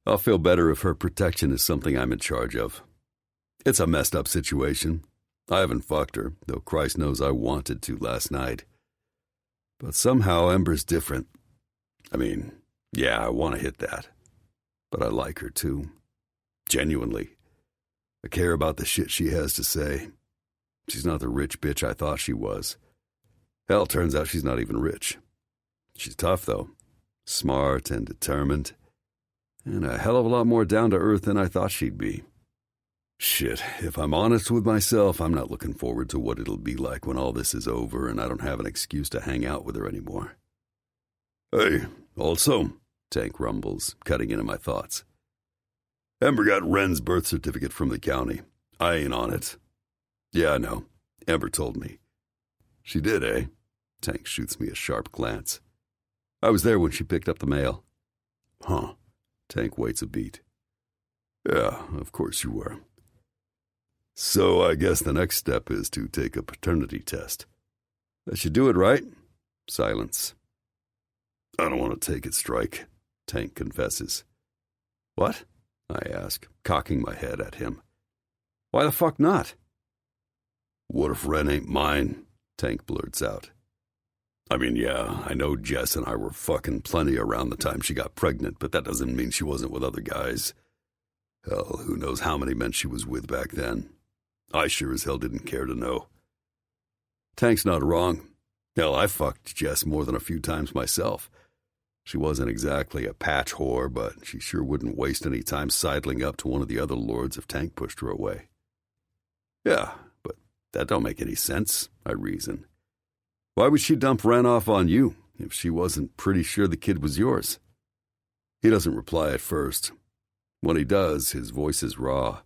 S2: I'll feel better if her protection is something I'm in charge of. It's a messed up situation. I haven't fucked her, though Christ knows I wanted to last night. But somehow Ember's different. I mean, yeah, I want to hit that. But I like her too. Genuinely. I care about the shit she has to say. She's not the rich bitch I thought she was. Hell, turns out she's not even rich. She's tough, though. Smart and determined. And a hell of a lot more down to earth than I thought she'd be. Shit, if I'm honest with myself, I'm not looking forward to what it'll be like when all this is over and I don't have an excuse to hang out with her anymore. Hey, also, Tank rumbles, cutting into my thoughts. Ember got Ren's birth certificate from the county. I ain't on it. Yeah, I know. Ember told me. She did, eh? Tank shoots me a sharp glance. I was there when she picked up the mail. Huh. Tank waits a beat. Yeah, of course you were. So I guess the next step is to take a paternity test. I should do it, right? Silence. I don't want to take it, Strike, Tank confesses. What? I ask, cocking my head at him. Why the fuck not? What if Ren ain't mine? Tank blurts out. I mean, yeah, I know Jess and I were fucking plenty around the time she got pregnant, but that doesn't mean she wasn't with other guys. Hell, who knows how many men she was with back then. I sure as hell didn't care to know. Tank's not wrong. Hell, I fucked Jess more than a few times myself. She wasn't exactly a patch whore, but she sure wouldn't waste any time sidling up to one of the other lords if Tank pushed her away. Yeah, but that don't make any sense, I reason. Why would she dump Ren off on you if she wasn't pretty sure the kid was yours? He doesn't reply at first. When he does, his voice is raw.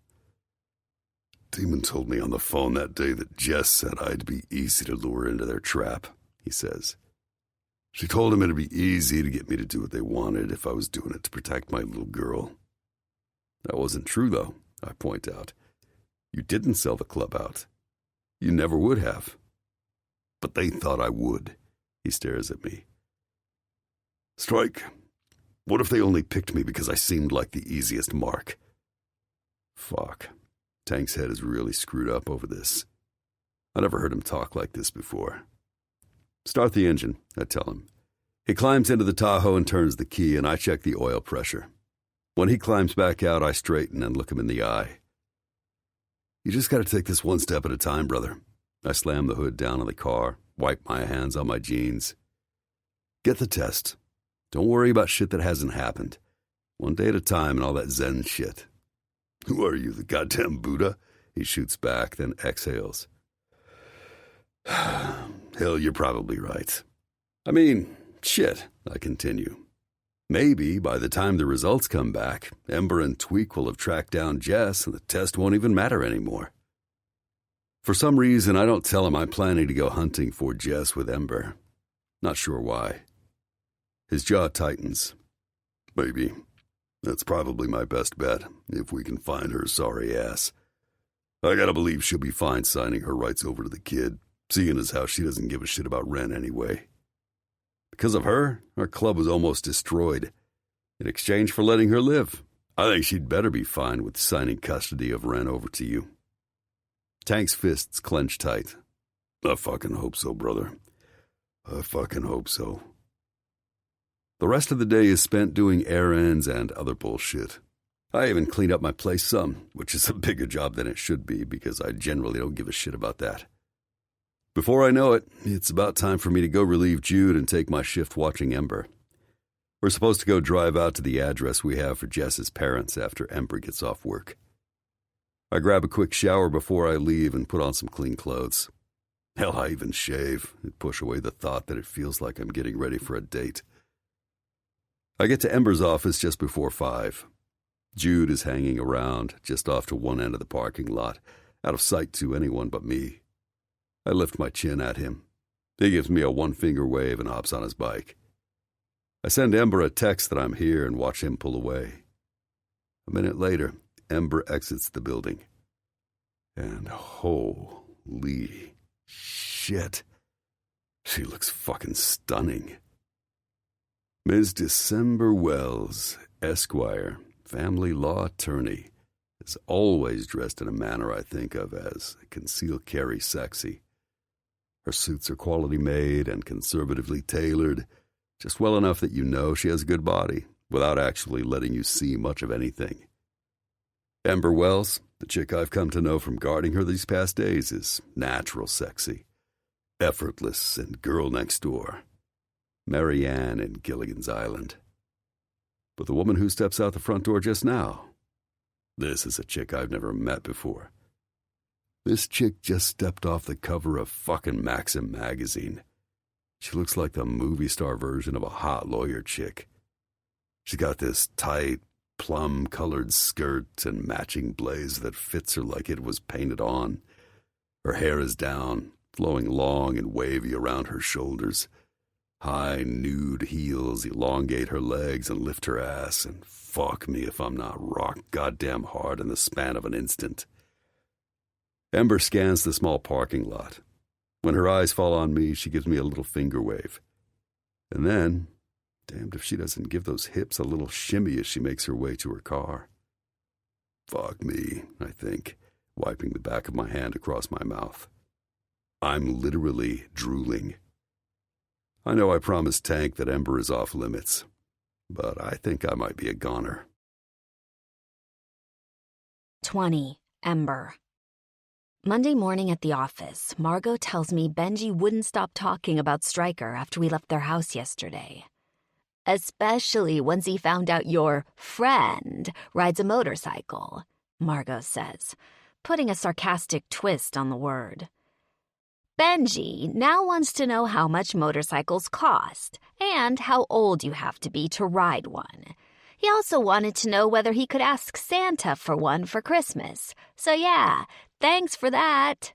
S2: Demon told me on the phone that day that Jess said I'd be easy to lure into their trap, he says. She told him it'd be easy to get me to do what they wanted if I was doing it to protect my little girl. That wasn't true, though, I point out. You didn't sell the club out. You never would have. But they thought I would, he stares at me. Strike, what if they only picked me because I seemed like the easiest mark? Fuck. Tank's head is really screwed up over this. I never heard him talk like this before. Start the engine, I tell him. He climbs into the Tahoe and turns the key, and I check the oil pressure. When he climbs back out, I straighten and look him in the eye. You just gotta take this one step at a time, brother. I slam the hood down on the car, wipe my hands on my jeans. Get the test. Don't worry about shit that hasn't happened. One day at a time and all that Zen shit. Who are you, the goddamn Buddha? He shoots back, then exhales. Hell, you're probably right. I mean, shit, I continue. Maybe by the time the results come back, Ember and Tweak will have tracked down Jess and the test won't even matter anymore. For some reason, I don't tell him I'm planning to go hunting for Jess with Ember. Not sure why. His jaw tightens. Maybe. That's probably my best bet, if we can find her sorry ass. I gotta believe she'll be fine signing her rights over to the kid, seeing as how she doesn't give a shit about Ren anyway. Because of her, our club was almost destroyed. In exchange for letting her live, I think she'd better be fine with signing custody of Ren over to you. Tank's fists clench tight. I fucking hope so, brother. I fucking hope so. The rest of the day is spent doing errands and other bullshit. I even cleaned up my place some, which is a bigger job than it should be because I generally don't give a shit about that. Before I know it, it's about time for me to go relieve Jude and take my shift watching Ember. We're supposed to go drive out to the address we have for Jess's parents after Ember gets off work. I grab a quick shower before I leave and put on some clean clothes. Hell, I even shave and push away the thought that it feels like I'm getting ready for a date. I get to Ember's office just before 5. Jude is hanging around just off to one end of the parking lot, out of sight to anyone but me. I lift my chin at him. He gives me a one-finger wave and hops on his bike. I send Ember a text that I'm here and watch him pull away. A minute later, Ember exits the building. And holy shit, she looks fucking stunning. Ms. December Wells, Esquire, family law attorney, is always dressed in a manner I think of as concealed carry sexy. Her suits are quality made and conservatively tailored, just well enough that you know she has a good body, without actually letting you see much of anything. Ember Wells, the chick I've come to know from guarding her these past days, is natural sexy, effortless and girl next door. Mary Ann in Gilligan's Island. But the woman who steps out the front door just now, this is a chick I've never met before. This chick just stepped off the cover of fucking Maxim magazine. She looks like the movie star version of a hot lawyer chick. She's got this tight, plum-colored skirt and matching blaze that fits her like it was painted on. Her hair is down, flowing long and wavy around her shoulders. High, nude heels elongate her legs and lift her ass, and fuck me if I'm not rock goddamn hard in the span of an instant. Ember scans the small parking lot. When her eyes fall on me, she gives me a little finger wave. And then, damned if she doesn't give those hips a little shimmy as she makes her way to her car. Fuck me, I think, wiping the back of my hand across my mouth. I'm literally drooling. I know I promised Tank that Ember is off limits, but I think I might be a goner.
S1: 20. Ember. Monday morning at the office, Margot tells me Benji wouldn't stop talking about Stryker after we left their house yesterday. Especially once he found out your friend rides a motorcycle, Margot says, putting a sarcastic twist on the word. Benji now wants to know how much motorcycles cost and how old you have to be to ride one. He also wanted to know whether he could ask Santa for one for Christmas. So yeah, thanks for that.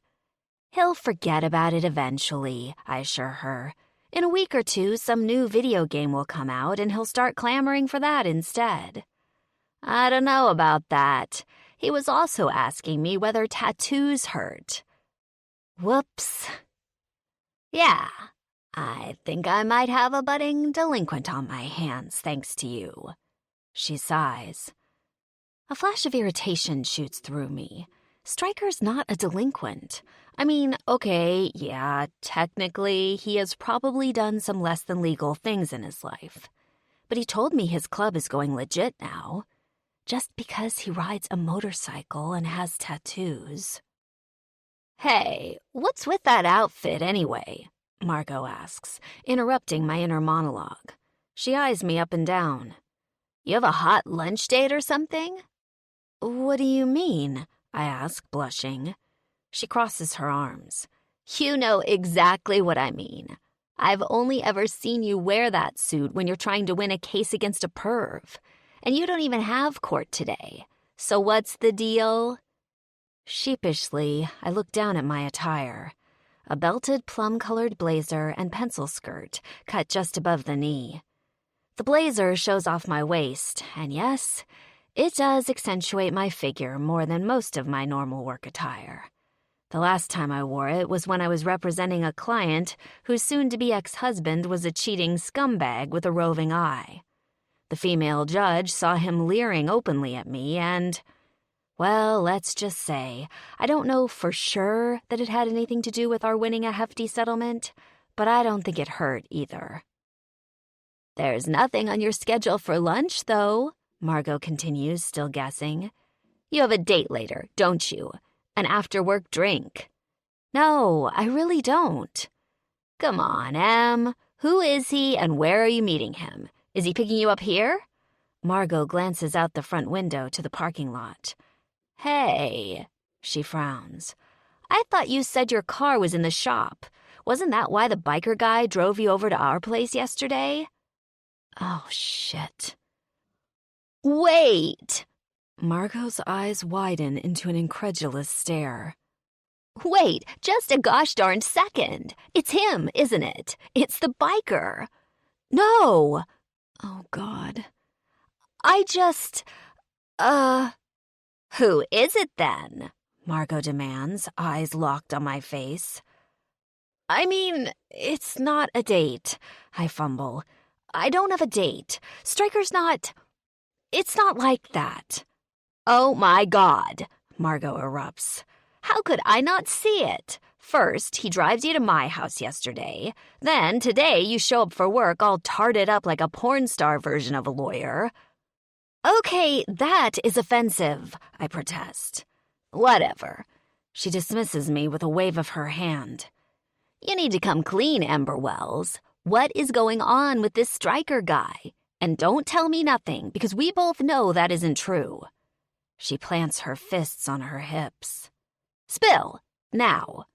S1: He'll forget about it eventually, I assure her. In a week or two, some new video game will come out and he'll start clamoring for that instead. I don't know about that. He was also asking me whether tattoos hurt. Whoops. Yeah, I think I might have a budding delinquent on my hands thanks to you. She sighs. A flash of irritation shoots through me. Stryker's not a delinquent. I mean, okay, yeah, technically, he has probably done some less than legal things in his life. But he told me his club is going legit now. Just because he rides a motorcycle and has tattoos. Hey, what's with that outfit anyway? Margot asks, interrupting my inner monologue. She eyes me up and down. You have a hot lunch date or something? What do you mean? I ask, blushing. She crosses her arms. You know exactly what I mean. I've only ever seen you wear that suit when you're trying to win a case against a perv. And you don't even have court today. So what's the deal? Sheepishly, I look down at my attire. A belted plum-colored blazer and pencil skirt cut just above the knee. The blazer shows off my waist, and yes, it does accentuate my figure more than most of my normal work attire. The last time I wore it was when I was representing a client whose soon-to-be ex-husband was a cheating scumbag with a roving eye. The female judge saw him leering openly at me and, well, let's just say, I don't know for sure that it had anything to do with our winning a hefty settlement, but I don't think it hurt either. There's nothing on your schedule for lunch, though, Margot continues, still guessing. You have a date later, don't you? An after-work drink. No, I really don't. Come on, Em. Who is he and where are you meeting him? Is he picking you up here? Margot glances out the front window to the parking lot. Hey, she frowns. I thought you said your car was in the shop. Wasn't that why the biker guy drove you over to our place yesterday? Oh, shit. Wait! Margot's eyes widen into an incredulous stare. Wait, just a gosh darn second. It's him, isn't it? It's the biker. No! Oh, God. I just... Who is it then? Margot demands, eyes locked on my face. I mean, it's not a date, I fumble. I don't have a date. Stryker's not... It's not like that. Oh my God, Margot erupts. How could I not see it? First, he drives you to my house yesterday. Then, today, you show up for work all tarted up like a porn star version of a lawyer. Okay, that is offensive, I protest. Whatever. She dismisses me with a wave of her hand. You need to come clean, Amber Wells. What is going on with this Stryker guy? And don't tell me nothing, because we both know that isn't true. She plants her fists on her hips. Spill, now.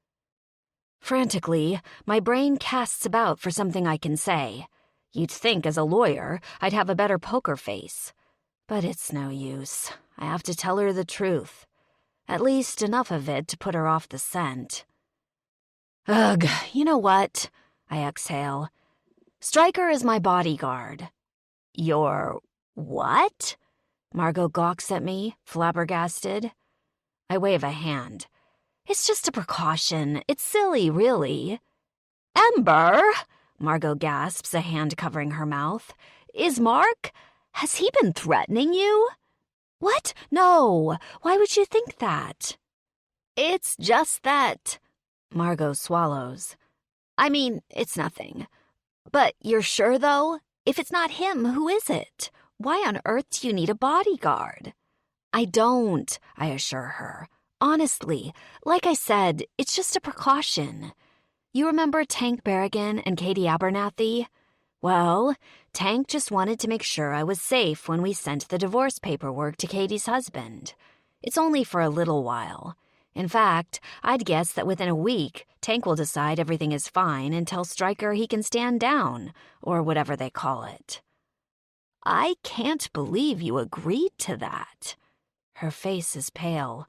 S1: Frantically, my brain casts about for something I can say. You'd think as a lawyer I'd have a better poker face. But it's no use. I have to tell her the truth. At least enough of it to put her off the scent. Ugh, you know what? I exhale. Stryker is my bodyguard. Your what? Margot gawks at me, flabbergasted. I wave a hand. It's just a precaution. It's silly, really. Ember! Margot gasps, a hand covering her mouth. Is Mark? Has he been threatening you? What? No. Why would you think that? It's just that... Margot swallows. I mean, it's nothing. But you're sure, though? If it's not him, who is it? Why on earth do you need a bodyguard? I don't, I assure her. Honestly, like I said, it's just a precaution. You remember Tank Berrigan and Katie Abernathy? Well, Tank just wanted to make sure I was safe when we sent the divorce paperwork to Katie's husband. It's only for a little while. In fact, I'd guess that within a week, Tank will decide everything is fine and tell Stryker he can stand down, or whatever they call it. I can't believe you agreed to that. Her face is pale.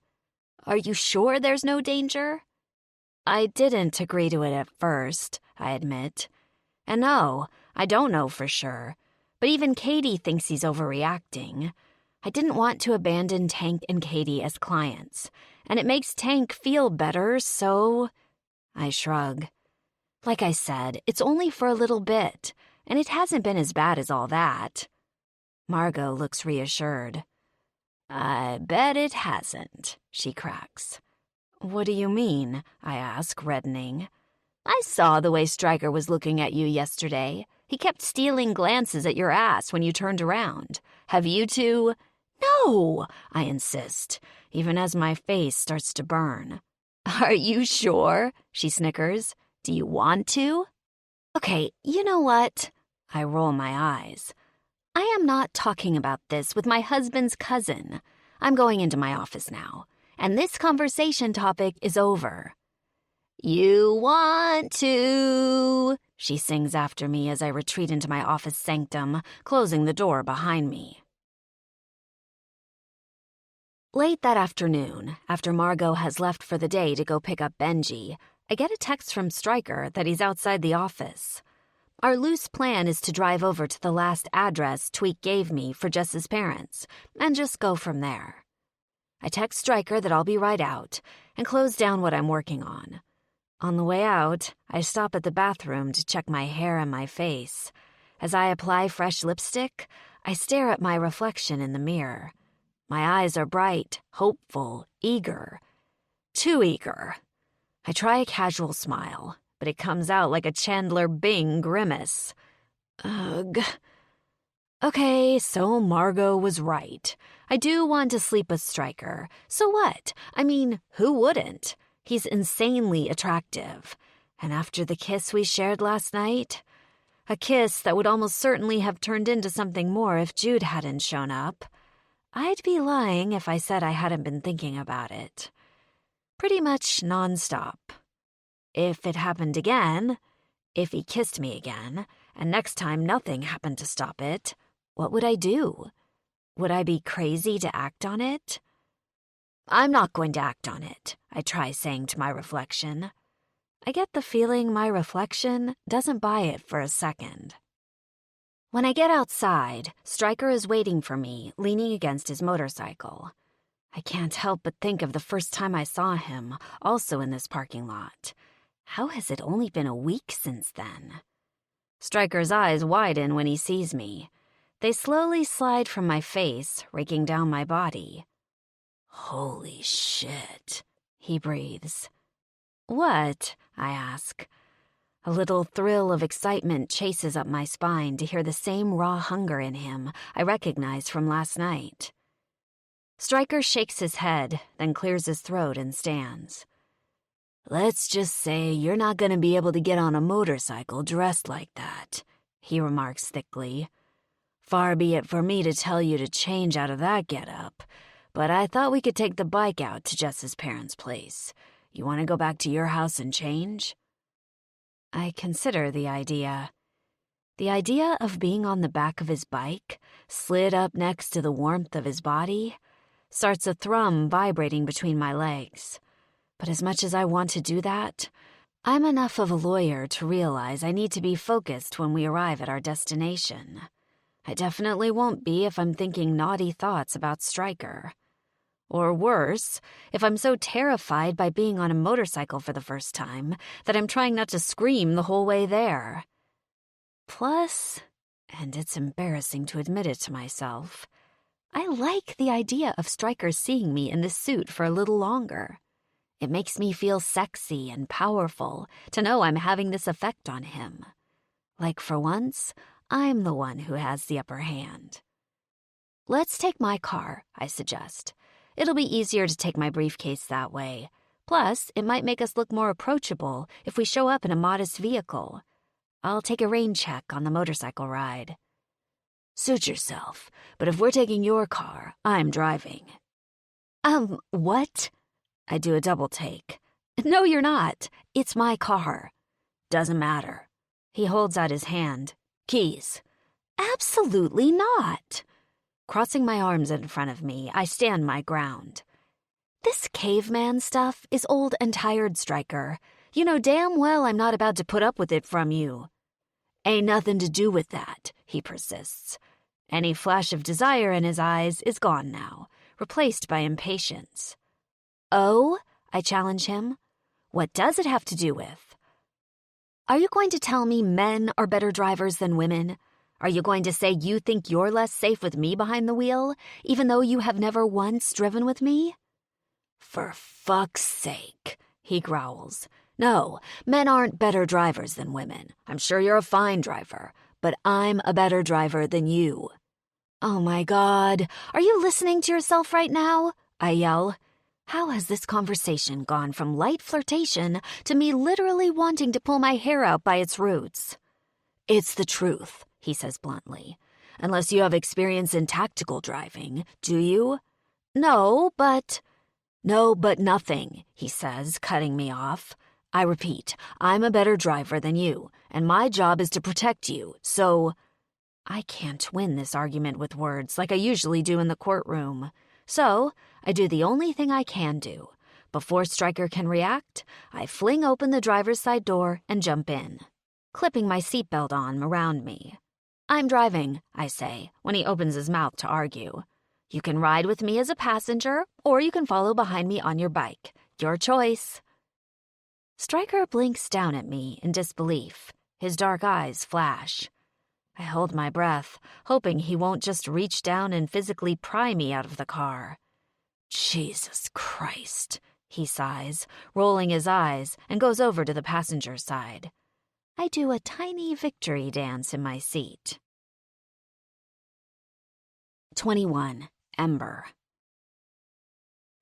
S1: Are you sure there's no danger? I didn't agree to it at first, I admit. And no, I don't know for sure. But even Katie thinks he's overreacting. I didn't want to abandon Tank and Katie as clients, and it makes Tank feel better, so... I shrug. Like I said, it's only for a little bit, and it hasn't been as bad as all that. Margot looks reassured. I bet it hasn't, she cracks. What do you mean? I ask, reddening. I saw the way Stryker was looking at you yesterday. He kept stealing glances at your ass when you turned around. Have you two... No, I insist, even as my face starts to burn. Are you sure? She snickers. Do you want to? Okay, you know what? I roll my eyes. I am not talking about this with my husband's cousin. I'm going into my office now, and this conversation topic is over. You want to, she sings after me as I retreat into my office sanctum, closing the door behind me. Late that afternoon, after Margot has left for the day to go pick up Benji, I get a text from Stryker that he's outside the office. Our loose plan is to drive over to the last address Tweak gave me for Jess's parents, and just go from there. I text Stryker that I'll be right out, and close down what I'm working on. On the way out, I stop at the bathroom to check my hair and my face. As I apply fresh lipstick, I stare at my reflection in the mirror. My eyes are bright, hopeful, eager. Too eager. I try a casual smile, but it comes out like a Chandler Bing grimace. Ugh. Okay, so Margot was right. I do want to sleep with Stryker. So what? I mean, who wouldn't? He's insanely attractive. And after the kiss we shared last night, a kiss that would almost certainly have turned into something more if Jude hadn't shown up, I'd be lying if I said I hadn't been thinking about it. Pretty much nonstop. If it happened again, if he kissed me again, and next time nothing happened to stop it, what would I do? Would I be crazy to act on it? I'm not going to act on it, I try saying to my reflection. I get the feeling my reflection doesn't buy it for a second. When I get outside, Stryker is waiting for me, leaning against his motorcycle. I can't help but think of the first time I saw him, also in this parking lot. How has it only been a week since then? Stryker's eyes widen when he sees me. They slowly slide from my face, raking down my body. Holy shit, he breathes. What? I ask. A little thrill of excitement chases up my spine to hear the same raw hunger in him I recognized from last night. Stryker shakes his head, then clears his throat and stands. Let's just say you're not going to be able to get on a motorcycle dressed like that, he remarks thickly. Far be it for me to tell you to change out of that getup, but I thought we could take the bike out to Jess's parents' place. You want to go back to your house and change? I consider the idea. The idea of being on the back of his bike, slid up next to the warmth of his body, starts a thrum vibrating between my legs. But as much as I want to do that, I'm enough of a lawyer to realize I need to be focused when we arrive at our destination. I definitely won't be if I'm thinking naughty thoughts about Stryker. Or worse, if I'm so terrified by being on a motorcycle for the first time that I'm trying not to scream the whole way there. Plus, and it's embarrassing to admit it to myself, I like the idea of Stryker seeing me in this suit for a little longer. It makes me feel sexy and powerful to know I'm having this effect on him. Like for once, I'm the one who has the upper hand. Let's take my car, I suggest. It'll be easier to take my briefcase that way. Plus, it might make us look more approachable if we show up in a modest vehicle. I'll take a rain check on the motorcycle ride. Suit yourself, but if we're taking your car, I'm driving. What? I do a double take. No, you're not. It's my car. Doesn't matter. He holds out his hand. Keys. Absolutely not. Crossing my arms in front of me, I stand my ground. This caveman stuff is old and tired, Stryker. You know damn well I'm not about to put up with it from you. Ain't nothing to do with that, he persists. Any flash of desire in his eyes is gone now, replaced by impatience. Oh? I challenge him. What does it have to do with? Are you going to tell me men are better drivers than women? Are you going to say you think you're less safe with me behind the wheel, even though you have never once driven with me? For fuck's sake, he growls. No, men aren't better drivers than women. I'm sure you're a fine driver, but I'm a better driver than you. Oh my God, are you listening to yourself right now? I yell. How has this conversation gone from light flirtation to me literally wanting to pull my hair out by its roots? It's the truth, he says bluntly. Unless you have experience in tactical driving, do you? No, but nothing, he says, cutting me off. I repeat, I'm a better driver than you, and my job is to protect you, so... I can't win this argument with words like I usually do in the courtroom. So, I do the only thing I can do. Before Stryker can react, I fling open the driver's side door and jump in, clipping my seatbelt on around me. I'm driving, I say, when he opens his mouth to argue. You can ride with me as a passenger, or you can follow behind me on your bike. Your choice. Stryker blinks down at me in disbelief. His dark eyes flash. I hold my breath, hoping he won't just reach down and physically pry me out of the car. Jesus Christ, he sighs, rolling his eyes, and goes over to the passenger side. I do a tiny victory dance in my seat. 21. Ember.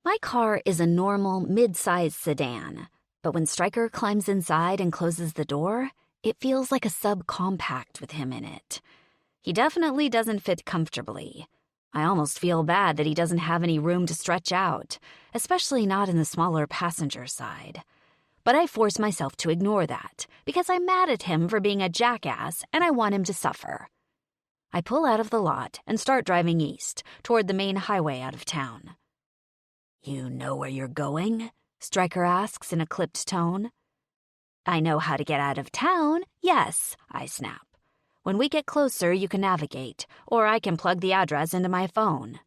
S1: My car is a normal, mid-sized sedan, but when Stryker climbs inside and closes the door, it feels like a subcompact with him in it. He definitely doesn't fit comfortably. I almost feel bad that he doesn't have any room to stretch out, especially not in the smaller passenger side. But I force myself to ignore that, because I'm mad at him for being a jackass and I want him to suffer. I pull out of the lot and start driving east, toward the main highway out of town. "You know where you're going?" Stryker asks in a clipped tone. "I know how to get out of town, yes," I snap. "When we get closer, you can navigate, or I can plug the address into my phone."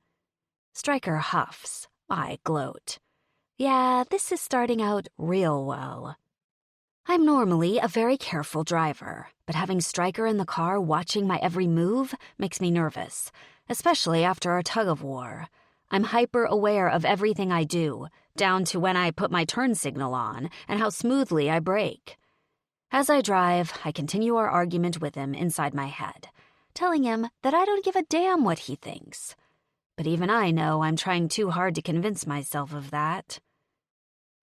S1: Stryker huffs. I gloat. Yeah, this is starting out real well. I'm normally a very careful driver, but having Stryker in the car watching my every move makes me nervous, especially after our tug-of-war. I'm hyper-aware of everything I do, down to when I put my turn signal on and how smoothly I brake. As I drive, I continue our argument with him inside my head, telling him that I don't give a damn what he thinks. But even I know I'm trying too hard to convince myself of that.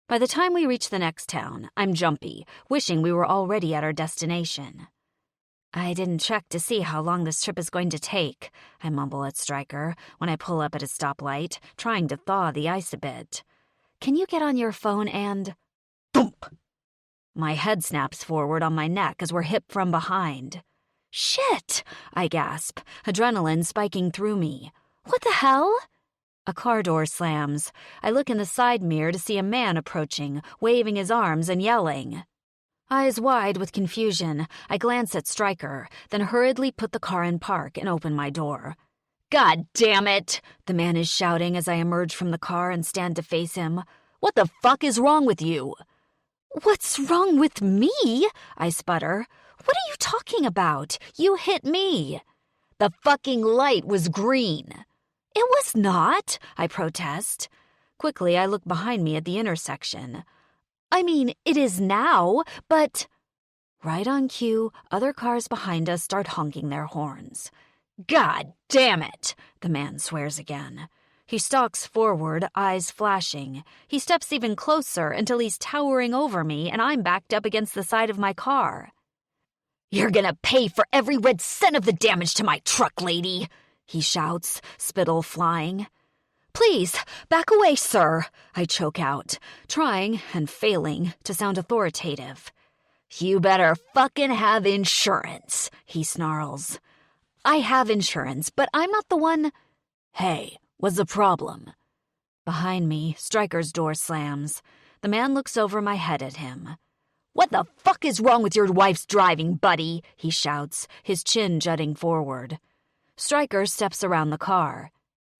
S1: By the time we reach the next town, I'm jumpy, wishing we were already at our destination. "I didn't check to see how long this trip is going to take," I mumble at Stryker when I pull up at a stoplight, trying to thaw the ice a bit. "Can you get on your phone and—" Thump! My head snaps forward on my neck as we're hit from behind. "Shit!" I gasp, adrenaline spiking through me. "What the hell?" A car door slams. I look in the side mirror to see a man approaching, waving his arms and yelling. Eyes wide with confusion, I glance at Stryker, then hurriedly put the car in park and open my door. "God damn it!" the man is shouting as I emerge from the car and stand to face him. "What the fuck is wrong with you?" "What's wrong with me?" I sputter. "What are you talking about? You hit me." "The fucking light was green." "It was not," I protest. Quickly, I look behind me at the intersection. "I mean, it is now, but—" Right on cue, other cars behind us start honking their horns. "God damn it!" the man swears again. He stalks forward, eyes flashing. He steps even closer until he's towering over me and I'm backed up against the side of my car. "You're gonna pay for every red cent of the damage to my truck, lady!" he shouts, spittle flying. "Please, back away, sir," I choke out, trying and failing to sound authoritative. "You better fucking have insurance," he snarls. "I have insurance, but I'm not the one—" "Hey, what's the problem?" Behind me, Stryker's door slams. The man looks over my head at him. "What the fuck is wrong with your wife's driving, buddy?" he shouts, his chin jutting forward. Stryker steps around the car.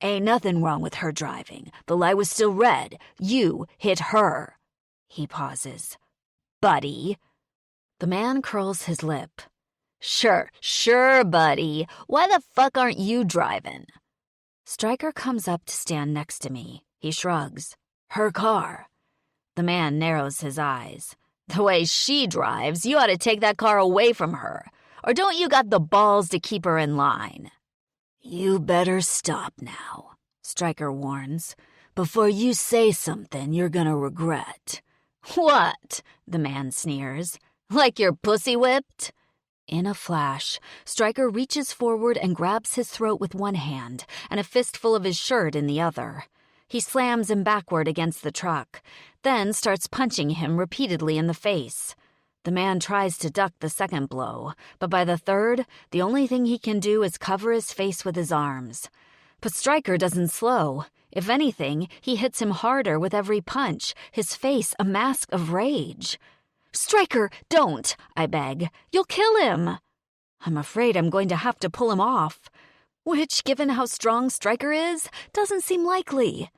S1: "Ain't nothing wrong with her driving. The light was still red. You hit her." He pauses. "Buddy." The man curls his lip. Sure, buddy. Why the fuck aren't you driving?" Stryker comes up to stand next to me. He shrugs. "Her car." The man narrows his eyes. "The way she drives, you ought to take that car away from her. Or don't you got the balls to keep her in line?" "You better stop now," Stryker warns. "Before you say something you're gonna regret." "What?" the man sneers. "Like you're pussy whipped?" In a flash, Stryker reaches forward and grabs his throat with one hand and a fistful of his shirt in the other. He slams him backward against the truck, then starts punching him repeatedly in the face. The man tries to duck the second blow, but by the third, the only thing he can do is cover his face with his arms. But Stryker doesn't slow. If anything, he hits him harder with every punch, his face a mask of rage. "Stryker, don't," I beg. "You'll kill him." I'm afraid I'm going to have to pull him off, which, given how strong Stryker is, doesn't seem likely.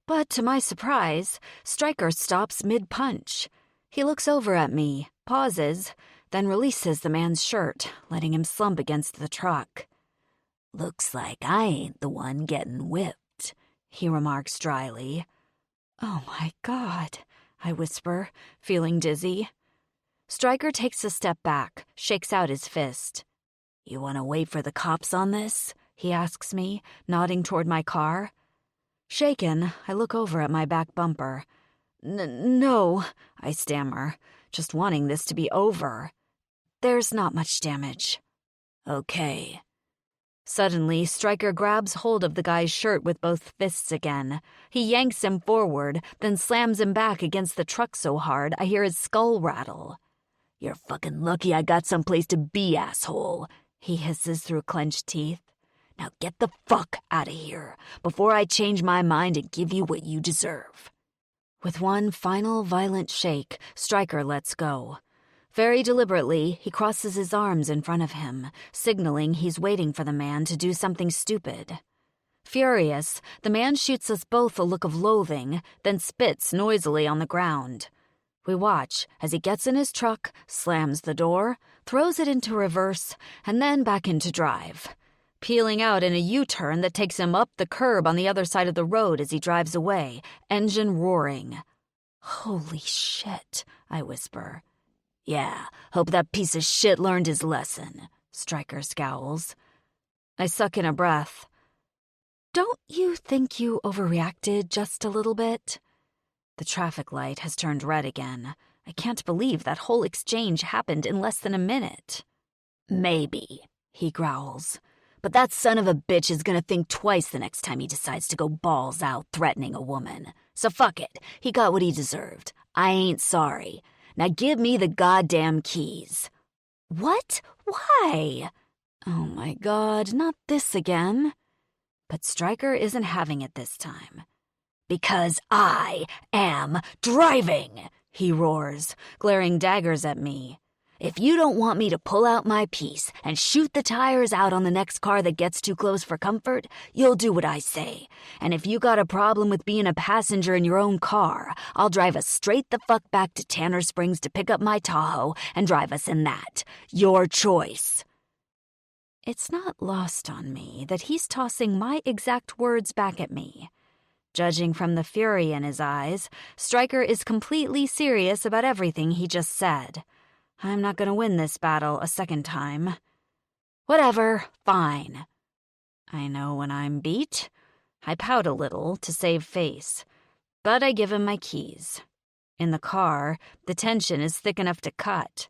S1: But to my surprise, Stryker stops mid-punch. He looks over at me, pauses, then releases the man's shirt, letting him slump against the truck. "Looks like I ain't the one getting whipped," he remarks dryly. "Oh my God," I whisper, feeling dizzy. Stryker takes a step back, shakes out his fist. "You want to wait for the cops on this?" he asks me, nodding toward my car. Shaken, I look over at my back bumper. No, I stammer, just wanting this to be over. There's not much damage. Okay. Suddenly, Stryker grabs hold of the guy's shirt with both fists again. He yanks him forward, then slams him back against the truck so hard I hear his skull rattle. You're fucking lucky I got someplace to be, asshole, he hisses through clenched teeth. Now get the fuck out of here, before I change my mind and give you what you deserve. With one final violent shake, Stryker lets go. Very deliberately, he crosses his arms in front of him, signaling he's waiting for the man to do something stupid. Furious, the man shoots us both a look of loathing, then spits noisily on the ground. We watch as he gets in his truck, slams the door, throws it into reverse, and then back into drive, peeling out in a U-turn that takes him up the curb on the other side of the road as he drives away, engine roaring. Holy shit, I whisper. Yeah, hope that piece of shit learned his lesson, Stryker scowls. I suck in a breath. Don't you think you overreacted just a little bit? The traffic light has turned red again. I can't believe that whole exchange happened in less than a minute. Maybe, he growls. But that son of a bitch is gonna think twice the next time he decides to go balls out threatening a woman. So fuck it, he got what he deserved. I ain't sorry. Now give me the goddamn keys. What? Why? Oh my God, not this again. But Stryker isn't having it this time. Because I am driving, he roars, glaring daggers at me. If you don't want me to pull out my piece and shoot the tires out on the next car that gets too close for comfort, you'll do what I say. And if you got a problem with being a passenger in your own car, I'll drive us straight the fuck back to Tanner Springs to pick up my Tahoe and drive us in that. Your choice. It's not lost on me that he's tossing my exact words back at me. Judging from the fury in his eyes, Stryker is completely serious about everything he just said. I'm not going to win this battle a second time. Whatever, fine. I know when I'm beat. I pout a little to save face, but I give him my keys. In the car, the tension is thick enough to cut.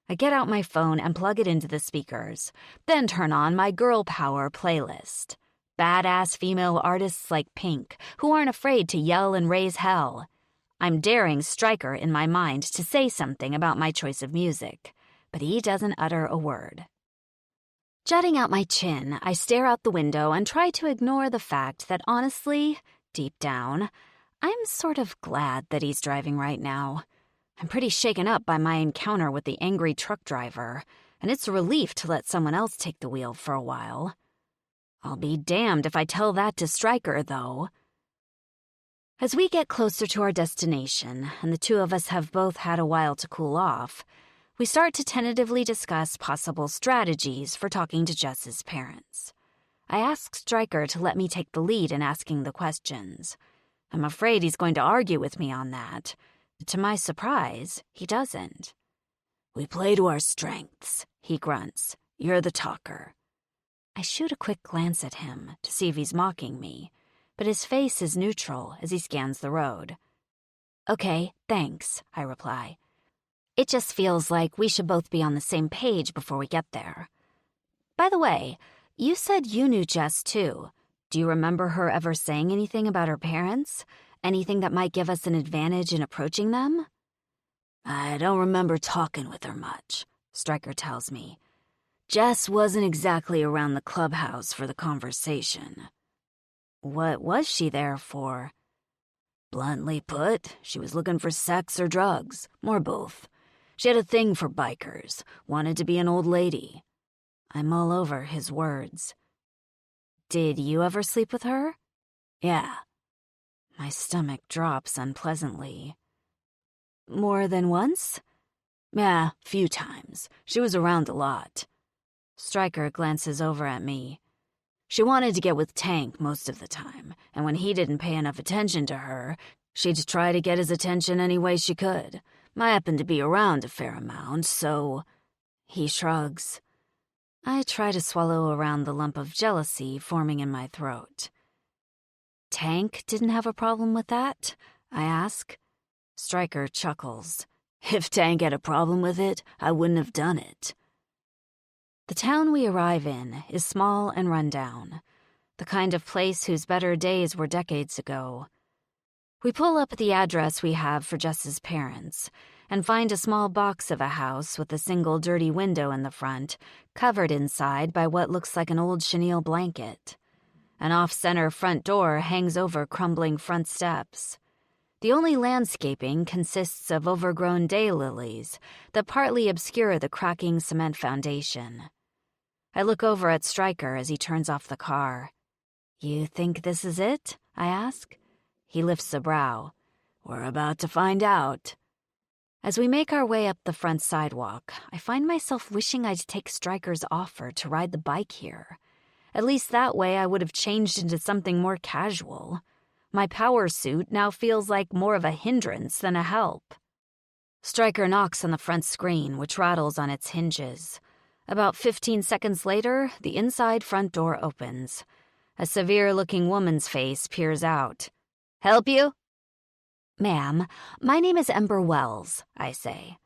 S1: I get out my phone and plug it into the speakers, then turn on my Girl Power playlist. Badass female artists like Pink, who aren't afraid to yell and raise hell. I'm daring Stryker in my mind to say something about my choice of music, but he doesn't utter a word. Jutting out my chin, I stare out the window and try to ignore the fact that honestly, deep down, I'm sort of glad that he's driving right now. I'm pretty shaken up by my encounter with the angry truck driver, and it's a relief to let someone else take the wheel for a while. I'll be damned if I tell that to Stryker, though. As we get closer to our destination, and the two of us have both had a while to cool off, we start to tentatively discuss possible strategies for talking to Jess's parents. I ask Stryker to let me take the lead in asking the questions. I'm afraid he's going to argue with me on that. To my surprise, he doesn't. We play to our strengths, he grunts. You're the talker. I shoot a quick glance at him to see if he's mocking me, but his face is neutral as he scans the road. Okay, thanks, I reply. It just feels like we should both be on the same page before we get there. By the way, you said you knew Jess too. Do you remember her ever saying anything about her parents? Anything that might give us an advantage in approaching them? I don't remember talking with her much, Stryker tells me. Jess wasn't exactly around the clubhouse for the conversation. What was she there for? Bluntly put, she was looking for sex or drugs, or both. She had a thing for bikers, wanted to be an old lady. I mull over his words. Did you ever sleep with her? Yeah. My stomach drops unpleasantly. More than once? Yeah, few times. She was around a lot. Stryker glances over at me. She wanted to get with Tank most of the time, and when he didn't pay enough attention to her, she'd try to get his attention any way she could. I happened to be around a fair amount, so... He shrugs. I try to swallow around the lump of jealousy forming in my throat. Tank didn't have a problem with that? I ask. Stryker chuckles. If Tank had a problem with it, I wouldn't have done it. The town we arrive in is small and run down, the kind of place whose better days were decades ago. We pull up the address we have for Jess's parents and find a small box of a house with a single dirty window in the front, covered inside by what looks like an old chenille blanket. An off-center front door hangs over crumbling front steps. The only landscaping consists of overgrown daylilies that partly obscure the cracking cement foundation. I look over at Stryker as he turns off the car. You think this is it? I ask. He lifts a brow. We're about to find out. As we make our way up the front sidewalk, I find myself wishing I'd take Stryker's offer to ride the bike here. At least that way I would have changed into something more casual. My power suit now feels like more of a hindrance than a help. Stryker knocks on the front screen, which rattles on its hinges. About 15 seconds later, the inside front door opens. A severe-looking woman's face peers out. Help you? Ma'am, my name is Ember Wells, I say.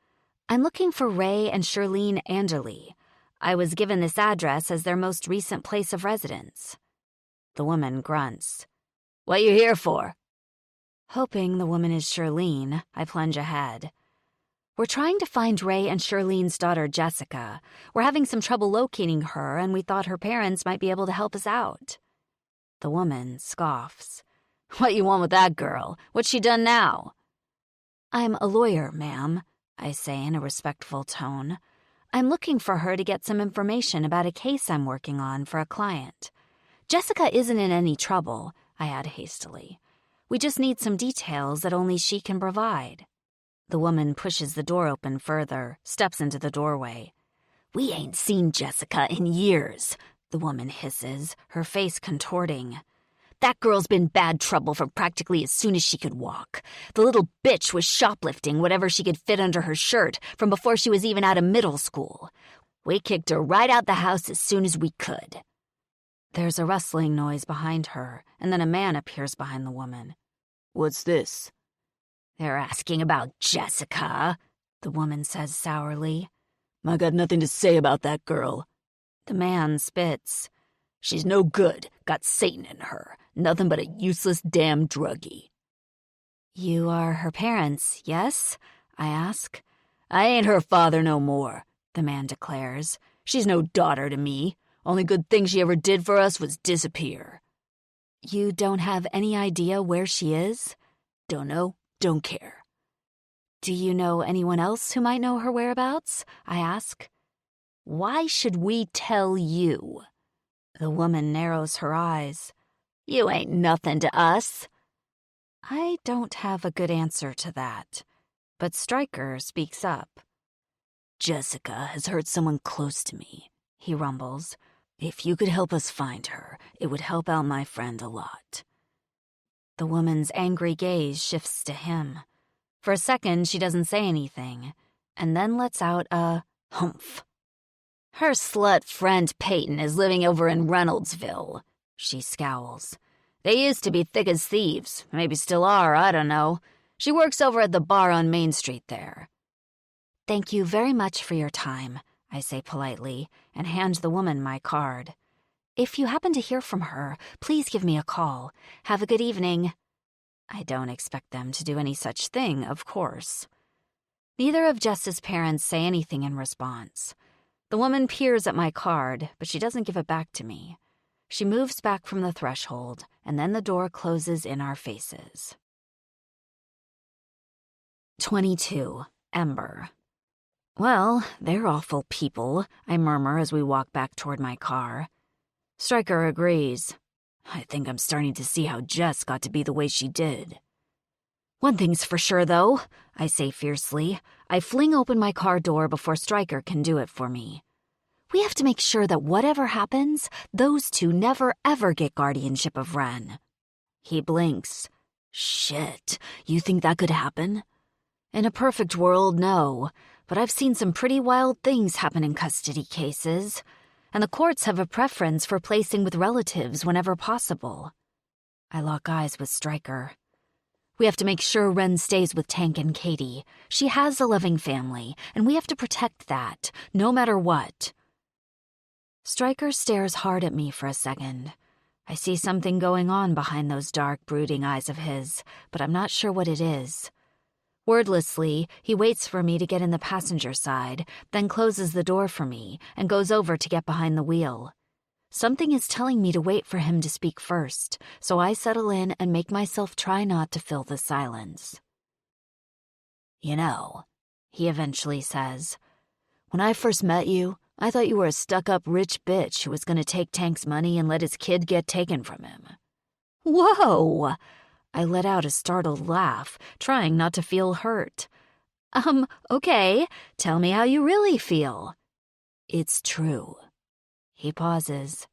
S1: I'm looking for Ray and Shirlene Anderly. I was given this address as their most recent place of residence. The woman grunts. What you here for? Hoping the woman is Shirlene, I plunge ahead. We're trying to find Ray and Shirlene's daughter, Jessica. We're having some trouble locating her, and we thought her parents might be able to help us out. The woman scoffs. What you want with that girl? What's she done now? I'm a lawyer, ma'am, I say in a respectful tone. I'm looking for her to get some information about a case I'm working on for a client. Jessica isn't in any trouble, I add hastily. We just need some details that only she can provide. The woman pushes the door open further, steps into the doorway. We ain't seen Jessica in years, the woman hisses, her face contorting. That girl's been bad trouble from practically as soon as she could walk. The little bitch was shoplifting whatever she could fit under her shirt from before she was even out of middle school. We kicked her right out the house as soon as we could. There's a rustling noise behind her, and then a man appears behind the woman. What's this? They're asking about Jessica, the woman says sourly. I got nothing to say about that girl. The man spits. She's no good, got Satan in her, nothing but a useless damn druggie. You are her parents, yes? I ask. I ain't her father no more, the man declares. She's no daughter to me. Only good thing she ever did for us was disappear. You don't have any idea where she is? Don't know, don't care. Do you know anyone else who might know her whereabouts? I ask. Why should we tell you? The woman narrows her eyes. You ain't nothing to us. I don't have a good answer to that, but Stryker speaks up. Jessica has hurt someone close to me, he rumbles. If you could help us find her, it would help out my friend a lot. The woman's angry gaze shifts to him. For a second, she doesn't say anything, and then lets out a humph. Her slut friend Peyton is living over in Reynoldsville, she scowls. They used to be thick as thieves, maybe still are, I don't know. She works over at the bar on Main Street there. Thank you very much for your time, I say politely, and hand the woman my card. If you happen to hear from her, please give me a call. Have a good evening. I don't expect them to do any such thing, of course. Neither of Jess's parents say anything in response. The woman peers at my card, but she doesn't give it back to me. She moves back from the threshold, and then the door closes in our faces. 22. Ember. Well, they're awful people, I murmur as we walk back toward my car. Stryker agrees. I think I'm starting to see how Jess got to be the way she did. One thing's for sure, though, I say fiercely. I fling open my car door before Stryker can do it for me. We have to make sure that whatever happens, those two never ever get guardianship of Ren. He blinks. Shit, you think that could happen? In a perfect world, no, but I've seen some pretty wild things happen in custody cases. and the courts have a preference for placing with relatives whenever possible. I lock eyes with Stryker. We have to make sure Ren stays with Tank and Katie. She has a loving family, and we have to protect that, no matter what. Stryker stares hard at me for a second. I see something going on behind those dark, brooding eyes of his, but I'm not sure what it is. Wordlessly, he waits for me to get in the passenger side, then closes the door for me and goes over to get behind the wheel. Something is telling me to wait for him to speak first, so I settle in and make myself try not to fill the silence. "You know," he eventually says, "when I first met you, I thought you were a stuck-up rich bitch who was going to take Tank's money and let his kid get taken from him." "Whoa!" I let out a startled laugh, trying not to feel hurt. Okay, tell me how you really feel." "It's true." He pauses.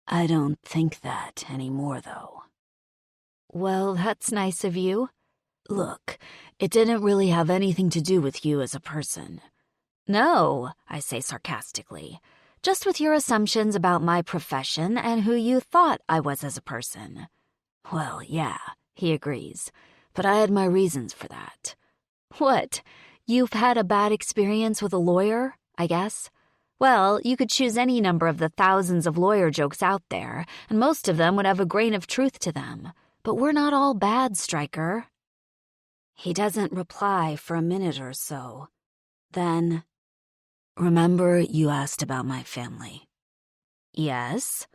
S1: "I don't think that anymore, though." "Well, that's nice of you." "Look, it didn't really have anything to do with you as a person." "No," I say sarcastically, "just with your assumptions about my profession and who you thought I was as a person." "Well, yeah," he agrees, "but I had my reasons for that." "What? You've had a bad experience with a lawyer, I guess? Well, you could choose any number of the thousands of lawyer jokes out there, and most of them would have a grain of truth to them. But we're not all bad, Stryker." He doesn't reply for a minute or so. Then, "Remember you asked about my family?" "Yes."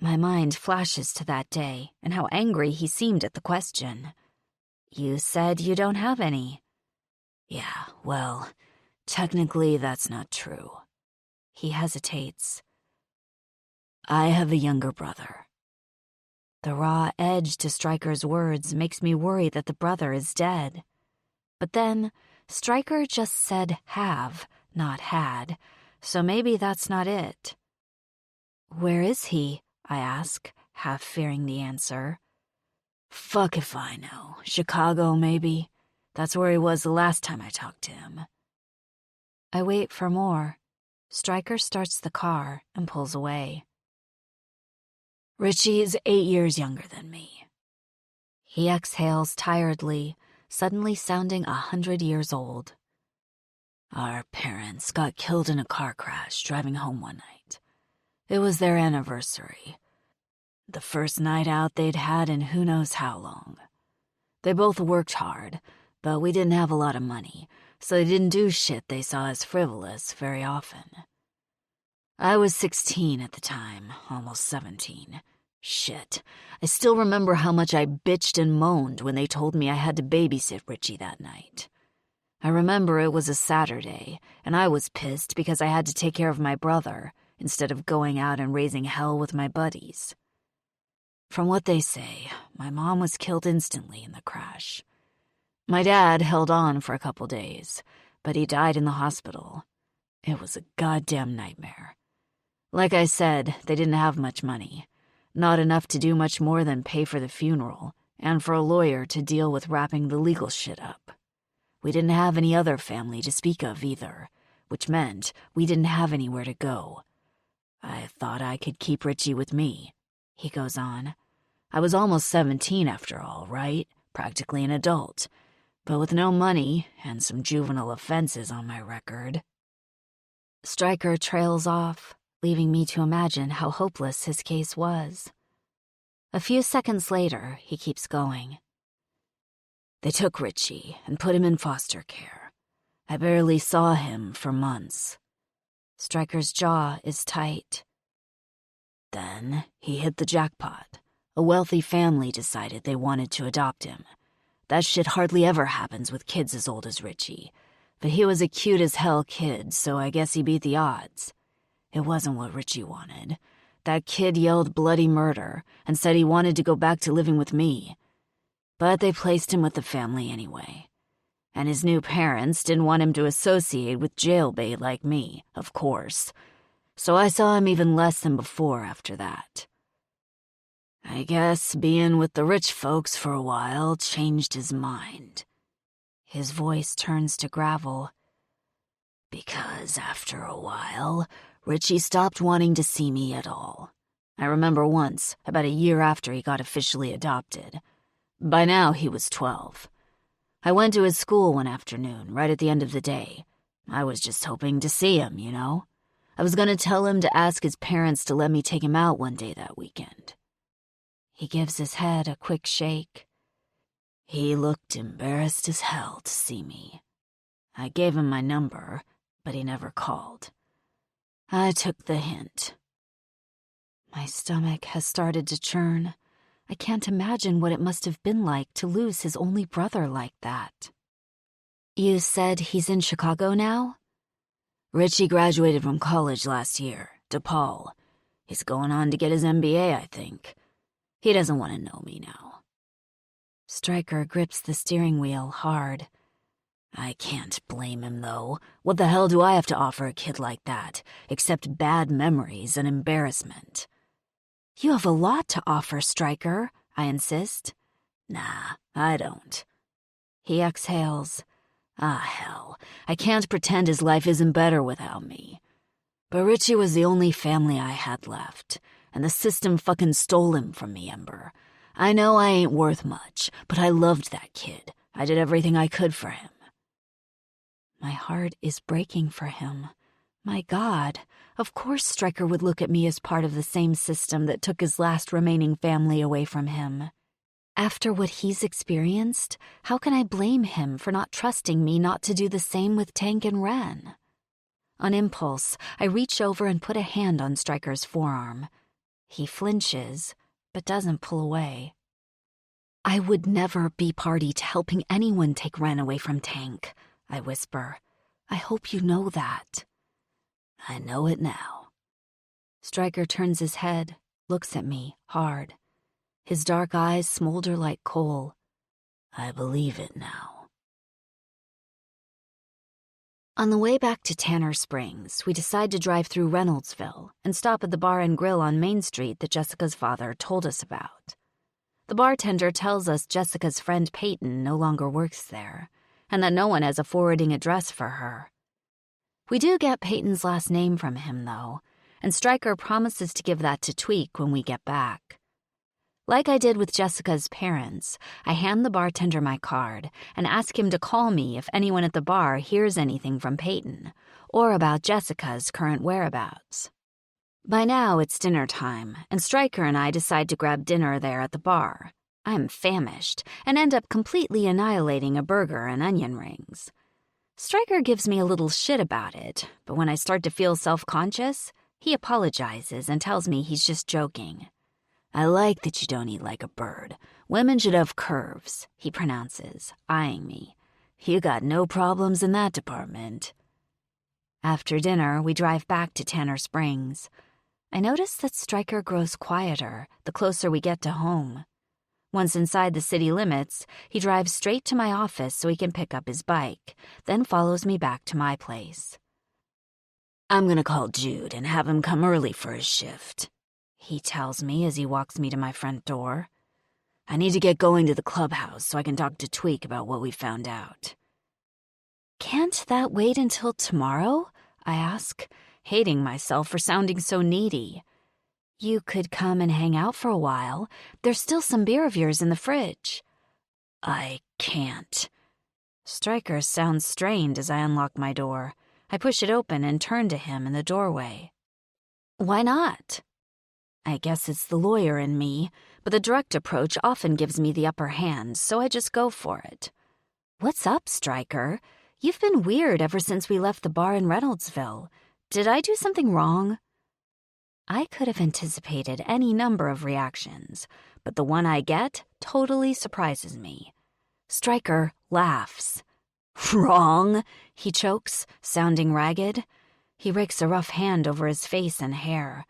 S1: My mind flashes to that day and how angry he seemed at the question. "You said you don't have any." "Yeah, well, technically that's not true." He hesitates. "I have a younger brother." The raw edge to Stryker's words makes me worry that the brother is dead. But then, Stryker just said have, not had, so maybe that's not it. "Where is he?" I ask, half fearing the answer. "Fuck if I know. Chicago, maybe. That's where he was the last time I talked to him." I wait for more. Stryker starts the car and pulls away. "Richie is 8 years younger than me." He exhales tiredly, suddenly sounding 100 years old. "Our parents got killed in a car crash driving home one night. It was their anniversary. The first night out they'd had in who knows how long. They both worked hard, but we didn't have a lot of money, so they didn't do shit they saw as frivolous very often. I was 16 at the time, almost 17. Shit, I still remember how much I bitched and moaned when they told me I had to babysit Richie that night. I remember it was a Saturday, and I was pissed because I had to take care of my brother instead of going out and raising hell with my buddies. From what they say, my mom was killed instantly in the crash. My dad held on for a couple days, but he died in the hospital. It was a goddamn nightmare. Like I said, they didn't have much money. Not enough to do much more than pay for the funeral, and for a lawyer to deal with wrapping the legal shit up. We didn't have any other family to speak of either, which meant we didn't have anywhere to go. I thought I could keep Richie with me," he goes on. "I was almost 17 after all, right? Practically an adult. But with no money and some juvenile offenses on my record." Stryker trails off, leaving me to imagine how hopeless his case was. A few seconds later, he keeps going. "They took Richie and put him in foster care. I barely saw him for months." Stryker's jaw is tight. "Then he hit the jackpot. A wealthy family decided they wanted to adopt him. That shit hardly ever happens with kids as old as Richie. But he was a cute-as-hell kid, so I guess he beat the odds. It wasn't what Richie wanted. That kid yelled bloody murder and said he wanted to go back to living with me. But they placed him with the family anyway. And his new parents didn't want him to associate with jailbait like me, of course. So I saw him even less than before after that. I guess being with the rich folks for a while changed his mind." His voice turns to gravel. "Because after a while, Richie stopped wanting to see me at all. I remember once, about a year after he got officially adopted. By now, he was 12. I went to his school one afternoon, right at the end of the day. I was just hoping to see him, you know? I was going to tell him to ask his parents to let me take him out one day that weekend. He gives his head a quick shake. He looked embarrassed as hell to see me. I gave him my number, but he never called. I took the hint. My stomach has started to churn. I can't imagine what it must have been like to lose his only brother like that. You said he's in Chicago now? Richie graduated from college last year, DePaul. He's going on to get his MBA, I think. He doesn't want to know me now. Stryker grips the steering wheel hard. I can't blame him, though. What the hell do I have to offer a kid like that, except bad memories and embarrassment? You have a lot to offer, Stryker, I insist. Nah, I don't. He exhales. Ah, hell, I can't pretend his life isn't better without me. But Richie was the only family I had left, and the system fucking stole him from me, Ember. I know I ain't worth much, but I loved that kid. I did everything I could for him. My heart is breaking for him. My God, of course Stryker would look at me as part of the same system that took his last remaining family away from him. After what he's experienced, how can I blame him for not trusting me not to do the same with Tank and Ren? On impulse, I reach over and put a hand on Stryker's forearm. He flinches, but doesn't pull away. I would never be party to helping anyone take Ren away from Tank, I whisper. I hope you know that. I know it now. Stryker turns his head, looks at me, hard. His dark eyes smolder like coal. I believe it now. On the way back to Tanner Springs, we decide to drive through Reynoldsville and stop at the bar and grill on Main Street that Jessica's father told us about. The bartender tells us Jessica's friend Peyton no longer works there, and that no one has a forwarding address for her. We do get Peyton's last name from him, though, and Stryker promises to give that to Tweak when we get back. Like I did with Jessica's parents, I hand the bartender my card and ask him to call me if anyone at the bar hears anything from Peyton or about Jessica's current whereabouts. By now, it's dinner time, and Stryker and I decide to grab dinner there at the bar. I'm famished and end up completely annihilating a burger and onion rings. Stryker gives me a little shit about it, but when I start to feel self-conscious, he apologizes and tells me he's just joking. I like that you don't eat like a bird. Women should have curves, he pronounces, eyeing me. You got no problems in that department. After dinner, we drive back to Tanner Springs. I notice that Stryker grows quieter the closer we get to home. Once inside the city limits, he drives straight to my office so he can pick up his bike, then follows me back to my place. I'm gonna call Jude and have him come early for his shift, he tells me as he walks me to my front door. I need to get going to the clubhouse so I can talk to Tweak about what we found out. Can't that wait until tomorrow? I ask, hating myself for sounding so needy. You could come and hang out for a while. There's still some beer of yours in the fridge. I can't. Stryker sounds strained as I unlock my door. I push it open and turn to him in the doorway. Why not? I guess it's the lawyer in me, but the direct approach often gives me the upper hand, so I just go for it. What's up, Stryker? You've been weird ever since we left the bar in Reynoldsville. Did I do something wrong? I could have anticipated any number of reactions, but the one I get totally surprises me. Stryker laughs. Wrong, he chokes, sounding ragged. He rakes a rough hand over his face and hair.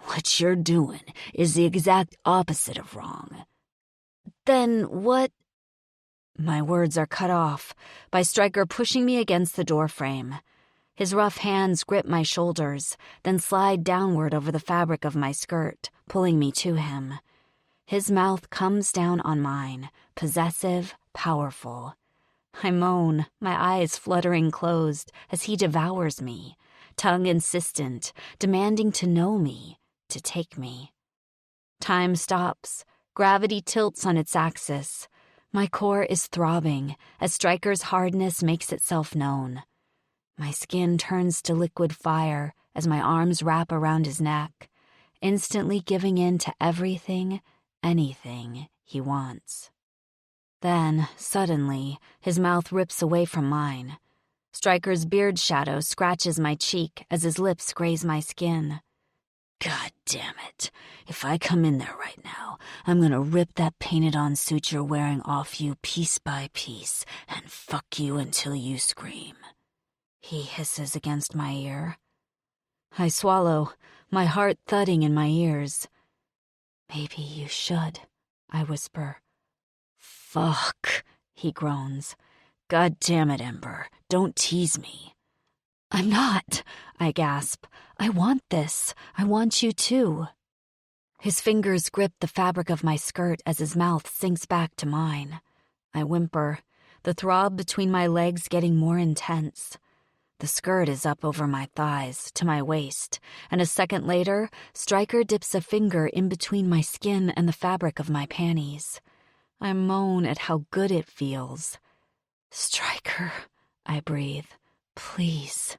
S1: What you're doing is the exact opposite of wrong. Then what? My words are cut off by Stryker pushing me against the doorframe. His rough hands grip my shoulders, then slide downward over the fabric of my skirt, pulling me to him. His mouth comes down on mine, possessive, powerful. I moan, my eyes fluttering closed, as he devours me, tongue insistent, demanding to know me, to take me. Time stops. Gravity tilts on its axis. My core is throbbing as Stryker's hardness makes itself known. My skin turns to liquid fire as my arms wrap around his neck, instantly giving in to everything, anything he wants. Then, suddenly, his mouth rips away from mine. Stryker's beard shadow scratches my cheek as his lips graze my skin. God damn it. If I come in there right now, I'm gonna rip that painted-on suit you're wearing off you piece by piece and fuck you until you scream. He hisses against my ear. I swallow, my heart thudding in my ears. Maybe you should, I whisper. Fuck, he groans. God damn it, Ember. Don't tease me. I'm not, I gasp. I want this. I want you too. His fingers grip the fabric of my skirt as his mouth sinks back to mine. I whimper, the throb between my legs getting more intense. The skirt is up over my thighs, to my waist, and a second later, Stryker dips a finger in between my skin and the fabric of my panties. I moan at how good it feels. Stryker, I breathe. Please.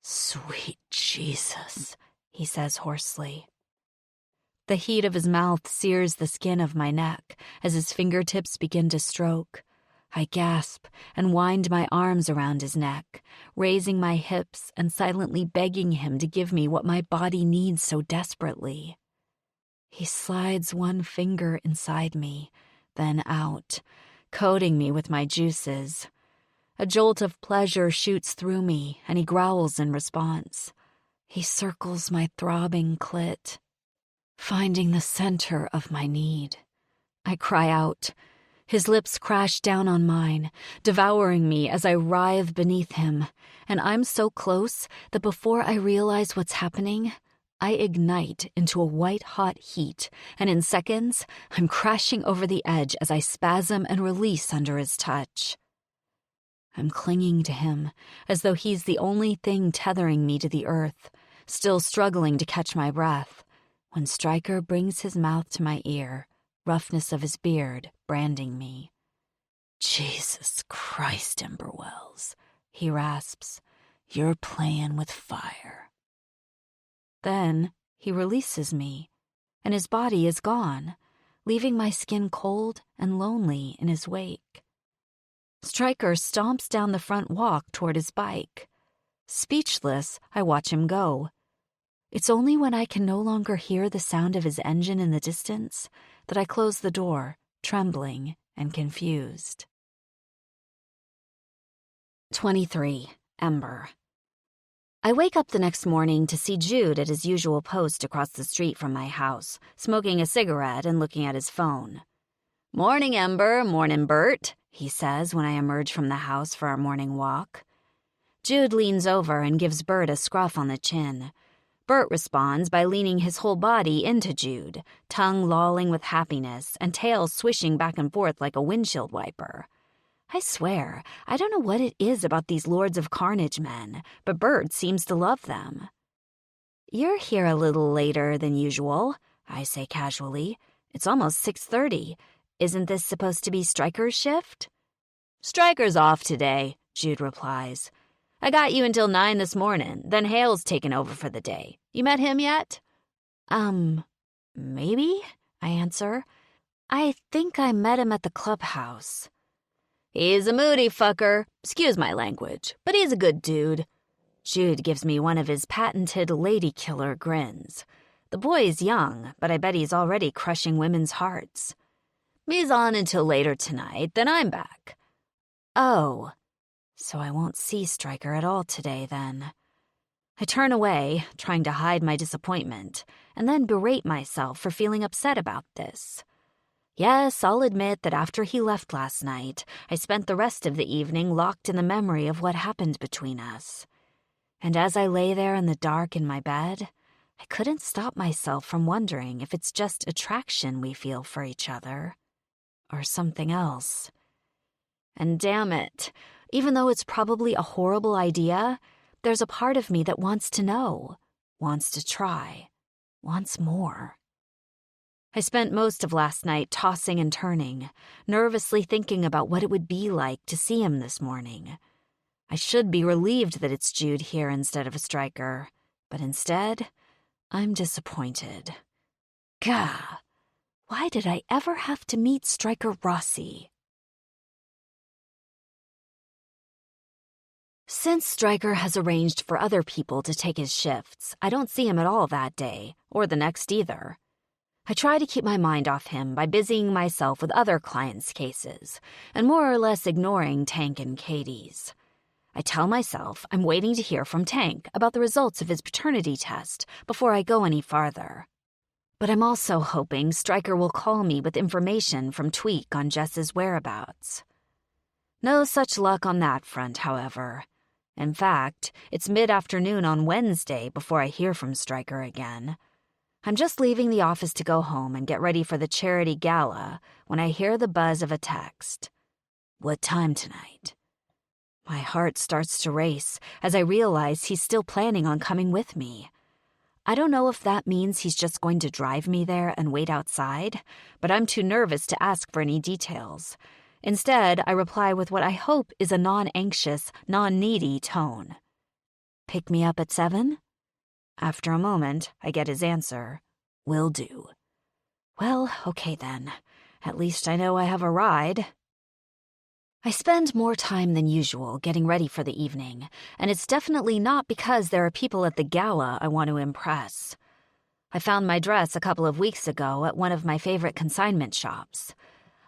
S1: Sweet Jesus, he says hoarsely. The heat of his mouth sears the skin of my neck as his fingertips begin to stroke. I gasp and wind my arms around his neck, raising my hips and silently begging him to give me what my body needs so desperately. He slides one finger inside me, then out, coating me with my juices. A jolt of pleasure shoots through me, and he growls in response. He circles my throbbing clit, finding the center of my need. I cry out. His lips crash down on mine, devouring me as I writhe beneath him, and I'm so close that before I realize what's happening, I ignite into a white-hot heat, and in seconds, I'm crashing over the edge as I spasm and release under his touch. I'm clinging to him, as though he's the only thing tethering me to the earth, still struggling to catch my breath, when Stryker brings his mouth to my ear, roughness of his beard branding me. Jesus Christ, Ember Wells, he rasps, you're playing with fire. Then he releases me, and his body is gone, leaving my skin cold and lonely in his wake. Stryker stomps down the front walk toward his bike. Speechless, I watch him go. It's only when I can no longer hear the sound of his engine in the distance that I close the door, trembling and confused. 23. Ember. I wake up the next morning to see Jude at his usual post across the street from my house, smoking a cigarette and looking at his phone. Morning, Ember, morning, Bert, he says when I emerge from the house for our morning walk. Jude leans over and gives Bert a scruff on the chin. Bert responds by leaning his whole body into Jude, tongue lolling with happiness and tail swishing back and forth like a windshield wiper. I swear, I don't know what it is about these Lords of Carnage men, but Bert seems to love them. You're here a little later than usual, I say casually. It's almost 6:30. Isn't this supposed to be Stryker's shift? Stryker's off today, Jude replies. I got you until 9 this morning, then Hale's taken over for the day. You met him yet? Maybe, I answer. I think I met him at the clubhouse. He's a moody fucker, excuse my language, but he's a good dude. Jude gives me one of his patented lady killer grins. The boy's young, but I bet he's already crushing women's hearts. He's on until later tonight, then I'm back. Oh, so I won't see Stryker at all today, then. I turn away, trying to hide my disappointment, and then berate myself for feeling upset about this. Yes, I'll admit that after he left last night, I spent the rest of the evening locked in the memory of what happened between us. And as I lay there in the dark in my bed, I couldn't stop myself from wondering if it's just attraction we feel for each other, or something else. And damn it, even though it's probably a horrible idea, there's a part of me that wants to know, wants to try, wants more. I spent most of last night tossing and turning, nervously thinking about what it would be like to see him this morning. I should be relieved that it's Jude here instead of a Stryker, but instead, I'm disappointed. Gah! Why did I ever have to meet Stryker Rossi? Since Stryker has arranged for other people to take his shifts, I don't see him at all that day, or the next either. I try to keep my mind off him by busying myself with other clients' cases, and more or less ignoring Tank and Katie's. I tell myself I'm waiting to hear from Tank about the results of his paternity test before I go any farther. But I'm also hoping Stryker will call me with information from Tweak on Jess's whereabouts. No such luck on that front, however. In fact, it's mid-afternoon on Wednesday before I hear from Stryker again. I'm just leaving the office to go home and get ready for the charity gala when I hear the buzz of a text. What time tonight? My heart starts to race as I realize he's still planning on coming with me. I don't know if that means he's just going to drive me there and wait outside, but I'm too nervous to ask for any details. Instead, I reply with what I hope is a non-anxious, non-needy tone. Pick me up at 7? After a moment, I get his answer. Will do. Well, okay then. At least I know I have a ride. I spend more time than usual getting ready for the evening, and it's definitely not because there are people at the gala I want to impress. I found my dress a couple of weeks ago at one of my favorite consignment shops.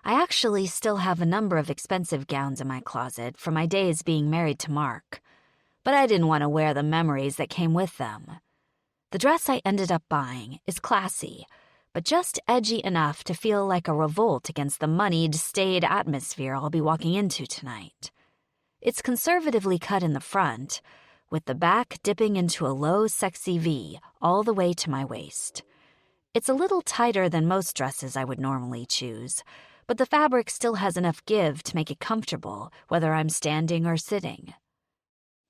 S1: I actually still have a number of expensive gowns in my closet from my days being married to Mark, but I didn't want to wear the memories that came with them. The dress I ended up buying is classy, but just edgy enough to feel like a revolt against the moneyed, staid atmosphere I'll be walking into tonight. It's conservatively cut in the front, with the back dipping into a low, sexy V all the way to my waist. It's a little tighter than most dresses I would normally choose, but the fabric still has enough give to make it comfortable, whether I'm standing or sitting.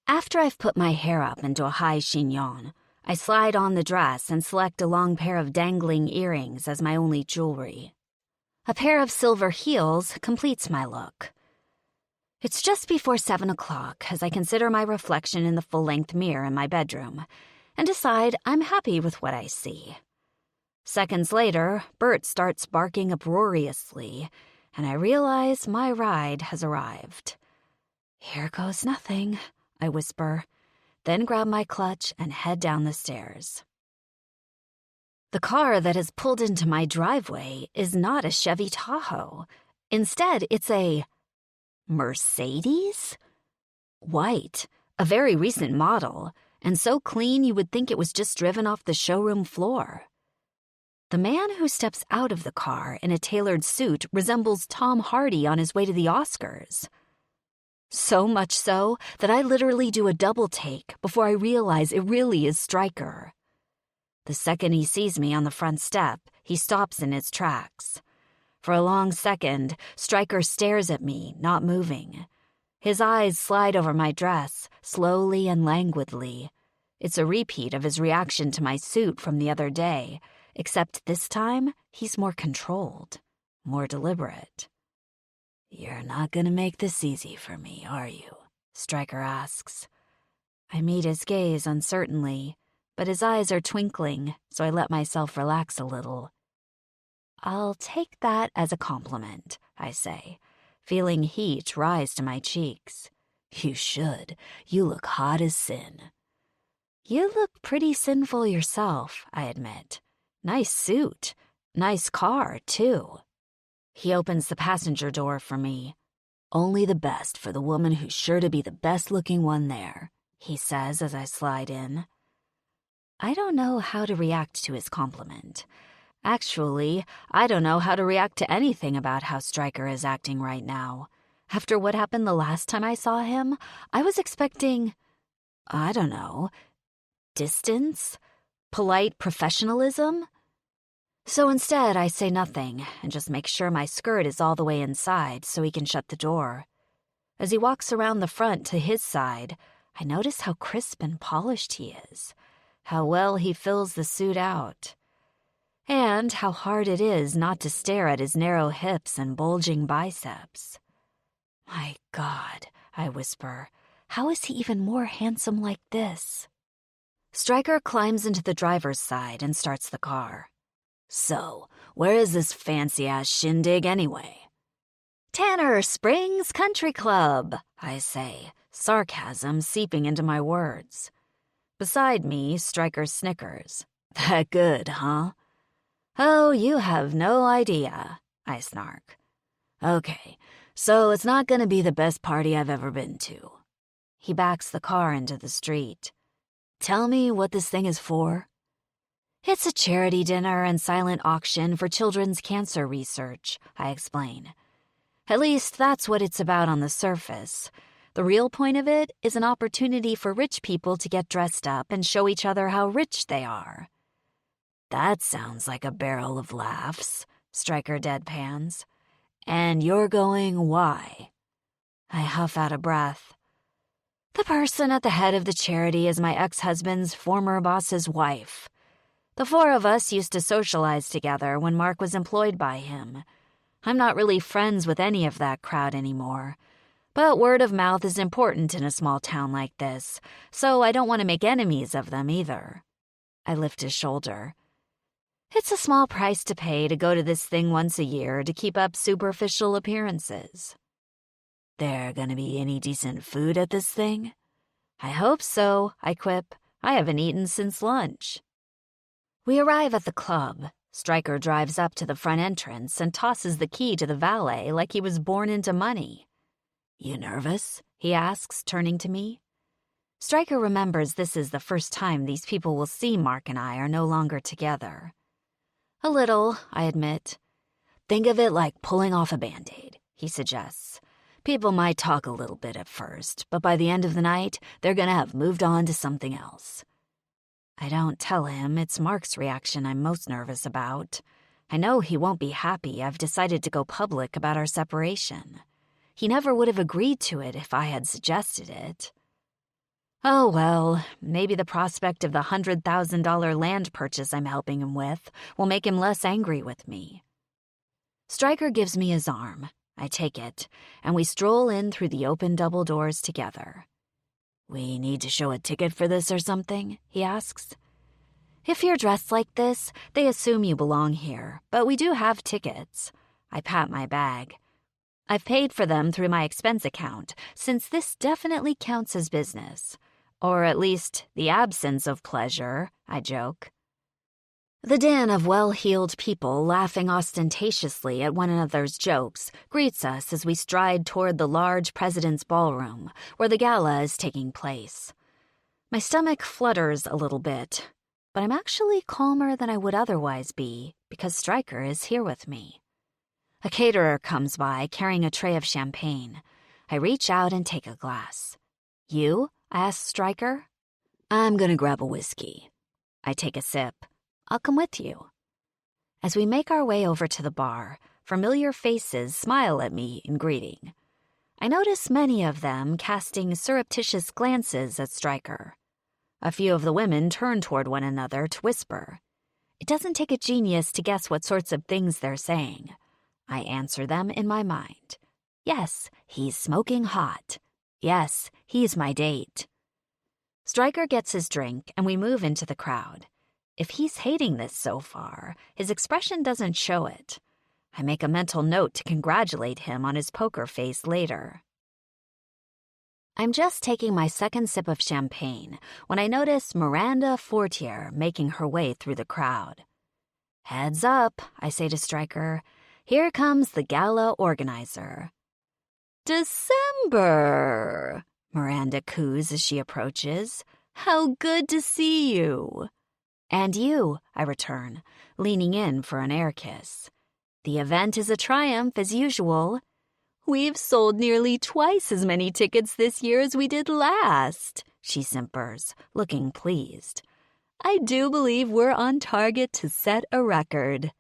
S1: After I've put my hair up into a high chignon, I slide on the dress and select a long pair of dangling earrings as my only jewelry. A pair of silver heels completes my look. It's just before 7 o'clock as I consider my reflection in the full-length mirror in my bedroom and decide I'm happy with what I see. Seconds later, Bert starts barking uproariously, and I realize my ride has arrived. Here goes nothing, I whisper, then grab my clutch and head down the stairs. The car that has pulled into my driveway is not a Chevy Tahoe. Instead, it's a Mercedes? White, a very recent model, and so clean you would think it was just driven off the showroom floor. The man who steps out of the car in a tailored suit resembles Tom Hardy on his way to the Oscars. So much so that I literally do a double take before I realize it really is Stryker. The second he sees me on the front step, he stops in his tracks. For a long second, Stryker stares at me, not moving. His eyes slide over my dress, slowly and languidly. It's a repeat of his reaction to my suit from the other day, except this time he's more controlled, more deliberate. "You're not gonna make this easy for me, are you?" Stryker asks. I meet his gaze uncertainly, but his eyes are twinkling, so I let myself relax a little. "I'll take that as a compliment," I say, feeling heat rise to my cheeks. "You should. You look hot as sin." "You look pretty sinful yourself," I admit. "Nice suit. Nice car, too." He opens the passenger door for me. "Only the best for the woman who's sure to be the best-looking one there," he says as I slide in. I don't know how to react to his compliment. Actually, I don't know how to react to anything about how Stryker is acting right now. After what happened the last time I saw him, I was expecting, I don't know, distance? Polite professionalism? So instead, I say nothing and just make sure my skirt is all the way inside so he can shut the door. As he walks around the front to his side, I notice how crisp and polished he is, how well he fills the suit out, and how hard it is not to stare at his narrow hips and bulging biceps. My God, I whisper, how is he even more handsome like this? Stryker climbs into the driver's side and starts the car. So, where is this fancy-ass shindig anyway? Tanner Springs Country Club, I say, sarcasm seeping into my words. Beside me, Stryker snickers. That good, huh? Oh, you have no idea, I snark. Okay, so it's not gonna be the best party I've ever been to. He backs the car into the street. Tell me what this thing is for. It's a charity dinner and silent auction for children's cancer research, I explain. At least that's what it's about on the surface. The real point of it is an opportunity for rich people to get dressed up and show each other how rich they are. That sounds like a barrel of laughs, Stryker deadpans. And you're going why? I huff out a breath. The person at the head of the charity is my ex-husband's former boss's wife. The four of us used to socialize together when Mark was employed by him. I'm not really friends with any of that crowd anymore. But word of mouth is important in a small town like this, so I don't want to make enemies of them either. I lift his shoulder. It's a small price to pay to go to this thing once a year to keep up superficial appearances. There gonna be any decent food at this thing? I hope so, I quip. I haven't eaten since lunch. We arrive at the club. Stryker drives up to the front entrance and tosses the key to the valet like he was born into money. You nervous? He asks, turning to me. Stryker remembers this is the first time these people will see Mark and I are no longer together. A little, I admit. Think of it like pulling off a Band-Aid, he suggests. People might talk a little bit at first, but by the end of the night, they're gonna have moved on to something else. I don't tell him it's Mark's reaction I'm most nervous about. I know he won't be happy I've decided to go public about our separation. He never would have agreed to it if I had suggested it. Oh well, maybe the prospect of the $100,000 land purchase I'm helping him with will make him less angry with me. Stryker gives me his arm. I take it, and we stroll in through the open double doors together. We need to show a ticket for this or something? He asks. If you're dressed like this, they assume you belong here, but we do have tickets. I pat my bag. I've paid for them through my expense account, since this definitely counts as business. Or at least the absence of pleasure, I joke. The din of well-heeled people laughing ostentatiously at one another's jokes greets us as we stride toward the large president's ballroom, where the gala is taking place. My stomach flutters a little bit, but I'm actually calmer than I would otherwise be because Stryker is here with me. A caterer comes by carrying a tray of champagne. I reach out and take a glass. You? I ask Stryker. I'm gonna grab a whiskey. I take a sip. I'll come with you. As we make our way over to the bar, familiar faces smile at me in greeting. I notice many of them casting surreptitious glances at Stryker. A few of the women turn toward one another to whisper. It doesn't take a genius to guess what sorts of things they're saying. I answer them in my mind. Yes, he's smoking hot. Yes, he's my date. Stryker gets his drink and we move into the crowd. If he's hating this so far, his expression doesn't show it. I make a mental note to congratulate him on his poker face later. I'm just taking my second sip of champagne when I notice Miranda Fortier making her way through the crowd. Heads up, I say to Stryker. Here comes the gala organizer. December, Miranda coos as she approaches. How good to see you. And you, I return, leaning in for an air kiss. The event is a triumph as usual. We've sold nearly twice as many tickets this year as we did last, she simpers, looking pleased. I do believe we're on target to set a record.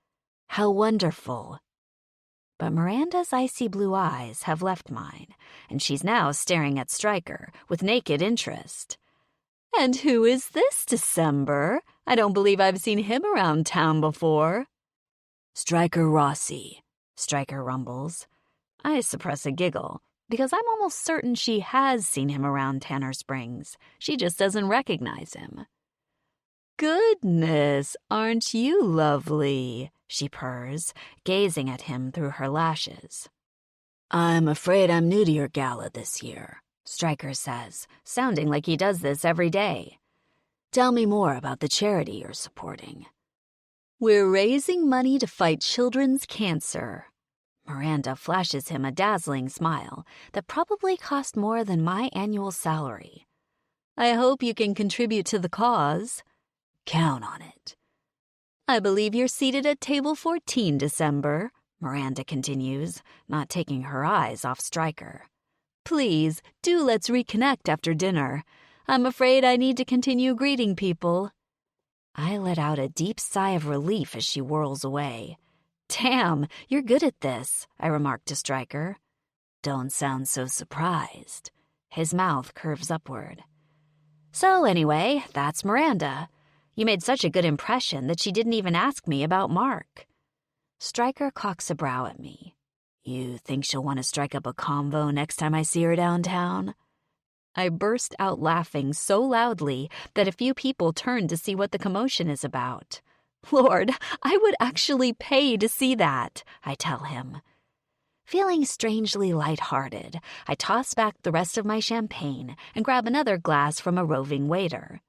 S1: How wonderful. But Miranda's icy blue eyes have left mine, and she's now staring at Stryker with naked interest. "And who is this December? I don't believe I've seen him around town before." "Stryker Rossi," Stryker rumbles. I suppress a giggle, because I'm almost certain she has seen him around Tanner Springs. She just doesn't recognize him. "Goodness, aren't you lovely?" she purrs, gazing at him through her lashes. "I'm afraid I'm new to your gala this year," Stryker says, sounding like he does this every day. "Tell me more about the charity you're supporting." "We're raising money to fight children's cancer." Miranda flashes him a dazzling smile that probably cost more than my annual salary. "I hope you can contribute to the cause." "Count on it." "I believe you're seated at table 14, December," Miranda continues, not taking her eyes off Stryker. "Please, do let's reconnect after dinner. I'm afraid I need to continue greeting people." I let out a deep sigh of relief as she whirls away. "Damn, you're good at this," I remarked to Stryker. "Don't sound so surprised." His mouth curves upward. "So anyway, that's Miranda. You made such a good impression that she didn't even ask me about Mark." Stryker cocks a brow at me. "You think she'll want to strike up a convo next time I see her downtown?" I burst out laughing so loudly that a few people turned to see what the commotion is about. "Lord, I would actually pay to see that," I tell him. Feeling strangely lighthearted, I toss back the rest of my champagne and grab another glass from a roving waiter.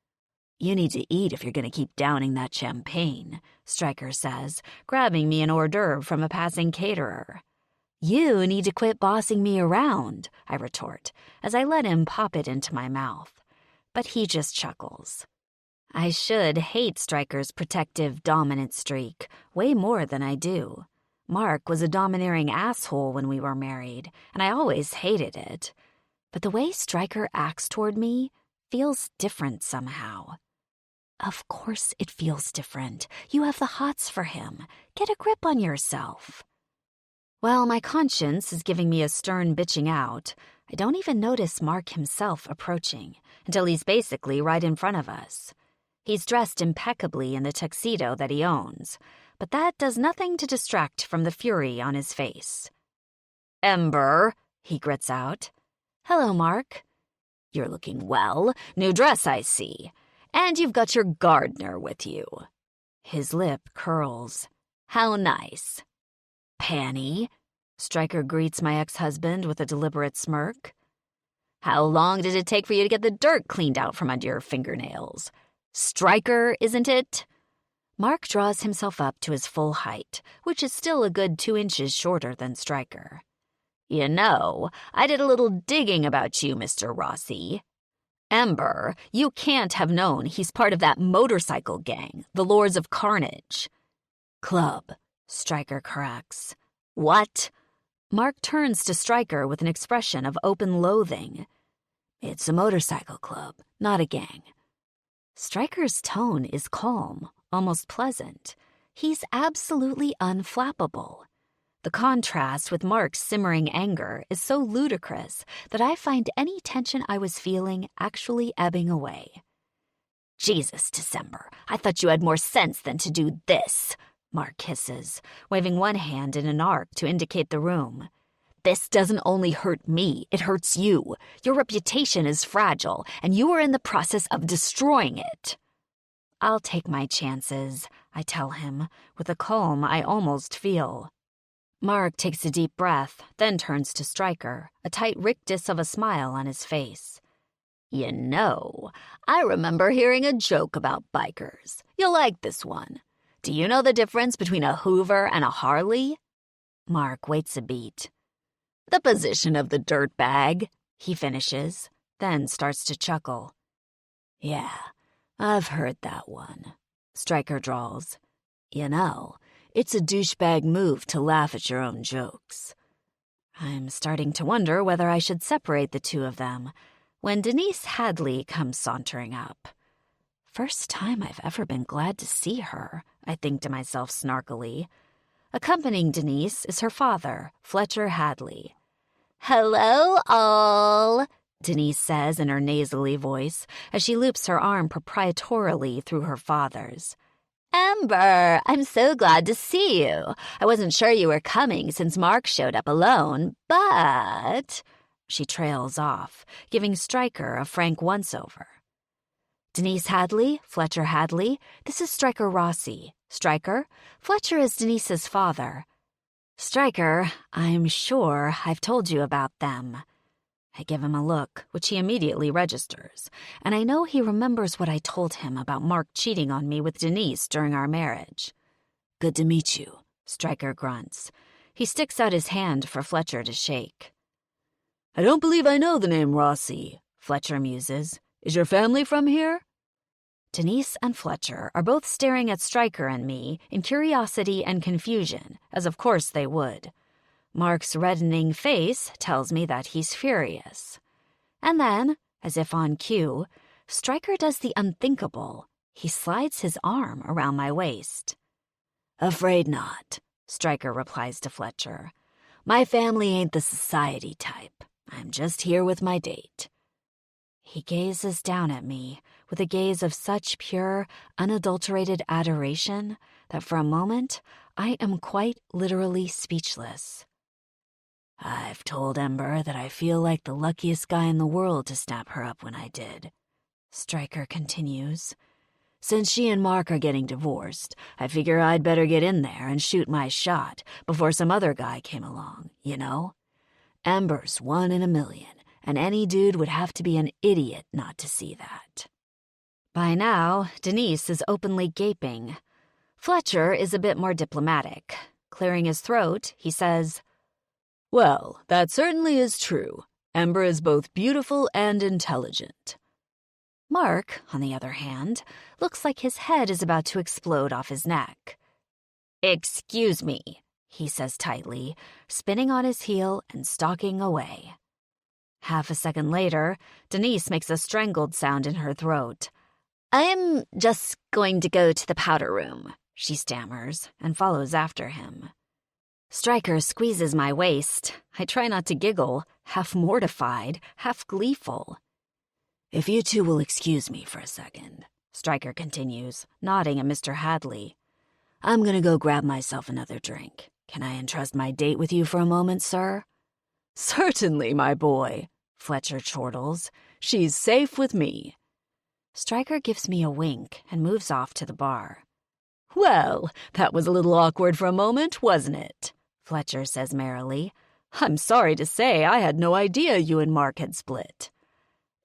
S1: "You need to eat if you're going to keep downing that champagne," Stryker says, grabbing me an hors d'oeuvre from a passing caterer. "You need to quit bossing me around," I retort, as I let him pop it into my mouth. But he just chuckles. I should hate Stryker's protective, dominant streak way more than I do. Mark was a domineering asshole when we were married, and I always hated it. But the way Stryker acts toward me feels different somehow. Of course it feels different. You have the hots for him. Get a grip on yourself. While my conscience is giving me a stern bitching out, I don't even notice Mark himself approaching until he's basically right in front of us. He's dressed impeccably in the tuxedo that he owns, but that does nothing to distract from the fury on his face. "Ember," he grits out. "Hello, Mark." "You're looking well. New dress, I see. And you've got your gardener with you." His lip curls. "How nice." "Panny," Stryker greets my ex-husband with a deliberate smirk. "How long did it take for you to get the dirt cleaned out from under your fingernails? Stryker, isn't it?" Mark draws himself up to his full height, which is still a good 2 inches shorter than Stryker. "You know, I did a little digging about you, Mr. Rossi. Ember, you can't have known he's part of that motorcycle gang, the Lords of Carnage." "Club," Stryker corrects. "What?" Mark turns to Stryker with an expression of open loathing. "It's a motorcycle club, not a gang." Stryker's tone is calm, almost pleasant. He's absolutely unflappable. The contrast with Mark's simmering anger is so ludicrous that I find any tension I was feeling actually ebbing away. "Jesus, December, I thought you had more sense than to do this," Mark hisses, waving one hand in an arc to indicate the room. "This doesn't only hurt me, it hurts you. Your reputation is fragile, and you are in the process of destroying it." "I'll take my chances," I tell him, with a calm I almost feel. Mark takes a deep breath, then turns to Stryker, a tight rictus of a smile on his face. "You know, I remember hearing a joke about bikers. You'll like this one. Do you know the difference between a Hoover and a Harley?" Mark waits a beat. "The position of the dirtbag," he finishes, then starts to chuckle. "Yeah, I've heard that one," Stryker drawls. "You know, it's a douchebag move to laugh at your own jokes." I'm starting to wonder whether I should separate the two of them when Denise Hadley comes sauntering up. First time I've ever been glad to see her, I think to myself snarkily. Accompanying Denise is her father, Fletcher Hadley. "Hello, all," Denise says in her nasally voice as she loops her arm proprietorially through her father's. "Amber, I'm so glad to see you. I wasn't sure you were coming since Mark showed up alone, but—" She trails off, giving Stryker a frank once-over. "Denise Hadley, Fletcher Hadley, this is Stryker Rossi. Stryker, Fletcher is Denise's father. Stryker, I'm sure I've told you about them." I give him a look, which he immediately registers, and I know he remembers what I told him about Mark cheating on me with Denise during our marriage. "Good to meet you," Stryker grunts. He sticks out his hand for Fletcher to shake. "I don't believe I know the name Rossi," Fletcher muses. "Is your family from here?" Denise and Fletcher are both staring at Stryker and me in curiosity and confusion, as of course they would. Mark's reddening face tells me that he's furious. And then, as if on cue, Stryker does the unthinkable. He slides his arm around my waist. "Afraid not," Stryker replies to Fletcher. "My family ain't the society type. I'm just here with my date." He gazes down at me with a gaze of such pure, unadulterated adoration that for a moment I am quite literally speechless. "I've told Ember that I feel like the luckiest guy in the world to snap her up when I did," Stryker continues. "Since she and Mark are getting divorced, I figure I'd better get in there and shoot my shot before some other guy came along, you know? Ember's 1 in a million, and any dude would have to be an idiot not to see that." By now, Denise is openly gaping. Fletcher is a bit more diplomatic. Clearing his throat, he says, "Well, that certainly is true. Ember is both beautiful and intelligent." Mark, on the other hand, looks like his head is about to explode off his neck. "Excuse me," he says tightly, spinning on his heel and stalking away. Half a second later, Denise makes a strangled sound in her throat. "I'm just going to go to the powder room," she stammers, and follows after him. Stryker squeezes my waist. I try not to giggle, half mortified, half gleeful. "If you two will excuse me for a second," Stryker continues, nodding at Mr. Hadley. "I'm gonna go grab myself another drink. Can I entrust my date with you for a moment, sir?" "Certainly, my boy," Fletcher chortles. "She's safe with me." Stryker gives me a wink and moves off to the bar. "Well, that was a little awkward for a moment, wasn't it?" Fletcher says merrily. "I'm sorry to say I had no idea you and Mark had split."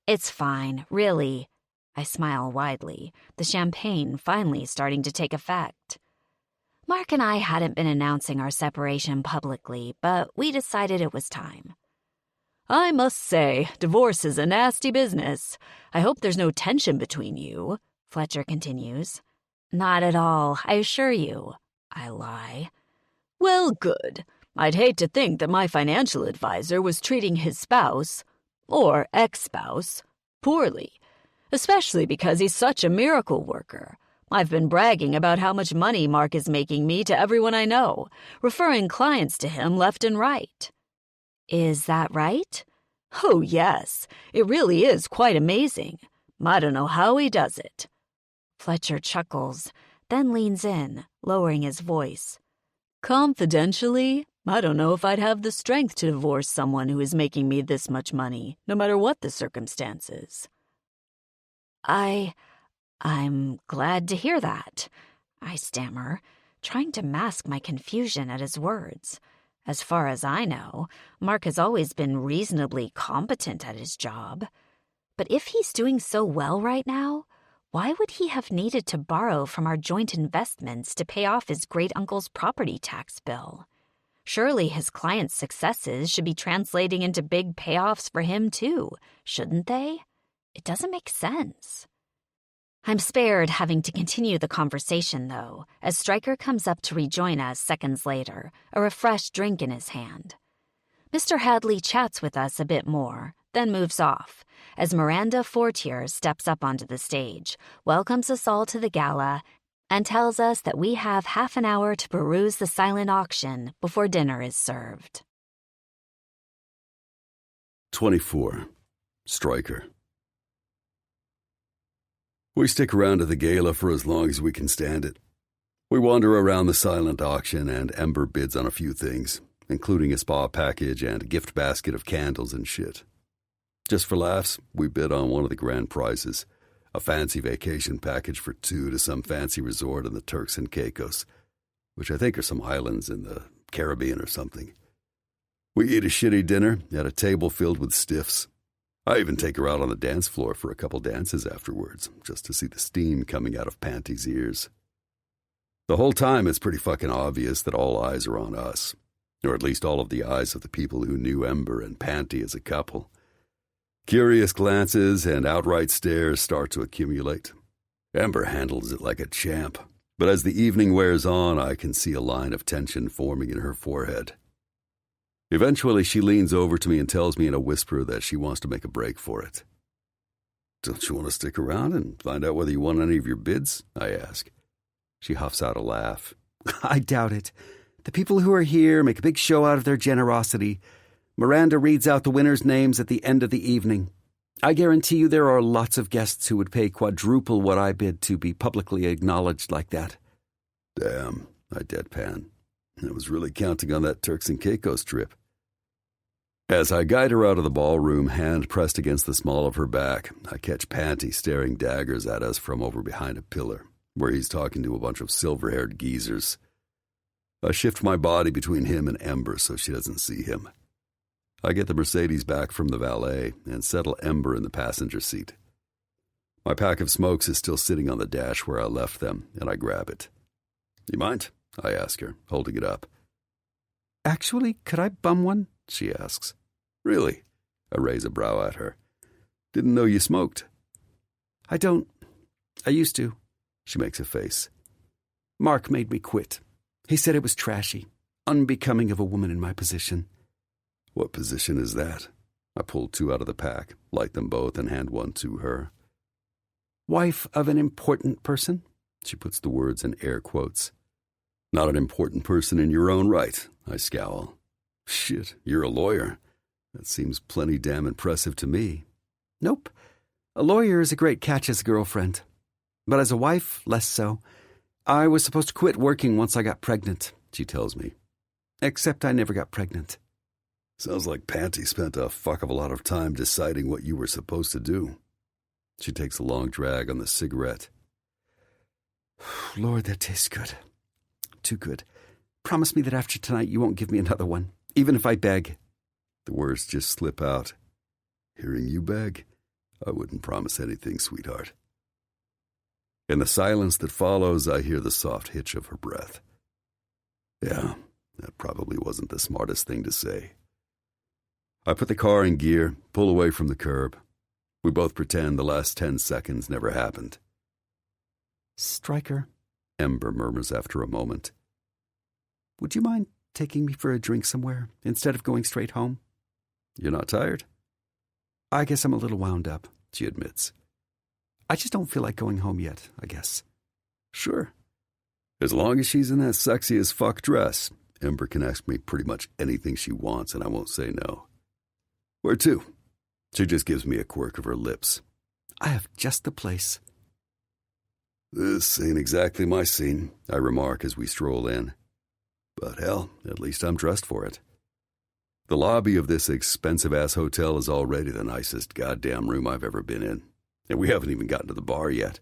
S1: "It's fine, really." I smile widely, the champagne finally starting to take effect. Mark and I hadn't been announcing our separation publicly, but we decided it was time. "I must say, divorce is a nasty business. I hope there's no tension between you," Fletcher continues. "Not at all, I assure you," I lie. "Well, good. I'd hate to think that my financial advisor was treating his spouse, or ex-spouse, poorly, especially because he's such a miracle worker. I've been bragging about how much money Mark is making me to everyone I know, referring clients to him left and right." "Is that right?" "Oh, yes. It really is quite amazing. I don't know how he does it." Fletcher chuckles, then leans in, lowering his voice. "Confidentially, I don't know if I'd have the strength to divorce someone who is making me this much money, no matter what the circumstances." I'm glad to hear that," I stammer, trying to mask my confusion at his words. As far as I know, Mark has always been reasonably competent at his job. But if he's doing so well right now, why would he have needed to borrow from our joint investments to pay off his great-uncle's property tax bill? Surely his clients' successes should be translating into big payoffs for him too, shouldn't they? It doesn't make sense. I'm spared having to continue the conversation, though, as Stryker comes up to rejoin us seconds later, a refreshed drink in his hand. Mr. Hadley chats with us a bit more, then moves off, as Miranda Fortier steps up onto the stage, welcomes us all to the gala, and tells us that we have half an hour to peruse the silent auction before dinner is served.
S2: 24. Striker. We stick around to the gala for as long as we can stand it. We wander around the silent auction, and Ember bids on a few things, including a spa package and a gift basket of candles and shit. Just for laughs, we bid on one of the grand prizes, a fancy vacation package for two to some fancy resort in the Turks and Caicos, which I think are some islands in the Caribbean or something. We eat a shitty dinner at a table filled with stiffs. I even take her out on the dance floor for a couple dances afterwards, just to see the steam coming out of Panty's ears. The whole time it's pretty fucking obvious that all eyes are on us, or at least all of the eyes of the people who knew Ember and Panty as a couple. Curious glances and outright stares start to accumulate. Ember handles it like a champ, but as the evening wears on, I can see a line of tension forming in her forehead. Eventually, she leans over to me and tells me in a whisper that she wants to make a break for it. "Don't you want to stick around and find out whether you won any of your bids?" I ask. She huffs out a laugh.
S3: I doubt it. The people who are here make a big show out of their generosity. Miranda reads out the winners' names at the end of the evening. I guarantee you there are lots of guests who would pay quadruple what I bid to be publicly acknowledged like that.
S2: Damn, I deadpan. I was really counting on that Turks and Caicos trip. As I guide her out of the ballroom, hand pressed against the small of her back, I catch Panty staring daggers at us from over behind a pillar, where he's talking to a bunch of silver-haired geezers. I shift my body between him and Ember so she doesn't see him. I get the Mercedes back from the valet and settle Ember in the passenger seat. My pack of smokes is still sitting on the dash where I left them, and I grab it. "You mind?" I ask her, holding it up.
S3: "Actually, could I bum one?"
S2: she asks. "Really?" I raise a brow at her. "Didn't know you smoked."
S3: "I don't. I used to."
S2: She makes a face.
S3: "Mark made me quit. He said it was trashy, unbecoming of a woman in my position."
S2: "What position is that?" I pull two out of the pack, light them both, and hand one to her.
S3: "Wife of an important person."
S2: She puts the words in air quotes. "Not an important person in your own right," I scowl. "Shit, you're a lawyer. That seems plenty damn impressive to me."
S3: "Nope. A lawyer is a great catch as a girlfriend. But as a wife, less so. I was supposed to quit working once I got pregnant," she tells me. "Except I never got pregnant."
S2: Sounds like Panty spent a fuck of a lot of time deciding what you were supposed to do. She takes a long drag on the cigarette.
S3: "Lord, that tastes good. Too good. Promise me that after tonight you won't give me another one, even if I beg."
S2: The words just slip out. Hearing you beg, I wouldn't promise anything, sweetheart. In the silence that follows, I hear the soft hitch of her breath. Yeah, that probably wasn't the smartest thing to say. I put the car in gear, pull away from the curb. We both pretend the last 10 seconds never happened.
S3: "Striker,"
S2: Ember murmurs after a moment.
S3: "Would you mind taking me for a drink somewhere instead of going straight home?"
S2: "You're not tired?"
S3: "I guess I'm a little wound up,"
S2: she admits.
S3: "I just don't feel like going home yet, I guess."
S2: "Sure. As long as she's in that sexy as fuck dress, Ember can ask me pretty much anything she wants and I won't say no." "Where to?" She just gives me a quirk of her lips.
S3: "I have just the place."
S2: "This ain't exactly my scene," I remark as we stroll in. But hell, at least I'm dressed for it. The lobby of this expensive-ass hotel is already the nicest goddamn room I've ever been in, and we haven't even gotten to the bar yet.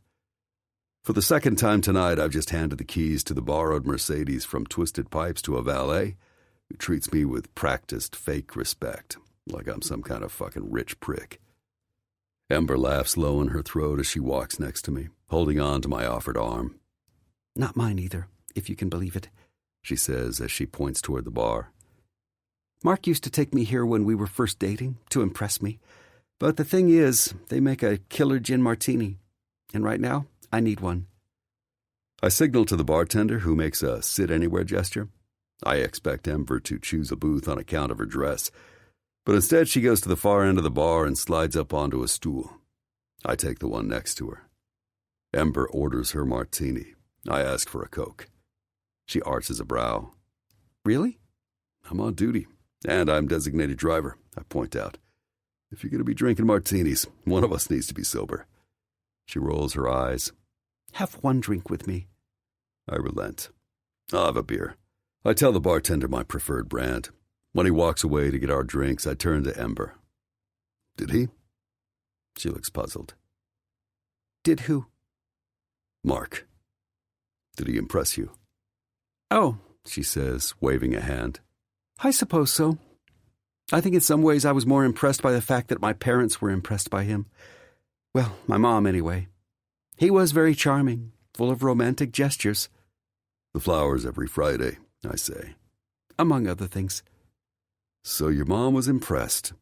S2: For the second time tonight, I've just handed the keys to the borrowed Mercedes from Twisted Pipes to a valet who treats me with practiced fake respect, like I'm some kind of fucking rich prick. Ember laughs low in her throat as she walks next to me, holding on to my offered arm.
S3: "Not mine either, if you can believe it,"
S2: she says as she points toward the bar.
S3: "Mark used to take me here when we were first dating to impress me. But the thing is, they make a killer gin martini. And right now, I need one."
S2: I signal to the bartender, who makes a sit-anywhere gesture. I expect Ember to choose a booth on account of her dress, but instead she goes to the far end of the bar and slides up onto a stool. I take the one next to her. Ember orders her martini, I ask for a Coke. She arches a brow.
S3: Really?
S2: I'm on duty, and I'm designated driver, I point out. If you're going to be drinking martinis, one of us needs to be sober. She rolls her eyes.
S3: Have one drink with me.
S2: I relent. I'll have a beer. I tell the bartender my preferred brand. When he walks away to get our drinks, I turn to Ember. Did he? She looks puzzled.
S3: Did who?
S2: Mark. Did he impress you?
S3: Oh,
S2: She says, waving a hand.
S3: I suppose so. I think in some ways I was more impressed by the fact that my parents were impressed by him. Well, my mom anyway. He was very charming, full of romantic gestures.
S2: The flowers every Friday, I say.
S3: Among other things.
S2: So your mom was impressed?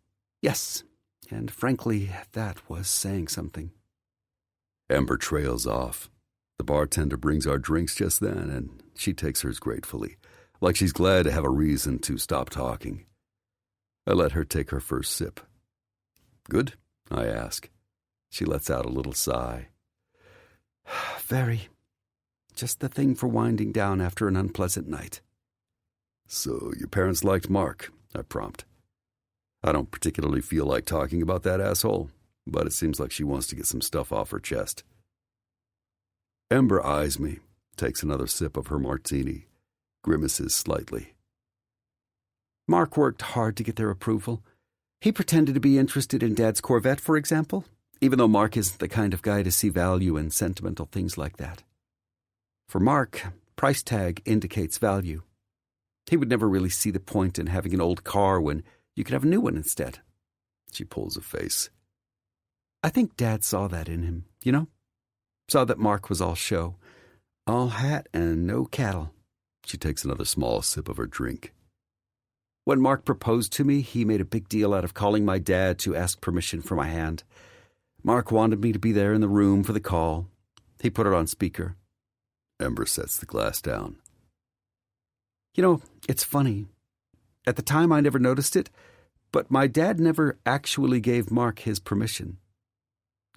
S3: Yes, and frankly, that was saying something.
S2: Ember trails off. The bartender brings our drinks just then, and she takes hers gratefully, like she's glad to have a reason to stop talking. I let her take her first sip. Good? I ask. She lets out a little sigh.
S3: Very. Just the thing for winding down after an unpleasant night.
S2: So your parents liked Mark, I prompt. I don't particularly feel like talking about that asshole, but it seems like she wants to get some stuff off her chest. Ember eyes me, takes another sip of her martini, grimaces slightly.
S3: Mark worked hard to get their approval. He pretended to be interested in Dad's Corvette, for example, even though Mark isn't the kind of guy to see value in sentimental things like that. For Mark, price tag indicates value. He would never really see the point in having an old car when you could have a new one instead.
S2: She pulls a face.
S3: I think Dad saw that in him, you know? Saw that Mark was all show. All hat and no cattle.
S2: She takes another small sip of her drink.
S3: When Mark proposed to me, he made a big deal out of calling my dad to ask permission for my hand. Mark wanted me to be there in the room for the call. He put it on speaker.
S2: Ember sets the glass down.
S3: You know, it's funny. At the time, I never noticed it, but my dad never actually gave Mark his permission.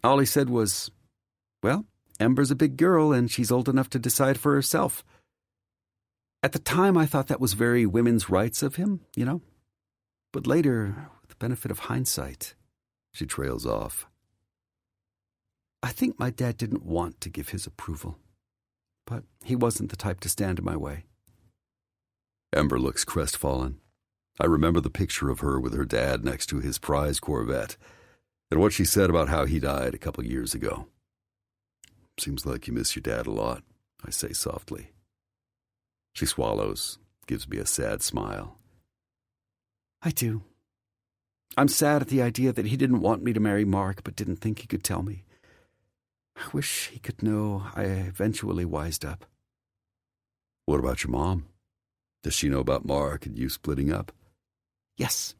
S3: All he said was, well, Ember's a big girl and she's old enough to decide for herself. At the time, I thought that was very women's rights of him, you know? But later, with the benefit of hindsight,
S2: she trails off.
S3: I think my dad didn't want to give his approval, but he wasn't the type to stand in my way.
S2: Ember looks crestfallen. I remember the picture of her with her dad next to his prized Corvette, and what she said about how he died a couple years ago. Seems like you miss your dad a lot, I say softly. She swallows, gives me a sad smile.
S3: I do. I'm sad at the idea that he didn't want me to marry Mark, but didn't think he could tell me. I wish he could know I eventually wised up.
S2: What about your mom? Does she know about Mark and you splitting up?
S3: Yes.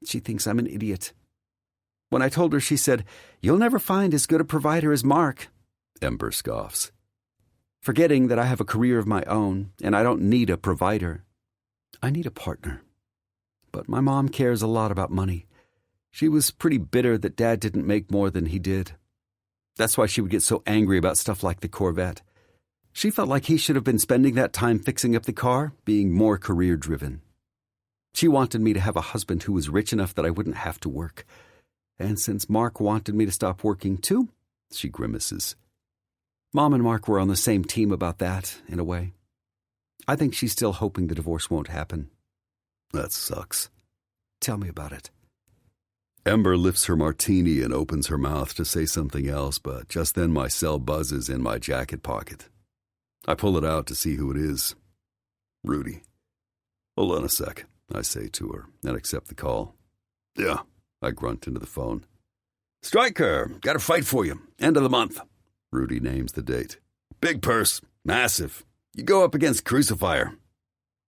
S3: She thinks I'm an idiot. When I told her, she said, "You'll never find as good a provider as Mark."
S2: Ember scoffs.
S3: Forgetting that I have a career of my own, and I don't need a provider. I need a partner. But my mom cares a lot about money. She was pretty bitter that Dad didn't make more than he did. That's why she would get so angry about stuff like the Corvette. She felt like he should have been spending that time fixing up the car, being more career-driven. She wanted me to have a husband who was rich enough that I wouldn't have to work. And since Mark wanted me to stop working too, she grimaces. Mom and Mark were on the same team about that, in a way. I think she's still hoping the divorce won't happen.
S2: That sucks.
S3: Tell me about it.
S2: Ember lifts her martini and opens her mouth to say something else, but just then my cell buzzes in my jacket pocket. I pull it out to see who it is. Rudy. Hold on a sec, I say to her, and accept the call. Yeah, I grunt into the phone. Stryker, got a fight for you. End of the month. Rudy names the date. Big purse, massive. You go up against Crucifier.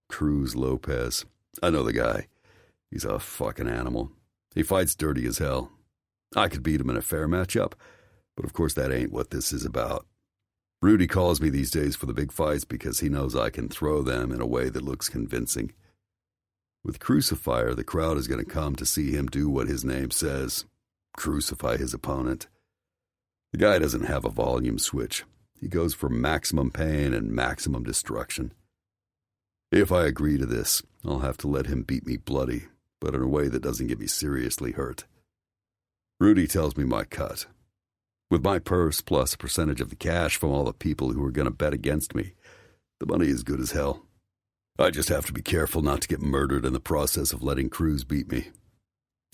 S2: Cruz Lopez. I know the guy. He's a fucking animal. He fights dirty as hell. I could beat him in a fair matchup, but of course that ain't what this is about. Rudy calls me these days for the big fights because he knows I can throw them in a way that looks convincing. With Crucifier, the crowd is going to come to see him do what his name says, crucify his opponent. The guy doesn't have a volume switch. He goes for maximum pain and maximum destruction. If I agree to this, I'll have to let him beat me bloody, but in a way that doesn't get me seriously hurt. Rudy tells me my cut. With my purse plus a percentage of the cash from all the people who are going to bet against me, the money is good as hell. I just have to be careful not to get murdered in the process of letting Cruz beat me.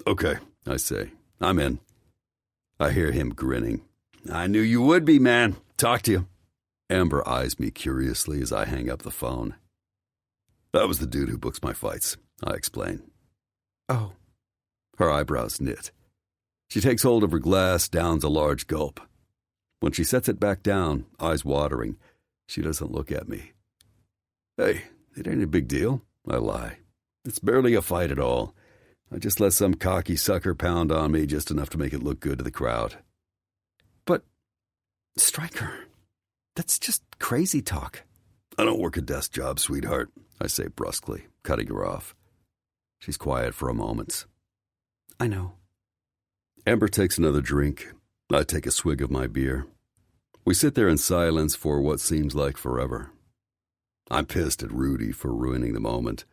S2: Okay, I say. I'm in. I hear him grinning. I knew you would be, man. Talk to you. Amber eyes me curiously as I hang up the phone. That was the dude who books my fights, I explain. Oh. Her eyebrows knit. She takes hold of her glass, downs a large gulp. When she sets it back down, eyes watering, she doesn't look at me. Hey, it ain't a big deal, I lie. It's barely a fight at all. I just let some cocky sucker pound on me just enough to make it look good to the crowd. But, Stryker, that's just crazy talk. I don't work a desk job, sweetheart, I say brusquely, cutting her off. She's quiet for a moment. I know. Amber takes another drink. I take a swig of my beer. We sit there in silence for what seems like forever. I'm pissed at Rudy for ruining the moment,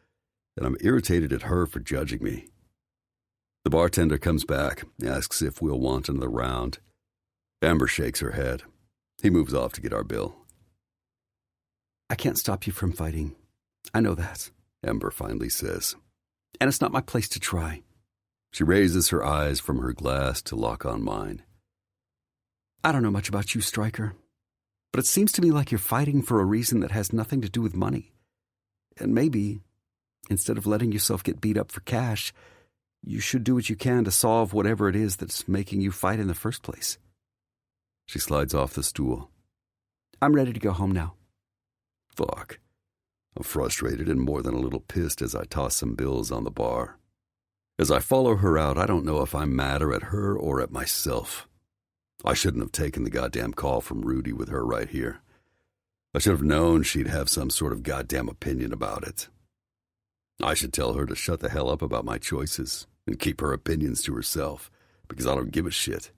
S2: and I'm irritated at her for judging me. The bartender comes back, asks if we'll want another round. Amber shakes her head. He moves off to get our bill. I can't stop you from fighting. I know that, Amber finally says. And it's not my place to try. She raises her eyes from her glass to lock on mine. I don't know much about you, Stryker, but it seems to me like you're fighting for a reason that has nothing to do with money. And maybe, instead of letting yourself get beat up for cash, you should do what you can to solve whatever it is that's making you fight in the first place. She slides off the stool. I'm ready to go home now. Fuck. I'm frustrated and more than a little pissed as I toss some bills on the bar. As I follow her out, I don't know if I'm madder at her or at myself. I shouldn't have taken the goddamn call from Rudy with her right here. I should have known she'd have some sort of goddamn opinion about it. I should tell her to shut the hell up about my choices and keep her opinions to herself, because I don't give a shit.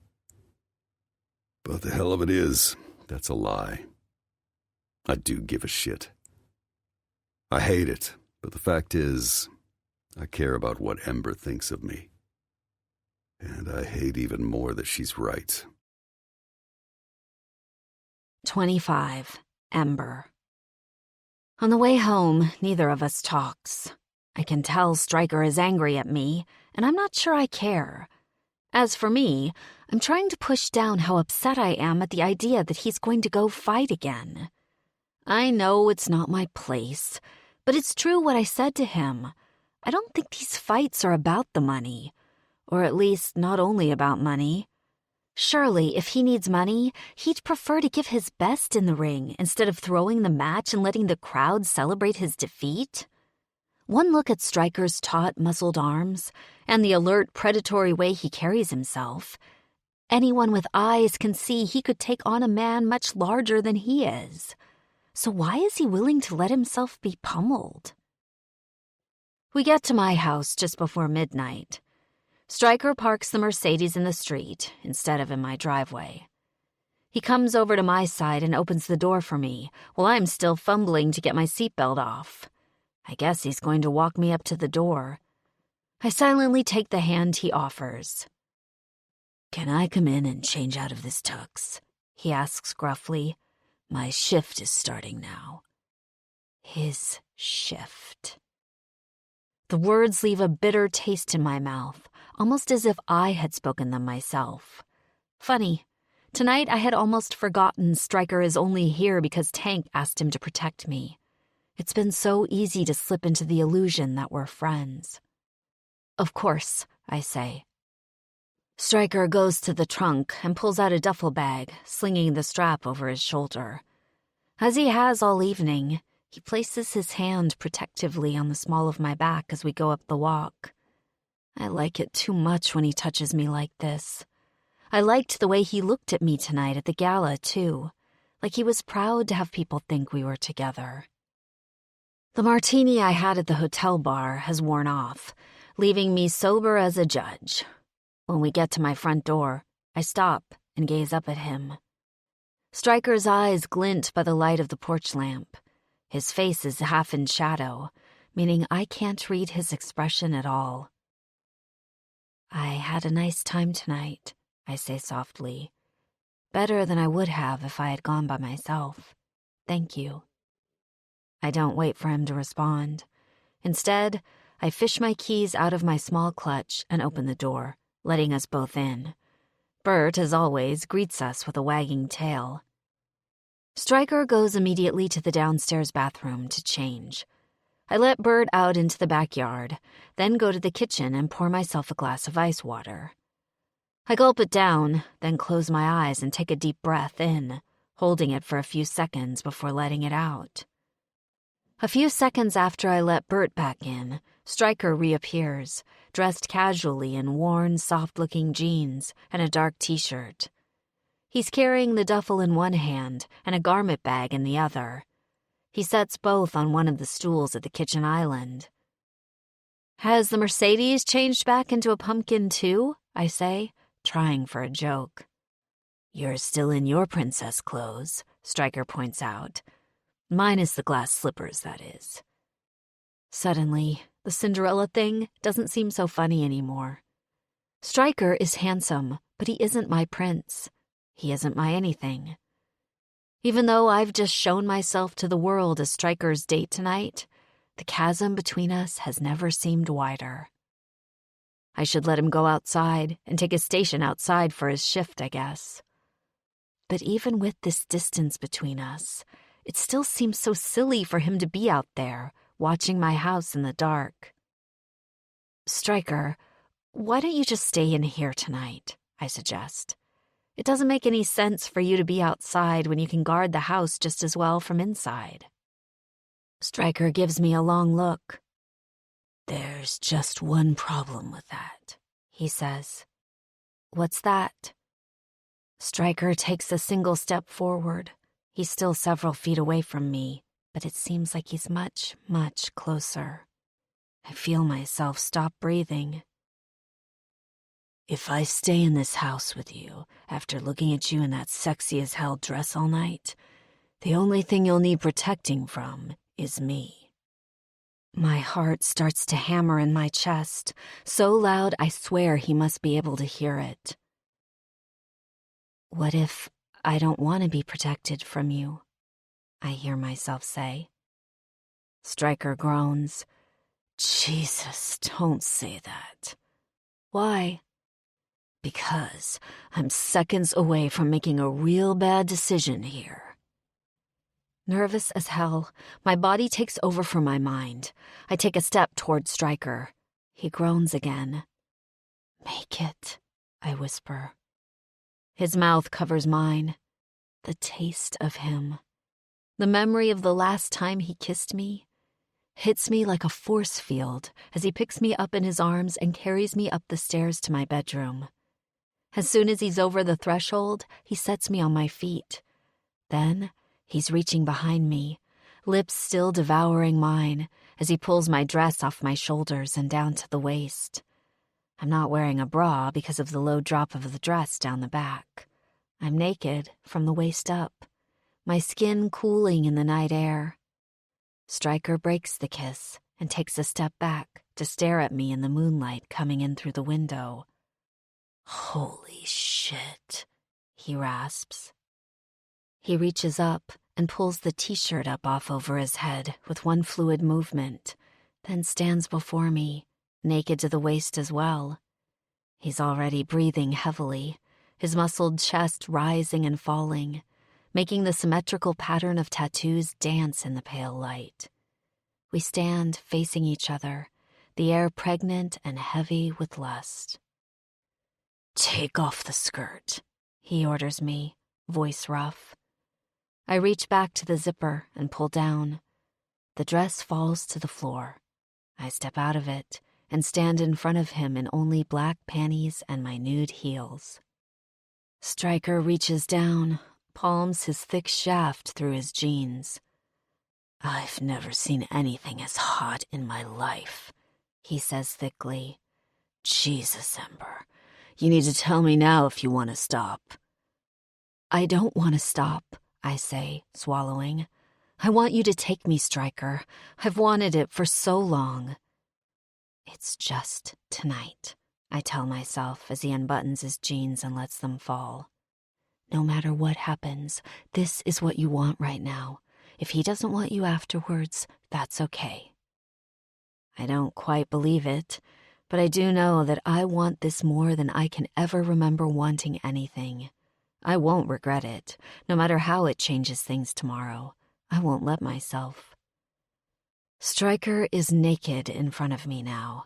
S2: But the hell of it is, that's a lie. I do give a shit. I hate it, but the fact is, I care about what Amber thinks of me. And I hate even more that she's right.
S1: 25. Amber. On the way home, neither of us talks. I can tell Stryker is angry at me, and I'm not sure I care. As for me, I'm trying to push down how upset I am at the idea that he's going to go fight again. I know it's not my place, but it's true what I said to him. I don't think these fights are about the money, or at least not only about money. Surely, if he needs money, he'd prefer to give his best in the ring instead of throwing the match and letting the crowd celebrate his defeat. One look at Stryker's taut, muscled arms and the alert, predatory way he carries himself. Anyone with eyes can see he could take on a man much larger than he is. So why is he willing to let himself be pummeled? We get to my house just before midnight. Stryker parks the Mercedes in the street instead of in my driveway. He comes over to my side and opens the door for me while I'm still fumbling to get my seatbelt off. I guess he's going to walk me up to the door. I silently take the hand he offers. "Can I come in and change out of this tux?" he asks gruffly. "My shift is starting now." His shift. The words leave a bitter taste in my mouth, almost as if I had spoken them myself. Funny, tonight I had almost forgotten Stryker is only here because Tank asked him to protect me. It's been so easy to slip into the illusion that we're friends. "Of course," I say. Stryker goes to the trunk and pulls out a duffel bag, slinging the strap over his shoulder. As he has all evening, he places his hand protectively on the small of my back as we go up the walk. I like it too much when he touches me like this. I liked the way he looked at me tonight at the gala, too, like he was proud to have people think we were together. The martini I had at the hotel bar has worn off, leaving me sober as a judge. When we get to my front door, I stop and gaze up at him. Stryker's eyes glint by the light of the porch lamp. His face is half in shadow, meaning I can't read his expression at all. "I had a nice time tonight," I say softly. "Better than I would have if I had gone by myself. Thank you." I don't wait for him to respond. Instead, I fish my keys out of my small clutch and open the door, letting us both in. Bert, as always, greets us with a wagging tail. Stryker goes immediately to the downstairs bathroom to change. I let Bert out into the backyard, then go to the kitchen and pour myself a glass of ice water. I gulp it down, then close my eyes and take a deep breath in, holding it for a few seconds before letting it out. A few seconds after I let Bert back in, Stryker reappears, dressed casually in worn, soft-looking jeans and a dark t-shirt. He's carrying the duffel in one hand and a garment bag in the other. He sets both on one of the stools at the kitchen island. "Has the Mercedes changed back into a pumpkin too?" I say, trying for a joke. "You're still in your princess clothes," Stryker points out. "Minus the glass slippers, that is." Suddenly, the Cinderella thing doesn't seem so funny anymore. Stryker is handsome, but he isn't my prince. He isn't my anything. Even though I've just shown myself to the world as Stryker's date tonight, the chasm between us has never seemed wider. I should let him go outside and take a station outside for his shift, I guess. But even with this distance between us, it still seems so silly for him to be out there, watching my house in the dark. "Stryker, why don't you just stay in here tonight?" I suggest. "It doesn't make any sense for you to be outside when you can guard the house just as well from inside." Stryker gives me a long look. "There's just one problem with that," he says. "What's that?" Stryker takes a single step forward. He's still several feet away from me, but it seems like he's much, much closer. I feel myself stop breathing. "If I stay in this house with you, after looking at you in that sexy-as-hell dress all night, the only thing you'll need protecting from is me." My heart starts to hammer in my chest, so loud I swear he must be able to hear it. "What if I don't want to be protected from you?" I hear myself say. Stryker groans. "Jesus, don't say that." "Why?" "Because I'm seconds away from making a real bad decision here." Nervous as hell, my body takes over for my mind. I take a step toward Stryker. He groans again. "Make it," I whisper. His mouth covers mine. The taste of him. The memory of the last time he kissed me hits me like a force field as he picks me up in his arms and carries me up the stairs to my bedroom. As soon as he's over the threshold, he sets me on my feet. Then he's reaching behind me, lips still devouring mine, as he pulls my dress off my shoulders and down to the waist. I'm not wearing a bra because of the low drop of the dress down the back. I'm naked from the waist up, my skin cooling in the night air. Stryker breaks the kiss and takes a step back to stare at me in the moonlight coming in through the window. "Holy shit," he rasps. He reaches up and pulls the t-shirt up off over his head with one fluid movement, then stands before me, naked to the waist as well. He's already breathing heavily, his muscled chest rising and falling, making the symmetrical pattern of tattoos dance in the pale light. We stand facing each other, the air pregnant and heavy with lust. "Take off the skirt," he orders me, voice rough. I reach back to the zipper and pull down. The dress falls to the floor. I step out of it and stand in front of him in only black panties and my nude heels. Stryker reaches down, palms his thick shaft through his jeans. "I've never seen anything as hot in my life," he says thickly. "Jesus, Ember, you need to tell me now if you want to stop." I don't want to stop, I say, swallowing. I want you to take me, Stryker. I've wanted it for so long. It's just tonight, I tell myself as he unbuttons his jeans and lets them fall. No matter what happens, this is what you want right now. If he doesn't want you afterwards, that's okay. I don't quite believe it, but I do know that I want this more than I can ever remember wanting anything. I won't regret it, no matter how it changes things tomorrow. I won't let myself. Stryker is naked in front of me now.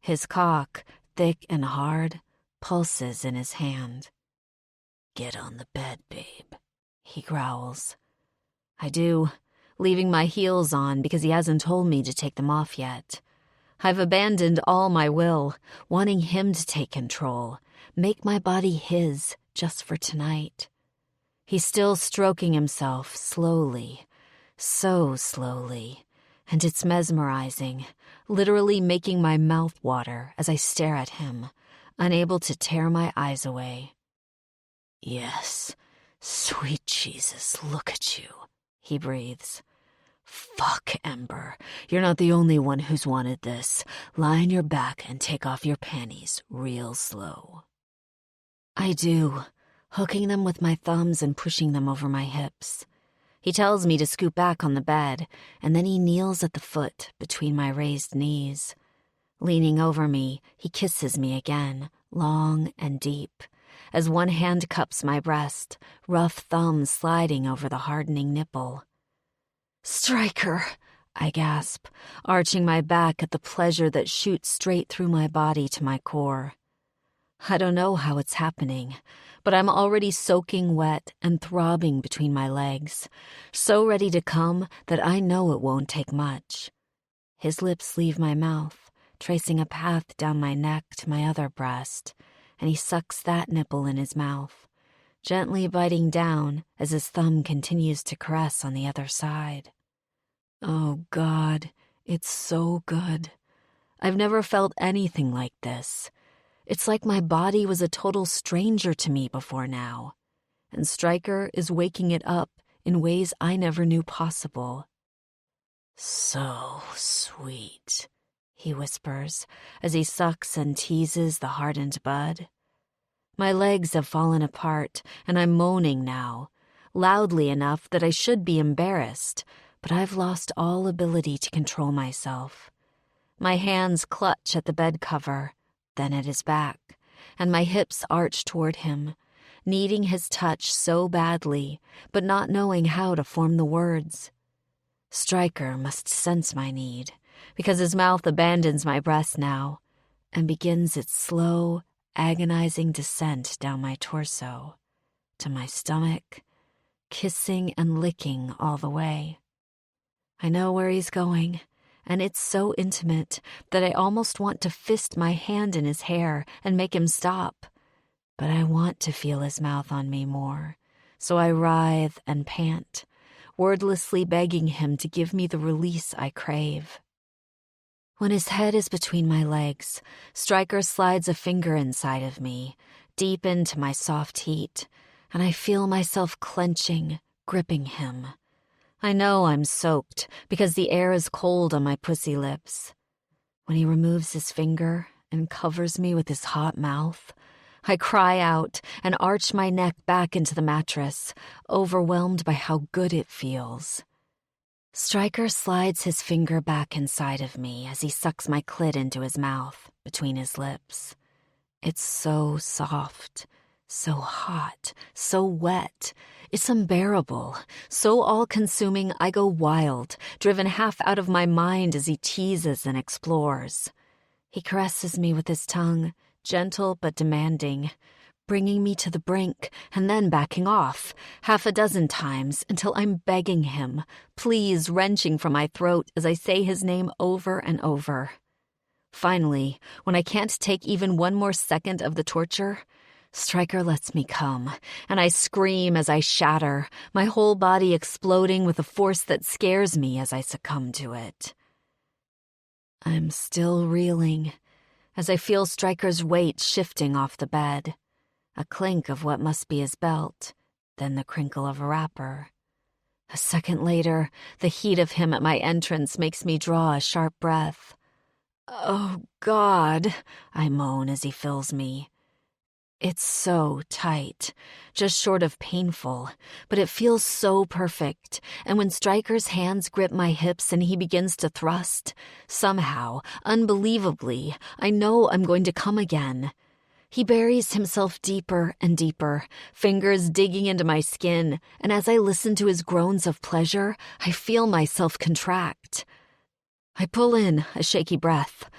S1: His cock, thick and hard, pulses in his hand. "Get on the bed, babe," he growls. I do, leaving my heels on because he hasn't told me to take them off yet. I've abandoned all my will, wanting him to take control, make my body his just for tonight. He's still stroking himself slowly, so slowly, and it's mesmerizing, literally making my mouth water as I stare at him, unable to tear my eyes away. "Yes, sweet Jesus, look at you," he breathes. "Fuck, Ember, you're not the only one who's wanted this. Lie on your back and take off your panties real slow." I do, hooking them with my thumbs and pushing them over my hips. He tells me to scoot back on the bed, and then he kneels at the foot between my raised knees. Leaning over me, he kisses me again, long and deep, as one hand cups my breast, rough thumbs sliding over the hardening nipple. "Stryker," I gasp, arching my back at the pleasure that shoots straight through my body to my core. I don't know how it's happening, but I'm already soaking wet and throbbing between my legs, so ready to come that I know it won't take much. His lips leave my mouth, tracing a path down my neck to my other breast, and he sucks that nipple in his mouth, gently biting down as his thumb continues to caress on the other side. Oh, God, it's so good. I've never felt anything like this. It's like my body was a total stranger to me before now, and Stryker is waking it up in ways I never knew possible. "So sweet," he whispers as he sucks and teases the hardened bud. My legs have fallen apart, and I'm moaning now, loudly enough that I should be embarrassed, but I've lost all ability to control myself. My hands clutch at the bed cover, then at his back, and my hips arch toward him, needing his touch so badly, but not knowing how to form the words. Stryker must sense my need, because his mouth abandons my breast now, and begins its slow, agonizing descent down my torso, to my stomach, kissing and licking all the way. I know where he's going, and it's so intimate that I almost want to fist my hand in his hair and make him stop. But I want to feel his mouth on me more, so I writhe and pant, wordlessly begging him to give me the release I crave. When his head is between my legs, Stryker slides a finger inside of me, deep into my soft heat, and I feel myself clenching, gripping him. I know I'm soaked because the air is cold on my pussy lips. When he removes his finger and covers me with his hot mouth, I cry out and arch my neck back into the mattress, overwhelmed by how good it feels. Stryker slides his finger back inside of me as he sucks my clit into his mouth, between his lips. It's so soft, so hot, so wet. It's unbearable, so all-consuming I go wild, driven half out of my mind as he teases and explores. He caresses me with his tongue, gentle but demanding, bringing me to the brink and then backing off, half a dozen times until I'm begging him, please wrenching from my throat as I say his name over and over. Finally, when I can't take even one more second of the torture, Stryker lets me come, and I scream as I shatter, my whole body exploding with a force that scares me as I succumb to it. I'm still reeling as I feel Stryker's weight shifting off the bed, a clink of what must be his belt, then the crinkle of a wrapper. A second later, the heat of him at my entrance makes me draw a sharp breath. "Oh, God," I moan as he fills me. It's so tight, just short of painful, but it feels so perfect, and when Stryker's hands grip my hips and he begins to thrust, somehow, unbelievably, I know I'm going to come again. He buries himself deeper and deeper, fingers digging into my skin, and as I listen to his groans of pleasure, I feel myself contract. I pull in a shaky breath,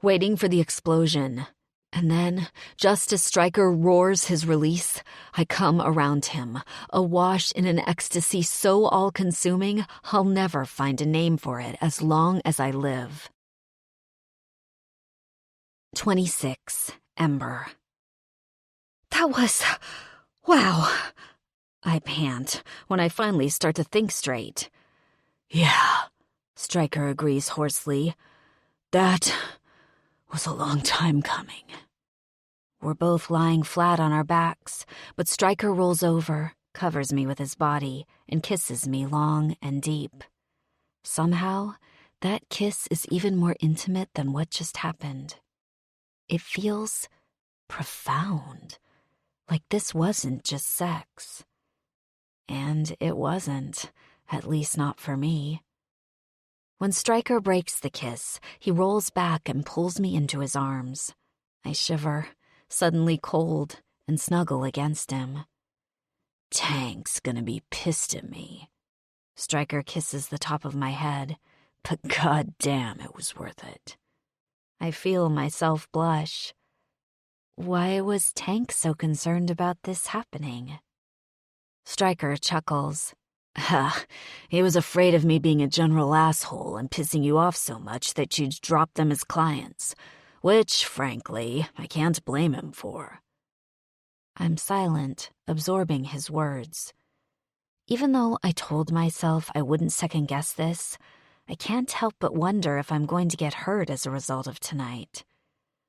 S1: waiting for the explosion. And then, just as Stryker roars his release, I come around him, awash in an ecstasy so all-consuming, I'll never find a name for it as long as I live. 26. Ember. That was... wow. I pant when I finally start to think straight. Yeah, Stryker agrees hoarsely. That was a long time coming. We're both lying flat on our backs, but Stryker rolls over, covers me with his body, and kisses me long and deep. Somehow, that kiss is even more intimate than what just happened. It feels profound, like this wasn't just sex. And it wasn't, at least not for me. When Stryker breaks the kiss, he rolls back and pulls me into his arms. I shiver, suddenly cold, and snuggle against him. Tank's gonna be pissed at me. Stryker kisses the top of my head, but goddamn, it was worth it. I feel myself blush. Why was Tank so concerned about this happening? Stryker chuckles. He was afraid of me being a general asshole and pissing you off so much that you'd drop them as clients, which, frankly, I can't blame him for. I'm silent, absorbing his words. Even though I told myself I wouldn't second-guess this, I can't help but wonder if I'm going to get hurt as a result of tonight.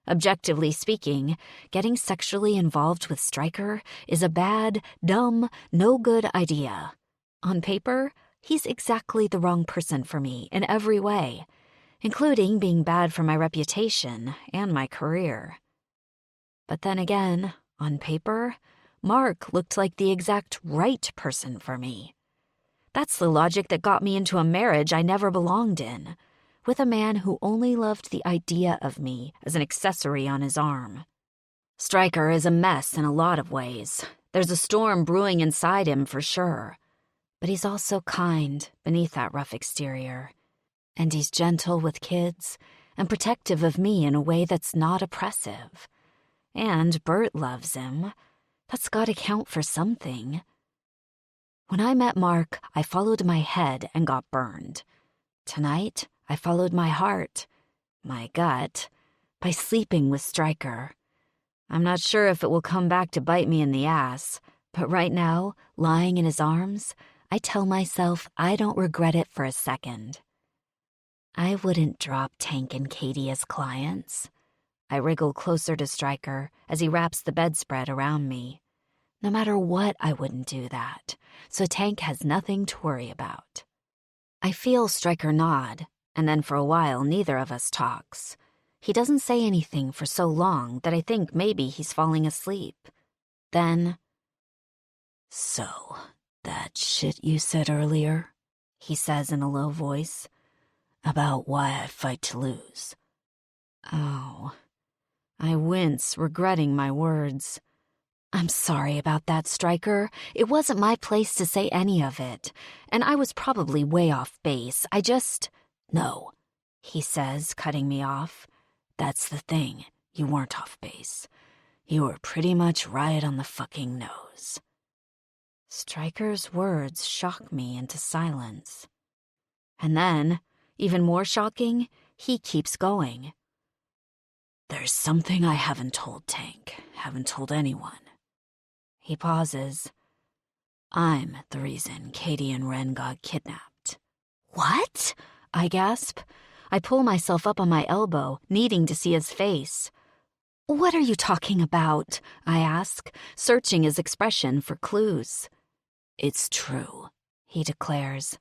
S1: Objectively speaking, getting sexually involved with Stryker is a bad, dumb, no-good idea. On paper, he's exactly the wrong person for me in every way, including being bad for my reputation and my career. But then again, on paper, Mark looked like the exact right person for me. That's the logic that got me into a marriage I never belonged in, with a man who only loved the idea of me as an accessory on his arm. Stryker is a mess in a lot of ways. There's a storm brewing inside him for sure. But he's also kind beneath that rough exterior. And he's gentle with kids and protective of me in a way that's not oppressive. And Bert loves him. That's gotta count for something. When I met Mark, I followed my head and got burned. Tonight, I followed my heart, my gut, by sleeping with Stryker. I'm not sure if it will come back to bite me in the ass, but right now, lying in his arms, I tell myself I don't regret it for a second. I wouldn't drop Tank and Katie as clients. I wriggle closer to Stryker as he wraps the bedspread around me. No matter what, I wouldn't do that, so Tank has nothing to worry about. I feel Stryker nod, and then for a while neither of us talks. He doesn't say anything for so long that I think maybe he's falling asleep. Then, "So, that shit you said earlier," he says in a low voice, "about why I fight to lose." Oh. I wince, regretting my words. I'm sorry about that, Stryker. It wasn't my place to say any of it, and I was probably way off base. No, he says, cutting me off. That's the thing. You weren't off base. You were pretty much right on the fucking nose. Stryker's words shock me into silence. And then, even more shocking, he keeps going. There's something I haven't told Tank, haven't told anyone. He pauses. I'm the reason Katie and Ren got kidnapped. What? I gasp. I pull myself up on my elbow, needing to see his face. What are you talking about? I ask, searching his expression for clues. "It's true," he declares.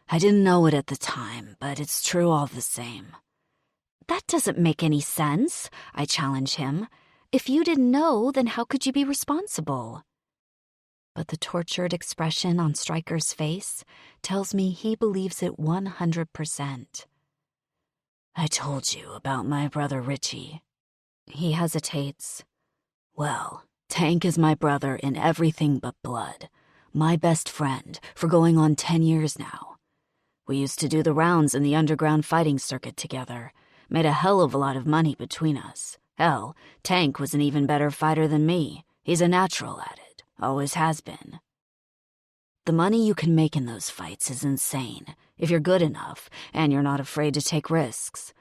S1: "I didn't know it at the time, but it's true all the same." "That doesn't make any sense," I challenge him. "If you didn't know, then how could you be responsible?" But the tortured expression on Stryker's face tells me he believes it 100%. "I told you about my brother Richie." He hesitates. "Well, Tank is my brother in everything but blood. My best friend for going on 10 years now. We used to do the rounds in the underground fighting circuit together. Made a hell of a lot of money between us. Hell, Tank was an even better fighter than me. He's a natural at it. Always has been. The money you can make in those fights is insane, if you're good enough and you're not afraid to take risks.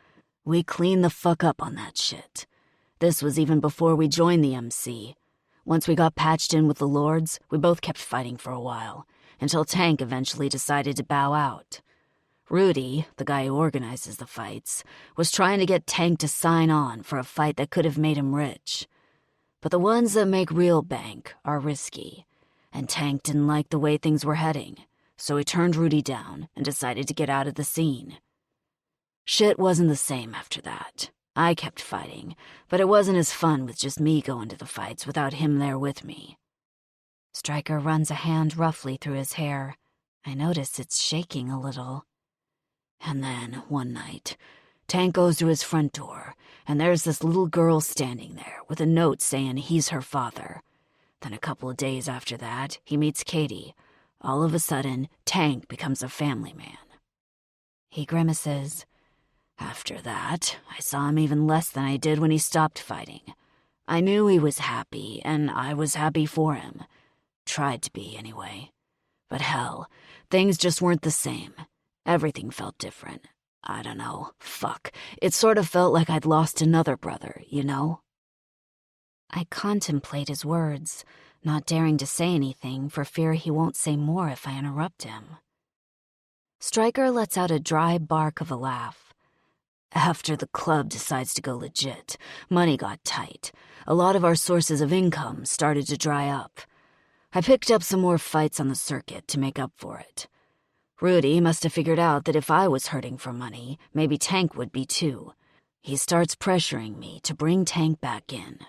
S1: We cleaned the fuck up on that shit. This was even before we joined the MC. Once we got patched in with the Lords, we both kept fighting for a while, until Tank eventually decided to bow out. Rudy, the guy who organizes the fights, was trying to get Tank to sign on for a fight that could have made him rich. But the ones that make real bank are risky, and Tank didn't like the way things were heading, so he turned Rudy down and decided to get out of the scene. Shit wasn't the same after that. I kept fighting, but it wasn't as fun with just me going to the fights without him there with me. Stryker runs a hand roughly through his hair. I notice it's shaking a little. And then, one night, Tank goes to his front door, and there's this little girl standing there with a note saying he's her father. Then a couple of days after that, he meets Katie. All of a sudden, Tank becomes a family man. He grimaces. After that, I saw him even less than I did when he stopped fighting. I knew he was happy, and I was happy for him. Tried to be, anyway. But hell, things just weren't the same. Everything felt different. I don't know. Fuck. It sort of felt like I'd lost another brother, you know? I contemplate his words, not daring to say anything for fear he won't say more if I interrupt him. Stryker lets out a dry bark of a laugh. After the club decides to go legit, money got tight. A lot of our sources of income started to dry up. I picked up some more fights on the circuit to make up for it. Rudy must have figured out that if I was hurting for money, maybe Tank would be too. He starts pressuring me to bring Tank back in.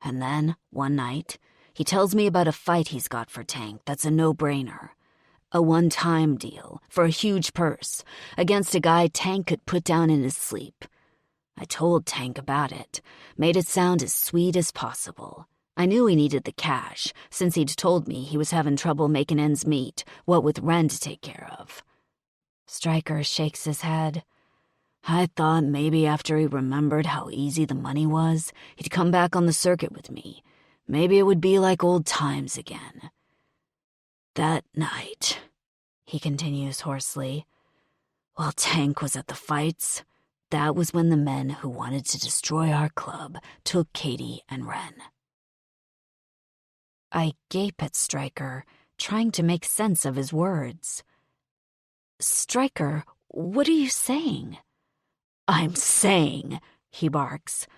S1: And then, one night, he tells me about a fight he's got for Tank that's a no-brainer. A one-time deal for a huge purse against a guy Tank could put down in his sleep. I told Tank about it, made it sound as sweet as possible. I knew he needed the cash, since he'd told me he was having trouble making ends meet, what with Ren to take care of. Stryker shakes his head. I thought maybe after he remembered how easy the money was, he'd come back on the circuit with me. Maybe it would be like old times again. That night, he continues hoarsely, while Tank was at the fights, that was when the men who wanted to destroy our club took Katie and Ren. I gape at Stryker, trying to make sense of his words. Stryker, what are you saying? I'm saying, he barks,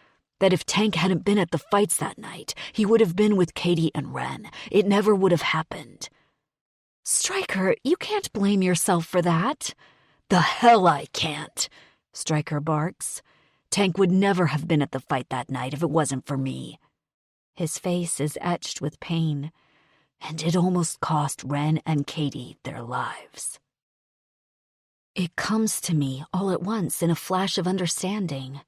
S1: that if Tank hadn't been at the fights that night, he would have been with Katie and Ren. It never would have happened. Stryker, you can't blame yourself for that. The hell I can't, Stryker barks. Tank would never have been at the fight that night if it wasn't for me. His face is etched with pain, and it almost cost Ren and Katie their lives. It comes to me all at once in a flash of understanding.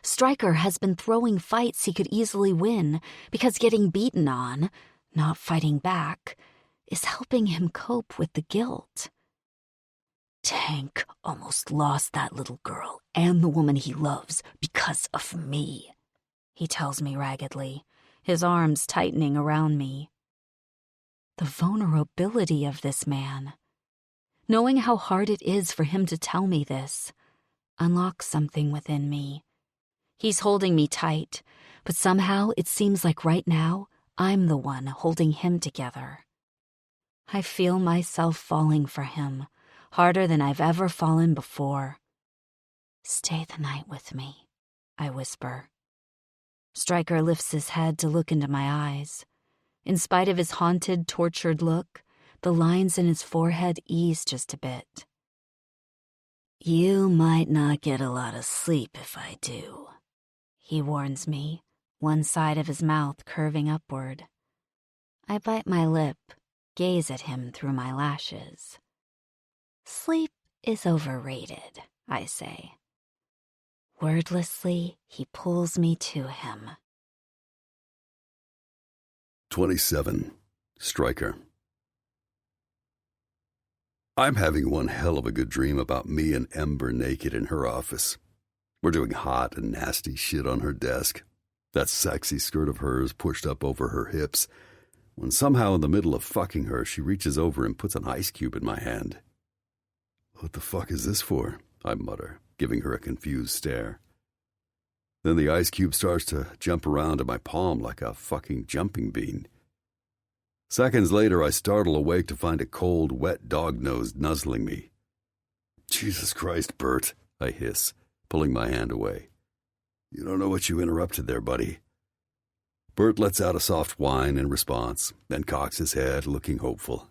S1: Stryker has been throwing fights he could easily win because getting beaten on, not fighting back, is helping him cope with the guilt. Tank almost lost that little girl and the woman he loves because of me, he tells me raggedly, his arms tightening around me. The vulnerability of this man, knowing how hard it is for him to tell me this, unlocks something within me. He's holding me tight, but somehow it seems like right now I'm the one holding him together. I feel myself falling for him, harder than I've ever fallen before. Stay the night with me, I whisper. Stryker lifts his head to look into my eyes. In spite of his haunted, tortured look, the lines in his forehead ease just a bit. "You might not get a lot of sleep if I do," he warns me, one side of his mouth curving upward. I bite my lip, gaze at him through my lashes. "Sleep is overrated," I say. Wordlessly, he pulls me to him.
S2: 27. Striker. I'm having one hell of a good dream about me and Ember naked in her office. We're doing hot and nasty shit on her desk. That sexy skirt of hers pushed up over her hips, when somehow in the middle of fucking her, she reaches over and puts an ice cube in my hand. "What the fuck is this for?" I mutter, giving her a confused stare. Then the ice cube starts to jump around in my palm like a fucking jumping bean. Seconds later, I startle awake to find a cold, wet dog nose nuzzling me. "Jesus Christ, Bert," I hiss, pulling my hand away. "You don't know what you interrupted there, buddy." Bert lets out a soft whine in response, then cocks his head, looking hopeful.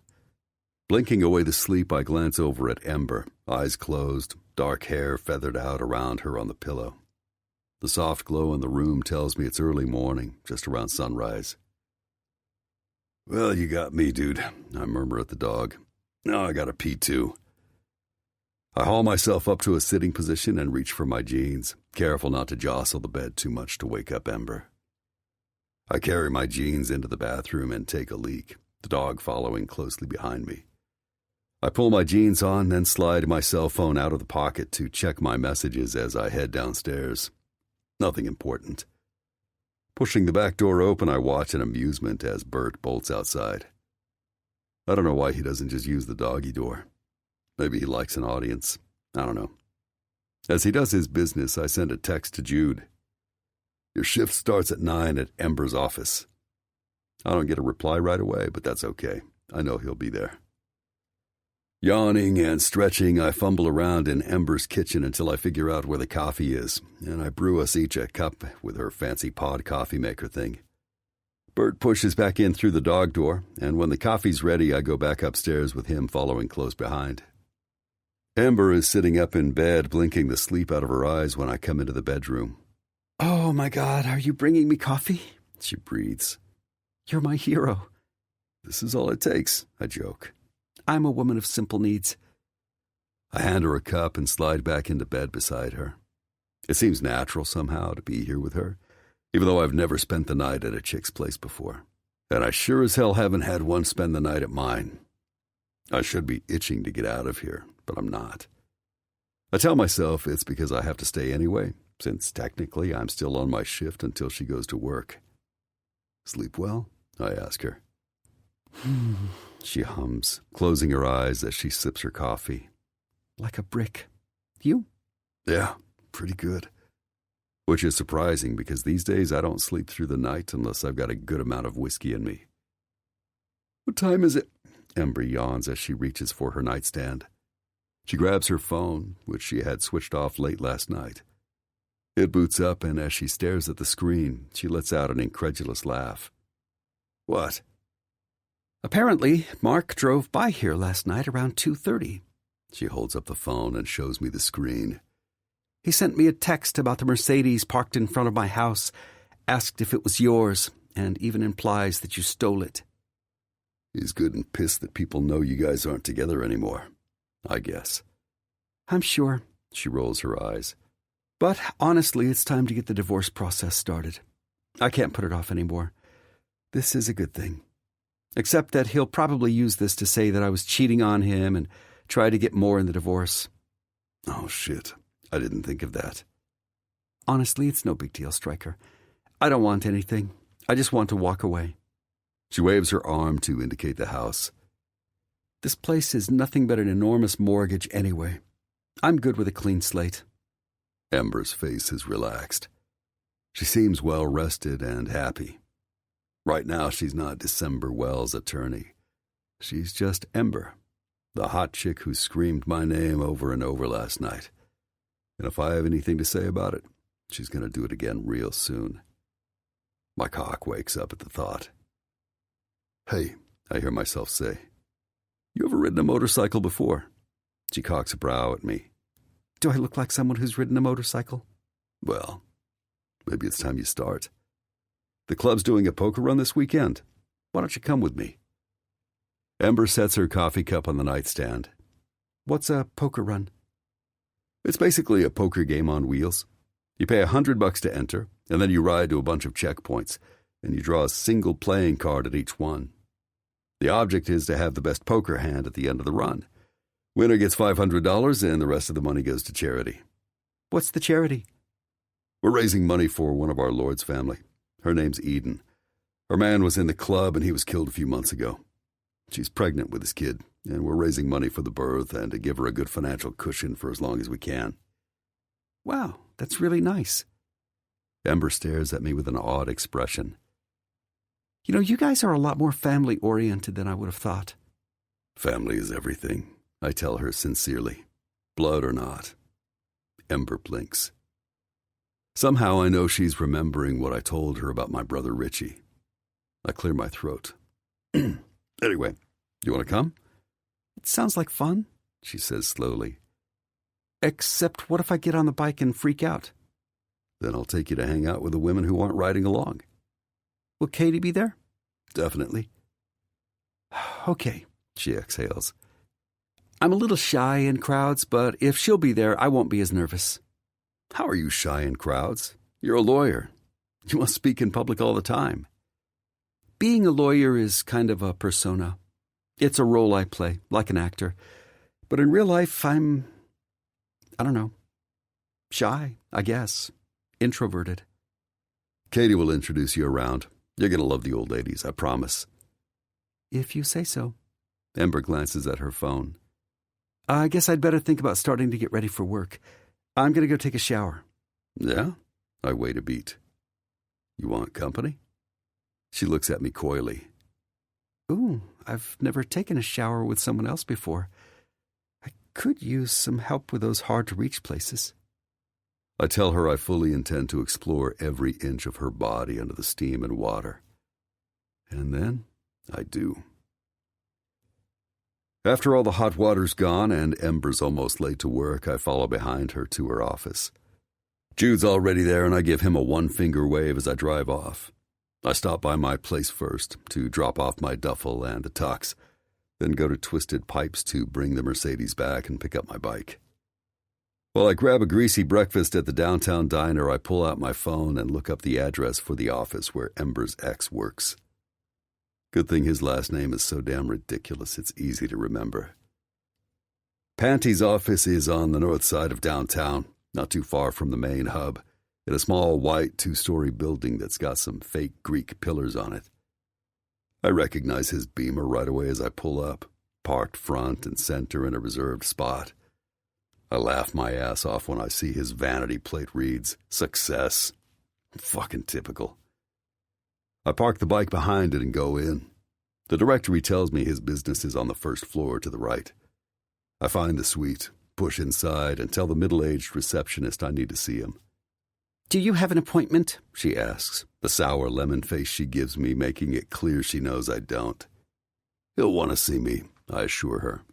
S2: Blinking away the sleep, I glance over at Ember, eyes closed, dark hair feathered out around her on the pillow. The soft glow in the room tells me it's early morning, just around sunrise. "Well, you got me, dude," I murmur at the dog. "Now I gotta pee, too." I haul myself up to a sitting position and reach for my jeans, careful not to jostle the bed too much to wake up Ember. I carry my jeans into the bathroom and take a leak, the dog following closely behind me. I pull my jeans on, then slide my cell phone out of the pocket to check my messages as I head downstairs. Nothing important. Pushing the back door open, I watch in amusement as Bert bolts outside. I don't know why he doesn't just use the doggy door. Maybe he likes an audience. I don't know. As he does his business, I send a text to Jude. "Your shift starts at 9 at Ember's office." I don't get a reply right away, but that's okay. I know he'll be there. Yawning and stretching, I fumble around in Ember's kitchen until I figure out where the coffee is, and I brew us each a cup with her fancy pod coffee maker thing. Bert pushes back in through the dog door, and when the coffee's ready, I go back upstairs with him following close behind. Ember is sitting up in bed, blinking the sleep out of her eyes when I come into the bedroom.
S3: "Oh my God, are you bringing me coffee?" she breathes. "You're my hero."
S2: "This is all it takes," I joke.
S3: "I'm a woman of simple needs."
S2: I hand her a cup and slide back into bed beside her. It seems natural somehow to be here with her, even though I've never spent the night at a chick's place before. And I sure as hell haven't had one spend the night at mine. I should be itching to get out of here, but I'm not. I tell myself it's because I have to stay anyway, since technically I'm still on my shift until she goes to work. "Sleep well?" I ask her.
S3: She hums, closing her eyes as she sips her coffee. "Like a brick. You?"
S2: "Yeah, pretty good." Which is surprising because these days I don't sleep through the night unless I've got a good amount of whiskey in me. "What time is it?" Ember yawns as she reaches for her nightstand. She grabs her phone, which she had switched off late last night. It boots up, and as she stares at the screen, she lets out an incredulous laugh. "What?"
S3: "Apparently, Mark drove by here last night around 2:30.
S2: She holds up the phone and shows me the screen.
S3: "He sent me a text about the Mercedes parked in front of my house, asked if it was yours, and even implies that you stole it."
S2: "He's good and pissed that people know you guys aren't together anymore, I guess."
S3: "I'm sure," she rolls her eyes. "But honestly, it's time to get the divorce process started. I can't put it off anymore. This is a good thing. Except that he'll probably use this to say that I was cheating on him and try to get more in the divorce."
S2: "Oh, shit. I didn't think of that."
S3: "Honestly, it's no big deal, Stryker. I don't want anything. I just want to walk away."
S2: She waves her arm to indicate the house.
S3: "This place is nothing but an enormous mortgage anyway. I'm good with a clean slate."
S2: Ember's face is relaxed. She seems well-rested and happy. Right now, she's not December Wells' attorney. She's just Ember, the hot chick who screamed my name over and over last night. And if I have anything to say about it, she's going to do it again real soon. My cock wakes up at the thought. "Hey," I hear myself say. ridden a motorcycle before? She cocks a brow at me.
S3: Do I look like someone who's ridden a motorcycle?
S2: Well, maybe it's time you start. The club's doing a poker run this weekend. Why don't you come with me? Ember sets her coffee cup on the nightstand.
S3: What's a poker run?
S2: It's basically a poker game on wheels. You pay $100 to enter, and then you ride to a bunch of checkpoints, and you draw a single playing card at each one. The object is to have the best poker hand at the end of the run. Winner gets $500, and the rest of the money goes to charity.
S3: What's the charity?
S2: We're raising money for one of our Lord's family. Her name's Eden. Her man was in the club, and he was killed a few months ago. She's pregnant with his kid, and we're raising money for the birth and to give her a good financial cushion for as long as we can.
S3: Wow, that's really nice.
S2: Ember stares at me with an odd expression.
S3: You know, you guys are a lot more family-oriented than I would have thought.
S2: Family is everything, I tell her sincerely. Blood or not. Ember blinks. Somehow I know she's remembering what I told her about my brother Richie. I clear my throat. Anyway, you want to come?
S3: It sounds like fun, she says slowly. Except what if I get on the bike and freak out?
S2: Then I'll take you to hang out with the women who aren't riding along.
S3: Will Katie be there?
S2: Definitely.
S3: Okay, she exhales. I'm a little shy in crowds, but if she'll be there, I won't be as nervous.
S2: How are you shy in crowds? You're a lawyer. You must speak in public all the time.
S3: Being a lawyer is kind of a persona. It's a role I play, like an actor. But in real life, I don't know, shy, I guess. Introverted.
S2: Katie will introduce you around. You're going to love the old ladies, I promise.
S3: If you say so.
S2: Ember glances at her phone.
S3: I guess I'd better think about starting to get ready for work. I'm going to go take a shower.
S2: Yeah? I wait a beat. You want company? She looks at me coyly.
S3: Ooh, I've never taken a shower with someone else before. I could use some help with those hard-to-reach places.
S2: I tell her I fully intend to explore every inch of her body under the steam and water. And then I do. After all the hot water's gone and Ember's almost late to work, I follow behind her to her office. Jude's already there, and I give him a one-finger wave as I drive off. I stop by my place first to drop off my duffel and the tux, then go to Twisted Pipes to bring the Mercedes back and pick up my bike. While I grab a greasy breakfast at the downtown diner, I pull out my phone and look up the address for the office where Ember's ex works. Good thing his last name is so damn ridiculous it's easy to remember. Panty's office is on the north side of downtown, not too far from the main hub, in a small white 2-story building that's got some fake Greek pillars on it. I recognize his Beamer right away as I pull up, parked front and center in a reserved spot. I laugh my ass off when I see his vanity plate reads, "Success." Fucking typical. I park the bike behind it and go in. The directory tells me his business is on the first floor to the right. I find the suite, push inside, and tell the middle-aged receptionist I need to see him.
S3: Do you have an appointment?
S2: She asks, the sour lemon face she gives me making it clear she knows I don't. He'll want to see me, I assure her.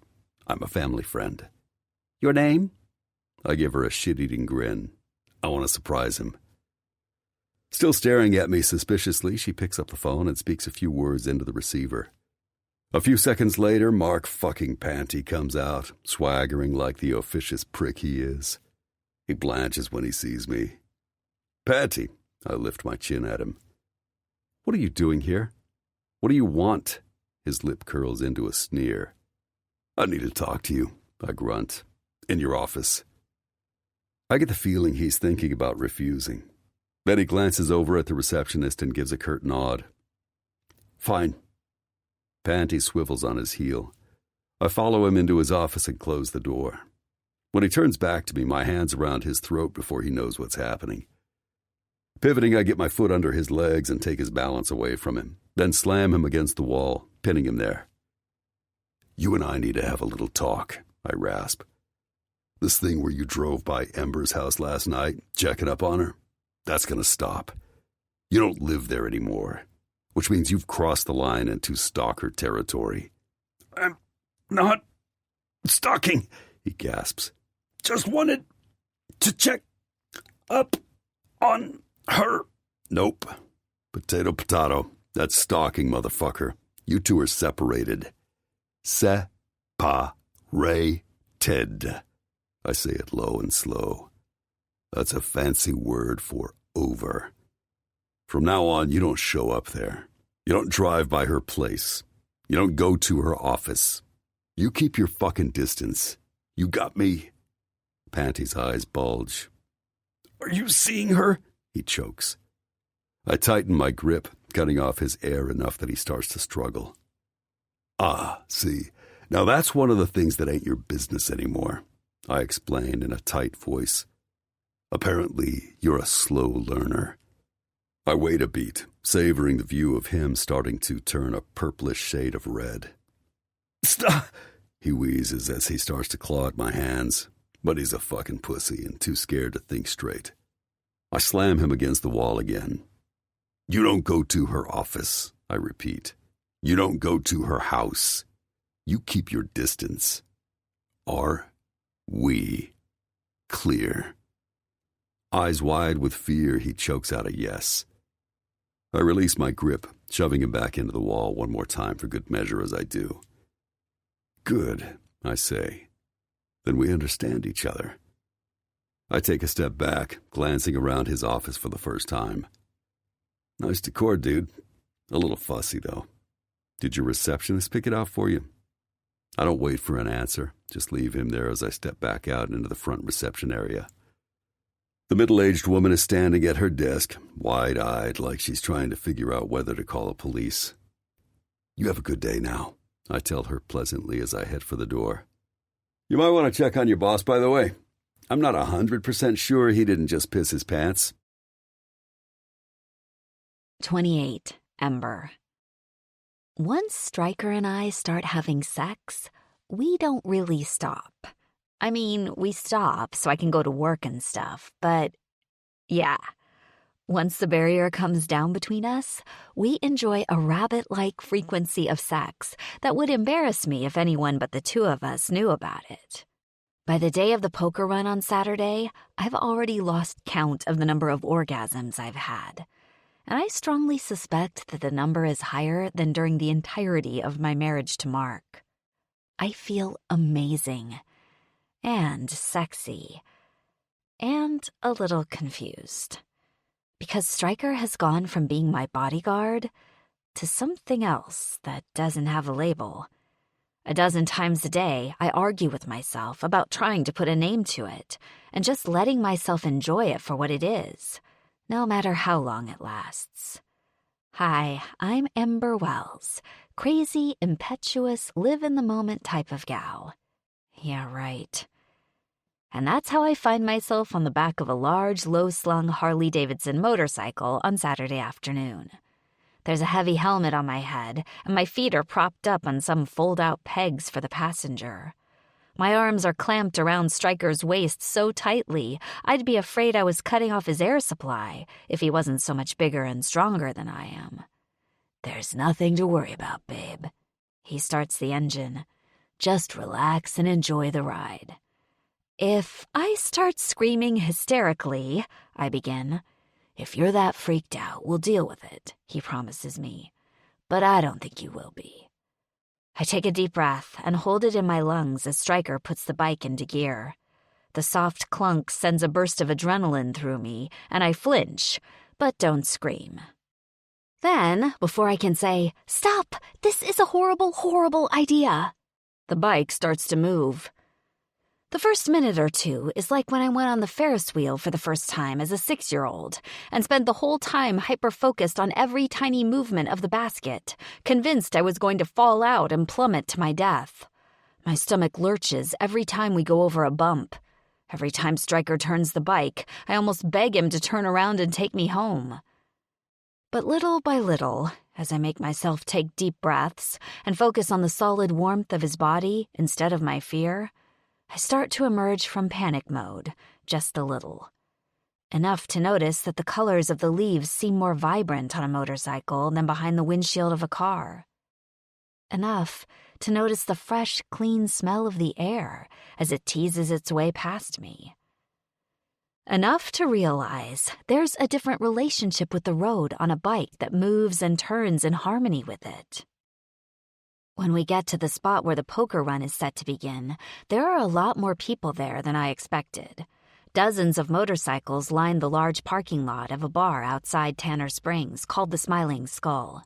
S2: I'm a family friend.
S3: Your name?
S2: I give her a shit-eating grin. I want to surprise him. Still staring at me suspiciously, she picks up the phone and speaks a few words into the receiver. A few seconds later, Mark fucking Panty comes out, swaggering like the officious prick he is. He blanches when he sees me. "Panty," I lift my chin at him. "What are you doing here? What do you want?" His lip curls into a sneer. "I need to talk to you," I grunt. "In your office." I get the feeling he's thinking about refusing. Then he glances over at the receptionist and gives a curt nod. "Fine." Panty swivels on his heel. I follow him into his office and close the door. When he turns back to me, my hand's around his throat before he knows what's happening. Pivoting, I get my foot under his legs and take his balance away from him, then slam him against the wall, pinning him there. "You and I need to have a little talk," I rasp. "This thing where you drove by Ember's house last night, checking up on her, that's going to stop. You don't live there anymore, which means you've crossed the line into stalker territory." not stalking, he gasps. Just wanted to check up on her. Nope. Potato, potato. That's stalking, motherfucker. You two are separated. Separated. I say it low and slow. That's a fancy word for over. From now on, you don't show up there. You don't drive by her place. You don't go to her office. You keep your fucking distance. You got me? Panty's eyes bulge. Are you seeing her? He chokes. I tighten my grip, cutting off his air enough that he starts to struggle. Ah, see, now that's one of the things that ain't your business anymore, I explain in a tight voice. Apparently, you're a slow learner. I wait a beat, savoring the view of him starting to turn a purplish shade of red. Stop, he wheezes as he starts to claw at my hands, but he's a fucking pussy and too scared to think straight. I slam him against the wall again. You don't go to her office, I repeat. You don't go to her house. You keep your distance. Are we clear? Eyes wide with fear, he chokes out a yes. I release my grip, shoving him back into the wall one more time for good measure as I do. Good, I say. Then we understand each other. I take a step back, glancing around his office for the first time. Nice decor, dude. A little fussy, though. Did your receptionist pick it out for you? I don't wait for an answer, just leave him there as I step back out into the front reception area. The middle-aged woman is standing at her desk, wide-eyed like she's trying to figure out whether to call the police. You have a good day now, I tell her pleasantly as I head for the door. You might want to check on your boss, by the way. I'm not 100% sure he didn't just piss his pants.
S1: 28. Ember. Once Stryker and I start having sex, we don't really stop. I mean, we stop so I can go to work and stuff, but yeah. Once the barrier comes down between us, we enjoy a rabbit-like frequency of sex that would embarrass me if anyone but the two of us knew about it. By the day of the poker run on Saturday, I've already lost count of the number of orgasms I've had. And I strongly suspect that the number is higher than during the entirety of my marriage to Mark. I feel amazing. And sexy. And a little confused. Because Stryker has gone from being my bodyguard to something else that doesn't have a label. A dozen times a day, I argue with myself about trying to put a name to it and just letting myself enjoy it for what it is, no matter how long it lasts. Hi, I'm Ember Wells, crazy, impetuous, live-in-the-moment type of gal. Yeah, right. And that's how I find myself on the back of a large, low-slung Harley-Davidson motorcycle on Saturday afternoon. There's a heavy helmet on my head, and my feet are propped up on some fold-out pegs for the passenger. My arms are clamped around Stryker's waist so tightly, I'd be afraid I was cutting off his air supply if he wasn't so much bigger and stronger than I am. There's nothing to worry about, babe. He starts the engine. Just relax and enjoy the ride. If I start screaming hysterically, I begin. If you're that freaked out, we'll deal with it, he promises me. But I don't think you will be. I take a deep breath and hold it in my lungs as Stryker puts the bike into gear. The soft clunk sends a burst of adrenaline through me, and I flinch, but don't scream. Then, before I can say, "Stop! This is a horrible, horrible idea," the bike starts to move. The first minute or two is like when I went on the Ferris wheel for the first time as a 6-year-old and spent the whole time hyper-focused on every tiny movement of the basket, convinced I was going to fall out and plummet to my death. My stomach lurches every time we go over a bump. Every time Stryker turns the bike, I almost beg him to turn around and take me home. But little by little, as I make myself take deep breaths and focus on the solid warmth of his body instead of my fear, I start to emerge from panic mode, just a little. Enough to notice that the colors of the leaves seem more vibrant on a motorcycle than behind the windshield of a car. enough to notice the fresh, clean smell of the air as it teases its way past me. Enough to realize there's a different relationship with the road on a bike that moves and turns in harmony with it. When we get to the spot where the poker run is set to begin, there are a lot more people there than I expected. Dozens of motorcycles line the large parking lot of a bar outside Tanner Springs called the Smiling Skull.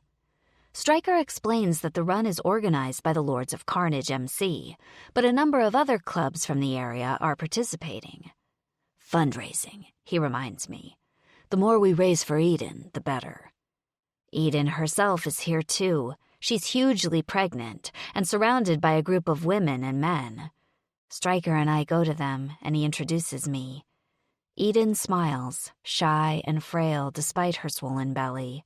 S1: Stryker explains that the run is organized by the Lords of Carnage MC, but a number of other clubs from the area are participating. Fundraising, he reminds me. The more we raise for Eden, the better. Eden herself is here too. She's hugely pregnant and surrounded by a group of women and men. Stryker and I go to them, and he introduces me. Eden smiles, shy and frail despite her swollen belly.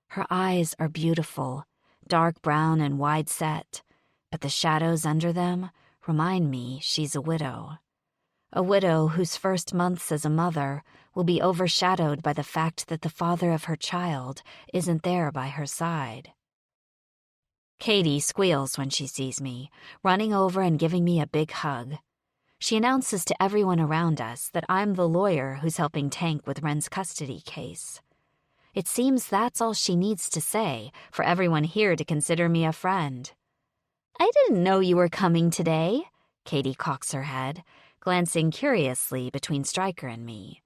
S1: Her eyes are beautiful, dark brown and wide set, but the shadows under them remind me she's a widow. A widow whose first months as a mother will be overshadowed by the fact that the father of her child isn't there by her side. Katie squeals when she sees me, running over and giving me a big hug. She announces to everyone around us that I'm the lawyer who's helping Tank with Wren's custody case. It seems that's all she needs to say for everyone here to consider me a friend. "I didn't know you were coming today," Katie cocks her head, glancing curiously between Stryker and me.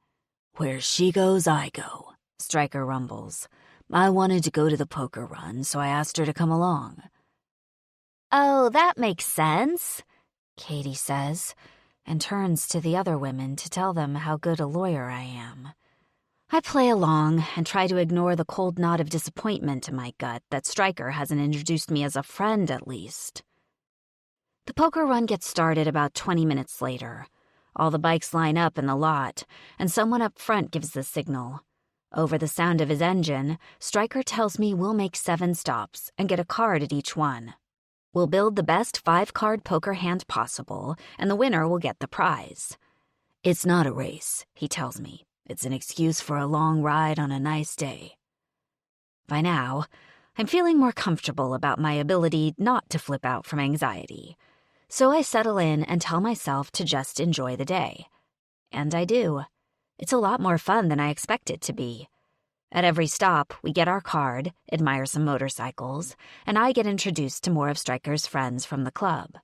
S1: "Where she goes, I go," Stryker rumbles. "I wanted to go to the poker run, so I asked her to come along." "Oh, that makes sense," Katie says, and turns to the other women to tell them how good a lawyer I am. I play along and try to ignore the cold knot of disappointment in my gut that Stryker hasn't introduced me as a friend at least. The poker run gets started about 20 minutes later. All the bikes line up in the lot, and someone up front gives the signal. Over the sound of his engine, Stryker tells me we'll make 7 stops and get a card at each one. We'll build the best 5-card poker hand possible, and the winner will get the prize. It's not a race, he tells me. It's an excuse for a long ride on a nice day. By now, I'm feeling more comfortable about my ability not to flip out from anxiety. So I settle in and tell myself to just enjoy the day. And I do. It's a lot more fun than I expect it to be. At every stop, we get our card, admire some motorcycles, and I get introduced to more of Stryker's friends from the club.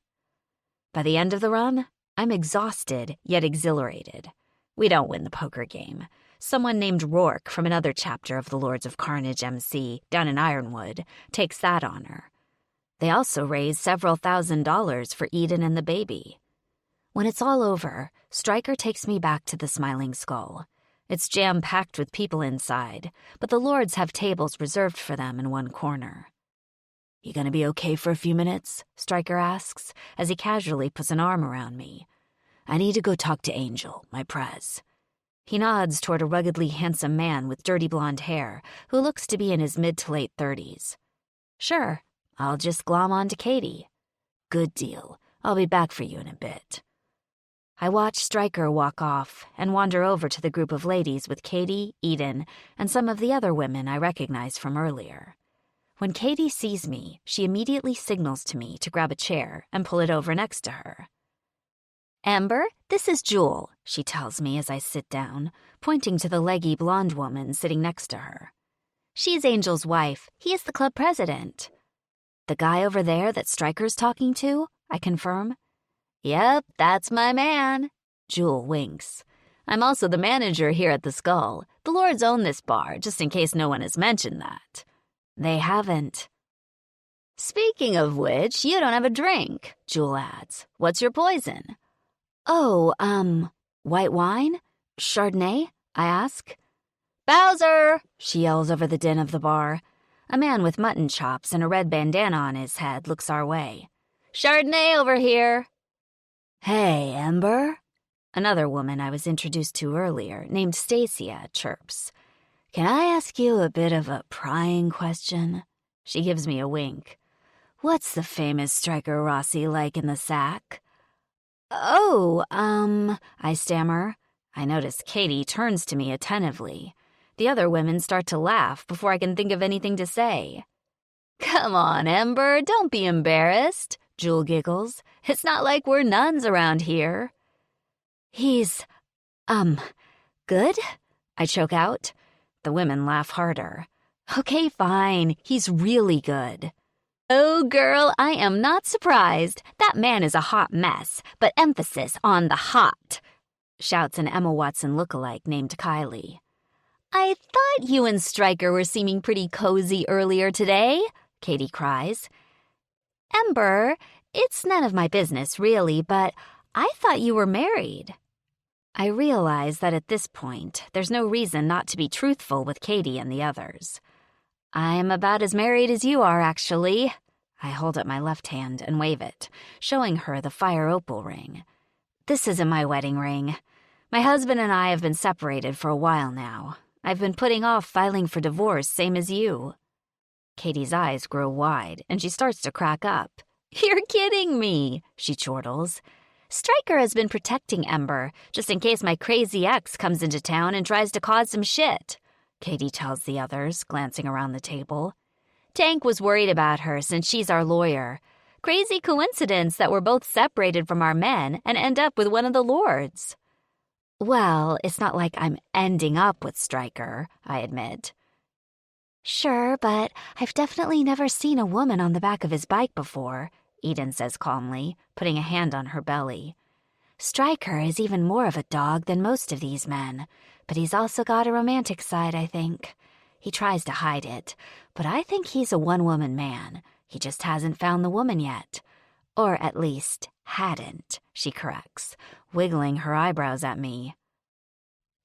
S1: By the end of the run, I'm exhausted yet exhilarated. We don't win the poker game. Someone named Rourke from another chapter of the Lords of Carnage MC down in Ironwood takes that honor. They also raise several $1,000s for Eden and the baby. When it's all over, Stryker takes me back to the Smiling Skull. It's jam-packed with people inside, but the Lords have tables reserved for them in one corner. "You gonna be okay for a few minutes?" Stryker asks, as he casually puts an arm around me. "I need to go talk to Angel, my prez." He nods toward a ruggedly handsome man with dirty blonde hair who looks to be in his mid to late 30s. "Sure, I'll just glom on to Katie." "Good deal. I'll be back for you in a bit." I watch Stryker walk off and wander over to the group of ladies with Katie, Eden, and some of the other women I recognize from earlier. When Katie sees me, she immediately signals to me to grab a chair and pull it over next to her. "Amber, this is Jewel," she tells me as I sit down, pointing to the leggy blonde woman sitting next to her. "She's Angel's wife. He is the club president." "The guy over there that Stryker's talking to?" I confirm. "Yep, that's my man." Jewel winks. "I'm also the manager here at the Skull. The Lords own this bar, just in case no one has mentioned that." "They haven't." "Speaking of which, you don't have a drink," Jewel adds. "What's your poison?" "Oh, white wine? Chardonnay?" I ask. "Bowser!" she yells over the din of the bar. A man with mutton chops and a red bandana on his head looks our way. "Chardonnay over here." "Hey, Amber," another woman I was introduced to earlier, named Stacia, chirps. "Can I ask you a bit of a prying question?" She gives me a wink. "What's the famous Stryker Rossi like in the sack?" "Oh, I stammer. I notice Katie turns to me attentively. The other women start to laugh before I can think of anything to say. Come on, Ember, don't be embarrassed, Jewel giggles. It's not like we're nuns around here. He's, good? I choke out. The women laugh harder. Okay, fine, he's really good. Oh, girl, I am not surprised. That man is a hot mess, but emphasis on the hot, shouts an Emma Watson lookalike named Kylie. I thought you and Stryker were seeming pretty cozy earlier today, Katie cries. Ember, it's none of my business, really, but I thought you were married. I realize that at this point, there's no reason not to be truthful with Katie and the others. I'm about as married as you are, actually. I hold up my left hand and wave it, showing her the fire opal ring. This isn't my wedding ring. My husband and I have been separated for a while now. I've been putting off filing for divorce, same as you. Katie's eyes grow wide, and she starts to crack up. You're kidding me, she chortles. Stryker has been protecting Ember, just in case my crazy ex comes into town and tries to cause some shit, Katie tells the others, glancing around the table. Tank was worried about her since she's our lawyer. Crazy coincidence that we're both separated from our men and end up with one of the lords. Well, it's not like I'm ending up with Stryker, I admit. Sure, but I've definitely never seen a woman on the back of his bike before, Eden says calmly, putting a hand on her belly. Stryker is even more of a dog than most of these men, but he's also got a romantic side, I think. He tries to hide it, but I think he's a one-woman man. He just hasn't found the woman yet. Or at least, hadn't, she corrects, wiggling her eyebrows at me.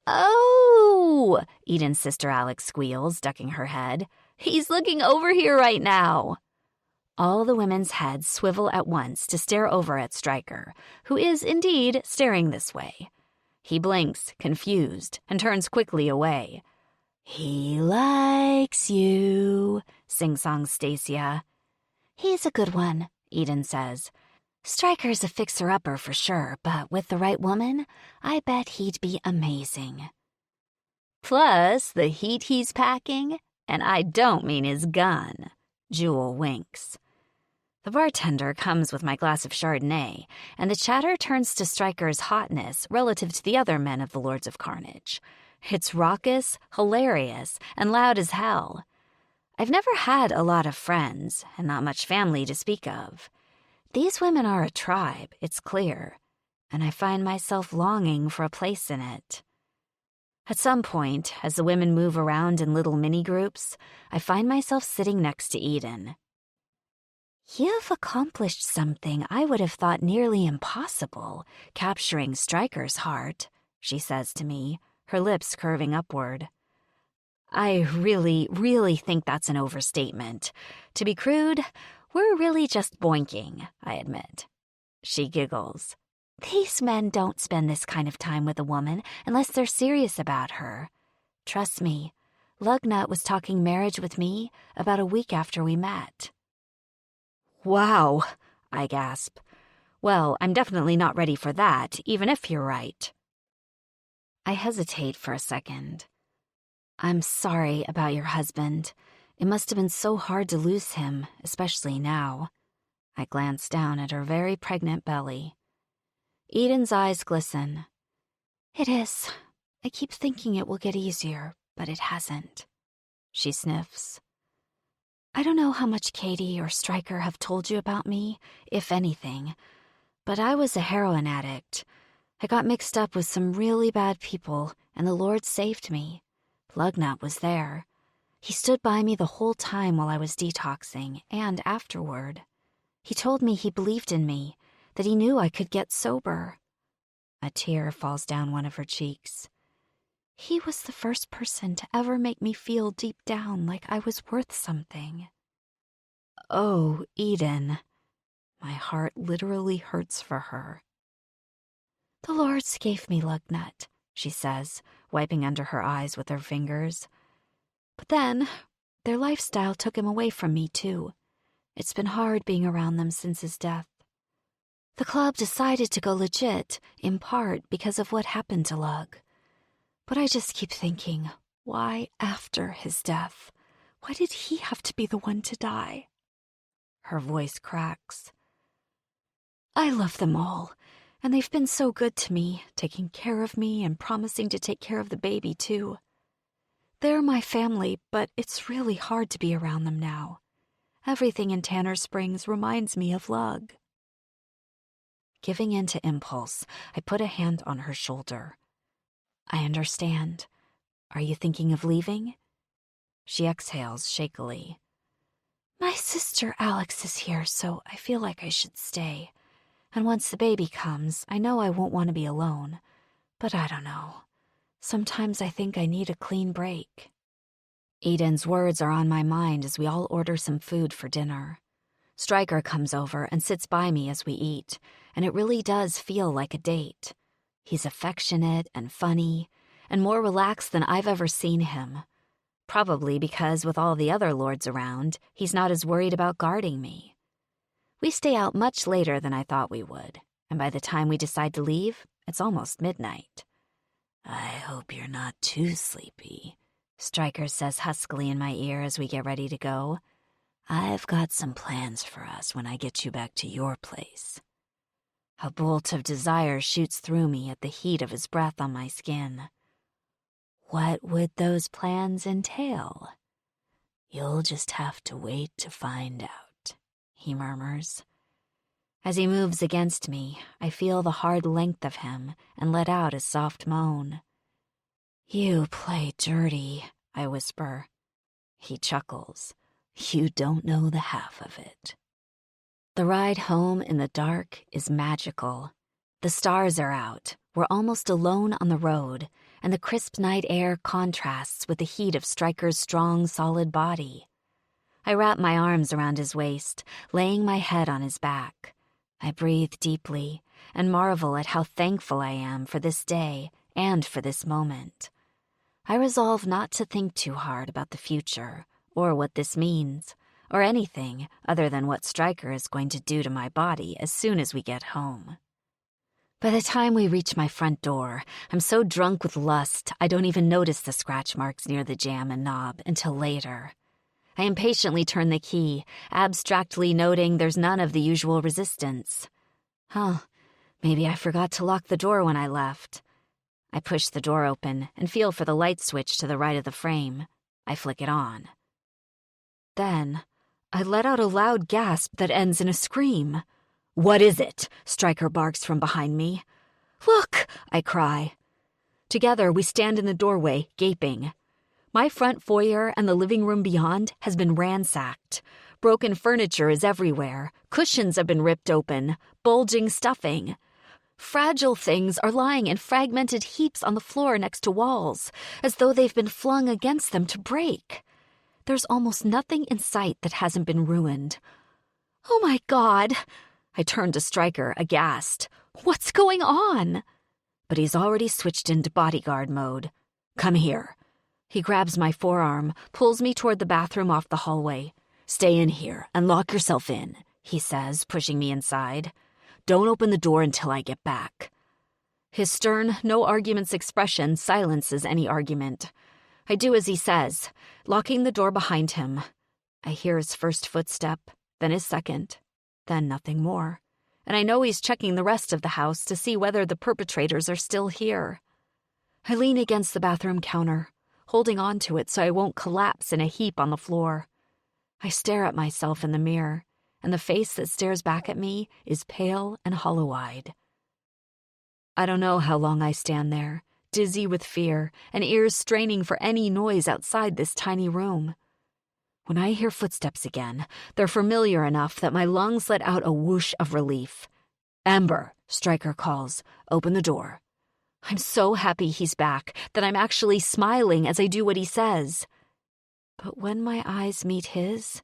S1: Oh, Eden's sister Alex squeals, ducking her head. He's looking over here right now. All the women's heads swivel at once to stare over at Stryker, who is indeed staring this way. He blinks, confused, and turns quickly away. He likes you, sing-songs Stacia. He's a good one, Eden says. Stryker's a fixer-upper for sure, but with the right woman, I bet he'd be amazing. Plus, the heat he's packing, and I don't mean his gun. Jewel winks. The bartender comes with my glass of Chardonnay, and the chatter turns to Stryker's hotness relative to the other men of the Lords of Carnage. It's raucous, hilarious, and loud as hell. I've never had a lot of friends, and not much family to speak of. These women are a tribe, it's clear, and I find myself longing for a place in it. At some point, as the women move around in little mini-groups, I find myself sitting next to Eden. You've accomplished something I would have thought nearly impossible, capturing Stryker's heart, she says to me, her lips curving upward. I really think that's an overstatement. To be crude, we're really just boinking, I admit. She giggles. These men don't spend this kind of time with a woman unless they're serious about her. Trust me, Lugnut was talking marriage with me about a week after we met. Wow, I gasp. Well, I'm definitely not ready for that, even if you're right. I hesitate for a second. I'm sorry about your husband. It must have been so hard to lose him, especially now. I glance down at her very pregnant belly. Eden's eyes glisten. It is. I keep thinking it will get easier, but it hasn't. She sniffs. I don't know how much Katie or Stryker have told you about me, if anything, but I was a heroin addict. I got mixed up with some really bad people, and the Lord saved me. Lugnut was there. He stood by me the whole time while I was detoxing, and afterward. He told me he believed in me, that he knew I could get sober. A tear falls down one of her cheeks. He was the first person to ever make me feel deep down like I was worth something. Oh, Eden. My heart literally hurts for her. The Lords gave me Lugnut, she says, wiping under her eyes with her fingers. But then, their lifestyle took him away from me, too. It's been hard being around them since his death. The club decided to go legit, in part because of what happened to Lug. But I just keep thinking, why after his death?
S4: Why did he have to be the one to die? Her voice cracks. I love them all, and they've been so good to me, taking care of me and promising to take care of the baby, too. They're my family, but it's really hard to be around them now. Everything in Tanner Springs reminds me of Lug. Giving in to impulse, I put a hand on her shoulder. I understand. Are you thinking of leaving? She exhales shakily. My sister Alex is here, so I feel like I should stay. And once the baby comes, I know I won't want to be alone. But I don't know. Sometimes I think I need a clean break. Eden's words are on my mind as we all order some food for dinner. Stryker comes over and sits by me as we eat, and it really does feel like a date. He's affectionate and funny, and more relaxed than I've ever seen him. Probably because with all the other lords around, he's not as worried about guarding me. We stay out much later than I thought we would, and by the time we decide to leave, it's almost midnight. I hope you're not too sleepy, Stryker says huskily in my ear as we get ready to go. I've got some plans for us when I get you back to your place. A bolt of desire shoots through me at the heat of his breath on my skin. What would those plans entail? You'll just have to wait to find out, he murmurs. As he moves against me, I feel the hard length of him and let out a soft moan. You play dirty, I whisper. He chuckles. You don't know the half of it. The ride home in the dark is magical. The stars are out, we're almost alone on the road, and the crisp night air contrasts with the heat of Stryker's strong, solid body. I wrap my arms around his waist, laying my head on his back. I breathe deeply and marvel at how thankful I am for this day and for this moment. I resolve not to think too hard about the future, or what this means, or anything other than what Stryker is going to do to my body as soon as we get home. By the time we reach my front door, I'm so drunk with lust I don't even notice the scratch marks near the jamb and knob until later. I impatiently turn the key, abstractly noting there's none of the usual resistance. Maybe I forgot to lock the door when I left. I push the door open and feel for the light switch to the right of the frame. I flick it on. Then, I let out a loud gasp that ends in a scream. What is it? Stryker barks from behind me. Look, I cry. Together, we stand in the doorway, gaping. My front foyer and the living room beyond has been ransacked. Broken furniture is everywhere. Cushions have been ripped open, bulging stuffing. Fragile things are lying in fragmented heaps on the floor next to walls, as though they've been flung against them to break. There's almost nothing in sight that hasn't been ruined. Oh my God! I turn to Stryker, aghast. What's going on? But he's already switched into bodyguard mode. Come here. He grabs my forearm, pulls me toward the bathroom off the hallway. Stay in here and lock yourself in, he says, pushing me inside. Don't open the door until I get back. His stern, no arguments expression silences any argument. I do as he says, locking the door behind him. I hear his first footstep, then his second, then nothing more. And I know he's checking the rest of the house to see whether the perpetrators are still here. I lean against the bathroom counter, holding on to it so I won't collapse in a heap on the floor. I stare at myself in the mirror, and the face that stares back at me is pale and hollow-eyed. I don't know how long I stand there, dizzy with fear and ears straining for any noise outside this tiny room. When I hear footsteps again, they're familiar enough that my lungs let out a whoosh of relief. Amber, Stryker calls. Open the door. I'm so happy he's back that I'm actually smiling as I do what he says. But when my eyes meet his,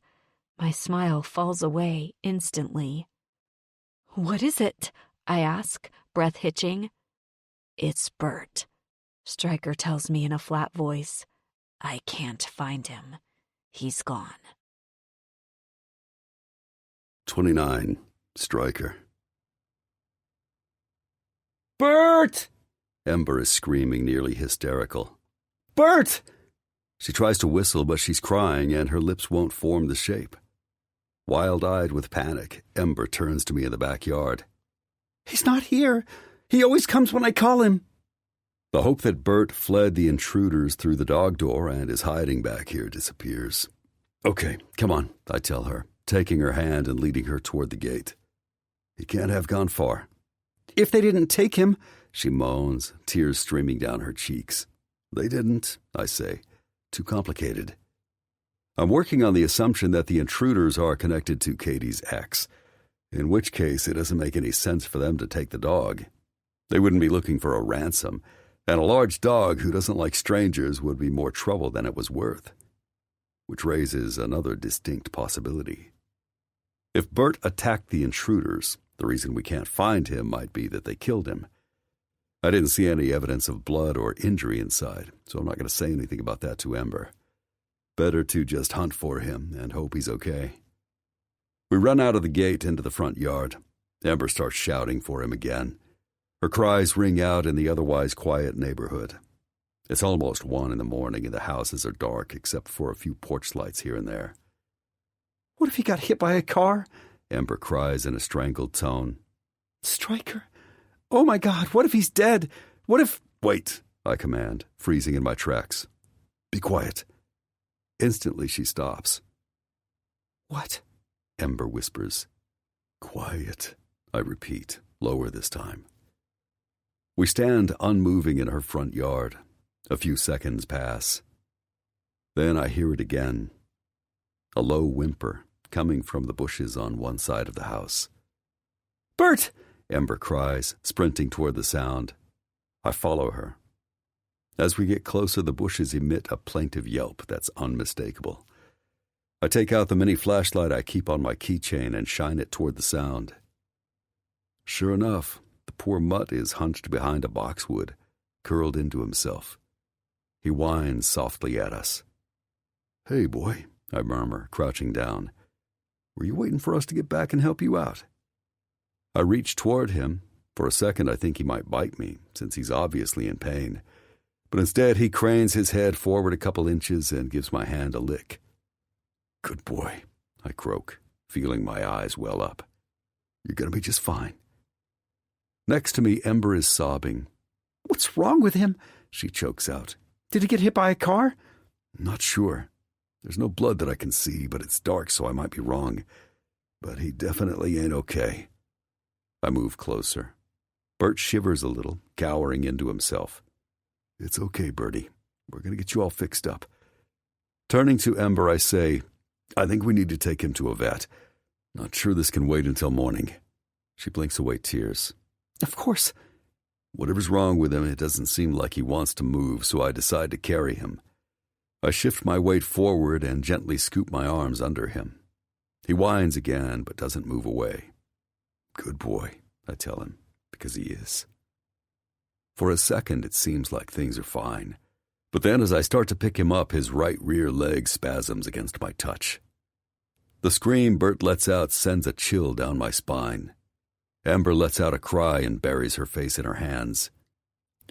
S4: my smile falls away instantly. What is it? I ask, breath hitching. It's Bert, Stryker tells me in a flat voice. I can't find him. He's gone.
S2: 29. Stryker.
S3: Bert!
S2: Ember is screaming, nearly hysterical.
S3: Bert!
S2: She tries to whistle, but she's crying and her lips won't form the shape. Wild-eyed with panic, Ember turns to me in the backyard.
S3: He's not here. He always comes when I call him.
S2: The hope that Bert fled the intruders through the dog door and is hiding back here disappears. Okay, come on, I tell her, taking her hand and leading her toward the gate. He can't have gone far.
S3: If they didn't take him,
S2: she moans, tears streaming down her cheeks. They didn't, I say. Too complicated. I'm working on the assumption that the intruders are connected to Katie's ex, in which case it doesn't make any sense for them to take the dog. They wouldn't be looking for a ransom, and a large dog who doesn't like strangers would be more trouble than it was worth. Which raises another distinct possibility. If Bert attacked the intruders, the reason we can't find him might be that they killed him. I didn't see any evidence of blood or injury inside, so I'm not going to say anything about that to Ember. Better to just hunt for him and hope he's okay. We run out of the gate into the front yard. Ember starts shouting for him again. Her cries ring out in the otherwise quiet neighborhood. It's almost 1 a.m. and the houses are dark except for a few porch lights here and there.
S3: What if he got hit by a car?
S2: Ember cries in a strangled tone.
S3: Stryker? Oh my God, what if he's dead? What if...
S2: Wait, I command, freezing in my tracks. Be quiet. Instantly she stops.
S3: What?
S2: Ember whispers. Quiet, I repeat, lower this time. We stand unmoving in her front yard. A few seconds pass. Then I hear it again. A low whimper coming from the bushes on one side of the house.
S3: Bert!
S2: Ember cries, sprinting toward the sound. I follow her. As we get closer, the bushes emit a plaintive yelp that's unmistakable. I take out the mini flashlight I keep on my keychain and shine it toward the sound. Sure enough, the poor mutt is hunched behind a boxwood, curled into himself. He whines softly at us. Hey, boy, I murmur, crouching down. Were you waiting for us to get back and help you out? I reach toward him. For a second, I think he might bite me, since he's obviously in pain. But instead, he cranes his head forward a couple inches and gives my hand a lick. Good boy, I croak, feeling my eyes well up. You're going to be just fine. Next to me, Ember is sobbing.
S3: What's wrong with him? She chokes out. Did he get hit by a car?
S2: Not sure. There's no blood that I can see, but it's dark, so I might be wrong. But he definitely ain't okay. I move closer. Bert shivers a little, cowering into himself. It's okay, Bertie. We're going to get you all fixed up. Turning to Ember, I say, I think we need to take him to a vet. Not sure this can wait until morning. She blinks away tears.
S3: Of course.
S2: Whatever's wrong with him, it doesn't seem like he wants to move, so I decide to carry him. I shift my weight forward and gently scoop my arms under him. He whines again, but doesn't move away. Good boy, I tell him, because he is. For a second, it seems like things are fine. But then as I start to pick him up, his right rear leg spasms against my touch. The scream Bert lets out sends a chill down my spine. Ember lets out a cry and buries her face in her hands.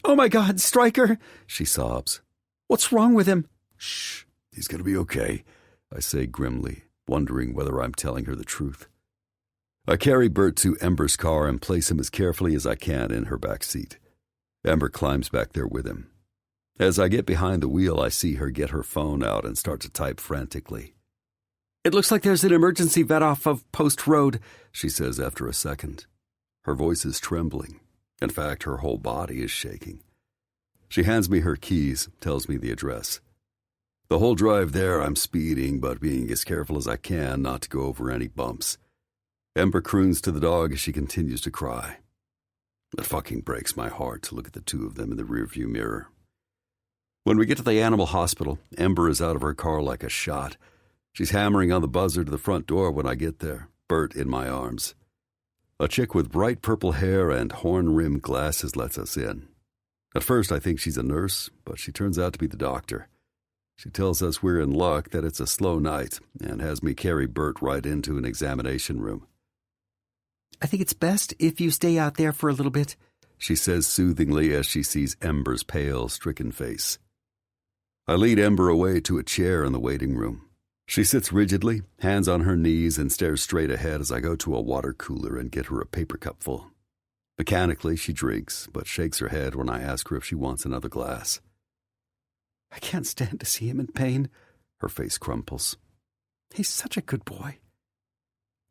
S3: Oh my God, Stryker,
S2: she sobs.
S3: What's wrong with him?
S2: Shh, he's going to be okay, I say grimly, wondering whether I'm telling her the truth. I carry Bert to Ember's car and place him as carefully as I can in her back seat. Ember climbs back there with him. As I get behind the wheel, I see her get her phone out and start to type frantically.
S3: It looks like there's an emergency vet off of Post Road,
S2: she says after a second. Her voice is trembling. In fact, her whole body is shaking. She hands me her keys, tells me the address. The whole drive there, I'm speeding, but being as careful as I can not to go over any bumps. Ember croons to the dog as she continues to cry. It fucking breaks my heart to look at the two of them in the rearview mirror. When we get to the animal hospital, Ember is out of her car like a shot. She's hammering on the buzzer to the front door when I get there, Bert in my arms. A chick with bright purple hair and horn-rimmed glasses lets us in. At first, I think she's a nurse, but she turns out to be the doctor. She tells us we're in luck, that it's a slow night, and has me carry Bert right into an examination room.
S3: I think it's best if you stay out there for a little bit,
S2: she says soothingly as she sees Ember's pale, stricken face. I lead Ember away to a chair in the waiting room. She sits rigidly, hands on her knees, and stares straight ahead as I go to a water cooler and get her a paper cup full. Mechanically, she drinks, but shakes her head when I ask her if she wants another glass.
S3: I can't stand to see him in pain.
S2: Her face crumples.
S3: He's such a good boy.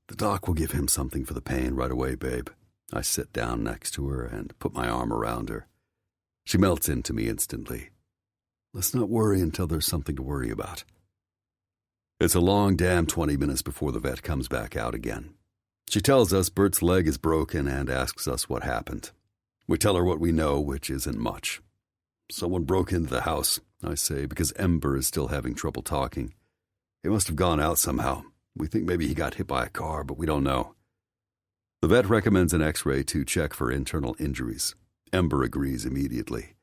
S2: The doc will give him something for the pain right away, babe. I sit down next to her and put my arm around her. She melts into me instantly. Let's not worry until there's something to worry about. It's a long damn 20 minutes before the vet comes back out again. She tells us Bert's leg is broken and asks us what happened. We tell her what we know, which isn't much. Someone broke into the house, I say, because Ember is still having trouble talking. He must have gone out somehow. We think maybe he got hit by a car, but we don't know. The vet recommends an x-ray to check for internal injuries. Ember agrees immediately.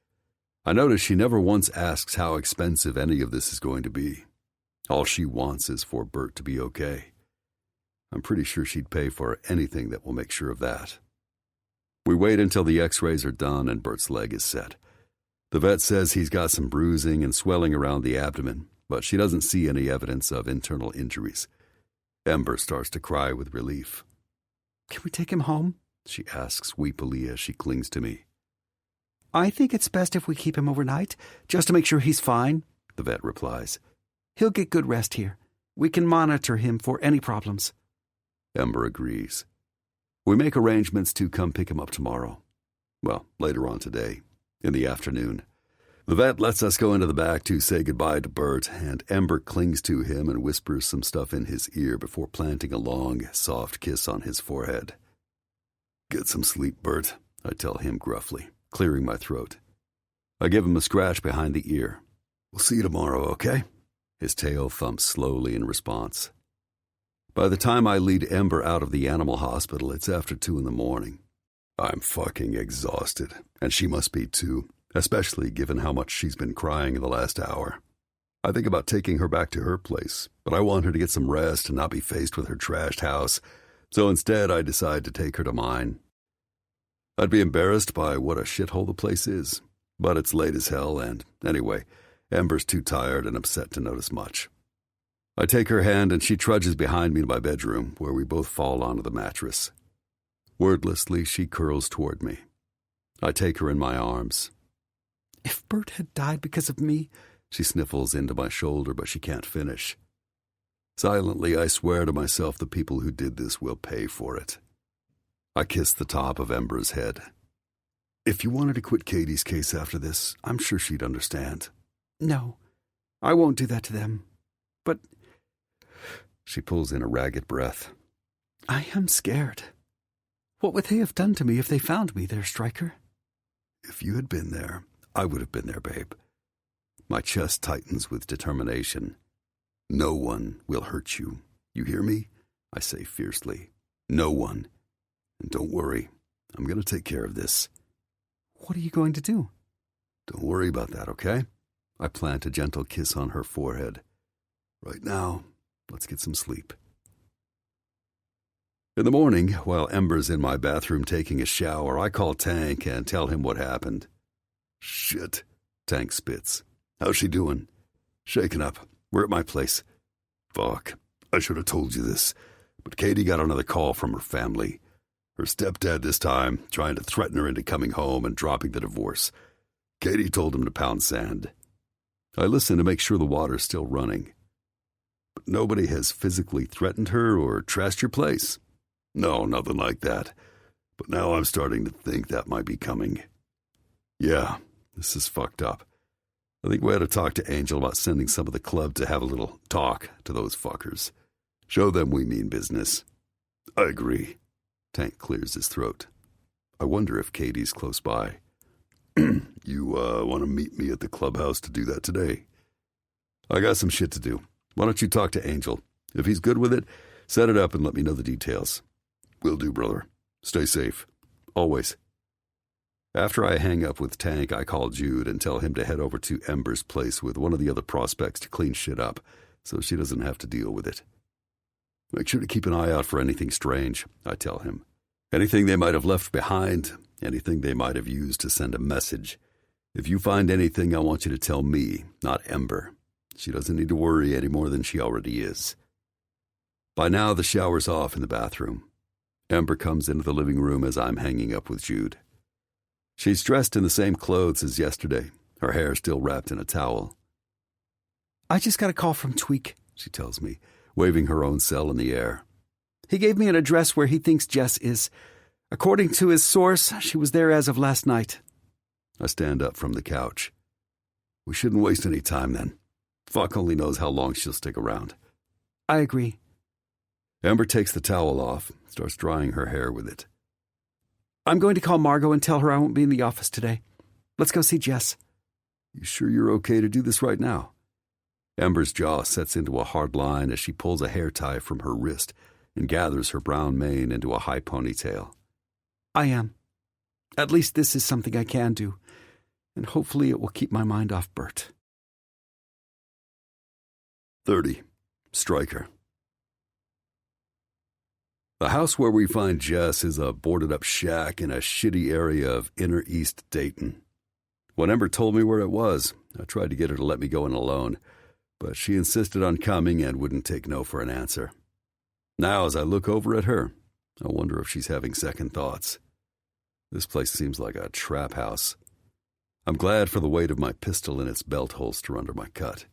S2: I notice she never once asks how expensive any of this is going to be. All she wants is for Bert to be okay. I'm pretty sure she'd pay for anything that will make sure of that. We wait until the x-rays are done and Bert's leg is set. The vet says he's got some bruising and swelling around the abdomen, but she doesn't see any evidence of internal injuries. Ember starts to cry with relief.
S3: Can we take him home?
S2: She asks weepily as she clings to me.
S3: I think it's best if we keep him overnight, just to make sure he's fine, the vet replies. He'll get good rest here. We can monitor him for any problems.
S2: Ember agrees. We make arrangements to come pick him up tomorrow. Well, later on today, in the afternoon. The vet lets us go into the back to say goodbye to Bert, and Ember clings to him and whispers some stuff in his ear before planting a long, soft kiss on his forehead. Get some sleep, Bert, I tell him gruffly, clearing my throat. I give him a scratch behind the ear. We'll see you tomorrow, okay? His tail thumps slowly in response. By the time I lead Ember out of the animal hospital, it's after 2 a.m. I'm fucking exhausted, and she must be too, especially given how much she's been crying in the last hour. I think about taking her back to her place, but I want her to get some rest and not be faced with her trashed house, so instead I decide to take her to mine. I'd be embarrassed by what a shithole the place is, but it's late as hell, and anyway, Ember's too tired and upset to notice much. I take her hand and she trudges behind me to my bedroom, where we both fall onto the mattress. Wordlessly, she curls toward me. I take her in my arms.
S3: If Bert had died because of me,
S2: she sniffles into my shoulder, but she can't finish. Silently, I swear to myself the people who did this will pay for it. I kiss the top of Ember's head. If you wanted to quit Katie's case after this, I'm sure she'd understand.
S3: No, I won't do that to them. But...
S2: She pulls in a ragged breath.
S3: I am scared. What would they have done to me if they found me there, Stryker?
S2: If you had been there, I would have been there, babe. My chest tightens with determination. No one will hurt you. You hear me? I say fiercely. No one. And don't worry, I'm going to take care of this.
S3: What are you going to do?
S2: Don't worry about that, okay? I plant a gentle kiss on her forehead. Right now, let's get some sleep. In the morning, while Ember's in my bathroom taking a shower, I call Tank and tell him what happened. Shit, Tank spits. How's she doing? Shaken up. We're at my place. Fuck, I should have told you this, but Katie got another call from her family. Her stepdad this time, trying to threaten her into coming home and dropping the divorce. Katie told him to pound sand. I listen to make sure the water's still running. But nobody has physically threatened her or trashed your place. No, nothing like that. But now I'm starting to think that might be coming. Yeah, this is fucked up. I think we ought to talk to Angel about sending some of the club to have a little talk to those fuckers. Show them we mean business. I agree. Tank clears his throat. I wonder if Katie's close by. You want to meet me at the clubhouse to do that today? I got some shit to do. Why don't you talk to Angel? If he's good with it, set it up and let me know the details. Will do, brother. Stay safe. Always. After I hang up with Tank, I call Jude and tell him to head over to Ember's place with one of the other prospects to clean shit up, so she doesn't have to deal with it. Make sure to keep an eye out for anything strange, I tell him. Anything they might have left behind, anything they might have used to send a message. If you find anything, I want you to tell me, not Ember. She doesn't need to worry any more than she already is. By now, the shower's off in the bathroom. Ember comes into the living room as I'm hanging up with Jude. She's dressed in the same clothes as yesterday, her hair still wrapped in a towel.
S3: I just got a call from Tweak, she tells me,
S2: waving her own cell in the air.
S3: He gave me an address where he thinks Jess is. According to his source, she was there as of last night.
S2: I stand up from the couch. We shouldn't waste any time then. Fuck only knows how long she'll stick around.
S3: I agree.
S2: Ember takes the towel off, starts drying her hair with it.
S3: I'm going to call Margot and tell her I won't be in the office today. Let's go see Jess.
S2: You sure you're okay to do this right now? Ember's jaw sets into a hard line as she pulls a hair tie from her wrist and gathers her brown mane into a high ponytail.
S3: I am. At least this is something I can do, and hopefully it will keep my mind off Bert.
S2: 30. Stryker. The house where we find Jess is a boarded-up shack in a shitty area of inner East Dayton. When Ember told me where it was, I tried to get her to let me go in alone, but she insisted on coming and wouldn't take no for an answer. Now, as I look over at her, I wonder if she's having second thoughts. This place seems like a trap house. I'm glad for the weight of my pistol in its belt holster under my cut.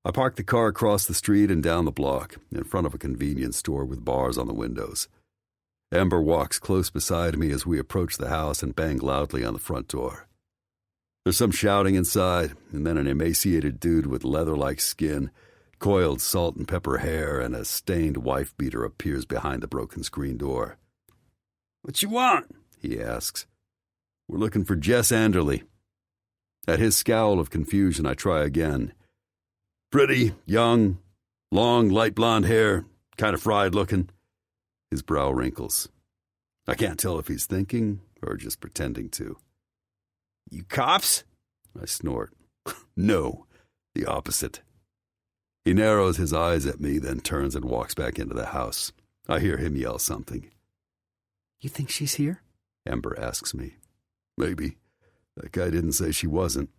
S2: I park the car across the street and down the block, in front of a convenience store with bars on the windows. Ember walks close beside me as we approach the house and bang loudly on the front door. There's some shouting inside, and then an emaciated dude with leather-like skin, coiled salt and pepper hair, and a stained wife-beater appears behind the broken screen door.
S3: "What you want?"
S2: he asks. "We're looking for Jess Anderley." At his scowl of confusion, I try again. "Pretty, young, long, light blonde hair, kind of fried looking." His brow wrinkles. I can't tell if he's thinking or just pretending to.
S3: "You cops?"
S2: I snort. "No, the opposite." He narrows his eyes at me, then turns and walks back into the house. I hear him yell something.
S3: "You think she's here?"
S2: Ember asks me. "Maybe. That guy didn't say she wasn't."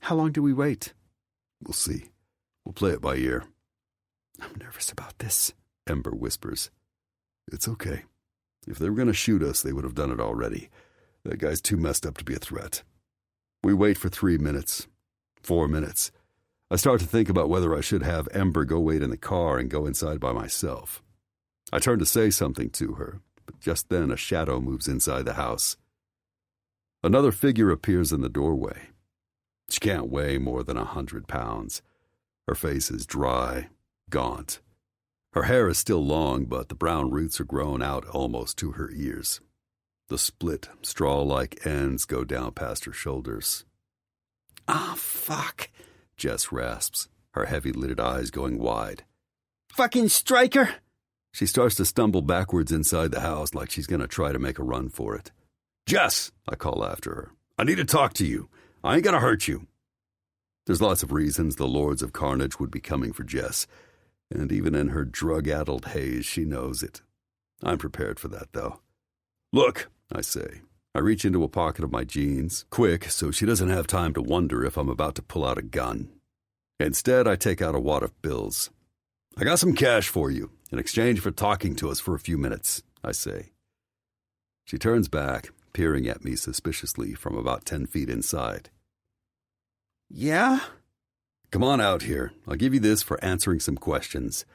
S3: "How long do we wait?"
S2: "We'll see. We'll play it by ear."
S3: "I'm nervous about this,"
S2: Ember whispers. "It's okay. If they were going to shoot us, they would have done it already. That guy's too messed up to be a threat." We wait for 3 minutes. 4 minutes. I start to think about whether I should have Ember go wait in the car and go inside by myself. I turn to say something to her, but just then a shadow moves inside the house. Another figure appears in the doorway. She can't weigh more than 100 pounds. Her face is dry, gaunt. Her hair is still long, but the brown roots are grown out almost to her ears. The split, straw-like ends go down past her shoulders.
S3: "Ah, fuck,"
S2: Jess rasps, her heavy-lidded eyes going wide.
S3: "Fucking Stryker!"
S2: She starts to stumble backwards inside the house like she's going to try to make a run for it. "Jess!" I call after her. "I need to talk to you. I ain't going to hurt you." There's lots of reasons the Lords of Carnage would be coming for Jess, and even in her drug-addled haze, she knows it. I'm prepared for that, though. "Look," I say. I reach into a pocket of my jeans, quick, so she doesn't have time to wonder if I'm about to pull out a gun. Instead, I take out a wad of bills. "I got some cash for you, in exchange for talking to us for a few minutes," I say. She turns back, peering at me suspiciously from about 10 feet inside.
S3: "Yeah?"
S2: "Come on out here. I'll give you this for answering some questions.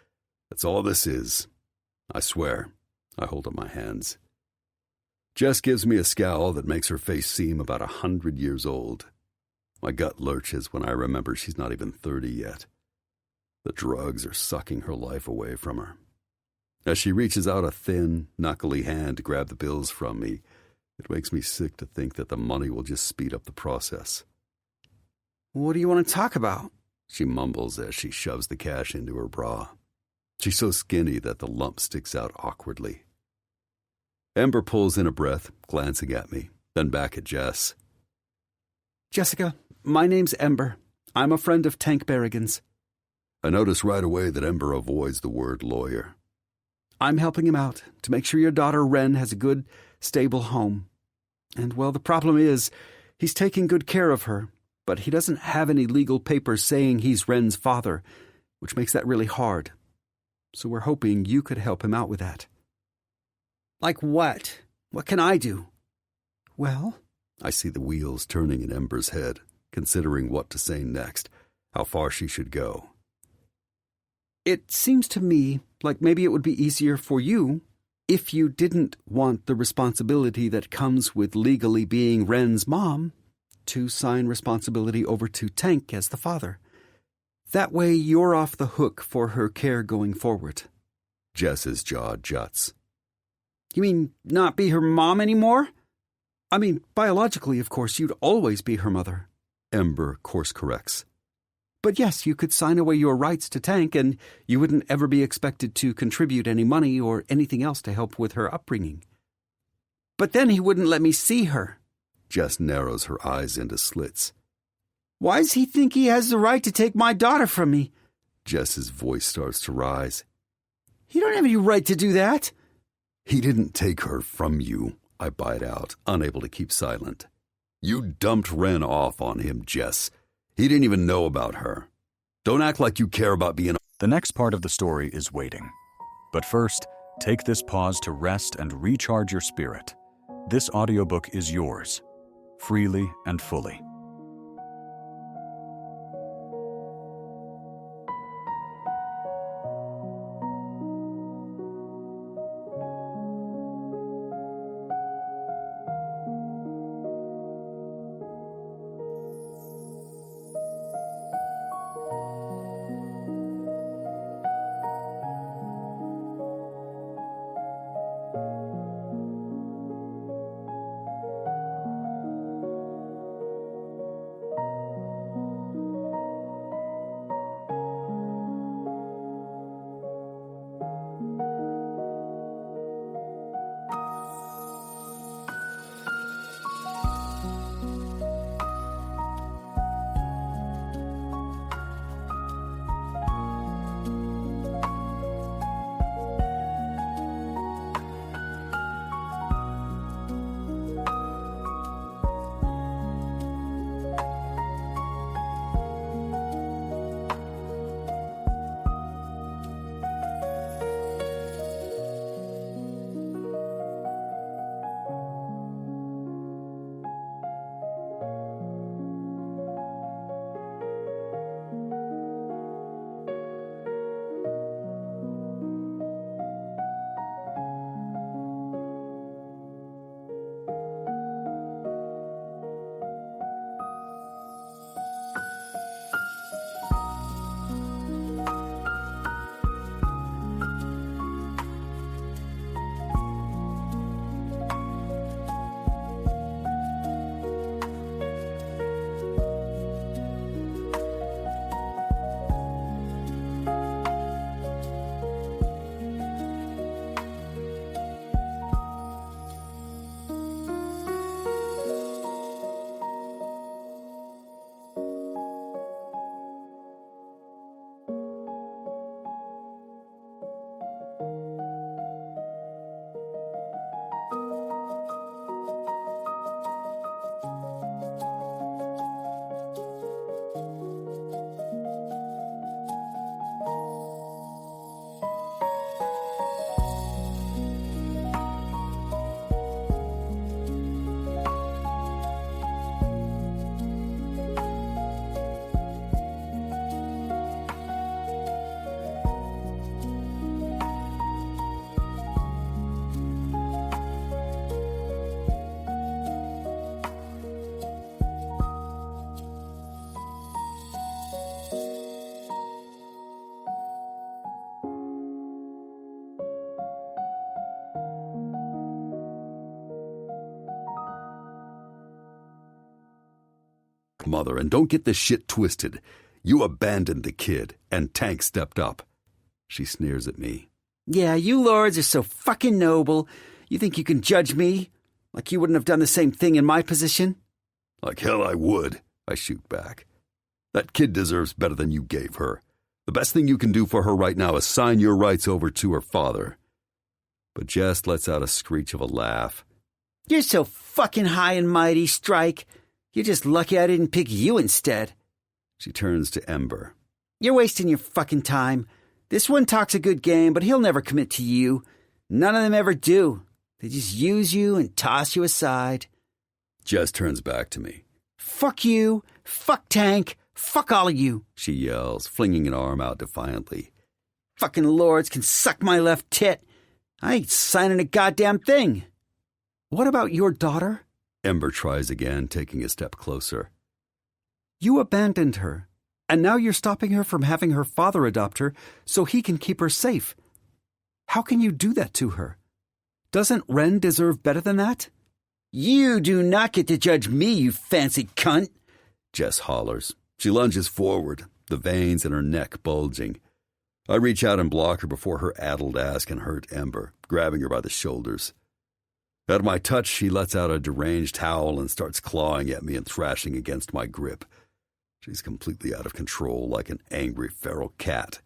S2: That's all this is. I swear." I hold up my hands. Jess gives me a scowl that makes her face seem about 100 years old. My gut lurches when I remember she's not even 30 yet. The drugs are sucking her life away from her. As she reaches out a thin, knuckly hand to grab the bills from me, it makes me sick to think that the money will just speed up the process.
S3: "What do you want to talk about?"
S2: she mumbles as she shoves the cash into her bra. She's so skinny that the lump sticks out awkwardly. Ember pulls in a breath, glancing at me, then back at Jess.
S3: "Jessica, my name's Ember. I'm a friend of Tank Berrigan's."
S2: I notice right away that Ember avoids the word lawyer.
S3: "I'm helping him out to make sure your daughter Wren has a good, stable home. And, well, the problem is, He's taking good care of her, but he doesn't have any legal papers saying he's Ren's father, which makes that really hard. So we're hoping you could help him out with that. Like what? What can I do? Well,
S2: I see the wheels turning in Ember's head, considering what to say next, how far she should go.
S3: It seems to me like maybe it would be easier for you if you didn't want the responsibility that comes with legally being Ren's mom to sign responsibility over to Tank as the father. That way you're off the hook for her care going forward.
S2: Jess's jaw juts.
S3: You mean not be her mom anymore? I mean, biologically, of course, you'd always be her mother.
S2: Ember course corrects.
S3: But yes, you could sign away your rights to Tank, and you wouldn't ever be expected to contribute any money or anything else to help with her upbringing. But then he wouldn't let me see her.
S2: Jess narrows her eyes into slits.
S3: Why does he think he has the right to take my daughter from me?
S2: Jess's voice starts to rise.
S3: He don't have any right to do that.
S2: He didn't take her from you, I bite out, unable to keep silent. You dumped Ren off on him, Jess. He didn't even know about her. Don't act like you care about being...
S5: The next part of the story is waiting. But first, take this pause to rest and recharge your spirit. This audiobook is yours, freely and fully.
S2: Mother, and don't get this shit twisted. You abandoned the kid, and Tank stepped up. She sneers at me.
S3: Yeah, you lords are so fucking noble. You think you can judge me? Like you wouldn't have done the same thing in my position?
S2: Like hell I would, I shoot back. That kid deserves better than you gave her. The best thing you can do for her right now is sign your rights over to her father. But Jess lets out a screech of a laugh.
S3: You're so fucking high and mighty, Strike. You're just lucky I didn't pick you instead. She turns to Ember. You're wasting your fucking time. This one talks a good game, but he'll never commit to you. None of them ever do. They just use you and toss you aside.
S2: Jess turns back to me.
S3: Fuck you. Fuck Tank. Fuck all of you, she yells, flinging an arm out defiantly. Fucking lords can suck my left tit. I ain't signing a goddamn thing. What about your daughter?
S2: Ember tries again, taking a step closer.
S3: You abandoned her, and now you're stopping her from having her father adopt her so he can keep her safe. How can you do that to her? Doesn't Ren deserve better than that? You do not get to judge me, you fancy cunt,
S2: Jess hollers. She lunges forward, the veins in her neck bulging. I reach out and block her before her addled ass can hurt Ember, grabbing her by the shoulders. At my touch, she lets out a deranged howl and starts clawing at me and thrashing against my grip. She's completely out of control, like an angry feral cat.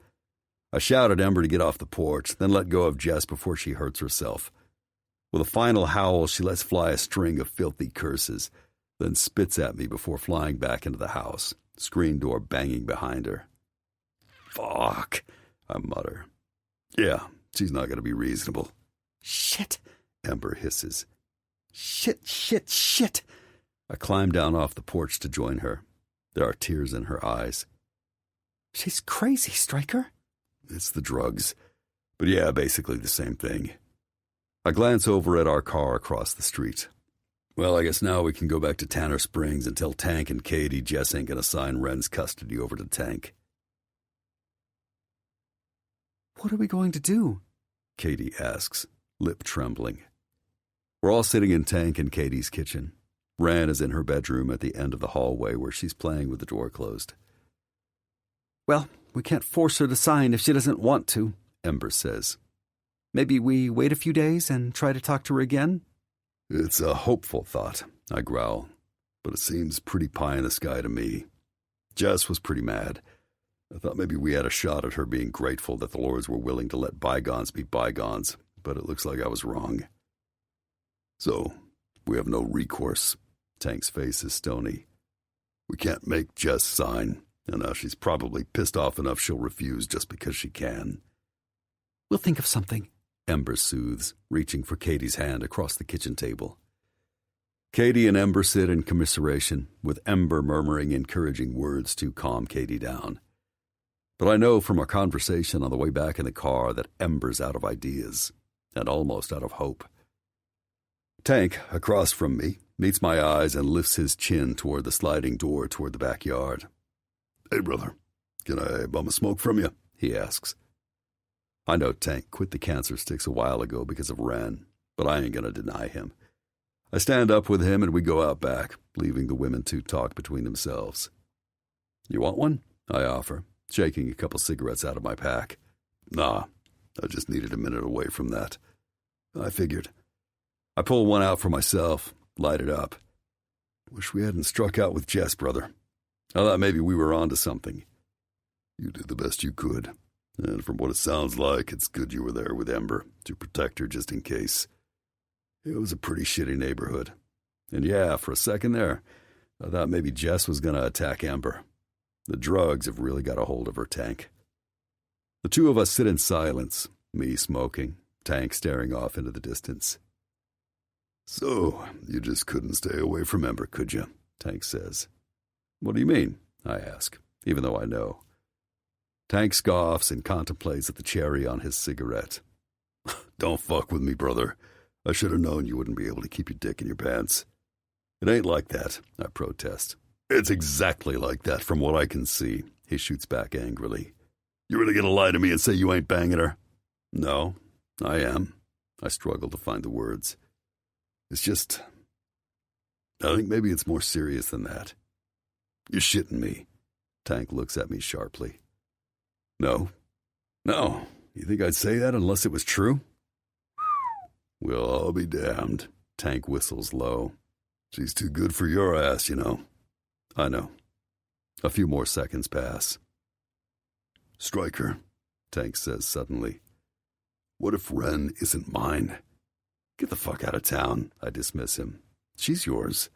S2: I shout at Ember to get off the porch, then let go of Jess before she hurts herself. With a final howl, she lets fly a string of filthy curses, then spits at me before flying back into the house, screen door banging behind her. Fuck, I mutter. Yeah, she's not going to be reasonable.
S3: Shit,
S2: Ember hisses.
S3: Shit.
S2: I climb down off the porch to join her. There are tears in her eyes.
S3: She's crazy, Stryker.
S2: It's the drugs. But yeah, basically the same thing. I glance over at our car across the street. Well, I guess now we can go back to Tanner Springs and tell Tank and Katie Jess ain't gonna sign Ren's custody over to Tank.
S3: What are we going to do?
S2: Katie asks, lip trembling. We're all sitting in Tank and Katie's kitchen. Ren is in her bedroom at the end of the hallway where she's playing with the door closed.
S3: Well, we can't force her to sign if she doesn't want to,
S2: Ember says.
S3: Maybe we wait a few days and try to talk to her again?
S2: It's a hopeful thought, I growl, but it seems pretty pie in the sky to me. Jess was pretty mad. I thought maybe we had a shot at her being grateful that the lords were willing to let bygones be bygones, but it looks like I was wrong. So, we have no recourse. Tank's face is stony. We can't make Jess sign, and now she's probably pissed off enough she'll refuse just because she can.
S3: We'll think of something,
S2: Ember soothes, reaching for Katie's hand across the kitchen table. Katie and Ember sit in commiseration, with Ember murmuring encouraging words to calm Katie down. But I know from our conversation on the way back in the car that Ember's out of ideas, and almost out of hope. Tank, across from me, meets my eyes and lifts his chin toward the sliding door toward the backyard. Hey, brother, can I bum a smoke from you? He asks. I know Tank quit the cancer sticks a while ago because of Ren, but I ain't gonna deny him. I stand up with him and we go out back, leaving the women to talk between themselves. You want one? I offer, shaking a couple cigarettes out of my pack. Nah, I just needed a minute away from that. I figured. I pull one out for myself, light it up. Wish we hadn't struck out with Jess, brother. I thought maybe we were onto something. You did the best you could, and from what it sounds like, it's good you were there with Ember to protect her just in case. It was a pretty shitty neighborhood. And yeah, for a second there, I thought maybe Jess was going to attack Ember. The drugs have really got a hold of her, Tank. The two of us sit in silence, me smoking, Tank staring off into the distance. So, you just couldn't stay away from Ember, could you? Tank says. What do you mean? I ask, even though I know. Tank scoffs and contemplates at the cherry on his cigarette. Don't fuck with me, brother. I should have known you wouldn't be able to keep your dick in your pants. It ain't like that, I protest. It's exactly like that from what I can see, he shoots back angrily. You really gonna lie to me and say you ain't banging her? No, I am. I struggle to find the words. It's just, I think maybe it's more serious than that. You're shitting me. Tank looks at me sharply. No. You think I'd say that unless it was true? We'll all be damned. Tank whistles low. She's too good for your ass, you know. I know. A few more seconds pass. Stryker, Tank says suddenly. What if Ren isn't mine? Get the fuck out of town, I dismiss him. She's yours.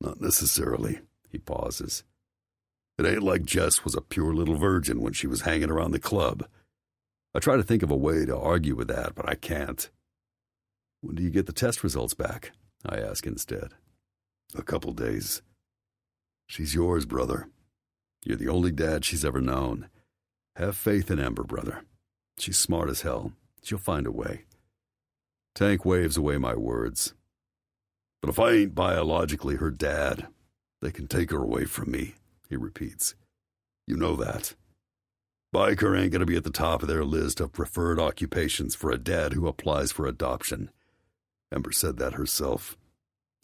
S2: Not necessarily, he pauses. It ain't like Jess was a pure little virgin when she was hanging around the club. I try to think of a way to argue with that, but I can't. When do you get the test results back? I ask instead. A couple days. She's yours, brother. You're the only dad she's ever known. Have faith in Ember, brother. She's smart as hell. She'll find a way. Tank waves away my words. But if I ain't biologically her dad, they can take her away from me, he repeats. You know that. Biker ain't gonna be at the top of their list of preferred occupations for a dad who applies for adoption. Ember said that herself.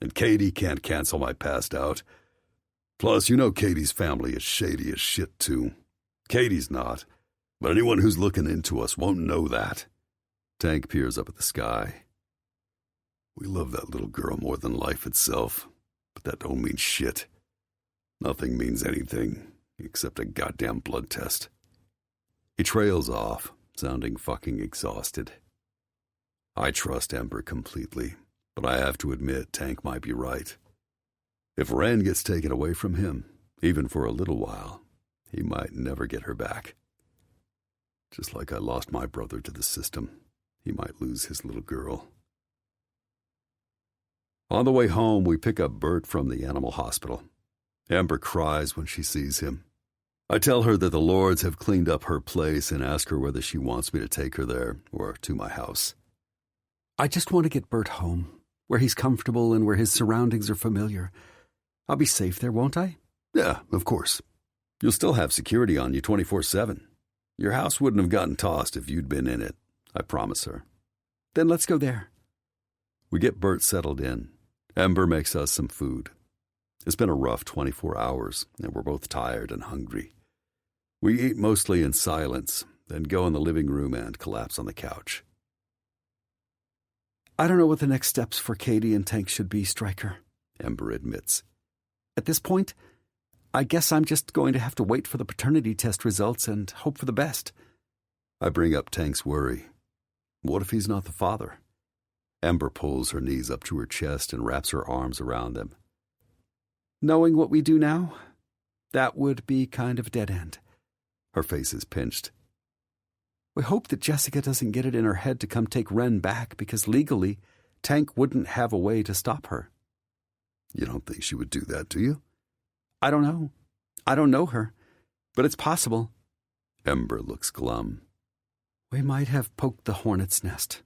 S2: And Katie can't cancel my passed out. Plus, you know Katie's family is shady as shit, too. Katie's not, but anyone who's looking into us won't know that. Tank peers up at the sky. We love that little girl more than life itself, but that don't mean shit. Nothing means anything, except a goddamn blood test. He trails off, sounding fucking exhausted. I trust Ember completely, but I have to admit Tank might be right. If Ren gets taken away from him, even for a little while, he might never get her back. Just like I lost my brother to the system, he might lose his little girl. On the way home, we pick up Bert from the animal hospital. Ember cries when she sees him. I tell her that the Lords have cleaned up her place and ask her whether she wants me to take her there or to my house.
S3: I just want to get Bert home, where he's comfortable and where his surroundings are familiar. I'll be safe there, won't I?
S2: Yeah, of course. You'll still have security on you 24/7. Your house wouldn't have gotten tossed if you'd been in it, I promise her.
S3: Then let's go there.
S2: We get Bert settled in. Ember makes us some food. It's been a rough 24 hours, and we're both tired and hungry. We eat mostly in silence, then go in the living room and collapse on the couch.
S3: I don't know what the next steps for Katie and Tank should be, Stryker, Ember admits. At this point, I guess I'm just going to have to wait for the paternity test results and hope for the best.
S2: I bring up Tank's worry. What if he's not the father? Ember pulls her knees up to her chest and wraps her arms around them.
S3: Knowing what we do now, that would be kind of a dead end.
S2: Her face is pinched.
S3: We hope that Jessica doesn't get it in her head to come take Ren back because legally, Tank wouldn't have a way to stop her.
S2: You don't think she would do that, do you?
S3: I don't know. I don't know her, but it's possible.
S2: Ember looks glum.
S3: We might have poked the hornet's nest.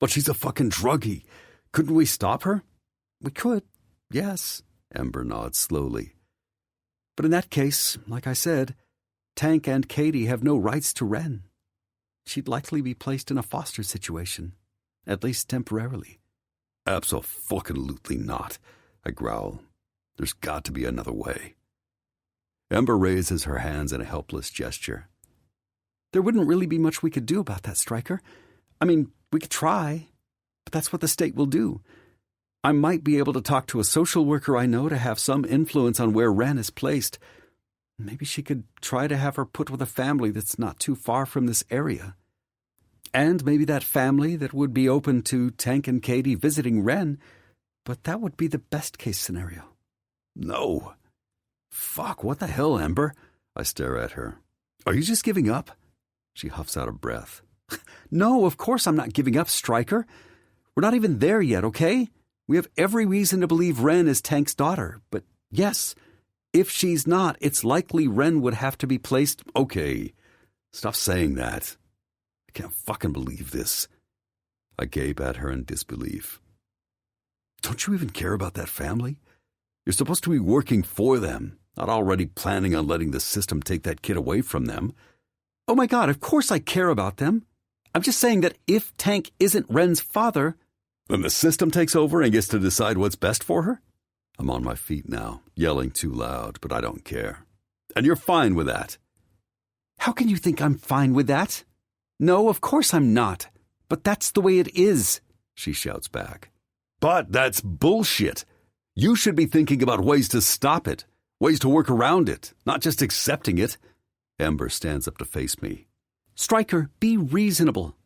S2: But she's a fucking druggie. Couldn't we stop her?
S3: We could, yes.
S2: Ember nods slowly.
S3: But in that case, like I said, Tank and Katie have no rights to Ren. She'd likely be placed in a foster situation, at least temporarily.
S2: Abso-fucking-lutely not, I growl. There's got to be another way. Ember raises her hands in a helpless gesture.
S3: There wouldn't really be much we could do about that, Stryker. I mean, we could try, but that's what the state will do. I might be able to talk to a social worker I know to have some influence on where Ren is placed. Maybe she could try to have her put with a family that's not too far from this area. And maybe that family that would be open to Tank and Katie visiting Ren, but that would be the best-case scenario.
S2: No. Fuck, what the hell, Ember? I stare at her. Are you just giving up? She huffs out a breath.
S3: No, of course I'm not giving up, Stryker. We're not even there yet, okay? We have every reason to believe Ren is Tank's daughter, but yes, if she's not, it's likely Ren would have to be placed...
S2: Okay, stop saying that. I can't fucking believe this. I gape at her in disbelief. Don't you even care about that family? You're supposed to be working for them, not already planning on letting the system take that kid away from them.
S3: Oh my God, of course I care about them. I'm just saying that if Tank isn't Ren's father...
S2: Then the system takes over and gets to decide what's best for her? I'm on my feet now, yelling too loud, but I don't care. And you're fine with that.
S3: How can you think I'm fine with that? No, of course I'm not. But that's the way it is, she shouts back.
S2: But that's bullshit. You should be thinking about ways to stop it, ways to work around it, not just accepting it. Ember stands up to face me.
S3: Stryker, be reasonable.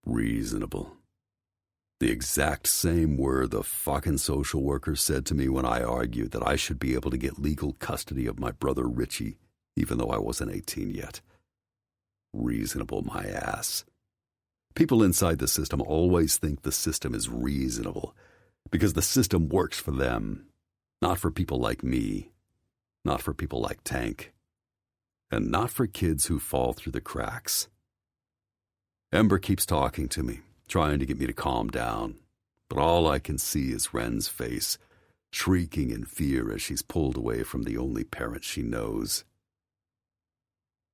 S2: Reasonable. The exact same word the fucking social worker said to me when I argued that I should be able to get legal custody of my brother Richie, even though I wasn't 18 yet. Reasonable, my ass. People inside the system always think the system is reasonable because the system works for them, not for people like me, not for people like Tank, and not for kids who fall through the cracks. Ember keeps talking to me, trying to get me to calm down, but all I can see is Wren's face, shrieking in fear as she's pulled away from the only parent she knows.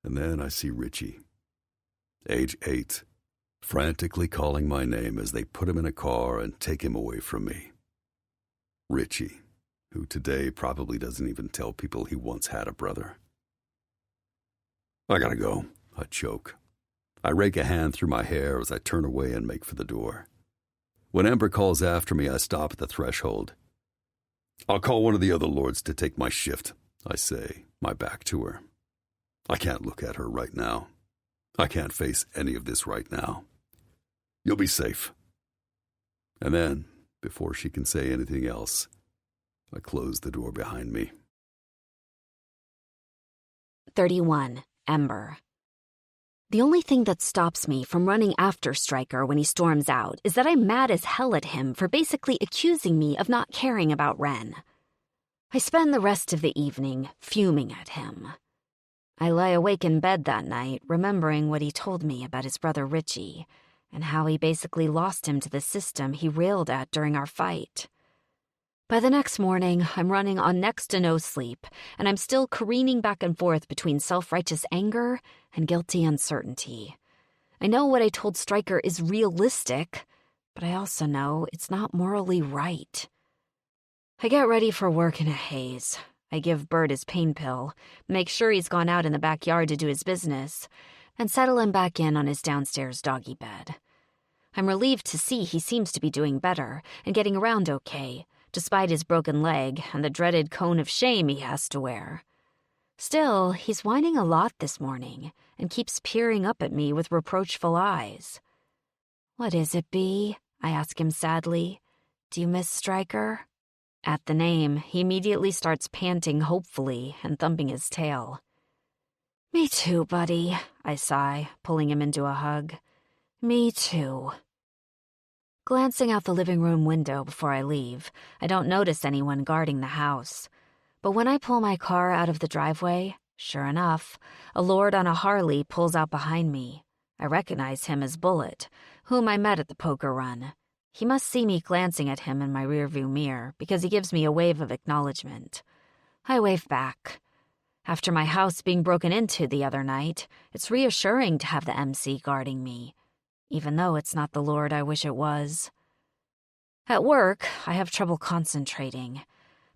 S2: And then I see Richie, age 8, frantically calling my name as they put him in a car and take him away from me. Richie, who today probably doesn't even tell people he once had a brother. I gotta go, I choke. I rake a hand through my hair as I turn away and make for the door. When Ember calls after me, I stop at the threshold. I'll call one of the other lords to take my shift, I say, my back to her. I can't look at her right now. I can't face any of this right now. You'll be safe. And then, before she can say anything else, I close the door behind me.
S1: 31. Ember. The only thing that stops me from running after Stryker when he storms out is that I'm mad as hell at him for basically accusing me of not caring about Wren. I spend the rest of the evening fuming at him. I lie awake in bed that night, remembering what he told me about his brother Richie, and how he basically lost him to the system he railed at during our fight. By the next morning, I'm running on next to no sleep, and I'm still careening back and forth between self-righteous anger and guilty uncertainty. I know what I told Stryker is realistic, but I also know it's not morally right. I get ready for work in a haze. I give Bird his pain pill, make sure he's gone out in the backyard to do his business, and settle him back in on his downstairs doggy bed. I'm relieved to see he seems to be doing better and getting around okay, despite his broken leg and the dreaded cone of shame he has to wear. Still, he's whining a lot this morning and keeps peering up at me with reproachful eyes. "What is it, Bea?" I ask him sadly. "Do you miss Stryker?" At the name, he immediately starts panting hopefully and thumping his tail. "Me too, buddy," I sigh, pulling him into a hug. "Me too." Glancing out the living room window before I leave, I don't notice anyone guarding the house. But when I pull my car out of the driveway, sure enough, a lord on a Harley pulls out behind me. I recognize him as Bullet, whom I met at the poker run. He must see me glancing at him in my rearview mirror because he gives me a wave of acknowledgement. I wave back. After my house being broken into the other night, it's reassuring to have the MC guarding me, even though it's not the lord I wish it was. At work, I have trouble concentrating.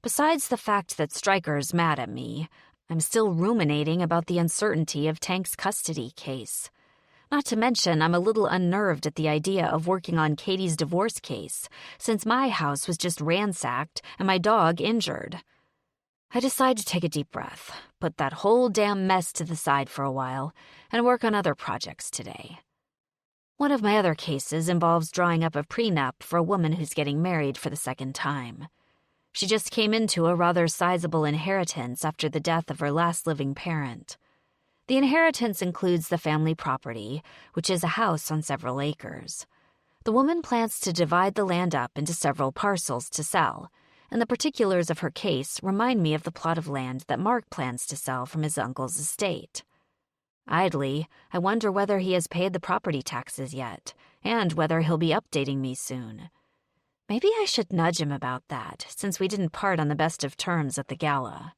S1: Besides the fact that Stryker's mad at me, I'm still ruminating about the uncertainty of Tank's custody case. Not to mention, I'm a little unnerved at the idea of working on Katie's divorce case, since my house was just ransacked and my dog injured. I decide to take a deep breath, put that whole damn mess to the side for a while, and work on other projects today. One of my other cases involves drawing up a prenup for a woman who's getting married for the second time. She just came into a rather sizable inheritance after the death of her last living parent. The inheritance includes the family property, which is a house on several acres. The woman plans to divide the land up into several parcels to sell, and the particulars of her case remind me of the plot of land that Mark plans to sell from his uncle's estate. Idly, I wonder whether he has paid the property taxes yet, and whether he'll be updating me soon. Maybe I should nudge him about that, since we didn't part on the best of terms at the gala.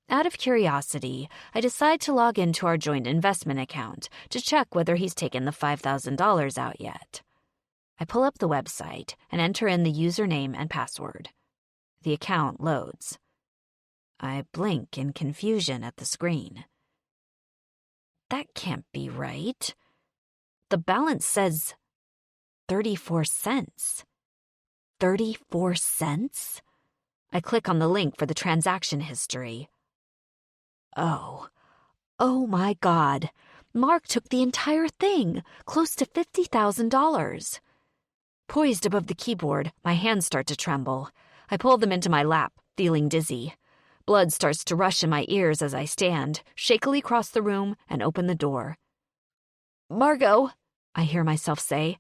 S1: Out of curiosity, I decide to log into our joint investment account to check whether he's taken the $5,000 out yet. I pull up the website and enter in the username and password. The account loads. I blink in confusion at the screen. That can't be right. The balance says 34 cents. 34 cents? I click on the link for the transaction history. Oh my God. Mark took the entire thing, close to $50,000.
S4: Poised above the keyboard, my hands start to tremble. I pull them into my lap, feeling dizzy. Blood starts to rush in my ears as I stand, shakily cross the room, and open the door. "Margot," I hear myself say,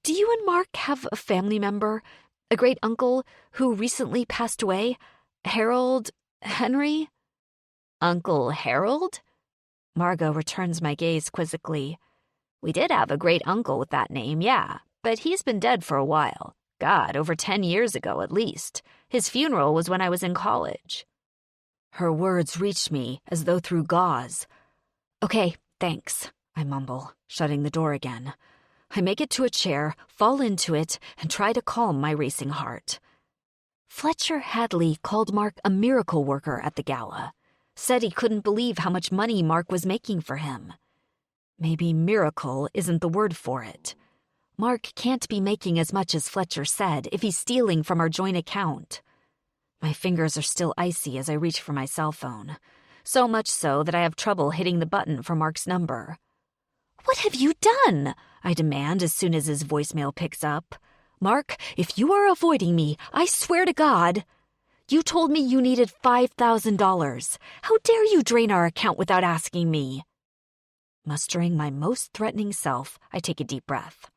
S4: "do you and Mark have a family member, a great uncle who recently passed away? Harold Henry?"
S1: "Uncle Harold?" Margot returns my gaze quizzically. "We did have a great uncle with that name, yeah, but he's been dead for a while. God, over 10 years ago at least. His funeral was when I was in college."
S4: Her words reach me as though through gauze. "Okay, thanks," I mumble, shutting the door again. I make it to a chair, fall into it, and try to calm my racing heart. Fletcher Hadley called Mark a miracle worker at the gala. Said he couldn't believe how much money Mark was making for him. Maybe miracle isn't the word for it. Mark can't be making as much as Fletcher said if he's stealing from our joint account. My fingers are still icy as I reach for my cell phone. So much so that I have trouble hitting the button for Mark's number. "What have you done?" I demand as soon as his voicemail picks up. "Mark, if you are avoiding me, I swear to God. You told me you needed $5,000. How dare you drain our account without asking me?" Mustering my most threatening self, I take a deep breath.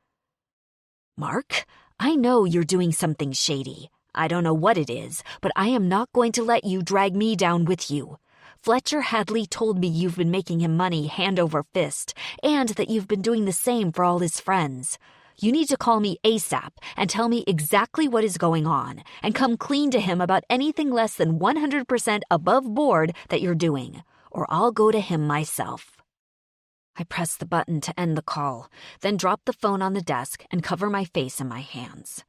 S4: "Mark, I know you're doing something shady. I don't know what it is, but I am not going to let you drag me down with you. Fletcher Hadley told me you've been making him money hand over fist, and that you've been doing the same for all his friends. You need to call me ASAP and tell me exactly what is going on, and come clean to him about anything less than 100% above board that you're doing, or I'll go to him myself." I press the button to end the call, then drop the phone on the desk and cover my face in my hands.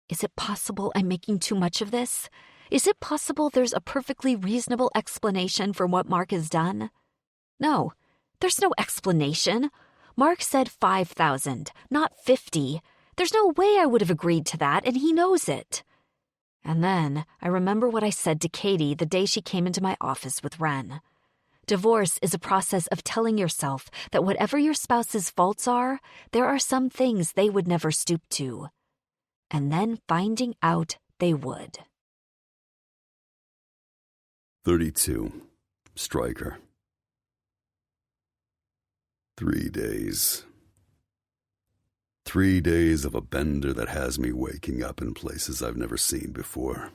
S4: Is it possible I'm making too much of this? Is it possible there's a perfectly reasonable explanation for what Mark has done? No, there's no explanation. Mark said 5,000, not 50. There's no way I would have agreed to that, and he knows it. And then I remember what I said to Katie the day she came into my office with Ren. Divorce is a process of telling yourself that whatever your spouse's faults are, there are some things they would never stoop to. And then finding out they would.
S2: 32. Striker. 3 days. 3 days of a bender that has me waking up in places I've never seen before.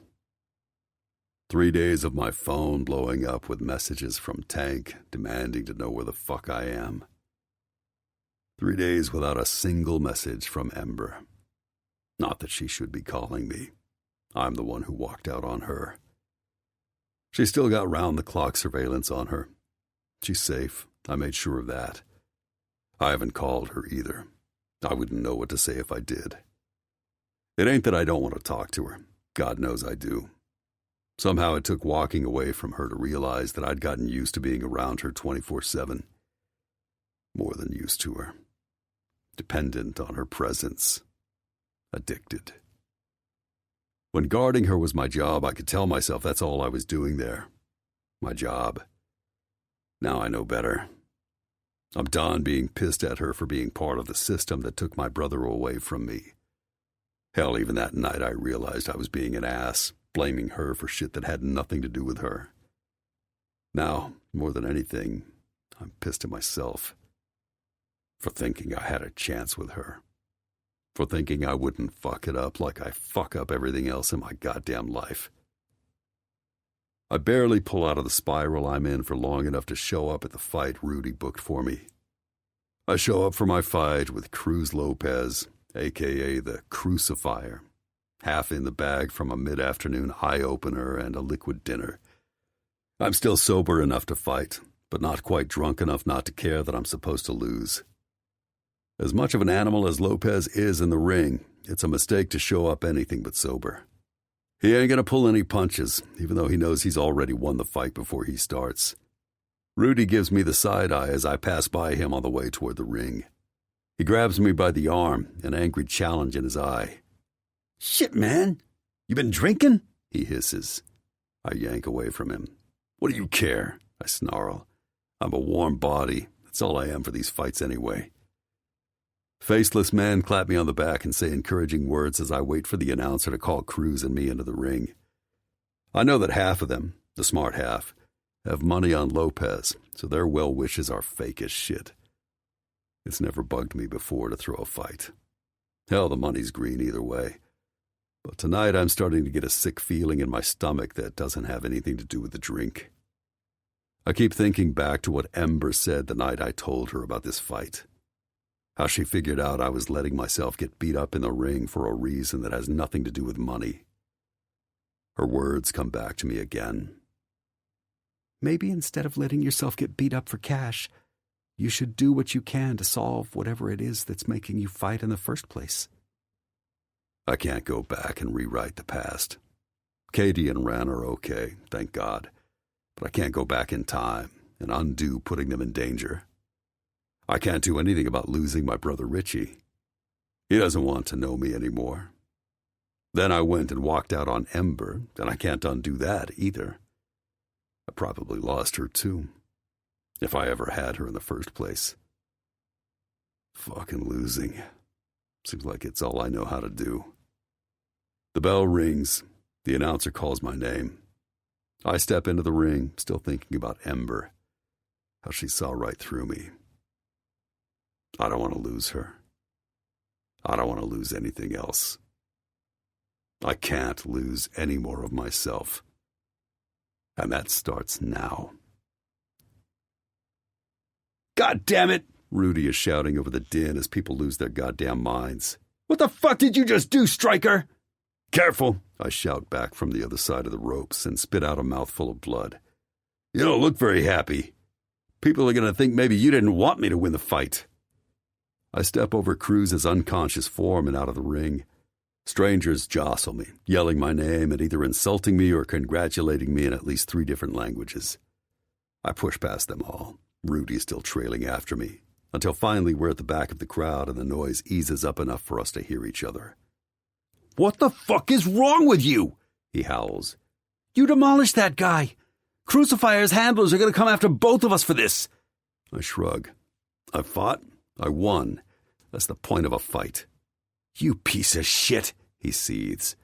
S2: 3 days of my phone blowing up with messages from Tank demanding to know where the fuck I am. 3 days without a single message from Ember. Not that she should be calling me. I'm the one who walked out on her. She's still got round-the-clock surveillance on her. She's safe. I made sure of that. I haven't called her either. I wouldn't know what to say if I did. It ain't that I don't want to talk to her. God knows I do. Somehow it took walking away from her to realize that I'd gotten used to being around her 24/7. More than used to her. Dependent on her presence. Addicted. When guarding her was my job, I could tell myself that's all I was doing there. My job. Now I know better. I'm done being pissed at her for being part of the system that took my brother away from me. Hell, even that night I realized I was being an ass, blaming her for shit that had nothing to do with her. Now, more than anything, I'm pissed at myself for thinking I had a chance with her. For thinking I wouldn't fuck it up like I fuck up everything else in my goddamn life. I barely pull out of the spiral I'm in for long enough to show up at the fight Rudy booked for me. I show up for my fight with Cruz Lopez, a.k.a. the Crucifier, half in the bag from a mid-afternoon eye-opener and a liquid dinner. I'm still sober enough to fight, but not quite drunk enough not to care that I'm supposed to lose. As much of an animal as Lopez is in the ring, it's a mistake to show up anything but sober. He ain't gonna pull any punches, even though he knows he's already won the fight before he starts. Rudy gives me the side eye as I pass by him on the way toward the ring. He grabs me by the arm, an angry challenge in his eye.
S3: "Shit, man! You been drinking?"
S2: He hisses. I yank away from him. What do you care? I snarl. I'm a warm body. That's all I am for these fights anyway. Faceless men clap me on the back and say encouraging words as I wait for the announcer to call Cruz and me into the ring. I know that half of them, the smart half, have money on Lopez, so their well wishes are fake as shit. It's never bugged me before to throw a fight. Hell, the money's green either way. But tonight I'm starting to get a sick feeling in my stomach that doesn't have anything to do with the drink. I keep thinking back to what Ember said the night I told her about this fight. How she figured out I was letting myself get beat up in the ring for a reason that has nothing to do with money. Her words come back to me again.
S3: Maybe instead of letting yourself get beat up for cash, you should do what you can to solve whatever it is that's making you fight in the first place.
S2: I can't go back and rewrite the past. Katie and Ren are okay, thank God. But I can't go back in time and undo putting them in danger. I can't do anything about losing my brother Richie. He doesn't want to know me anymore. Then I went and walked out on Ember, and I can't undo that either. I probably lost her too, if I ever had her in the first place. Fucking losing. Seems like it's all I know how to do. The bell rings. The announcer calls my name. I step into the ring, still thinking about Ember, how she saw right through me. I don't want to lose her. I don't want to lose anything else. I can't lose any more of myself. And that starts now.
S3: God damn it!
S2: Rudy is shouting over the din as people lose their goddamn minds.
S3: What the fuck did you just do, Striker?
S2: Careful, I shout back from the other side of the ropes and spit out a mouthful of blood. You don't look very happy. People are going to think maybe you didn't want me to win the fight. I step over Cruz's unconscious form and out of the ring. Strangers jostle me, yelling my name and either insulting me or congratulating me in at least 3 different languages. I push past them all, Rudy still trailing after me, until finally we're at the back of the crowd and the noise eases up enough for us to hear each other.
S3: What the fuck is wrong with you?
S2: He howls.
S3: You demolished that guy. Crucifier's handlers are going to come after both of us for this.
S2: I shrug. I fought. I won. That's the point of a fight.
S3: You piece of shit, he seethes.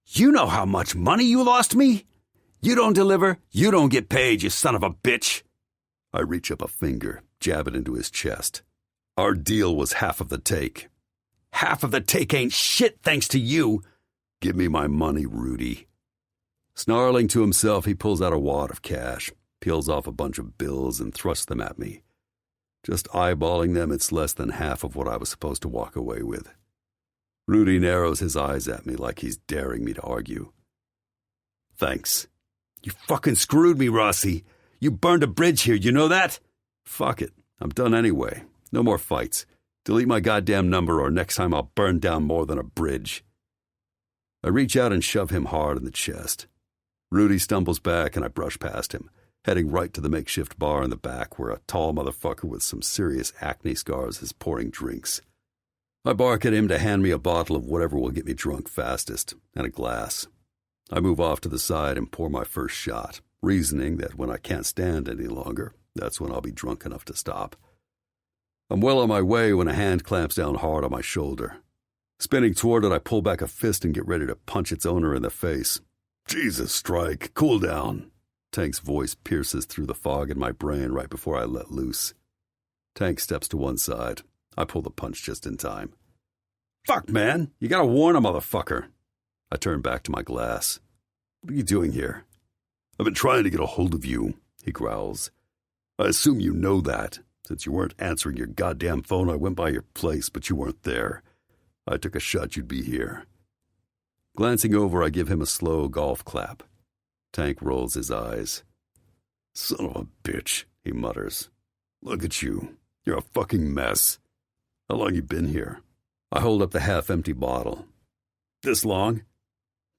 S3: You know how much money you lost me? You don't deliver, you don't get paid, you son of a bitch.
S2: I reach up a finger, jab it into his chest. Our deal was half of the take.
S3: Half of the take ain't shit thanks to you.
S2: Give me my money, Rudy. Snarling to himself, he pulls out a wad of cash, peels off a bunch of bills, and thrusts them at me. Just eyeballing them, it's less than half of what I was supposed to walk away with. Rudy narrows his eyes at me like he's daring me to argue. Thanks.
S3: You fucking screwed me, Rossi. You burned a bridge here, you know that?
S2: Fuck it. I'm done anyway. No more fights. Delete my goddamn number or next time I'll burn down more than a bridge. I reach out and shove him hard in the chest. Rudy stumbles back and I brush past him, heading right to the makeshift bar in the back where a tall motherfucker with some serious acne scars is pouring drinks. I bark at him to hand me a bottle of whatever will get me drunk fastest, and a glass. I move off to the side and pour my first shot, reasoning that when I can't stand any longer, that's when I'll be drunk enough to stop. I'm well on my way when a hand clamps down hard on my shoulder. Spinning toward it, I pull back a fist and get ready to punch its owner in the face. Jesus, Strike, cool down. Tank's voice pierces through the fog in my brain right before I let loose. Tank steps to one side. I pull the punch just in time. Fuck, man, you gotta warn a motherfucker. I turn back to my glass. What are you doing here? I've been trying to get a hold of you, he growls. I assume you know that. Since you weren't answering your goddamn phone, I went by your place, but you weren't there. I took a shot you'd be here. Glancing over, I give him a slow golf clap. Tank rolls his eyes. Son of a bitch, he mutters. Look at you. You're a fucking mess. How long you been here? I hold up the half-empty bottle. This long?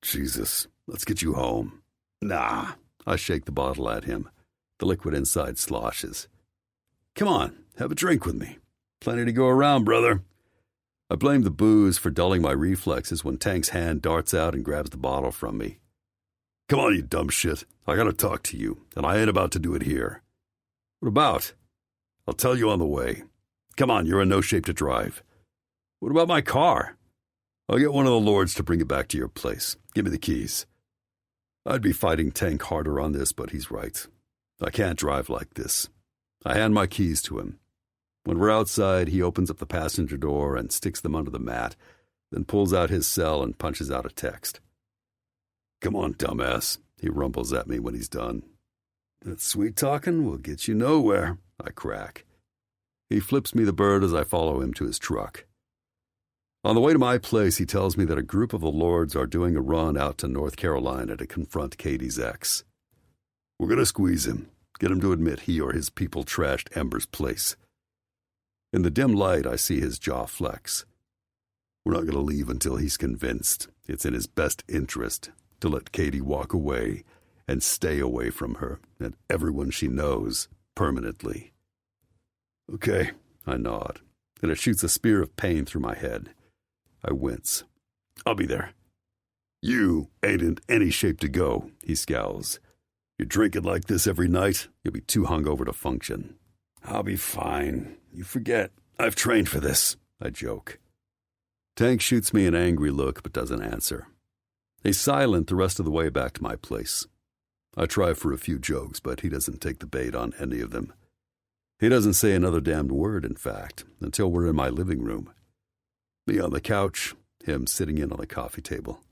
S2: Jesus, let's get you home. Nah. I shake the bottle at him. The liquid inside sloshes. Come on, have a drink with me. Plenty to go around, brother. I blame the booze for dulling my reflexes when Tank's hand darts out and grabs the bottle from me. Come on, you dumb shit. I gotta talk to you, and I ain't about to do it here. What about? I'll tell you on the way. Come on, you're in no shape to drive. What about my car? I'll get one of the lords to bring it back to your place. Give me the keys. I'd be fighting Tank harder on this, but he's right. I can't drive like this. I hand my keys to him. When we're outside, he opens up the passenger door and sticks them under the mat, then pulls out his cell and punches out a text. Come on, dumbass, he rumbles at me when he's done. That sweet talking will get you nowhere, I crack. He flips me the bird as I follow him to his truck. On the way to my place, he tells me that a group of the lords are doing a run out to North Carolina to confront Katie's ex. We're going to squeeze him, get him to admit he or his people trashed Ember's place. In the dim light, I see his jaw flex. We're not going to leave until he's convinced it's in his best interest to let Katie walk away and stay away from her and everyone she knows permanently. Okay, I nod, and it shoots a spear of pain through my head. I wince. I'll be there. You ain't in any shape to go, he scowls. You drink it like this every night, you'll be too hungover to function. I'll be fine. You forget, I've trained for this, I joke. Tank shoots me an angry look but doesn't answer. He's silent the rest of the way back to my place. I try for a few jokes, but he doesn't take the bait on any of them. He doesn't say another damned word, in fact, until we're in my living room. Me on the couch, him sitting in on the coffee table.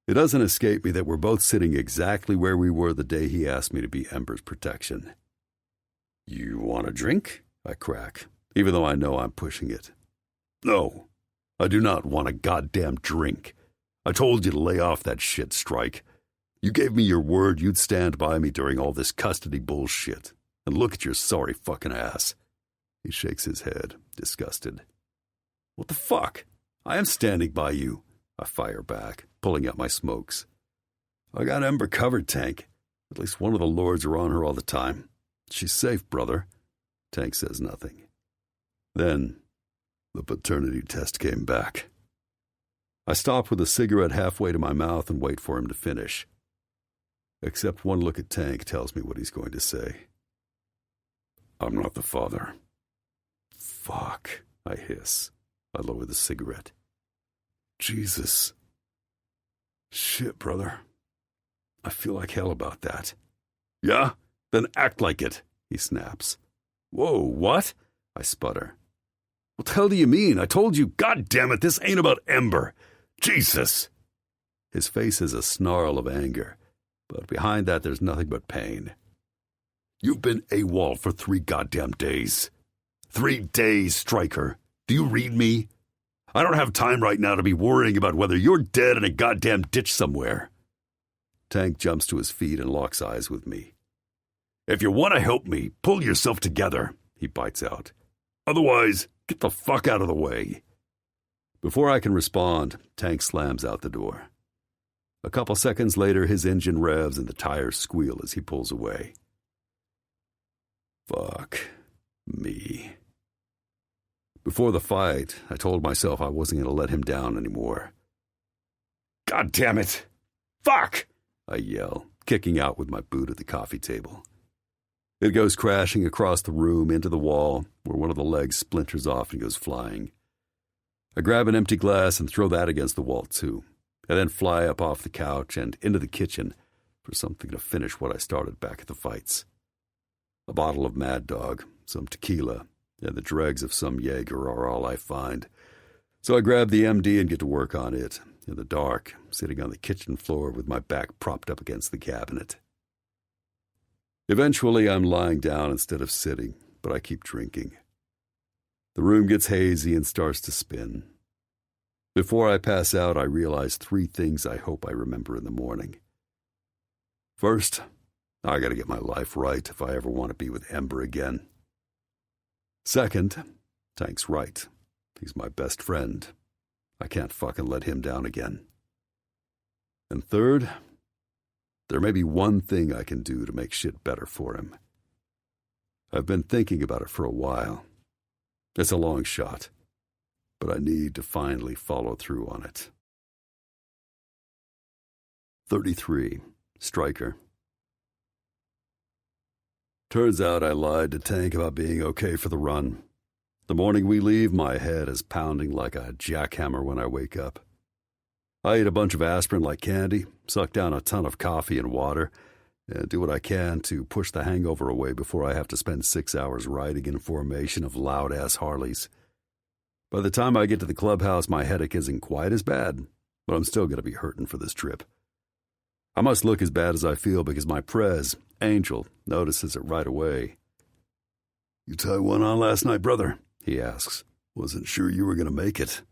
S2: It doesn't escape me that we're both sitting exactly where we were the day he asked me to be Ember's protection. You want a drink? I crack, even though I know I'm pushing it. No, I do not want a goddamn drink. I told you to lay off that shit, Strike. You gave me your word you'd stand by me during all this custody bullshit. And look at your sorry fucking ass. He shakes his head, disgusted. What the fuck? I am standing by you. I fire back, pulling out my smokes. I got Ember covered, Tank. At least one of the lords are on her all the time. She's safe, brother. Tank says nothing. Then, the paternity test came back. I stop with a cigarette halfway to my mouth and wait for him to finish. Except one look at Tank tells me what he's going to say. I'm not the father. Fuck, I hiss. I lower the cigarette. Jesus. Shit, brother. I feel like hell about that. Yeah? Then act like it, he snaps. Whoa, what? I sputter. What the hell do you mean? I told you, God damn it, this ain't about Ember. Jesus. His face is a snarl of anger, but behind that there's nothing but pain. You've been AWOL for 3 goddamn days. 3 days, Striker. Do you read me? I don't have time right now to be worrying about whether you're dead in a goddamn ditch somewhere. Tank jumps to his feet and locks eyes with me. If you want to help me, pull yourself together, he bites out. Otherwise, get the fuck out of the way. Before I can respond, Tank slams out the door. A couple seconds later, his engine revs and the tires squeal as he pulls away. Fuck me. Before the fight, I told myself I wasn't going to let him down anymore. God damn it! Fuck! I yell, kicking out with my boot at the coffee table. It goes crashing across the room into the wall, where one of the legs splinters off and goes flying. I grab an empty glass and throw that against the wall, too. I then fly up off the couch and into the kitchen for something to finish what I started back at the fights. A bottle of Mad Dog, some tequila, and the dregs of some Jaeger are all I find. So I grab the MD and get to work on it, in the dark, sitting on the kitchen floor with my back propped up against the cabinet. Eventually, I'm lying down instead of sitting, but I keep drinking. The room gets hazy and starts to spin. Before I pass out, I realize 3 things I hope I remember in the morning. First, I gotta get my life right if I ever want to be with Ember again. Second, Tank's right. He's my best friend. I can't fucking let him down again. And third, there may be one thing I can do to make shit better for him. I've been thinking about it for a while. It's a long shot, but I need to finally follow through on it. 33. Striker. Turns out I lied to Tank about being okay for the run. The morning we leave, my head is pounding like a jackhammer when I wake up. I eat a bunch of aspirin like candy, suck down a ton of coffee and water, and do what I can to push the hangover away before I have to spend 6 hours riding in formation of loud-ass Harleys. By the time I get to the clubhouse, my headache isn't quite as bad, but I'm still going to be hurting for this trip. I must look as bad as I feel because my prez, Angel, notices it right away. "You tie one on last night, brother?" he asks. "Wasn't sure you were going to make it."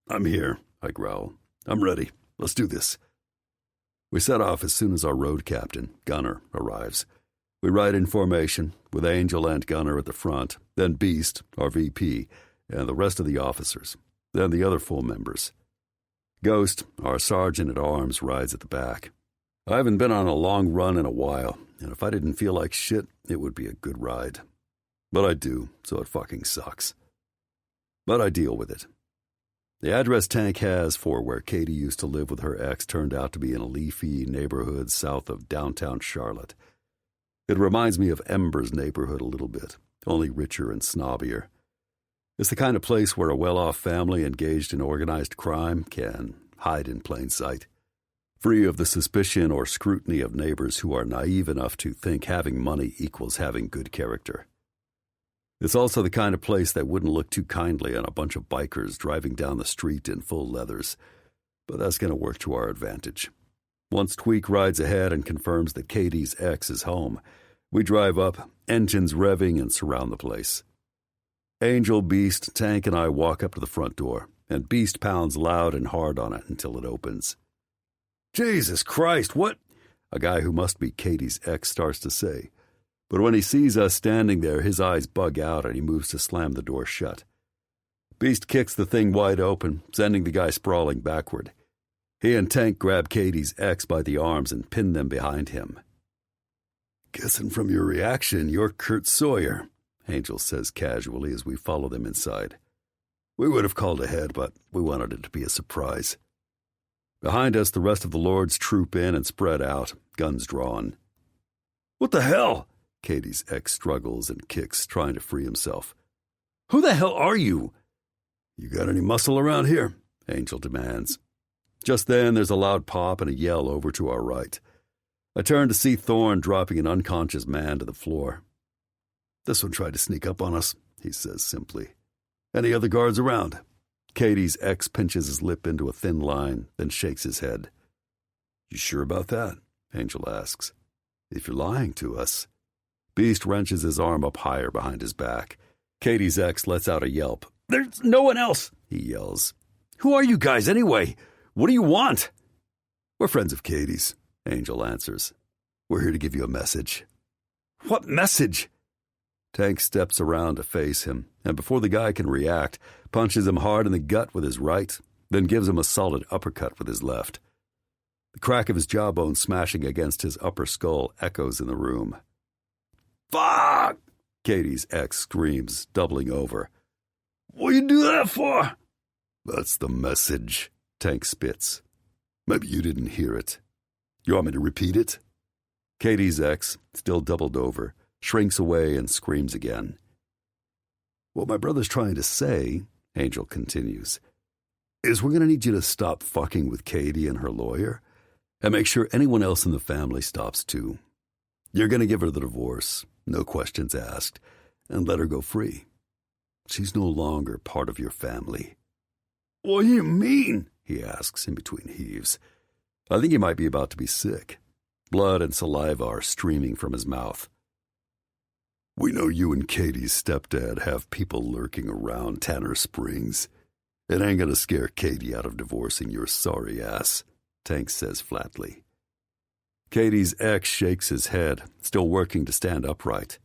S2: "I'm here," I growl. "I'm ready. Let's do this." We set off as soon as our road captain, Gunner, arrives. We ride in formation, with Angel and Gunner at the front, then Beast, our VP, and the rest of the officers, then the other full members. Ghost, our sergeant-at-arms, rides at the back. I haven't been on a long run in a while, and if I didn't feel like shit, it would be a good ride. But I do, so it fucking sucks. But I deal with it. The address Tank has for where Katie used to live with her ex turned out to be in a leafy neighborhood south of downtown Charlotte. It reminds me of Ember's neighborhood a little bit, only richer and snobbier. It's the kind of place where a well-off family engaged in organized crime can hide in plain sight, free of the suspicion or scrutiny of neighbors who are naive enough to think having money equals having good character. It's also the kind of place that wouldn't look too kindly on a bunch of bikers driving down the street in full leathers, but that's going to work to our advantage. Once Tweak rides ahead and confirms that Katie's ex is home, we drive up, engines revving, and surround the place. Angel, Beast, Tank, and I walk up to the front door, and Beast pounds loud and hard on it until it opens. "Jesus Christ, what?" a guy who must be Katie's ex starts to say. But when he sees us standing there, his eyes bug out and he moves to slam the door shut. Beast kicks the thing wide open, sending the guy sprawling backward. He and Tank grab Katie's ex by the arms and pin them behind him. "Guessing from your reaction, you're Kurt Sawyer," Angel says casually as we follow them inside. "We would have called ahead, but we wanted it to be a surprise." Behind us, the rest of the lords troop in and spread out, guns drawn. "What the hell?" Katie's ex struggles and kicks, trying to free himself. "Who the hell are you?" "You got any muscle around here?" Angel demands. Just then, there's a loud pop and a yell over to our right. I turn to see Thorne dropping an unconscious man to the floor. "This one tried to sneak up on us," he says simply. "Any other guards around?" Katie's ex pinches his lip into a thin line, then shakes his head. "You sure about that?" Angel asks. "If you're lying to us." Beast wrenches his arm up higher behind his back. Katie's ex lets out a yelp. "There's no one else," he yells. "Who are you guys anyway? What do you want?" "We're friends of Katie's," Angel answers. "We're here to give you a message." "What message?" Tank steps around to face him, and before the guy can react, punches him hard in the gut with his right, then gives him a solid uppercut with his left. The crack of his jawbone smashing against his upper skull echoes in the room. "Fuck!" Katie's ex screams, doubling over. "What you do that for?" "That's the message," Tank spits. "Maybe you didn't hear it. You want me to repeat it?" Katie's ex, still doubled over, shrinks away and screams again. "What my brother's trying to say," Angel continues, "is we're going to need you to stop fucking with Katie and her lawyer and make sure anyone else in the family stops too. You're going to give her the divorce, no questions asked, and let her go free. She's no longer part of your family." "What do you mean?" he asks in between heaves. I think he might be about to be sick. Blood and saliva are streaming from his mouth. "We know you and Katie's stepdad have people lurking around Tanner Springs. It ain't gonna scare Katie out of divorcing your sorry ass," Tank says flatly. Katie's ex shakes his head, still working to stand upright.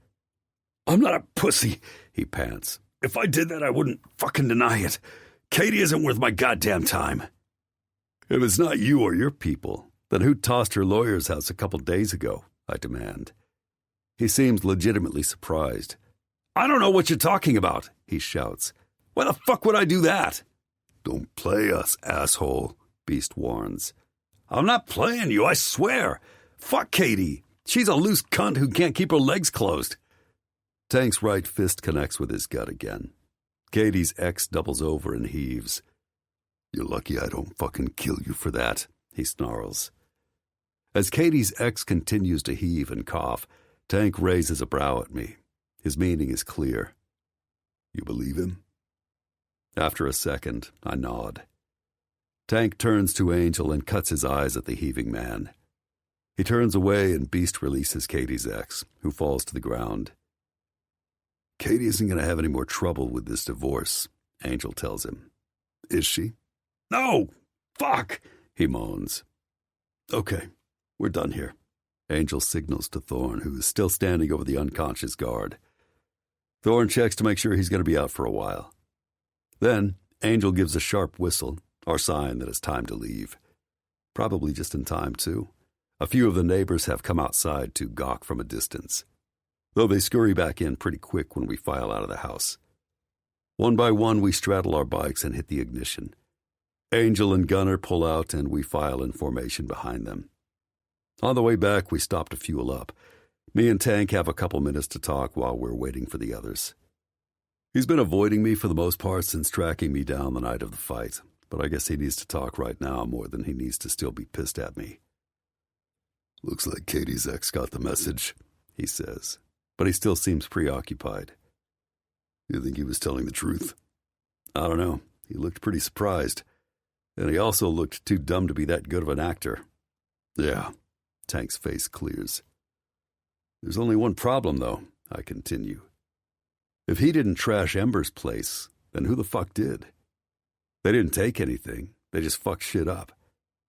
S2: "I'm not a pussy," he pants. "If I did that, I wouldn't fucking deny it. Katie isn't worth my goddamn time." "If it's not you or your people, then who tossed her lawyer's house a couple days ago?" I demand. He seems legitimately surprised. "I don't know what you're talking about," he shouts. "Why the fuck would I do that?" "Don't play us, asshole," Beast warns. "I'm not playing you, I swear. Fuck Katie. She's a loose cunt who can't keep her legs closed." Tank's right fist connects with his gut again. Katie's ex doubles over and heaves. You're lucky I don't fucking kill you for that, he snarls. As Katie's ex continues to heave and cough, Tank raises a brow at me. His meaning is clear. You believe him? After a second, I nod. Tank turns to Angel and cuts his eyes at the heaving man. He turns away and Beast releases Katie's ex, who falls to the ground. Katie isn't going to have any more trouble with this divorce, Angel tells him. Is she? No! Fuck! He moans. Okay, we're done here. Angel signals to Thorne, who is still standing over the unconscious guard. Thorne checks to make sure he's going to be out for a while. Then, Angel gives a sharp whistle, our sign that it's time to leave. Probably just in time, too. A few of the neighbors have come outside to gawk from a distance, though they scurry back in pretty quick when we file out of the house. One by one, we straddle our bikes and hit the ignition. Angel and Gunner pull out, and we file in formation behind them. On the way back, we stop to fuel up. Me and Tank have a couple minutes to talk while we're waiting for the others. He's been avoiding me for the most part since tracking me down the night of the fight, but I guess he needs to talk right now more than he needs to still be pissed at me. Looks like Katie's ex got the message, he says, but he still seems preoccupied. You think he was telling the truth? I don't know. He looked pretty surprised, and he also looked too dumb to be that good of an actor. Yeah, Tank's face clears. There's only one problem, though, I continue. If he didn't trash Ember's place, then who the fuck did? They didn't take anything. They just fucked shit up.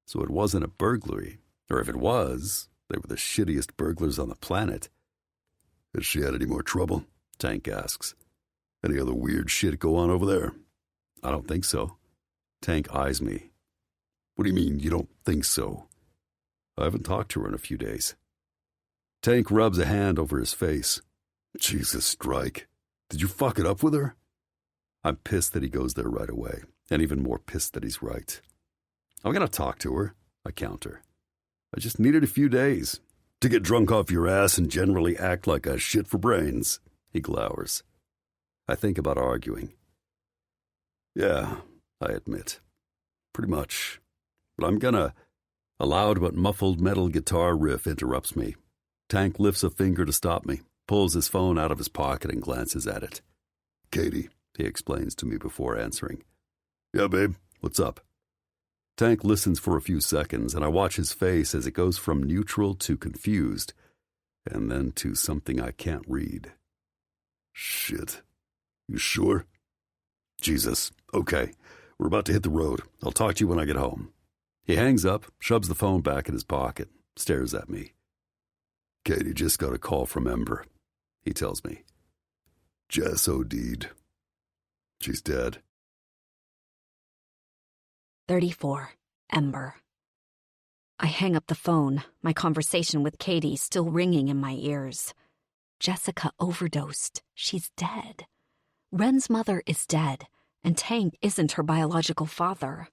S2: So it wasn't a burglary. Or if it was, they were the shittiest burglars on the planet. Has she had any more trouble? Tank asks. Any other weird shit go on over there? I don't think so. Tank eyes me. What do you mean you don't think so? I haven't talked to her in a few days. Tank rubs a hand over his face. Jesus, Strike. Did you fuck it up with her? I'm pissed that he goes there right away, and even more pissed that he's right. I'm going to talk to her, I counter. I just needed a few days to get drunk off your ass and generally act like a shit for brains, he glowers. I think about arguing. Yeah, I admit. Pretty much. But I'm gonna... A loud but muffled metal guitar riff interrupts me. Tank lifts a finger to stop me, pulls his phone out of his pocket and glances at it. Katie, he explains to me before answering. Yeah, babe, what's up? Tank listens for a few seconds, and I watch his face as it goes from neutral to confused, and then to something I can't read. Shit. You sure? Jesus. Okay. We're about to hit the road. I'll talk to you when I get home. He hangs up, shoves the phone back in his pocket, stares at me. Katie just got a call from Ember, he tells me. Jess OD'd. She's dead.
S4: 34. Ember. I hang up the phone, my conversation with Katie still ringing in my ears. Jessica overdosed. She's dead. Ren's mother is dead, and Tank isn't her biological father.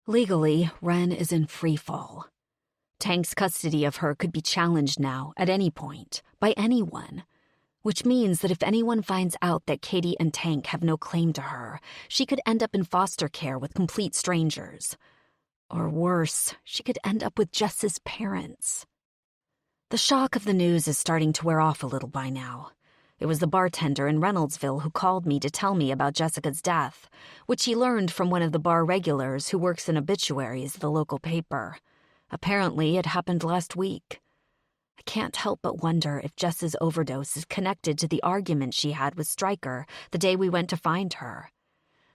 S4: Legally, Ren is in free fall. Tank's custody of her could be challenged now, at any point, by anyone, which means that if anyone finds out that Katie and Tank have no claim to her, she could end up in foster care with complete strangers. Or worse, she could end up with Jess's parents. The shock of the news is starting to wear off a little by now. It was the bartender in Reynoldsville who called me to tell me about Jessica's death, which he learned from one of the bar regulars who works in obituaries at the local paper. Apparently, it happened last week. I can't help but wonder if Jess's overdose is connected to the argument she had with Stryker the day we went to find her.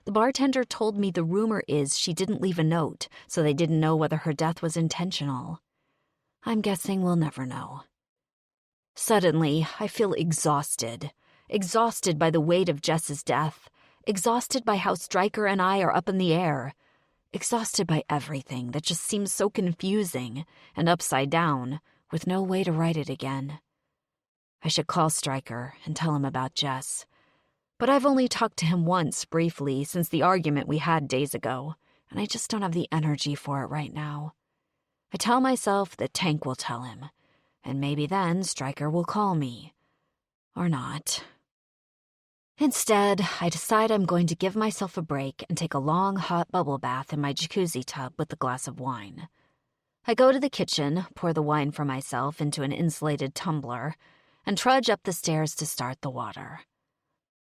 S4: The bartender told me the rumor is she didn't leave a note, so they didn't know whether her death was intentional. I'm guessing we'll never know. Suddenly, I feel exhausted. Exhausted by the weight of Jess's death. Exhausted by how Stryker and I are up in the air. Exhausted by everything that just seems so confusing and upside down, with no way to write it again. I should call Stryker and tell him about Jess. But I've only talked to him once, briefly, since the argument we had days ago, and I just don't have the energy for it right now. I tell myself that Tank will tell him, and maybe then Stryker will call me. Or not.
S1: Instead, I decide I'm going to give myself a break and take a long, hot bubble bath in my jacuzzi tub with a glass of wine. I go to the kitchen, pour the wine for myself into an insulated tumbler, and trudge up the stairs to start the water.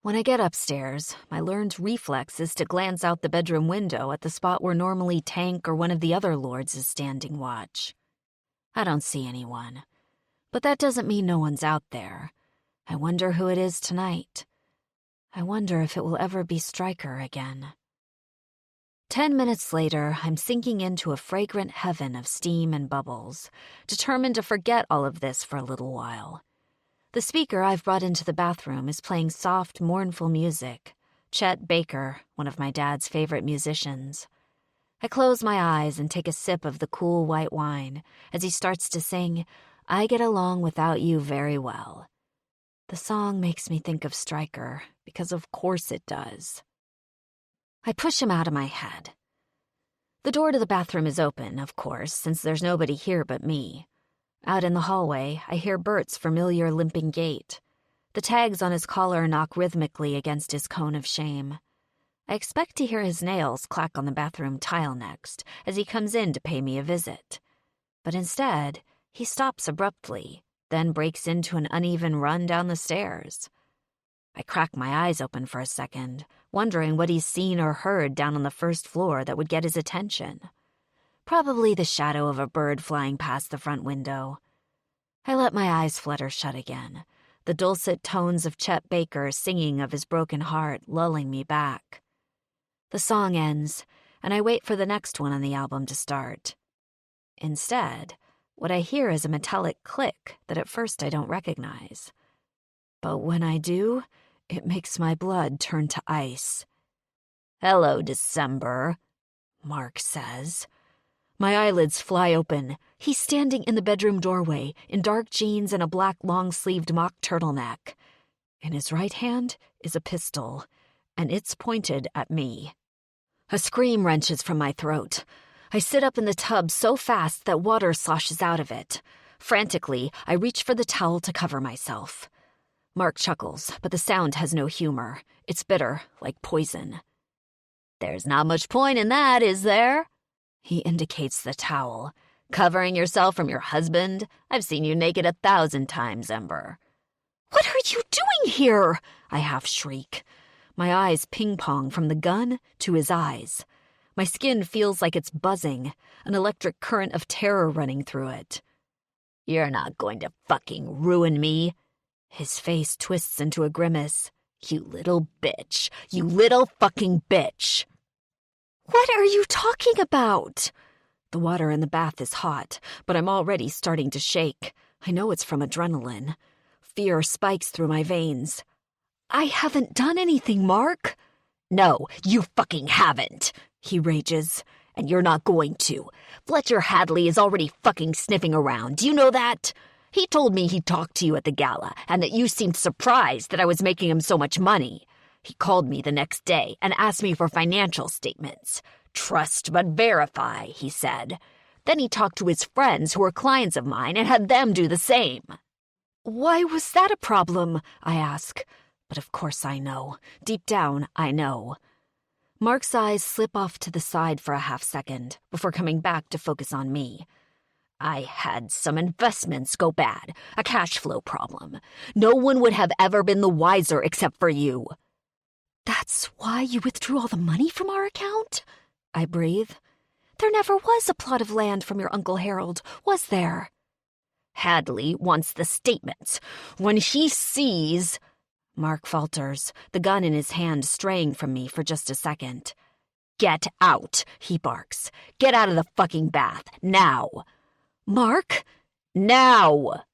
S1: When I get upstairs, my learned reflex is to glance out the bedroom window at the spot where normally Tank or one of the other lords is standing watch. I don't see anyone, but that doesn't mean no one's out there. I wonder who it is tonight. I wonder if it will ever be Stryker again. 10 minutes later, I'm sinking into a fragrant heaven of steam and bubbles, determined to forget all of this for a little while. The speaker I've brought into the bathroom is playing soft, mournful music. Chet Baker, one of my dad's favorite musicians. I close my eyes and take a sip of the cool white wine as he starts to sing, "I Get Along Without You Very Well." The song makes me think of Stryker, because of course it does. I push him out of my head. The door to the bathroom is open, of course, since there's nobody here but me. Out in the hallway, I hear Bert's familiar limping gait. The tags on his collar knock rhythmically against his cone of shame. I expect to hear his nails clack on the bathroom tile next, as he comes in to pay me a visit. But instead, he stops abruptly, then breaks into an uneven run down the stairs. I crack my eyes open for a second, wondering what he's seen or heard down on the first floor that would get his attention. Probably the shadow of a bird flying past the front window. I let my eyes flutter shut again, the dulcet tones of Chet Baker singing of his broken heart lulling me back. The song ends, and I wait for the next one on the album to start. Instead, what I hear is a metallic click that at first I don't recognize. But when I do, it makes my blood turn to ice. "Hello, December," Mark says. My eyelids fly open. He's standing in the bedroom doorway, in dark jeans and a black long-sleeved mock turtleneck. In his right hand is a pistol, and it's pointed at me. A scream wrenches from my throat. I sit up in the tub so fast that water sloshes out of it. Frantically, I reach for the towel to cover myself. Mark chuckles, but the sound has no humor. It's bitter, like poison. "There's not much point in that, is there?" He indicates the towel. "Covering yourself from your husband? I've seen you naked 1,000 times, Ember." "What are you doing here?" I half shriek. My eyes ping-pong from the gun to his eyes. My skin feels like it's buzzing, an electric current of terror running through it. "You're not going to fucking ruin me." His face twists into a grimace. "You little bitch. You little fucking bitch."
S4: What are you talking about?
S1: The water in the bath is hot, but I'm already starting to shake. I know it's from adrenaline. Fear spikes through my veins.
S4: I haven't done anything, Mark.
S1: "No, you fucking haven't," he rages. "And you're not going to. Fletcher Hadley is already fucking sniffing around. Do you know that? He told me he talked to you at the gala and that you seemed surprised that I was making him so much money. He called me the next day and asked me for financial statements. 'Trust but verify,' he said. Then he talked to his friends who were clients of mine and had them do the same."
S4: "Why was that a problem?"
S1: I ask. But of course I know. Deep down, I know. Mark's eyes slip off to the side for a half-second before coming back to focus on me. "I had some investments go bad, a cash flow problem. No one would have ever been the wiser except for you."
S4: "That's why you withdrew all the money from our account?" I breathe. "There never was a plot of land from your Uncle Harold, was there?"
S1: "Hadley wants the statements. When he sees—" Mark falters, the gun in his hand straying from me for just a second. "Get out," he barks. "Get out of the fucking bath, now."
S4: "Mark?"
S1: "Now!"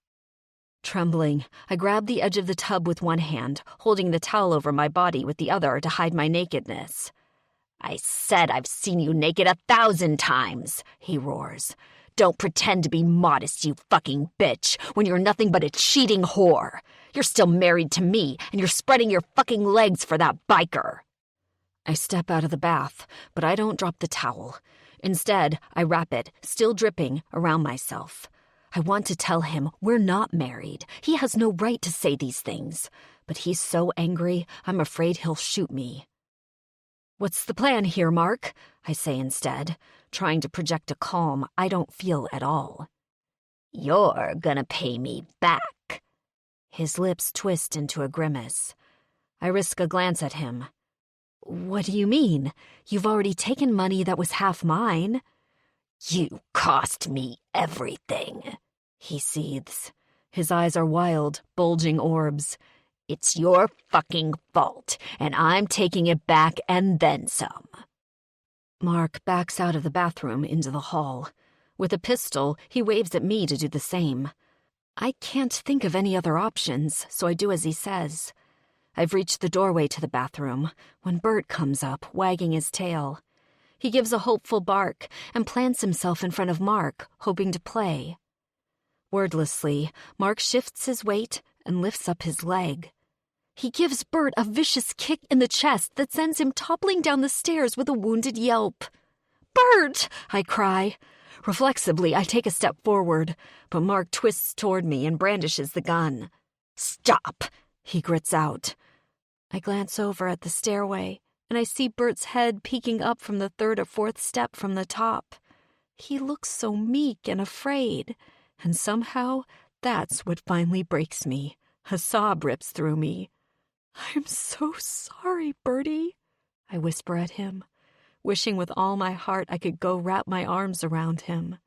S1: Trembling, I grab the edge of the tub with one hand, holding the towel over my body with the other to hide my nakedness. "I said I've seen you naked 1,000 times, he roars. "Don't pretend to be modest, you fucking bitch, when you're nothing but a cheating whore. You're still married to me, and you're spreading your fucking legs for that biker." I step out of the bath, but I don't drop the towel. Instead, I wrap it, still dripping, around myself. I want to tell him we're not married. He has no right to say these things. but he's so angry, I'm afraid he'll shoot me. "What's the plan here, Mark?" I say instead, trying to project a calm I don't feel at all. "You're gonna pay me back." His lips twist into a grimace. I risk a glance at him. "What do you mean? You've already taken money that was half mine." "You cost me everything," he seethes. His eyes are wild, bulging orbs. "It's your fucking fault, and I'm taking it back and then some." Mark backs out of the bathroom into the hall. With a pistol, he waves at me to do the same. I can't think of any other options, so I do as he says. I've reached the doorway to the bathroom when Bert comes up, wagging his tail. He gives a hopeful bark and plants himself in front of Mark, hoping to play. Wordlessly, Mark shifts his weight and lifts up his leg. He gives Bert a vicious kick in the chest that sends him toppling down the stairs with a wounded yelp. "Bert!" I cry. Reflexively, I take a step forward, but Mark twists toward me and brandishes the gun. "Stop!" he grits out. I glance over at the stairway, and I see Bert's head peeking up from the third or fourth step from the top. He looks so meek and afraid, and somehow that's what finally breaks me. A sob rips through me. "I'm so sorry, Bertie," I whisper at him, wishing with all my heart I could go wrap my arms around him.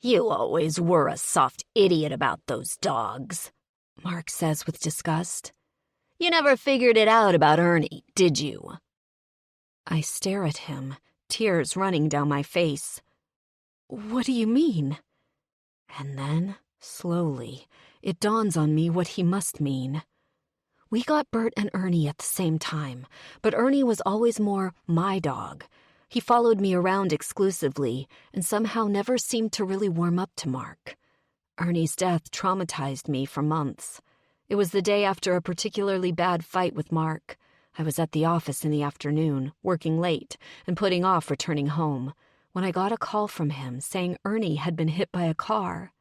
S1: "You always were a soft idiot about those dogs," Mark says with disgust. "You never figured it out about Ernie, did you?" I stare at him, tears running down my face. "What do you mean?" And then, slowly, it dawns on me what he must mean. We got Bert and Ernie at the same time, but Ernie was always more my dog. He followed me around exclusively and somehow never seemed to really warm up to Mark. Ernie's death traumatized me for months. It was the day after a particularly bad fight with Mark. I was at the office in the afternoon, working late, and putting off returning home, when I got a call from him saying Ernie had been hit by a car.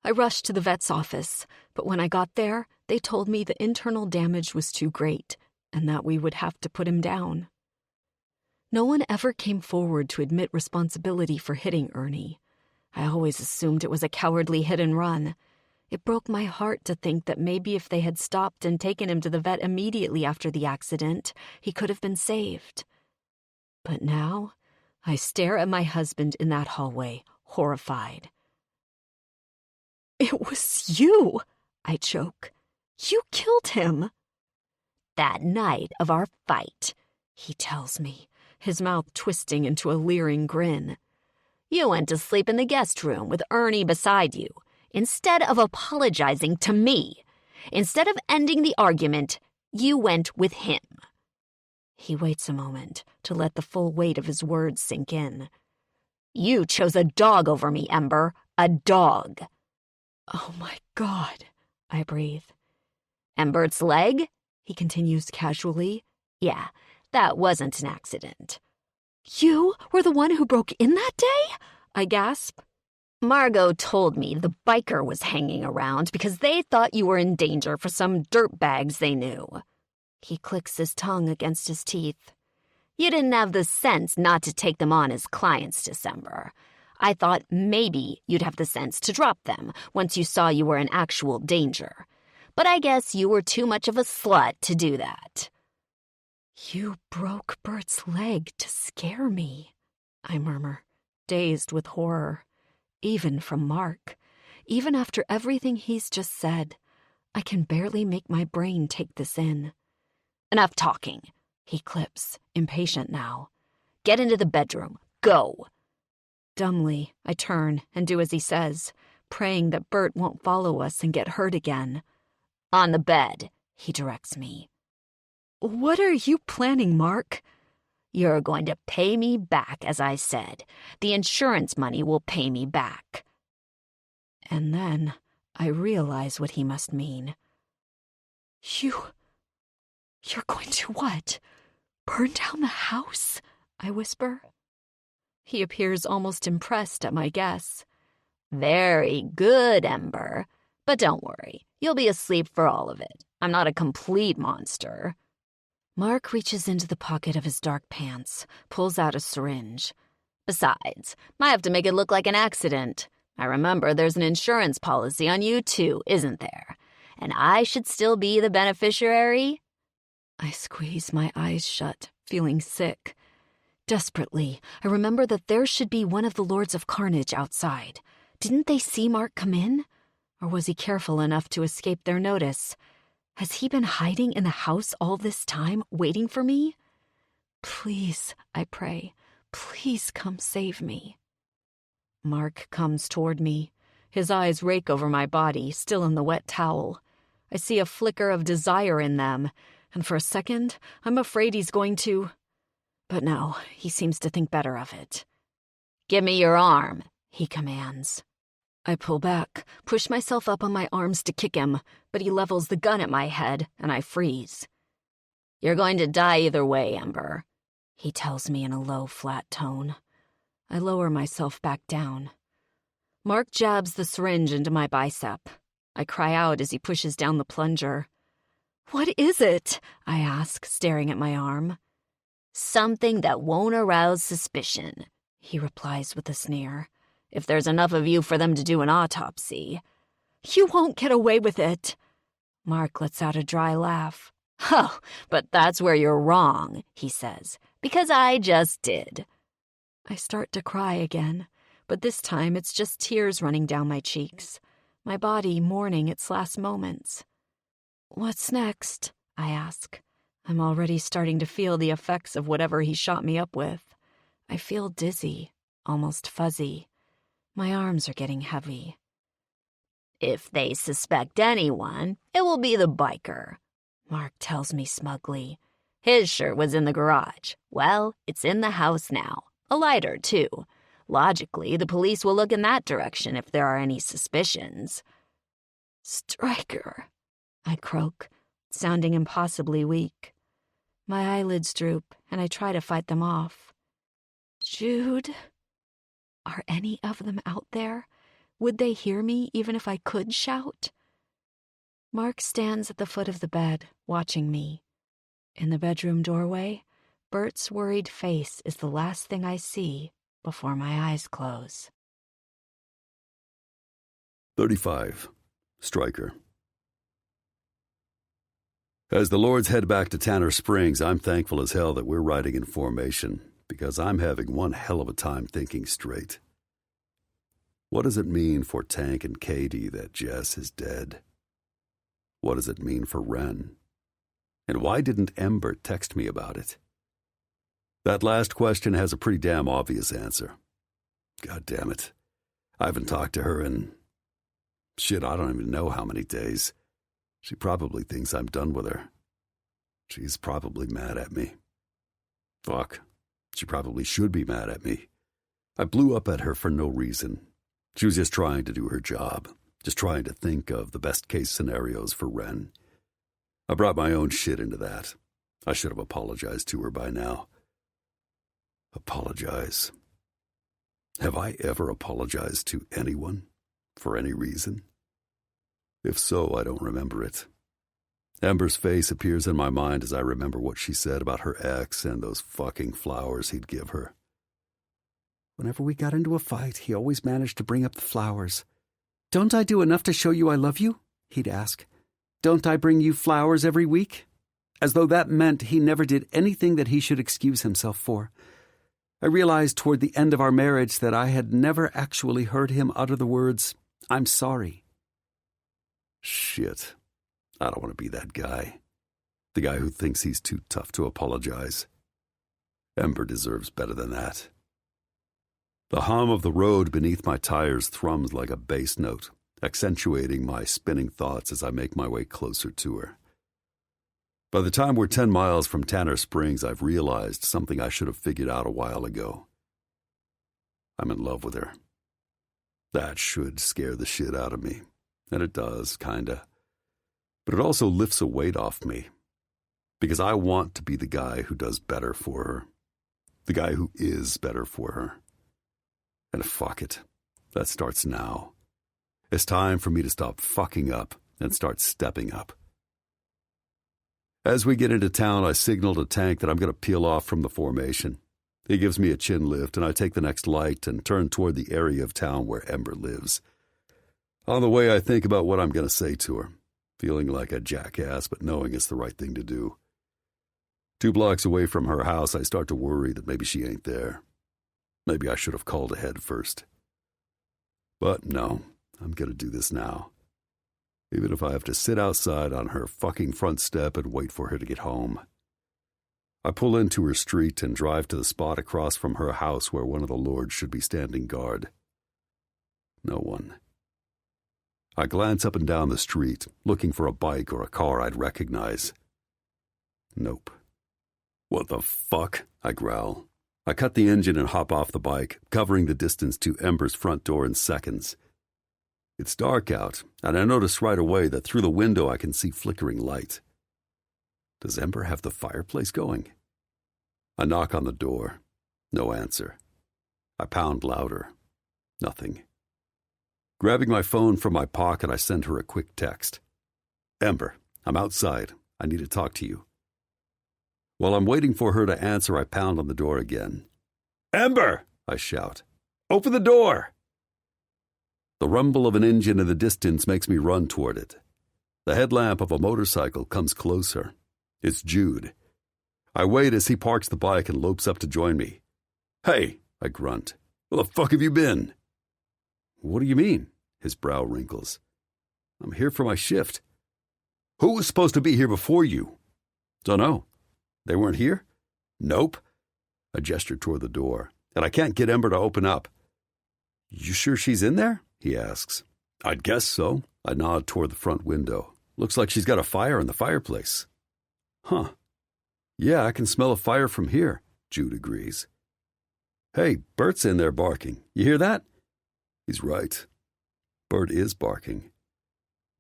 S1: I rushed to the vet's office, but when I got there, they told me the internal damage was too great, and that we would have to put him down. No one ever came forward to admit responsibility for hitting Ernie. I always assumed it was a cowardly hit and run. It broke my heart to think that maybe if they had stopped and taken him to the vet immediately after the accident, he could have been saved. But now, I stare at my husband in that hallway, horrified. "It was you," I choke. "You killed him." "That night of our fight," he tells me, his mouth twisting into a leering grin. "You went to sleep in the guest room with Ernie beside you, instead of apologizing to me. Instead of ending the argument, you went with him." He waits a moment to let the full weight of his words sink in. "You chose a dog over me, Ember. A dog." "Oh my God," I breathe. "And Bert's leg?" he continues casually. "Yeah, that wasn't an accident." "You were the one who broke in that day?" I gasp. "Margot told me the biker was hanging around because they thought you were in danger for some dirtbags they knew." He clicks his tongue against his teeth. "You didn't have the sense not to take them on as clients, December. I thought maybe you'd have the sense to drop them once you saw you were in actual danger. But I guess you were too much of a slut to do that." "You broke Bert's leg to scare me," I murmur, dazed with horror. Even from Mark. Even after everything he's just said. I can barely make my brain take this in. "Enough talking," he clips, impatient now. "Get into the bedroom. Go." Dumbly, I turn and do as he says, praying that Bert won't follow us and get hurt again. "On the bed," he directs me. "What are you planning, Mark?" "You're going to pay me back, as I said. The insurance money will pay me back." And then I realize what he must mean. You're going to what? Burn down the house?" I whisper. He appears almost impressed at my guess. "Very good, Ember. But don't worry, you'll be asleep for all of it. I'm not a complete monster.
S4: Mark reaches into the pocket of his dark pants, pulls out a syringe.
S1: Besides, might have to make it look like an accident. I remember there's an insurance policy on you too, isn't there? And I should still be the beneficiary?
S4: I squeeze my eyes shut, feeling sick. Desperately, I remember that there should be one of the Lords of Carnage outside. Didn't they see Mark come in? Or was he careful enough to escape their notice? Has he been hiding in the house all this time, waiting for me? Please, I pray, please come save me. Mark comes toward me. His eyes rake over my body, still in the wet towel. I see a flicker of desire in them, and for a second, I'm afraid he's going to... But no, he seems to think better of it.
S1: Give me your arm,
S4: he commands. I pull back, push myself up on my arms to kick him, but he levels the gun at my head, and I freeze.
S1: You're going to die either way, Ember,
S4: he tells me in a low, flat tone. I lower myself back down. Mark jabs the syringe into my bicep. I cry out as he pushes down the plunger. What is it? I ask, staring at my arm.
S1: Something that won't arouse suspicion, he replies with a sneer. If there's enough of you for them to do an autopsy.
S4: You won't get away with it. Mark lets out a dry laugh.
S1: Oh, but that's where you're wrong, he says, because I just did.
S4: I start to cry again, but this time it's just tears running down my cheeks, my body mourning its last moments. What's next? I ask. I'm already starting to feel the effects of whatever he shot me up with. I feel dizzy, almost fuzzy. My arms are getting heavy.
S1: If they suspect anyone, it will be the biker,
S4: Mark tells me smugly.
S1: His shirt was in the garage. Well, it's in the house now. A lighter, too. Logically, the police will look in that direction if there are any suspicions.
S4: Stryker, I croak, sounding impossibly weak. My eyelids droop, and I try to fight them off. Jude? Are any of them out there? Would they hear me even if I could shout? Mark stands at the foot of the bed, watching me. In the bedroom doorway, Bert's worried face is the last thing I see before my eyes close.
S2: 35. Stryker. As the Lords head back to Tanner Springs, I'm thankful as hell that we're riding in formation, because I'm having one hell of a time thinking straight. What does it mean for Tank and Katie that Jess is dead? What does it mean for Ren? And why didn't Ember text me about it? That last question has a pretty damn obvious answer. God damn it. I haven't talked to her in... shit, I don't even know how many days. She probably thinks I'm done with her. She's probably mad at me. Fuck. She probably should be mad at me. I blew up at her for no reason. She was just trying to do her job, just trying to think of the best-case scenarios for Ren. I brought my own shit into that. I should have apologized to her by now. Apologize. Have I ever apologized to anyone? For any reason? If so, I don't remember it. Ember's face appears in my mind as I remember what she said about her ex and those fucking flowers he'd give her. Whenever we got into a fight, he always managed to bring up the flowers. Don't I do enough to show you I love you? He'd ask. Don't I bring you flowers every week? As though that meant he never did anything that he should excuse himself for. I realized toward the end of our marriage that I had never actually heard him utter the words, I'm sorry. Shit. I don't want to be that guy. The guy who thinks he's too tough to apologize. Ember deserves better than that. The hum of the road beneath my tires thrums like a bass note, accentuating my spinning thoughts as I make my way closer to her. By the time we're 10 miles from Tanner Springs, I've realized something I should have figured out a while ago. I'm in love with her. That should scare the shit out of me, and it does, kinda. But it also lifts a weight off me, because I want to be the guy who does better for her, the guy who is better for her. And fuck it, that starts now. It's time for me to stop fucking up and start stepping up. As we get into town, I signal to Tank that I'm going to peel off from the formation. He gives me a chin lift, and I take the next light and turn toward the area of town where Ember lives. On the way, I think about what I'm going to say to her, feeling like a jackass, but knowing it's the right thing to do. 2 blocks away from her house, I start to worry that maybe she ain't there. Maybe I should have called ahead first. But no, I'm going to do this now. Even if I have to sit outside on her fucking front step and wait for her to get home. I pull into her street and drive to the spot across from her house where one of the lords should be standing guard. No one. I glance up and down the street, looking for a bike or a car I'd recognize. Nope. What the fuck? I growl. I cut the engine and hop off the bike, covering the distance to Ember's front door in seconds. It's dark out, and I notice right away that through the window I can see flickering light. Does Ember have the fireplace going? I knock on the door. No answer. I pound louder. Nothing. Grabbing my phone from my pocket, I send her a quick text. Ember, I'm outside. I need to talk to you. While I'm waiting for her to answer, I pound on the door again. Ember! I shout. Open the door! The rumble of an engine in the distance makes me run toward it. The headlamp of a motorcycle comes closer. It's Jude. I wait as he parks the bike and lopes up to join me. Hey, I grunt. Where the fuck have you been? What do you mean? His brow wrinkles. I'm here for my shift. Who was supposed to be here before you? Dunno. They weren't here? Nope. I gesture toward the door, and I can't get Ember to open up. You sure she's in there? He asks. I'd guess so. I nod toward the front window. Looks like she's got a fire in the fireplace. Huh. Yeah, I can smell a fire from here, Jude agrees. Hey, Bert's in there barking. You hear that? He's right. Bert is barking.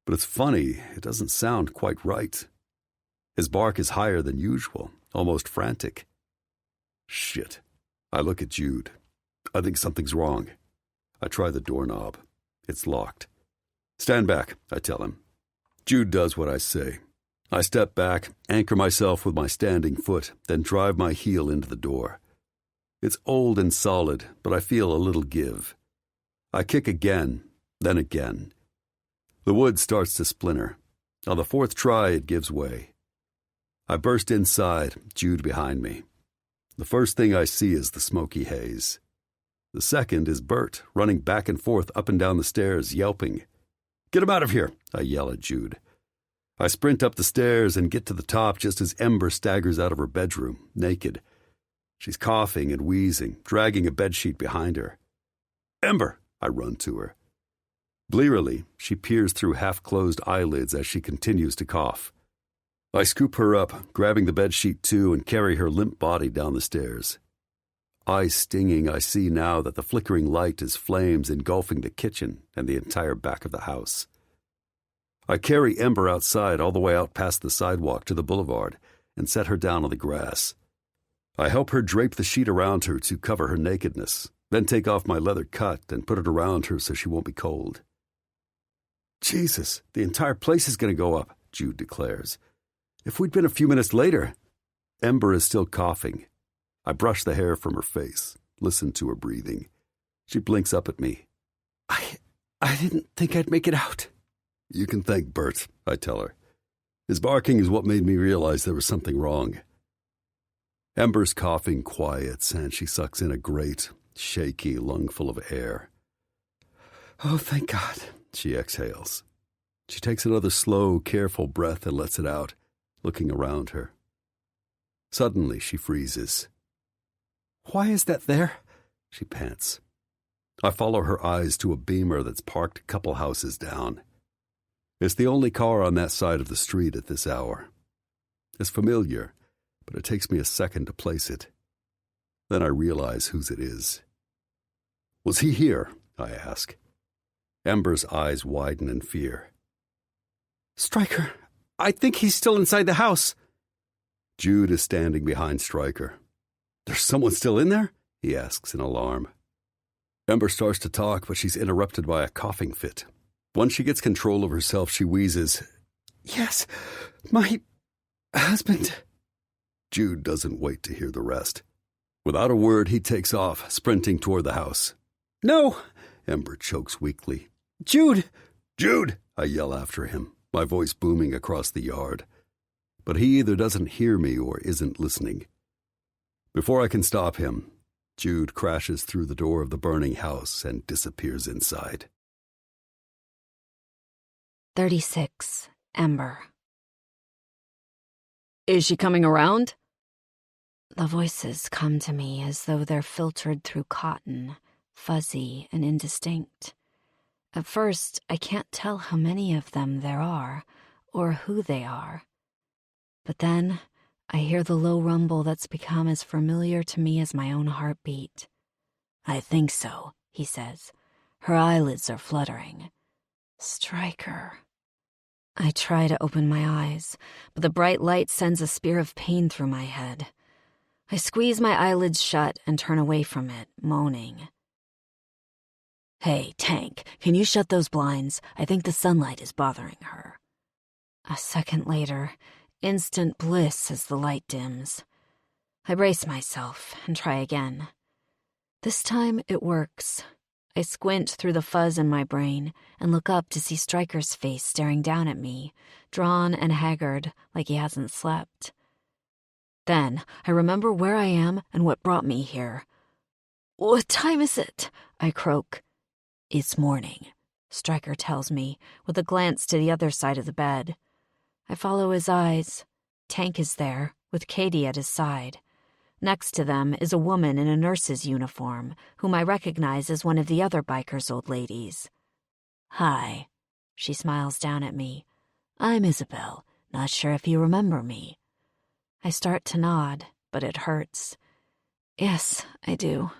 S2: But it's funny, it doesn't sound quite right. His bark is higher than usual, almost frantic. Shit. I look at Jude. I think something's wrong. I try the doorknob. It's locked. Stand back, I tell him. Jude does what I say. I step back, anchor myself with my standing foot, then drive my heel into the door. It's old and solid, but I feel a little give. I kick again, then again. The wood starts to splinter. On the 4th try, it gives way. I burst inside, Jude behind me. The first thing I see is the smoky haze. The second is Bert, running back and forth up and down the stairs, yelping. Get him out of here, I yell at Jude. I sprint up the stairs and get to the top just as Ember staggers out of her bedroom, naked. She's coughing and wheezing, dragging a bedsheet behind her. Ember! I run to her. Blearily, she peers through half-closed eyelids as she continues to cough. I scoop her up, grabbing the bedsheet too, and carry her limp body down the stairs. Eyes stinging, I see now that the flickering light is flames engulfing the kitchen and the entire back of the house. I carry Ember outside all the way out past the sidewalk to the boulevard and set her down on the grass. I help her drape the sheet around her to cover her nakedness, then take off my leather cut and put it around her so she won't be cold. Jesus, the entire place is going to go up, Jude declares. If we'd been a few minutes later. Ember is still coughing. I brush the hair from her face, listen to her breathing. She blinks up at me. I didn't think I'd make it out. You can thank Bert, I tell her. His barking is what made me realize there was something wrong. Ember's coughing quiets, and she sucks in a great, shaky lungful of air. Oh, thank God, she exhales. She takes another slow, careful breath and lets it out, looking around her. Suddenly, she freezes. Why is that there? She pants. I follow her eyes to a Beamer that's parked a couple houses down. It's the only car on that side of the street at this hour. It's familiar, but it takes me a second to place it. Then I realize whose it is. Was he here? I ask. Ember's eyes widen in fear. Stryker, I think he's still inside the house. Jude is standing behind Stryker. There's someone still in there? He asks in alarm. Ember starts to talk, but she's interrupted by a coughing fit. Once she gets control of herself, she wheezes. Yes, my
S3: Husband.
S2: Jude doesn't wait to hear the rest. Without a word, he takes off, sprinting toward the house.
S3: No,
S2: Ember chokes weakly.
S3: Jude!
S2: Jude! I yell after him, my voice booming across the yard. But he either doesn't hear me or isn't listening. Before I can stop him, Jude crashes through the door of the burning house and disappears inside.
S1: 36. Ember.
S4: Is she coming around?
S1: The voices come to me as though they're filtered through cotton, fuzzy and indistinct. At first, I can't tell how many of them there are, or who they are. But then, I hear the low rumble that's become as familiar to me as my own heartbeat. "I think so," he says. "Her eyelids are fluttering." Stryker. I try to open my eyes, but the bright light sends a spear of pain through my head. I squeeze my eyelids shut and turn away from it, moaning. "Hey, Tank, can you shut those blinds? I think the sunlight is bothering her." A second later, instant bliss as the light dims. I brace myself and try again. This time it works. I squint through the fuzz in my brain and look up to see Stryker's face staring down at me, drawn and haggard like he hasn't slept. Then I remember where I am and what brought me here. "What time is it?" I croak. "It's morning," Stryker tells me, with a glance to the other side of the bed. I follow his eyes. Tank is there, with Katie at his side. Next to them is a woman in a nurse's uniform, whom I recognize as one of the other biker's old ladies. "Hi," she smiles down at me. "I'm Isabel, not sure if you remember me." I start to nod, but it hurts. "Yes, I do."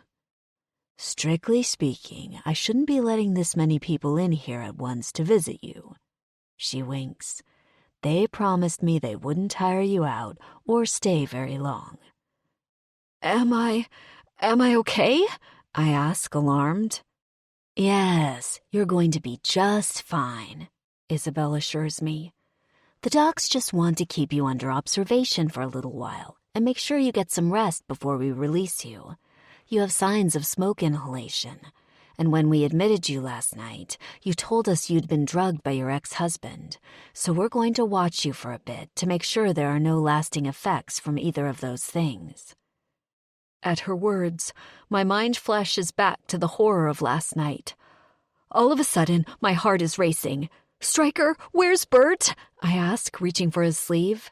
S1: "Strictly speaking, I shouldn't be letting this many people in here at once to visit you." She winks. "They promised me they wouldn't tire you out or stay very long." Am I okay?" I ask, alarmed. "Yes, you're going to be just fine," Isabel assures me. "The docs just want to keep you under observation for a little while and make sure you get some rest before we release you. You have signs of smoke inhalation, and when we admitted you last night, you told us you'd been drugged by your ex-husband, so we're going to watch you for a bit to make sure there are no lasting effects from either of those things." At her words, my mind flashes back to the horror of last night. All of a sudden, my heart is racing. "Stryker, where's Bert?" I ask, reaching for his sleeve.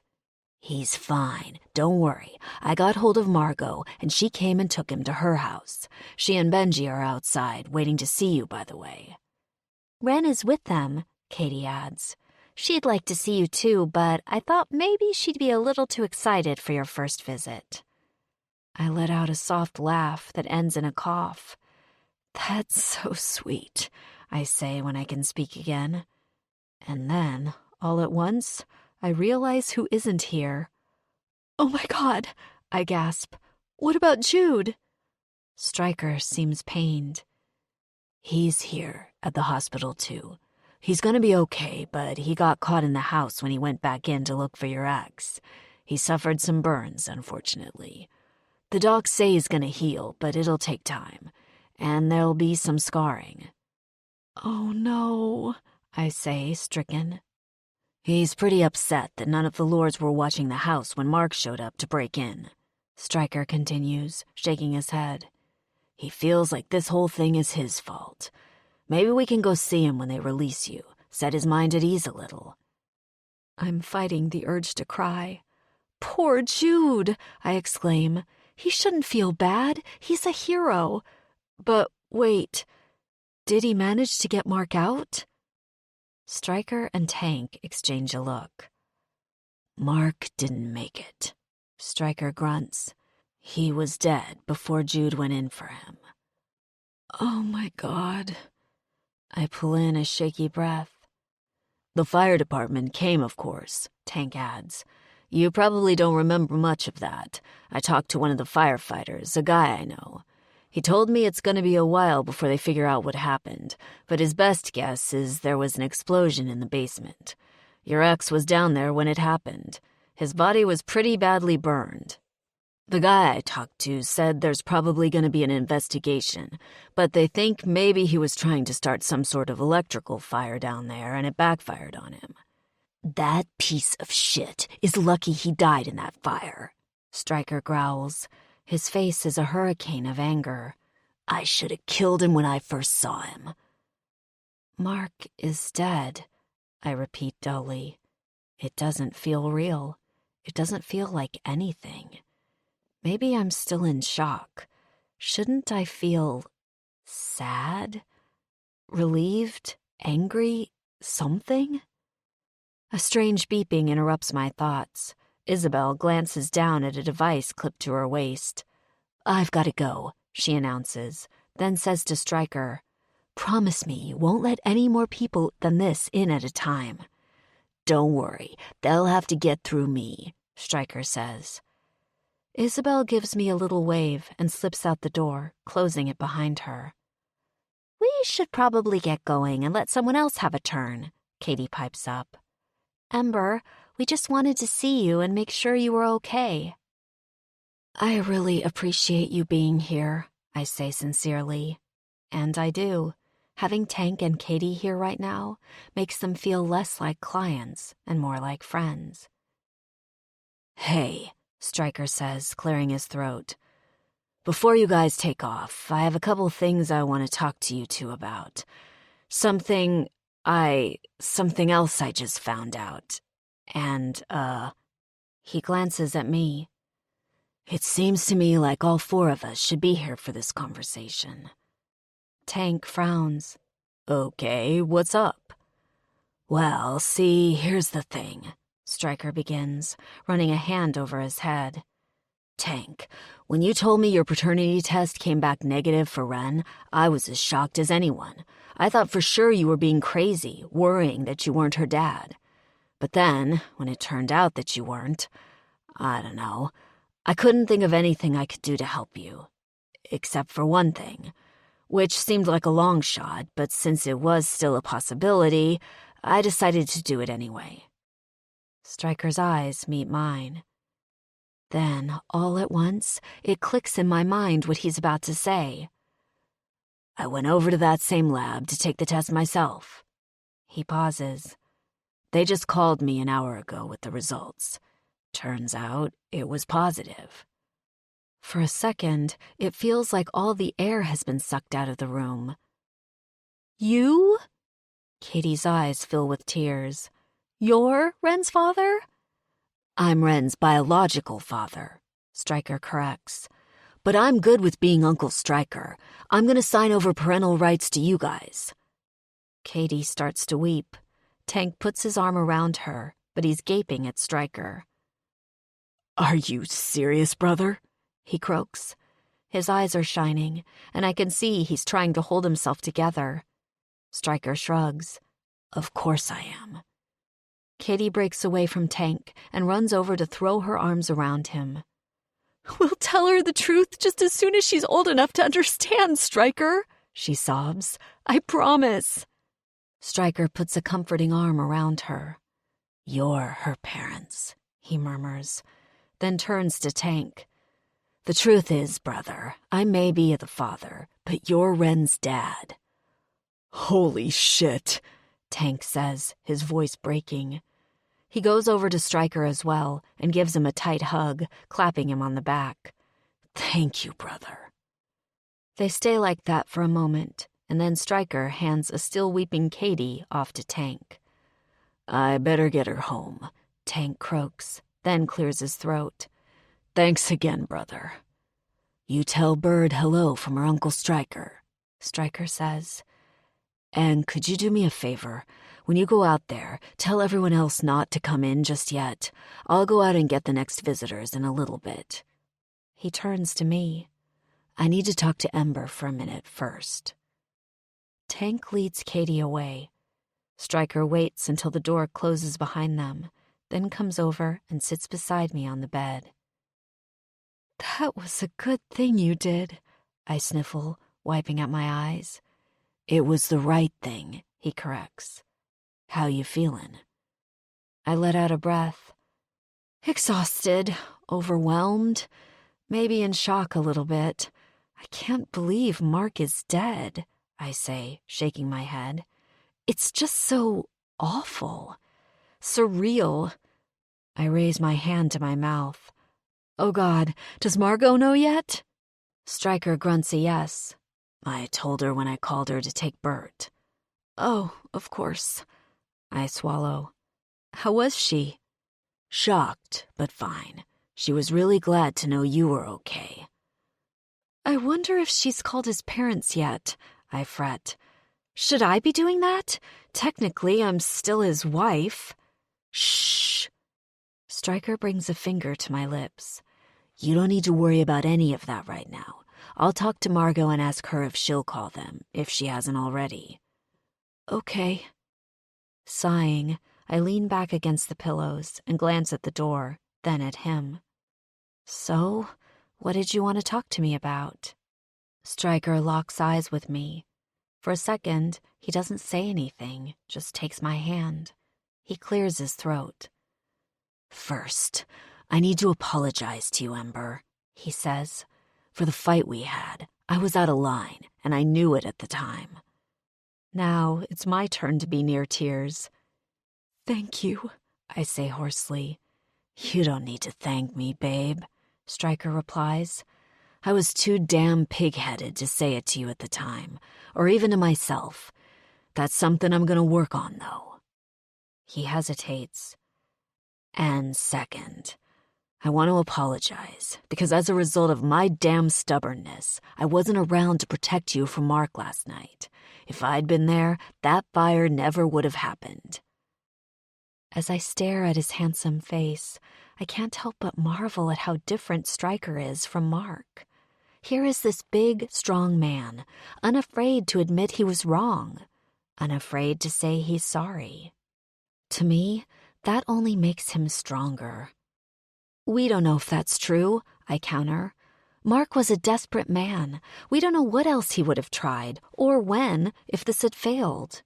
S1: "He's fine. Don't worry. I got hold of Margot, and she came and took him to her house. She and Benji are outside, waiting to see you, by the way." "Ren is with them," Katie adds. "She'd like to see you too, but I thought maybe she'd be a little too excited for your first visit." I let out a soft laugh that ends in a cough. "That's so sweet," I say when I can speak again. And then, all at once, I realize who isn't here. "Oh my God," I gasp. "What about Jude?" Stryker seems pained. "He's here at the hospital too. He's gonna be okay, but he got caught in the house when he went back in to look for your ex. He suffered some burns, unfortunately. The docs say he's gonna heal, but it'll take time, and there'll be some scarring." "Oh no," I say, stricken. "He's pretty upset that none of the lords were watching the house when Mark showed up to break in," Stryker continues, shaking his head. "He feels like this whole thing is his fault. Maybe we can go see him when they release you, set his mind at ease a little." I'm fighting the urge to cry. "Poor Jude," I exclaim. "He shouldn't feel bad. He's a hero." But wait, did he manage to get Mark out? Stryker and Tank exchange a look. "Mark didn't make it," Stryker grunts. "He was dead before Jude went in for him." Oh my God. I pull in a shaky breath. "The fire department came, of course," Tank adds. "You probably don't remember much of that. I talked to one of the firefighters, a guy I know. He told me it's going to be a while before they figure out what happened, but his best guess is there was an explosion in the basement. Your ex was down there when it happened. His body was pretty badly burned. The guy I talked to said there's probably going to be an investigation, but they think maybe he was trying to start some sort of electrical fire down there and it backfired on him. That piece of shit is lucky he died in that fire, Stryker growls. His face is a hurricane of anger. I should have killed him when I first saw him. Mark is dead, I repeat dully. It doesn't feel real. It doesn't feel like anything. Maybe I'm still in shock. Shouldn't I feel sad? Relieved? Angry? Something? A strange beeping interrupts my thoughts. Isabel glances down at a device clipped to her waist. I've got to go, she announces, then says to Stryker, Promise me you won't let any more people than this in at a time. Don't worry, they'll have to get through me, Stryker says. Isabel gives me a little wave and slips out the door, closing it behind her. We should probably get going and let someone else have a turn, Katie pipes up. Ember, we just wanted to see you and make sure you were okay. I really appreciate you being here, I say sincerely. And I do. Having Tank and Katie here right now makes them feel less like clients and more like friends. Hey, Stryker says, clearing his throat. Before you guys take off, I have a couple things I want to talk to you two about. Something else I just found out. And, he glances at me. It seems to me like all four of us should be here for this conversation. Tank frowns. Okay, what's up? Well, see, here's the thing, Stryker begins, running a hand over his head. Tank, when you told me your paternity test came back negative for Ren, I was as shocked as anyone. I thought for sure you were being crazy, worrying that you weren't her dad. But then, when it turned out that you weren't, I don't know, I couldn't think of anything I could do to help you. Except for one thing, which seemed like a long shot, but since it was still a possibility, I decided to do it anyway. Stryker's eyes meet mine. Then, all at once, it clicks in my mind what he's about to say. I went over to that same lab to take the test myself. He pauses. They just called me an hour ago with the results. Turns out it was positive. For a second, it feels like all the air has been sucked out of the room. You? Katie's eyes fill with tears. You're Ren's father? I'm Ren's biological father, Stryker corrects. But I'm good with being Uncle Stryker. I'm going to sign over parental rights to you guys. Katie starts to weep. Tank puts his arm around her, but he's gaping at Stryker. Are you serious, brother? He croaks. His eyes are shining, and I can see he's trying to hold himself together. Stryker shrugs. Of course I am. Katie breaks away from Tank and runs over to throw her arms around him. We'll tell her the truth just as soon as she's old enough to understand, Stryker, she sobs. I promise. Stryker puts a comforting arm around her. You're her parents, he murmurs, then turns to Tank. The truth is, brother, I may be the father, but you're Ren's dad. Holy shit, Tank says, his voice breaking. He goes over to Stryker as well and gives him a tight hug, clapping him on the back. Thank you, brother. They stay like that for a moment, and then Stryker hands a still weeping Katie off to Tank. I better get her home, Tank croaks, then clears his throat. Thanks again, brother. You tell Bird hello from her Uncle Stryker, Stryker says. And could you do me a favor? When you go out there, tell everyone else not to come in just yet. I'll go out and get the next visitors in a little bit. He turns to me. I need to talk to Ember for a minute first. Tank leads Katie away. Stryker waits until the door closes behind them, then comes over and sits beside me on the bed. That was a good thing you did, I sniffle, wiping at my eyes. It was the right thing, he corrects. How you feeling? I let out a breath.
S4: Exhausted, overwhelmed, maybe in shock a little bit. I can't believe Mark is dead, I say, shaking my head. It's just so awful, surreal. I raise my hand to my mouth. Oh God, does Margot know yet? Stryker grunts a yes. I told her when I called her to take Bert. Oh, of course. I swallow. How was she? Shocked, but fine. She was really glad to know you were okay. I wonder if she's called his parents yet, I fret. Should I be doing that? Technically, I'm still his wife. Shh. Stryker brings a finger to my lips. You don't need to worry about any of that right now. I'll talk to Margot and ask her if she'll call them, if she hasn't already. Okay. Sighing, I lean back against the pillows and glance at the door, then at him. So, what did you want to talk to me about? Stryker locks eyes with me. For a second, he doesn't say anything, just takes my hand. He clears his throat. First, I need to apologize to you, Ember, he says. For the fight we had, I was out of line, and I knew it at the time. Now, it's my turn to be near tears. Thank you, I say hoarsely. You don't need to thank me, babe, Stryker replies. I was too damn pig-headed to say it to you at the time, or even to myself. That's something I'm gonna work on, though. He hesitates. And second, I want to apologize, because as a result of my damn stubbornness, I wasn't around to protect you from Mark last night. If I'd been there, that fire never would have happened. As I stare at his handsome face, I can't help but marvel at how different Stryker is from Mark. Here is this big, strong man, unafraid to admit he was wrong, unafraid to say he's sorry. To me, that only makes him stronger. We don't know if that's true, I counter. Mark was a desperate man. We don't know what else he would have tried, or when, if this had failed.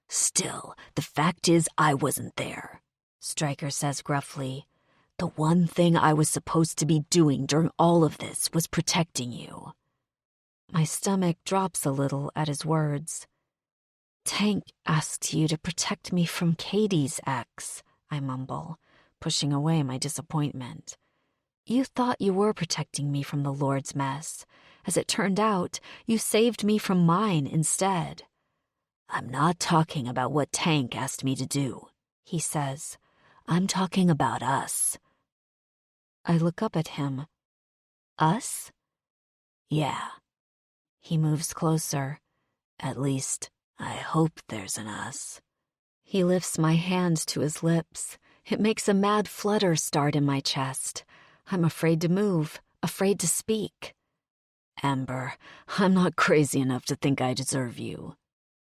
S4: Still, the fact is I wasn't there, Stryker says gruffly. The one thing I was supposed to be doing during all of this was protecting you. My stomach drops a little at his words. Tank asked you to protect me from Katie's ex, I mumble, pushing away my disappointment. You thought you were protecting me from the Lord's mess. As it turned out, you saved me from mine instead. I'm not talking about what Tank asked me to do, he says. I'm talking about us. I look up at him. Us? Yeah. He moves closer. At least, I hope there's an us. He lifts my hand to his lips. It makes a mad flutter start in my chest. I'm afraid to move, afraid to speak. Amber, I'm not crazy enough to think I deserve you.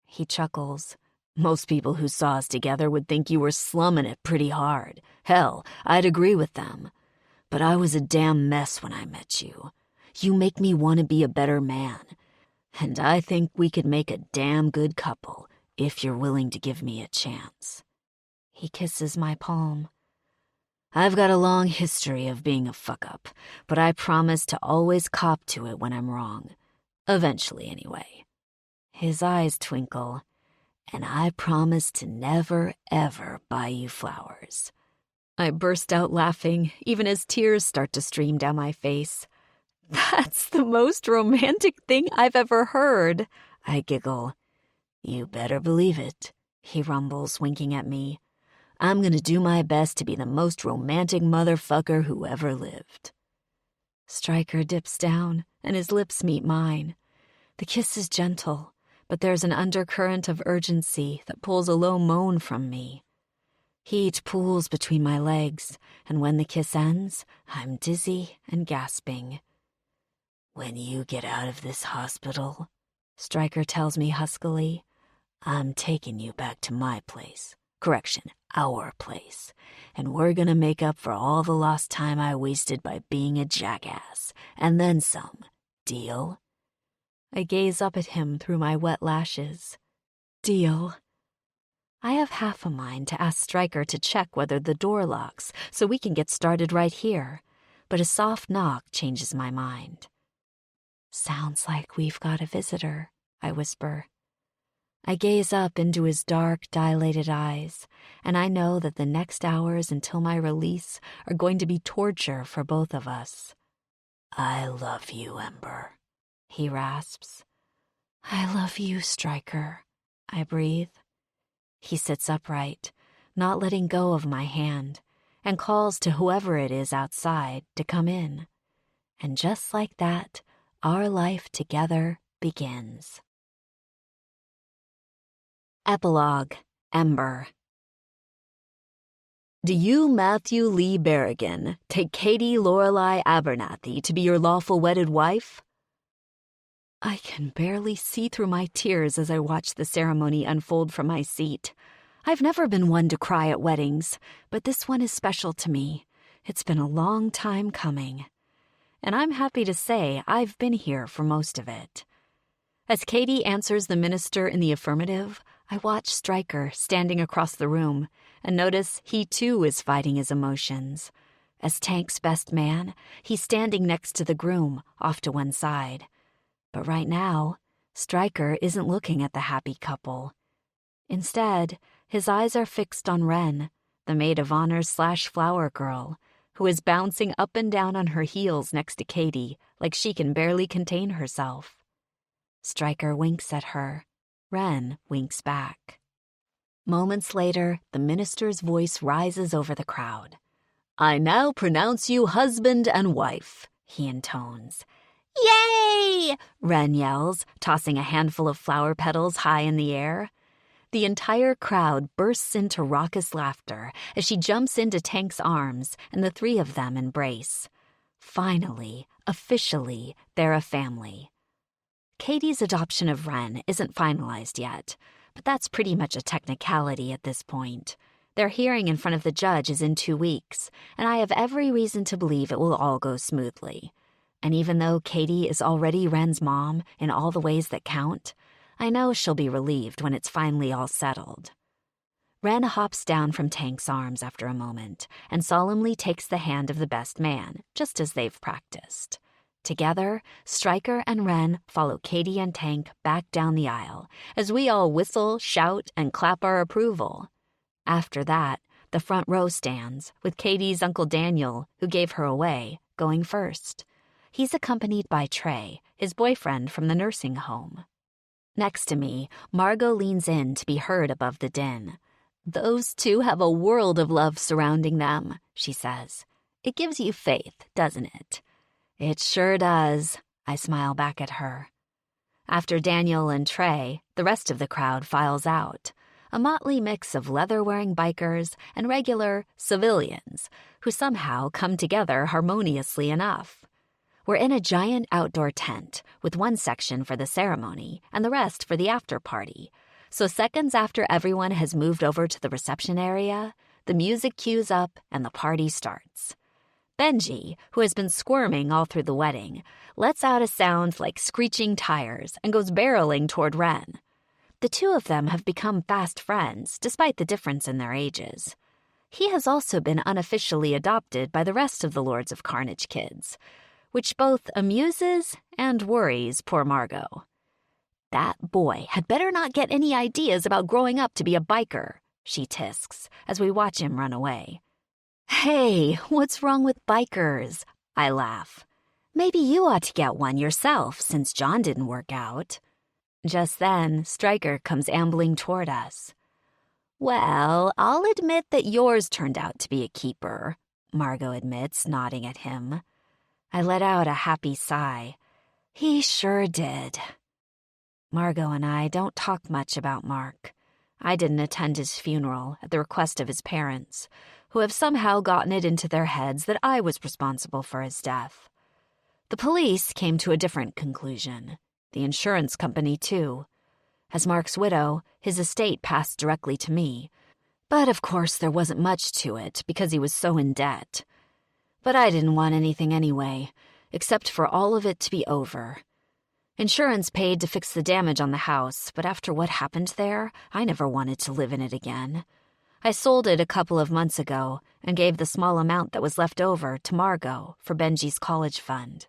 S4: He chuckles. Most people who saw us together would think you were slumming it pretty hard. Hell, I'd agree with them. But I was a damn mess when I met you. You make me want to be a better man. And I think we could make a damn good couple if you're willing to give me a chance. He kisses my palm. I've got a long history of being a fuck-up, but I promise to always cop to it when I'm wrong. Eventually, anyway. His eyes twinkle, and I promise to never, ever buy you flowers. I burst out laughing, even as tears start to stream down my face. That's the most romantic thing I've ever heard, I giggle. You better believe it, he rumbles, winking at me. I'm gonna do my best to be the most romantic motherfucker who ever lived. Stryker dips down, and his lips meet mine. The kiss is gentle, but there's an undercurrent of urgency that pulls a low moan from me. Heat pools between my legs, and when the kiss ends, I'm dizzy and gasping. When you get out of this hospital, Stryker tells me huskily, I'm taking you back to my place. Correction, our place. And we're gonna make up for all the lost time I wasted by being a jackass. And then some. Deal? I gaze up at him through my wet lashes. Deal. I have half a mind to ask Stryker to check whether the door locks so we can get started right here, but a soft knock changes my mind. "Sounds like we've got a visitor," I whisper. I gaze up into his dark, dilated eyes, and I know that the next hours until my release are going to be torture for both of us. "I love you, Ember," he rasps. "I love you, Stryker," I breathe. He sits upright, not letting go of my hand, and calls to whoever it is outside to come in. And just like that, our life together begins. Epilogue, Ember. Do you, Matthew Lee Berrigan, take Katie Lorelei Abernathy to be your lawful wedded wife? I can barely see through my tears as I watch the ceremony unfold from my seat. I've never been one to cry at weddings, but this one is special to me. It's been a long time coming. And I'm happy to say I've been here for most of it. As Katie answers the minister in the affirmative, I watch Stryker standing across the room and notice he too is fighting his emotions. As Tank's best man, he's standing next to the groom, off to one side. But right now, Stryker isn't looking at the happy couple. Instead, his eyes are fixed on Wren, the maid of honor / flower girl, who is bouncing up and down on her heels next to Katie like she can barely contain herself. Stryker winks at her. Wren winks back. Moments later, the minister's voice rises over the crowd. "I now pronounce you husband and wife," he intones. "Yay!" Wren yells, tossing a handful of flower petals high in the air. The entire crowd bursts into raucous laughter as she jumps into Tank's arms and the three of them embrace. Finally, officially, they're a family. Katie's adoption of Wren isn't finalized yet, but that's pretty much a technicality at this point. Their hearing in front of the judge is in 2 weeks, and I have every reason to believe it will all go smoothly. And even though Katie is already Wren's mom in all the ways that count, I know she'll be relieved when it's finally all settled. Wren hops down from Tank's arms after a moment and solemnly takes the hand of the best man, just as they've practiced. Together, Stryker and Wren follow Katie and Tank back down the aisle as we all whistle, shout, and clap our approval. After that, the front row stands, with Katie's Uncle Daniel, who gave her away, going first. He's accompanied by Trey, his boyfriend from the nursing home. Next to me, Margot leans in to be heard above the din. "Those two have a world of love surrounding them," she says. "It gives you faith, doesn't it?" "It sure does," I smile back at her. After Daniel and Trey, the rest of the crowd files out, a motley mix of leather-wearing bikers and regular civilians who somehow come together harmoniously enough. We're in a giant outdoor tent with one section for the ceremony and the rest for the after-party. So seconds after everyone has moved over to the reception area, the music cues up and the party starts. Benji, who has been squirming all through the wedding, lets out a sound like screeching tires and goes barreling toward Wren. The two of them have become fast friends, despite the difference in their ages. He has also been unofficially adopted by the rest of the Lords of Carnage kids, which both amuses and worries poor Margot. "That boy had better not get any ideas about growing up to be a biker," she tisks as we watch him run away. "Hey, what's wrong with bikers?" I laugh. "Maybe you ought to get one yourself since John didn't work out." Just then, Stryker comes ambling toward us. "Well, I'll admit that yours turned out to be a keeper," Margot admits, nodding at him. I let out a happy sigh. He sure did. Margot and I don't talk much about Mark. I didn't attend his funeral at the request of his parents, who have somehow gotten it into their heads that I was responsible for his death. The police came to a different conclusion. The insurance company, too. As Mark's widow, his estate passed directly to me. But of course there wasn't much to it because he was so in debt. But I didn't want anything anyway, except for all of it to be over.
S1: Insurance paid to fix the damage on the house, but after what happened there, I never wanted to live in it again. I sold it a couple of months ago and gave the small amount that was left over to Margot for Benji's college fund.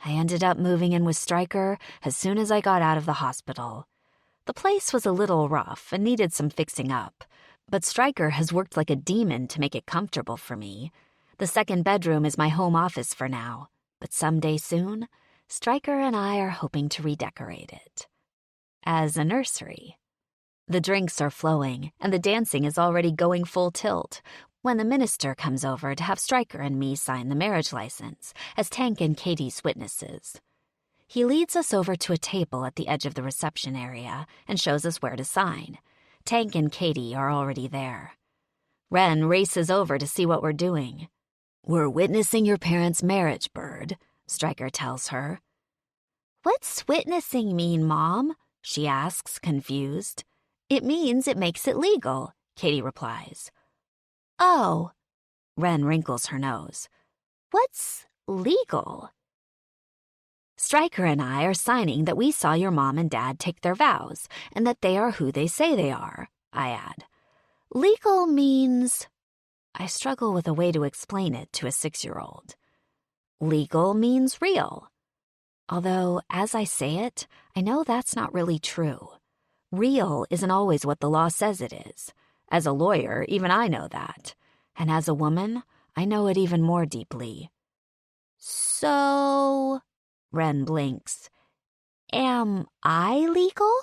S1: I ended up moving in with Stryker as soon as I got out of the hospital. The place was a little rough and needed some fixing up, but Stryker has worked like a demon to make it comfortable for me. The second bedroom is my home office for now, but someday soon, Stryker and I are hoping to redecorate it as a nursery. The drinks are flowing, and the dancing is already going full tilt when the minister comes over to have Stryker and me sign the marriage license as Tank and Katie's witnesses. He leads us over to a table at the edge of the reception area and shows us where to sign. Tank and Katie are already there. Ren races over to see what we're doing. "We're witnessing your parents' marriage, Bird," Stryker tells her. "What's witnessing mean, Mom?" she asks, confused. "It means it makes it legal," Katie replies. "Oh." Ren wrinkles her nose. "What's legal?" "Stryker and I are signing that we saw your mom and dad take their vows and that they are who they say they are," I add. "Legal means..." I struggle with a way to explain it to a 6-year-old. "Legal means real." Although, as I say it, I know that's not really true. Real isn't always what the law says it is. As a lawyer, even I know that. And as a woman, I know it even more deeply. "So..." Ren blinks. "Am I legal?"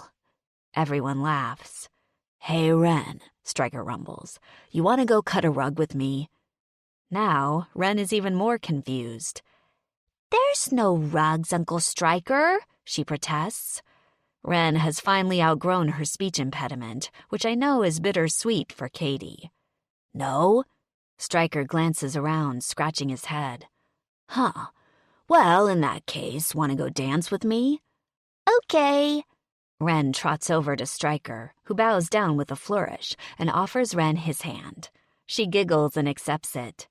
S1: Everyone laughs. "Hey, Ren," Stryker rumbles. "You want to go cut a rug with me?" Now, Ren is even more confused. "There's no rugs, Uncle Stryker," she protests. Ren has finally outgrown her speech impediment, which I know is bittersweet for Katie. "No?" Stryker glances around, scratching his head. "Huh. Well, in that case, want to go dance with me?" "Okay." Ren trots over to Stryker, who bows down with a flourish and offers Ren his hand. She giggles and accepts it.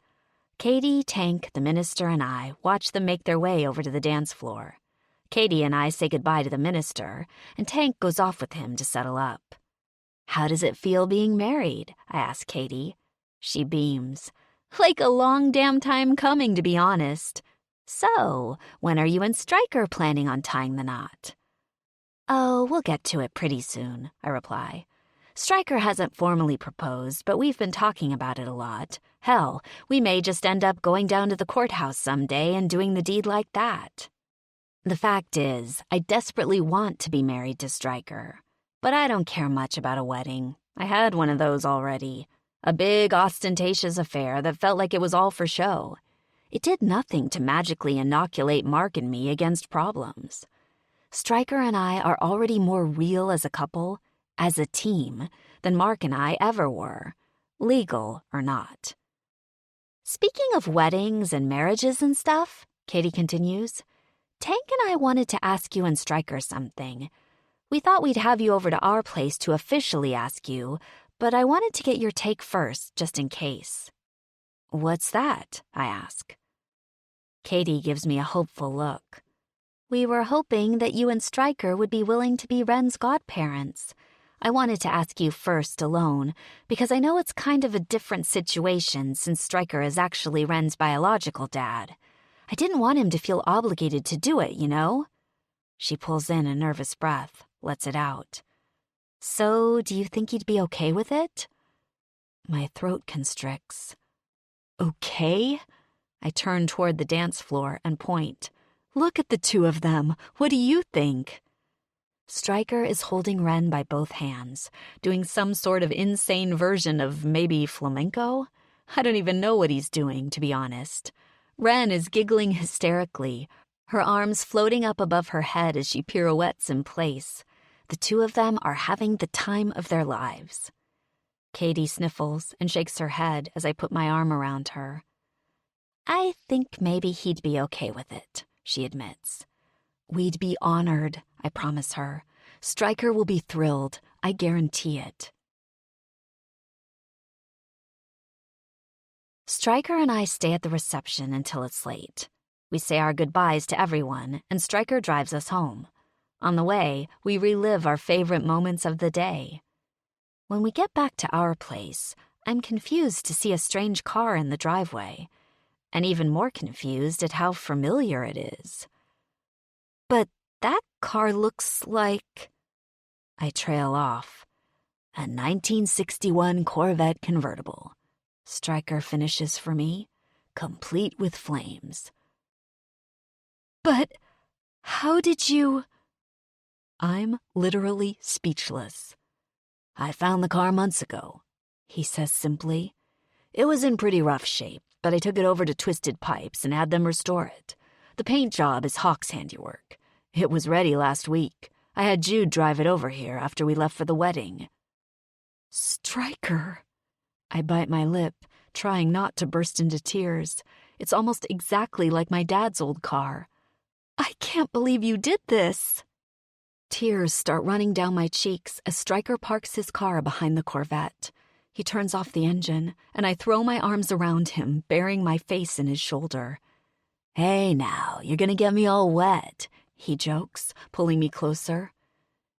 S1: Katie, Tank, the minister, and I watch them make their way over to the dance floor. Katie and I say goodbye to the minister, and Tank goes off with him to settle up. "How does it feel being married?" I ask Katie. She beams. "Like a long damn time coming, to be honest. So, when are you and Stryker planning on tying the knot?" "Oh, we'll get to it pretty soon," I reply. "Stryker hasn't formally proposed, but we've been talking about it a lot. Hell, we may just end up going down to the courthouse someday and doing the deed like that." The fact is, I desperately want to be married to Stryker, but I don't care much about a wedding. I had one of those already. A big, ostentatious affair that felt like it was all for show. It did nothing to magically inoculate Mark and me against problems. Stryker and I are already more real as a couple, as a team, than Mark and I ever were, legal or not. "Speaking of weddings and marriages and stuff," Katie continues, "Tank and I wanted to ask you and Stryker something. We thought we'd have you over to our place to officially ask you, but I wanted to get your take first, just in case." "What's that?" I ask. Katie gives me a hopeful look. "We were hoping that you and Stryker would be willing to be Ren's godparents. I wanted to ask you first alone, because I know it's kind of a different situation since Stryker is actually Ren's biological dad. I didn't want him to feel obligated to do it, you know?" She pulls in a nervous breath, lets it out. "So, do you think he'd be okay with it?" My throat constricts. "Okay?" I turn toward the dance floor and point. "Look at the two of them. What do you think?" Stryker is holding Ren by both hands, doing some sort of insane version of maybe flamenco? I don't even know what he's doing, to be honest. Ren is giggling hysterically, her arms floating up above her head as she pirouettes in place. The two of them are having the time of their lives. Katie sniffles and shakes her head as I put my arm around her. "I think maybe he'd be okay with it," she admits. "We'd be honored," I promise her. "Stryker will be thrilled. I guarantee it." Stryker and I stay at the reception until it's late. We say our goodbyes to everyone, and Stryker drives us home. On the way, we relive our favorite moments of the day. When we get back to our place, I'm confused to see a strange car in the driveway, and even more confused at how familiar it is. But that car looks like... I trail off. A 1961 Corvette convertible. Stryker finishes for me, complete with flames. But how did you... I'm literally speechless. I found the car months ago, he says simply. It was in pretty rough shape, but I took it over to Twisted Pipes and had them restore it. The paint job is Hawk's handiwork. It was ready last week. I had Jude drive it over here after we left for the wedding. Stryker. I bite my lip, trying not to burst into tears. It's almost exactly like my dad's old car. I can't believe you did this. Tears start running down my cheeks as Stryker parks his car behind the Corvette. He turns off the engine, and I throw my arms around him, burying my face in his shoulder. Hey now, you're gonna get me all wet, he jokes, pulling me closer.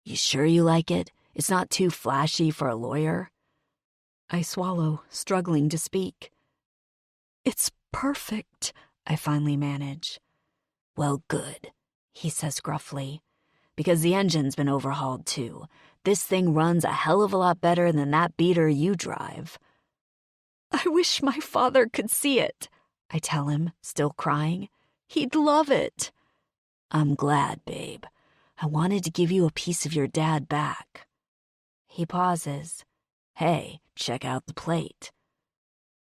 S1: You sure you like it? It's not too flashy for a lawyer? I swallow, struggling to speak. It's perfect, I finally manage. Well, good, he says gruffly. Because the engine's been overhauled too. This thing runs a hell of a lot better than that beater you drive. I wish my father could see it, I tell him, still crying. He'd love it. I'm glad, babe. I wanted to give you a piece of your dad back. He pauses. Hey, check out the plate.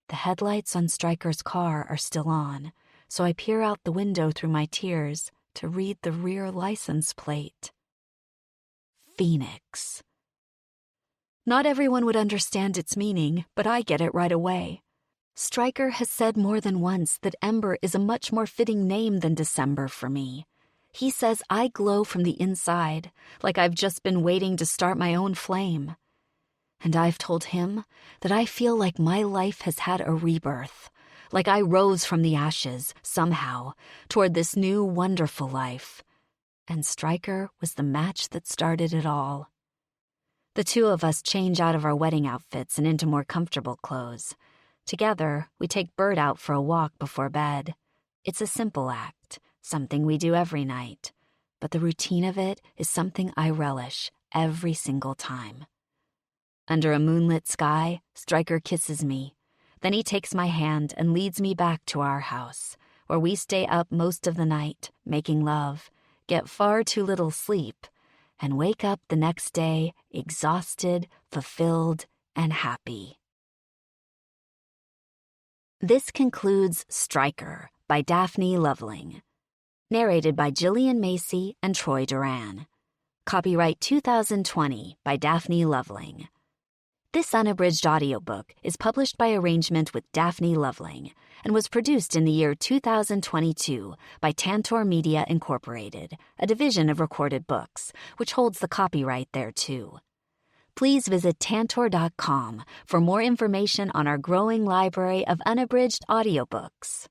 S1: The headlights on Stryker's car are still on, so I peer out the window through my tears to read the rear license plate. Phoenix. Not everyone would understand its meaning, but I get it right away. Stryker has said more than once that Ember is a much more fitting name than December for me. He says I glow from the inside, like I've just been waiting to start my own flame. And I've told him that I feel like my life has had a rebirth, like I rose from the ashes, somehow, toward this new, wonderful life. And Stryker was the match that started it all. The two of us change out of our wedding outfits and into more comfortable clothes. Together, we take Bird out for a walk before bed. It's a simple act, something we do every night. But the routine of it is something I relish every single time. Under a moonlit sky, Stryker kisses me. Then he takes my hand and leads me back to our house, where we stay up most of the night, making love, get far too little sleep, and wake up the next day exhausted, fulfilled, and happy. This concludes Stryker by Daphne Loveling. Narrated by Gillian Macy and Troy Duran. Copyright 2020 by Daphne Loveling. This unabridged audiobook is published by arrangement with Daphne Loveling and was produced in the year 2022 by Tantor Media Incorporated, a division of Recorded Books, which holds the copyright thereto. Please visit tantor.com for more information on our growing library of unabridged audiobooks.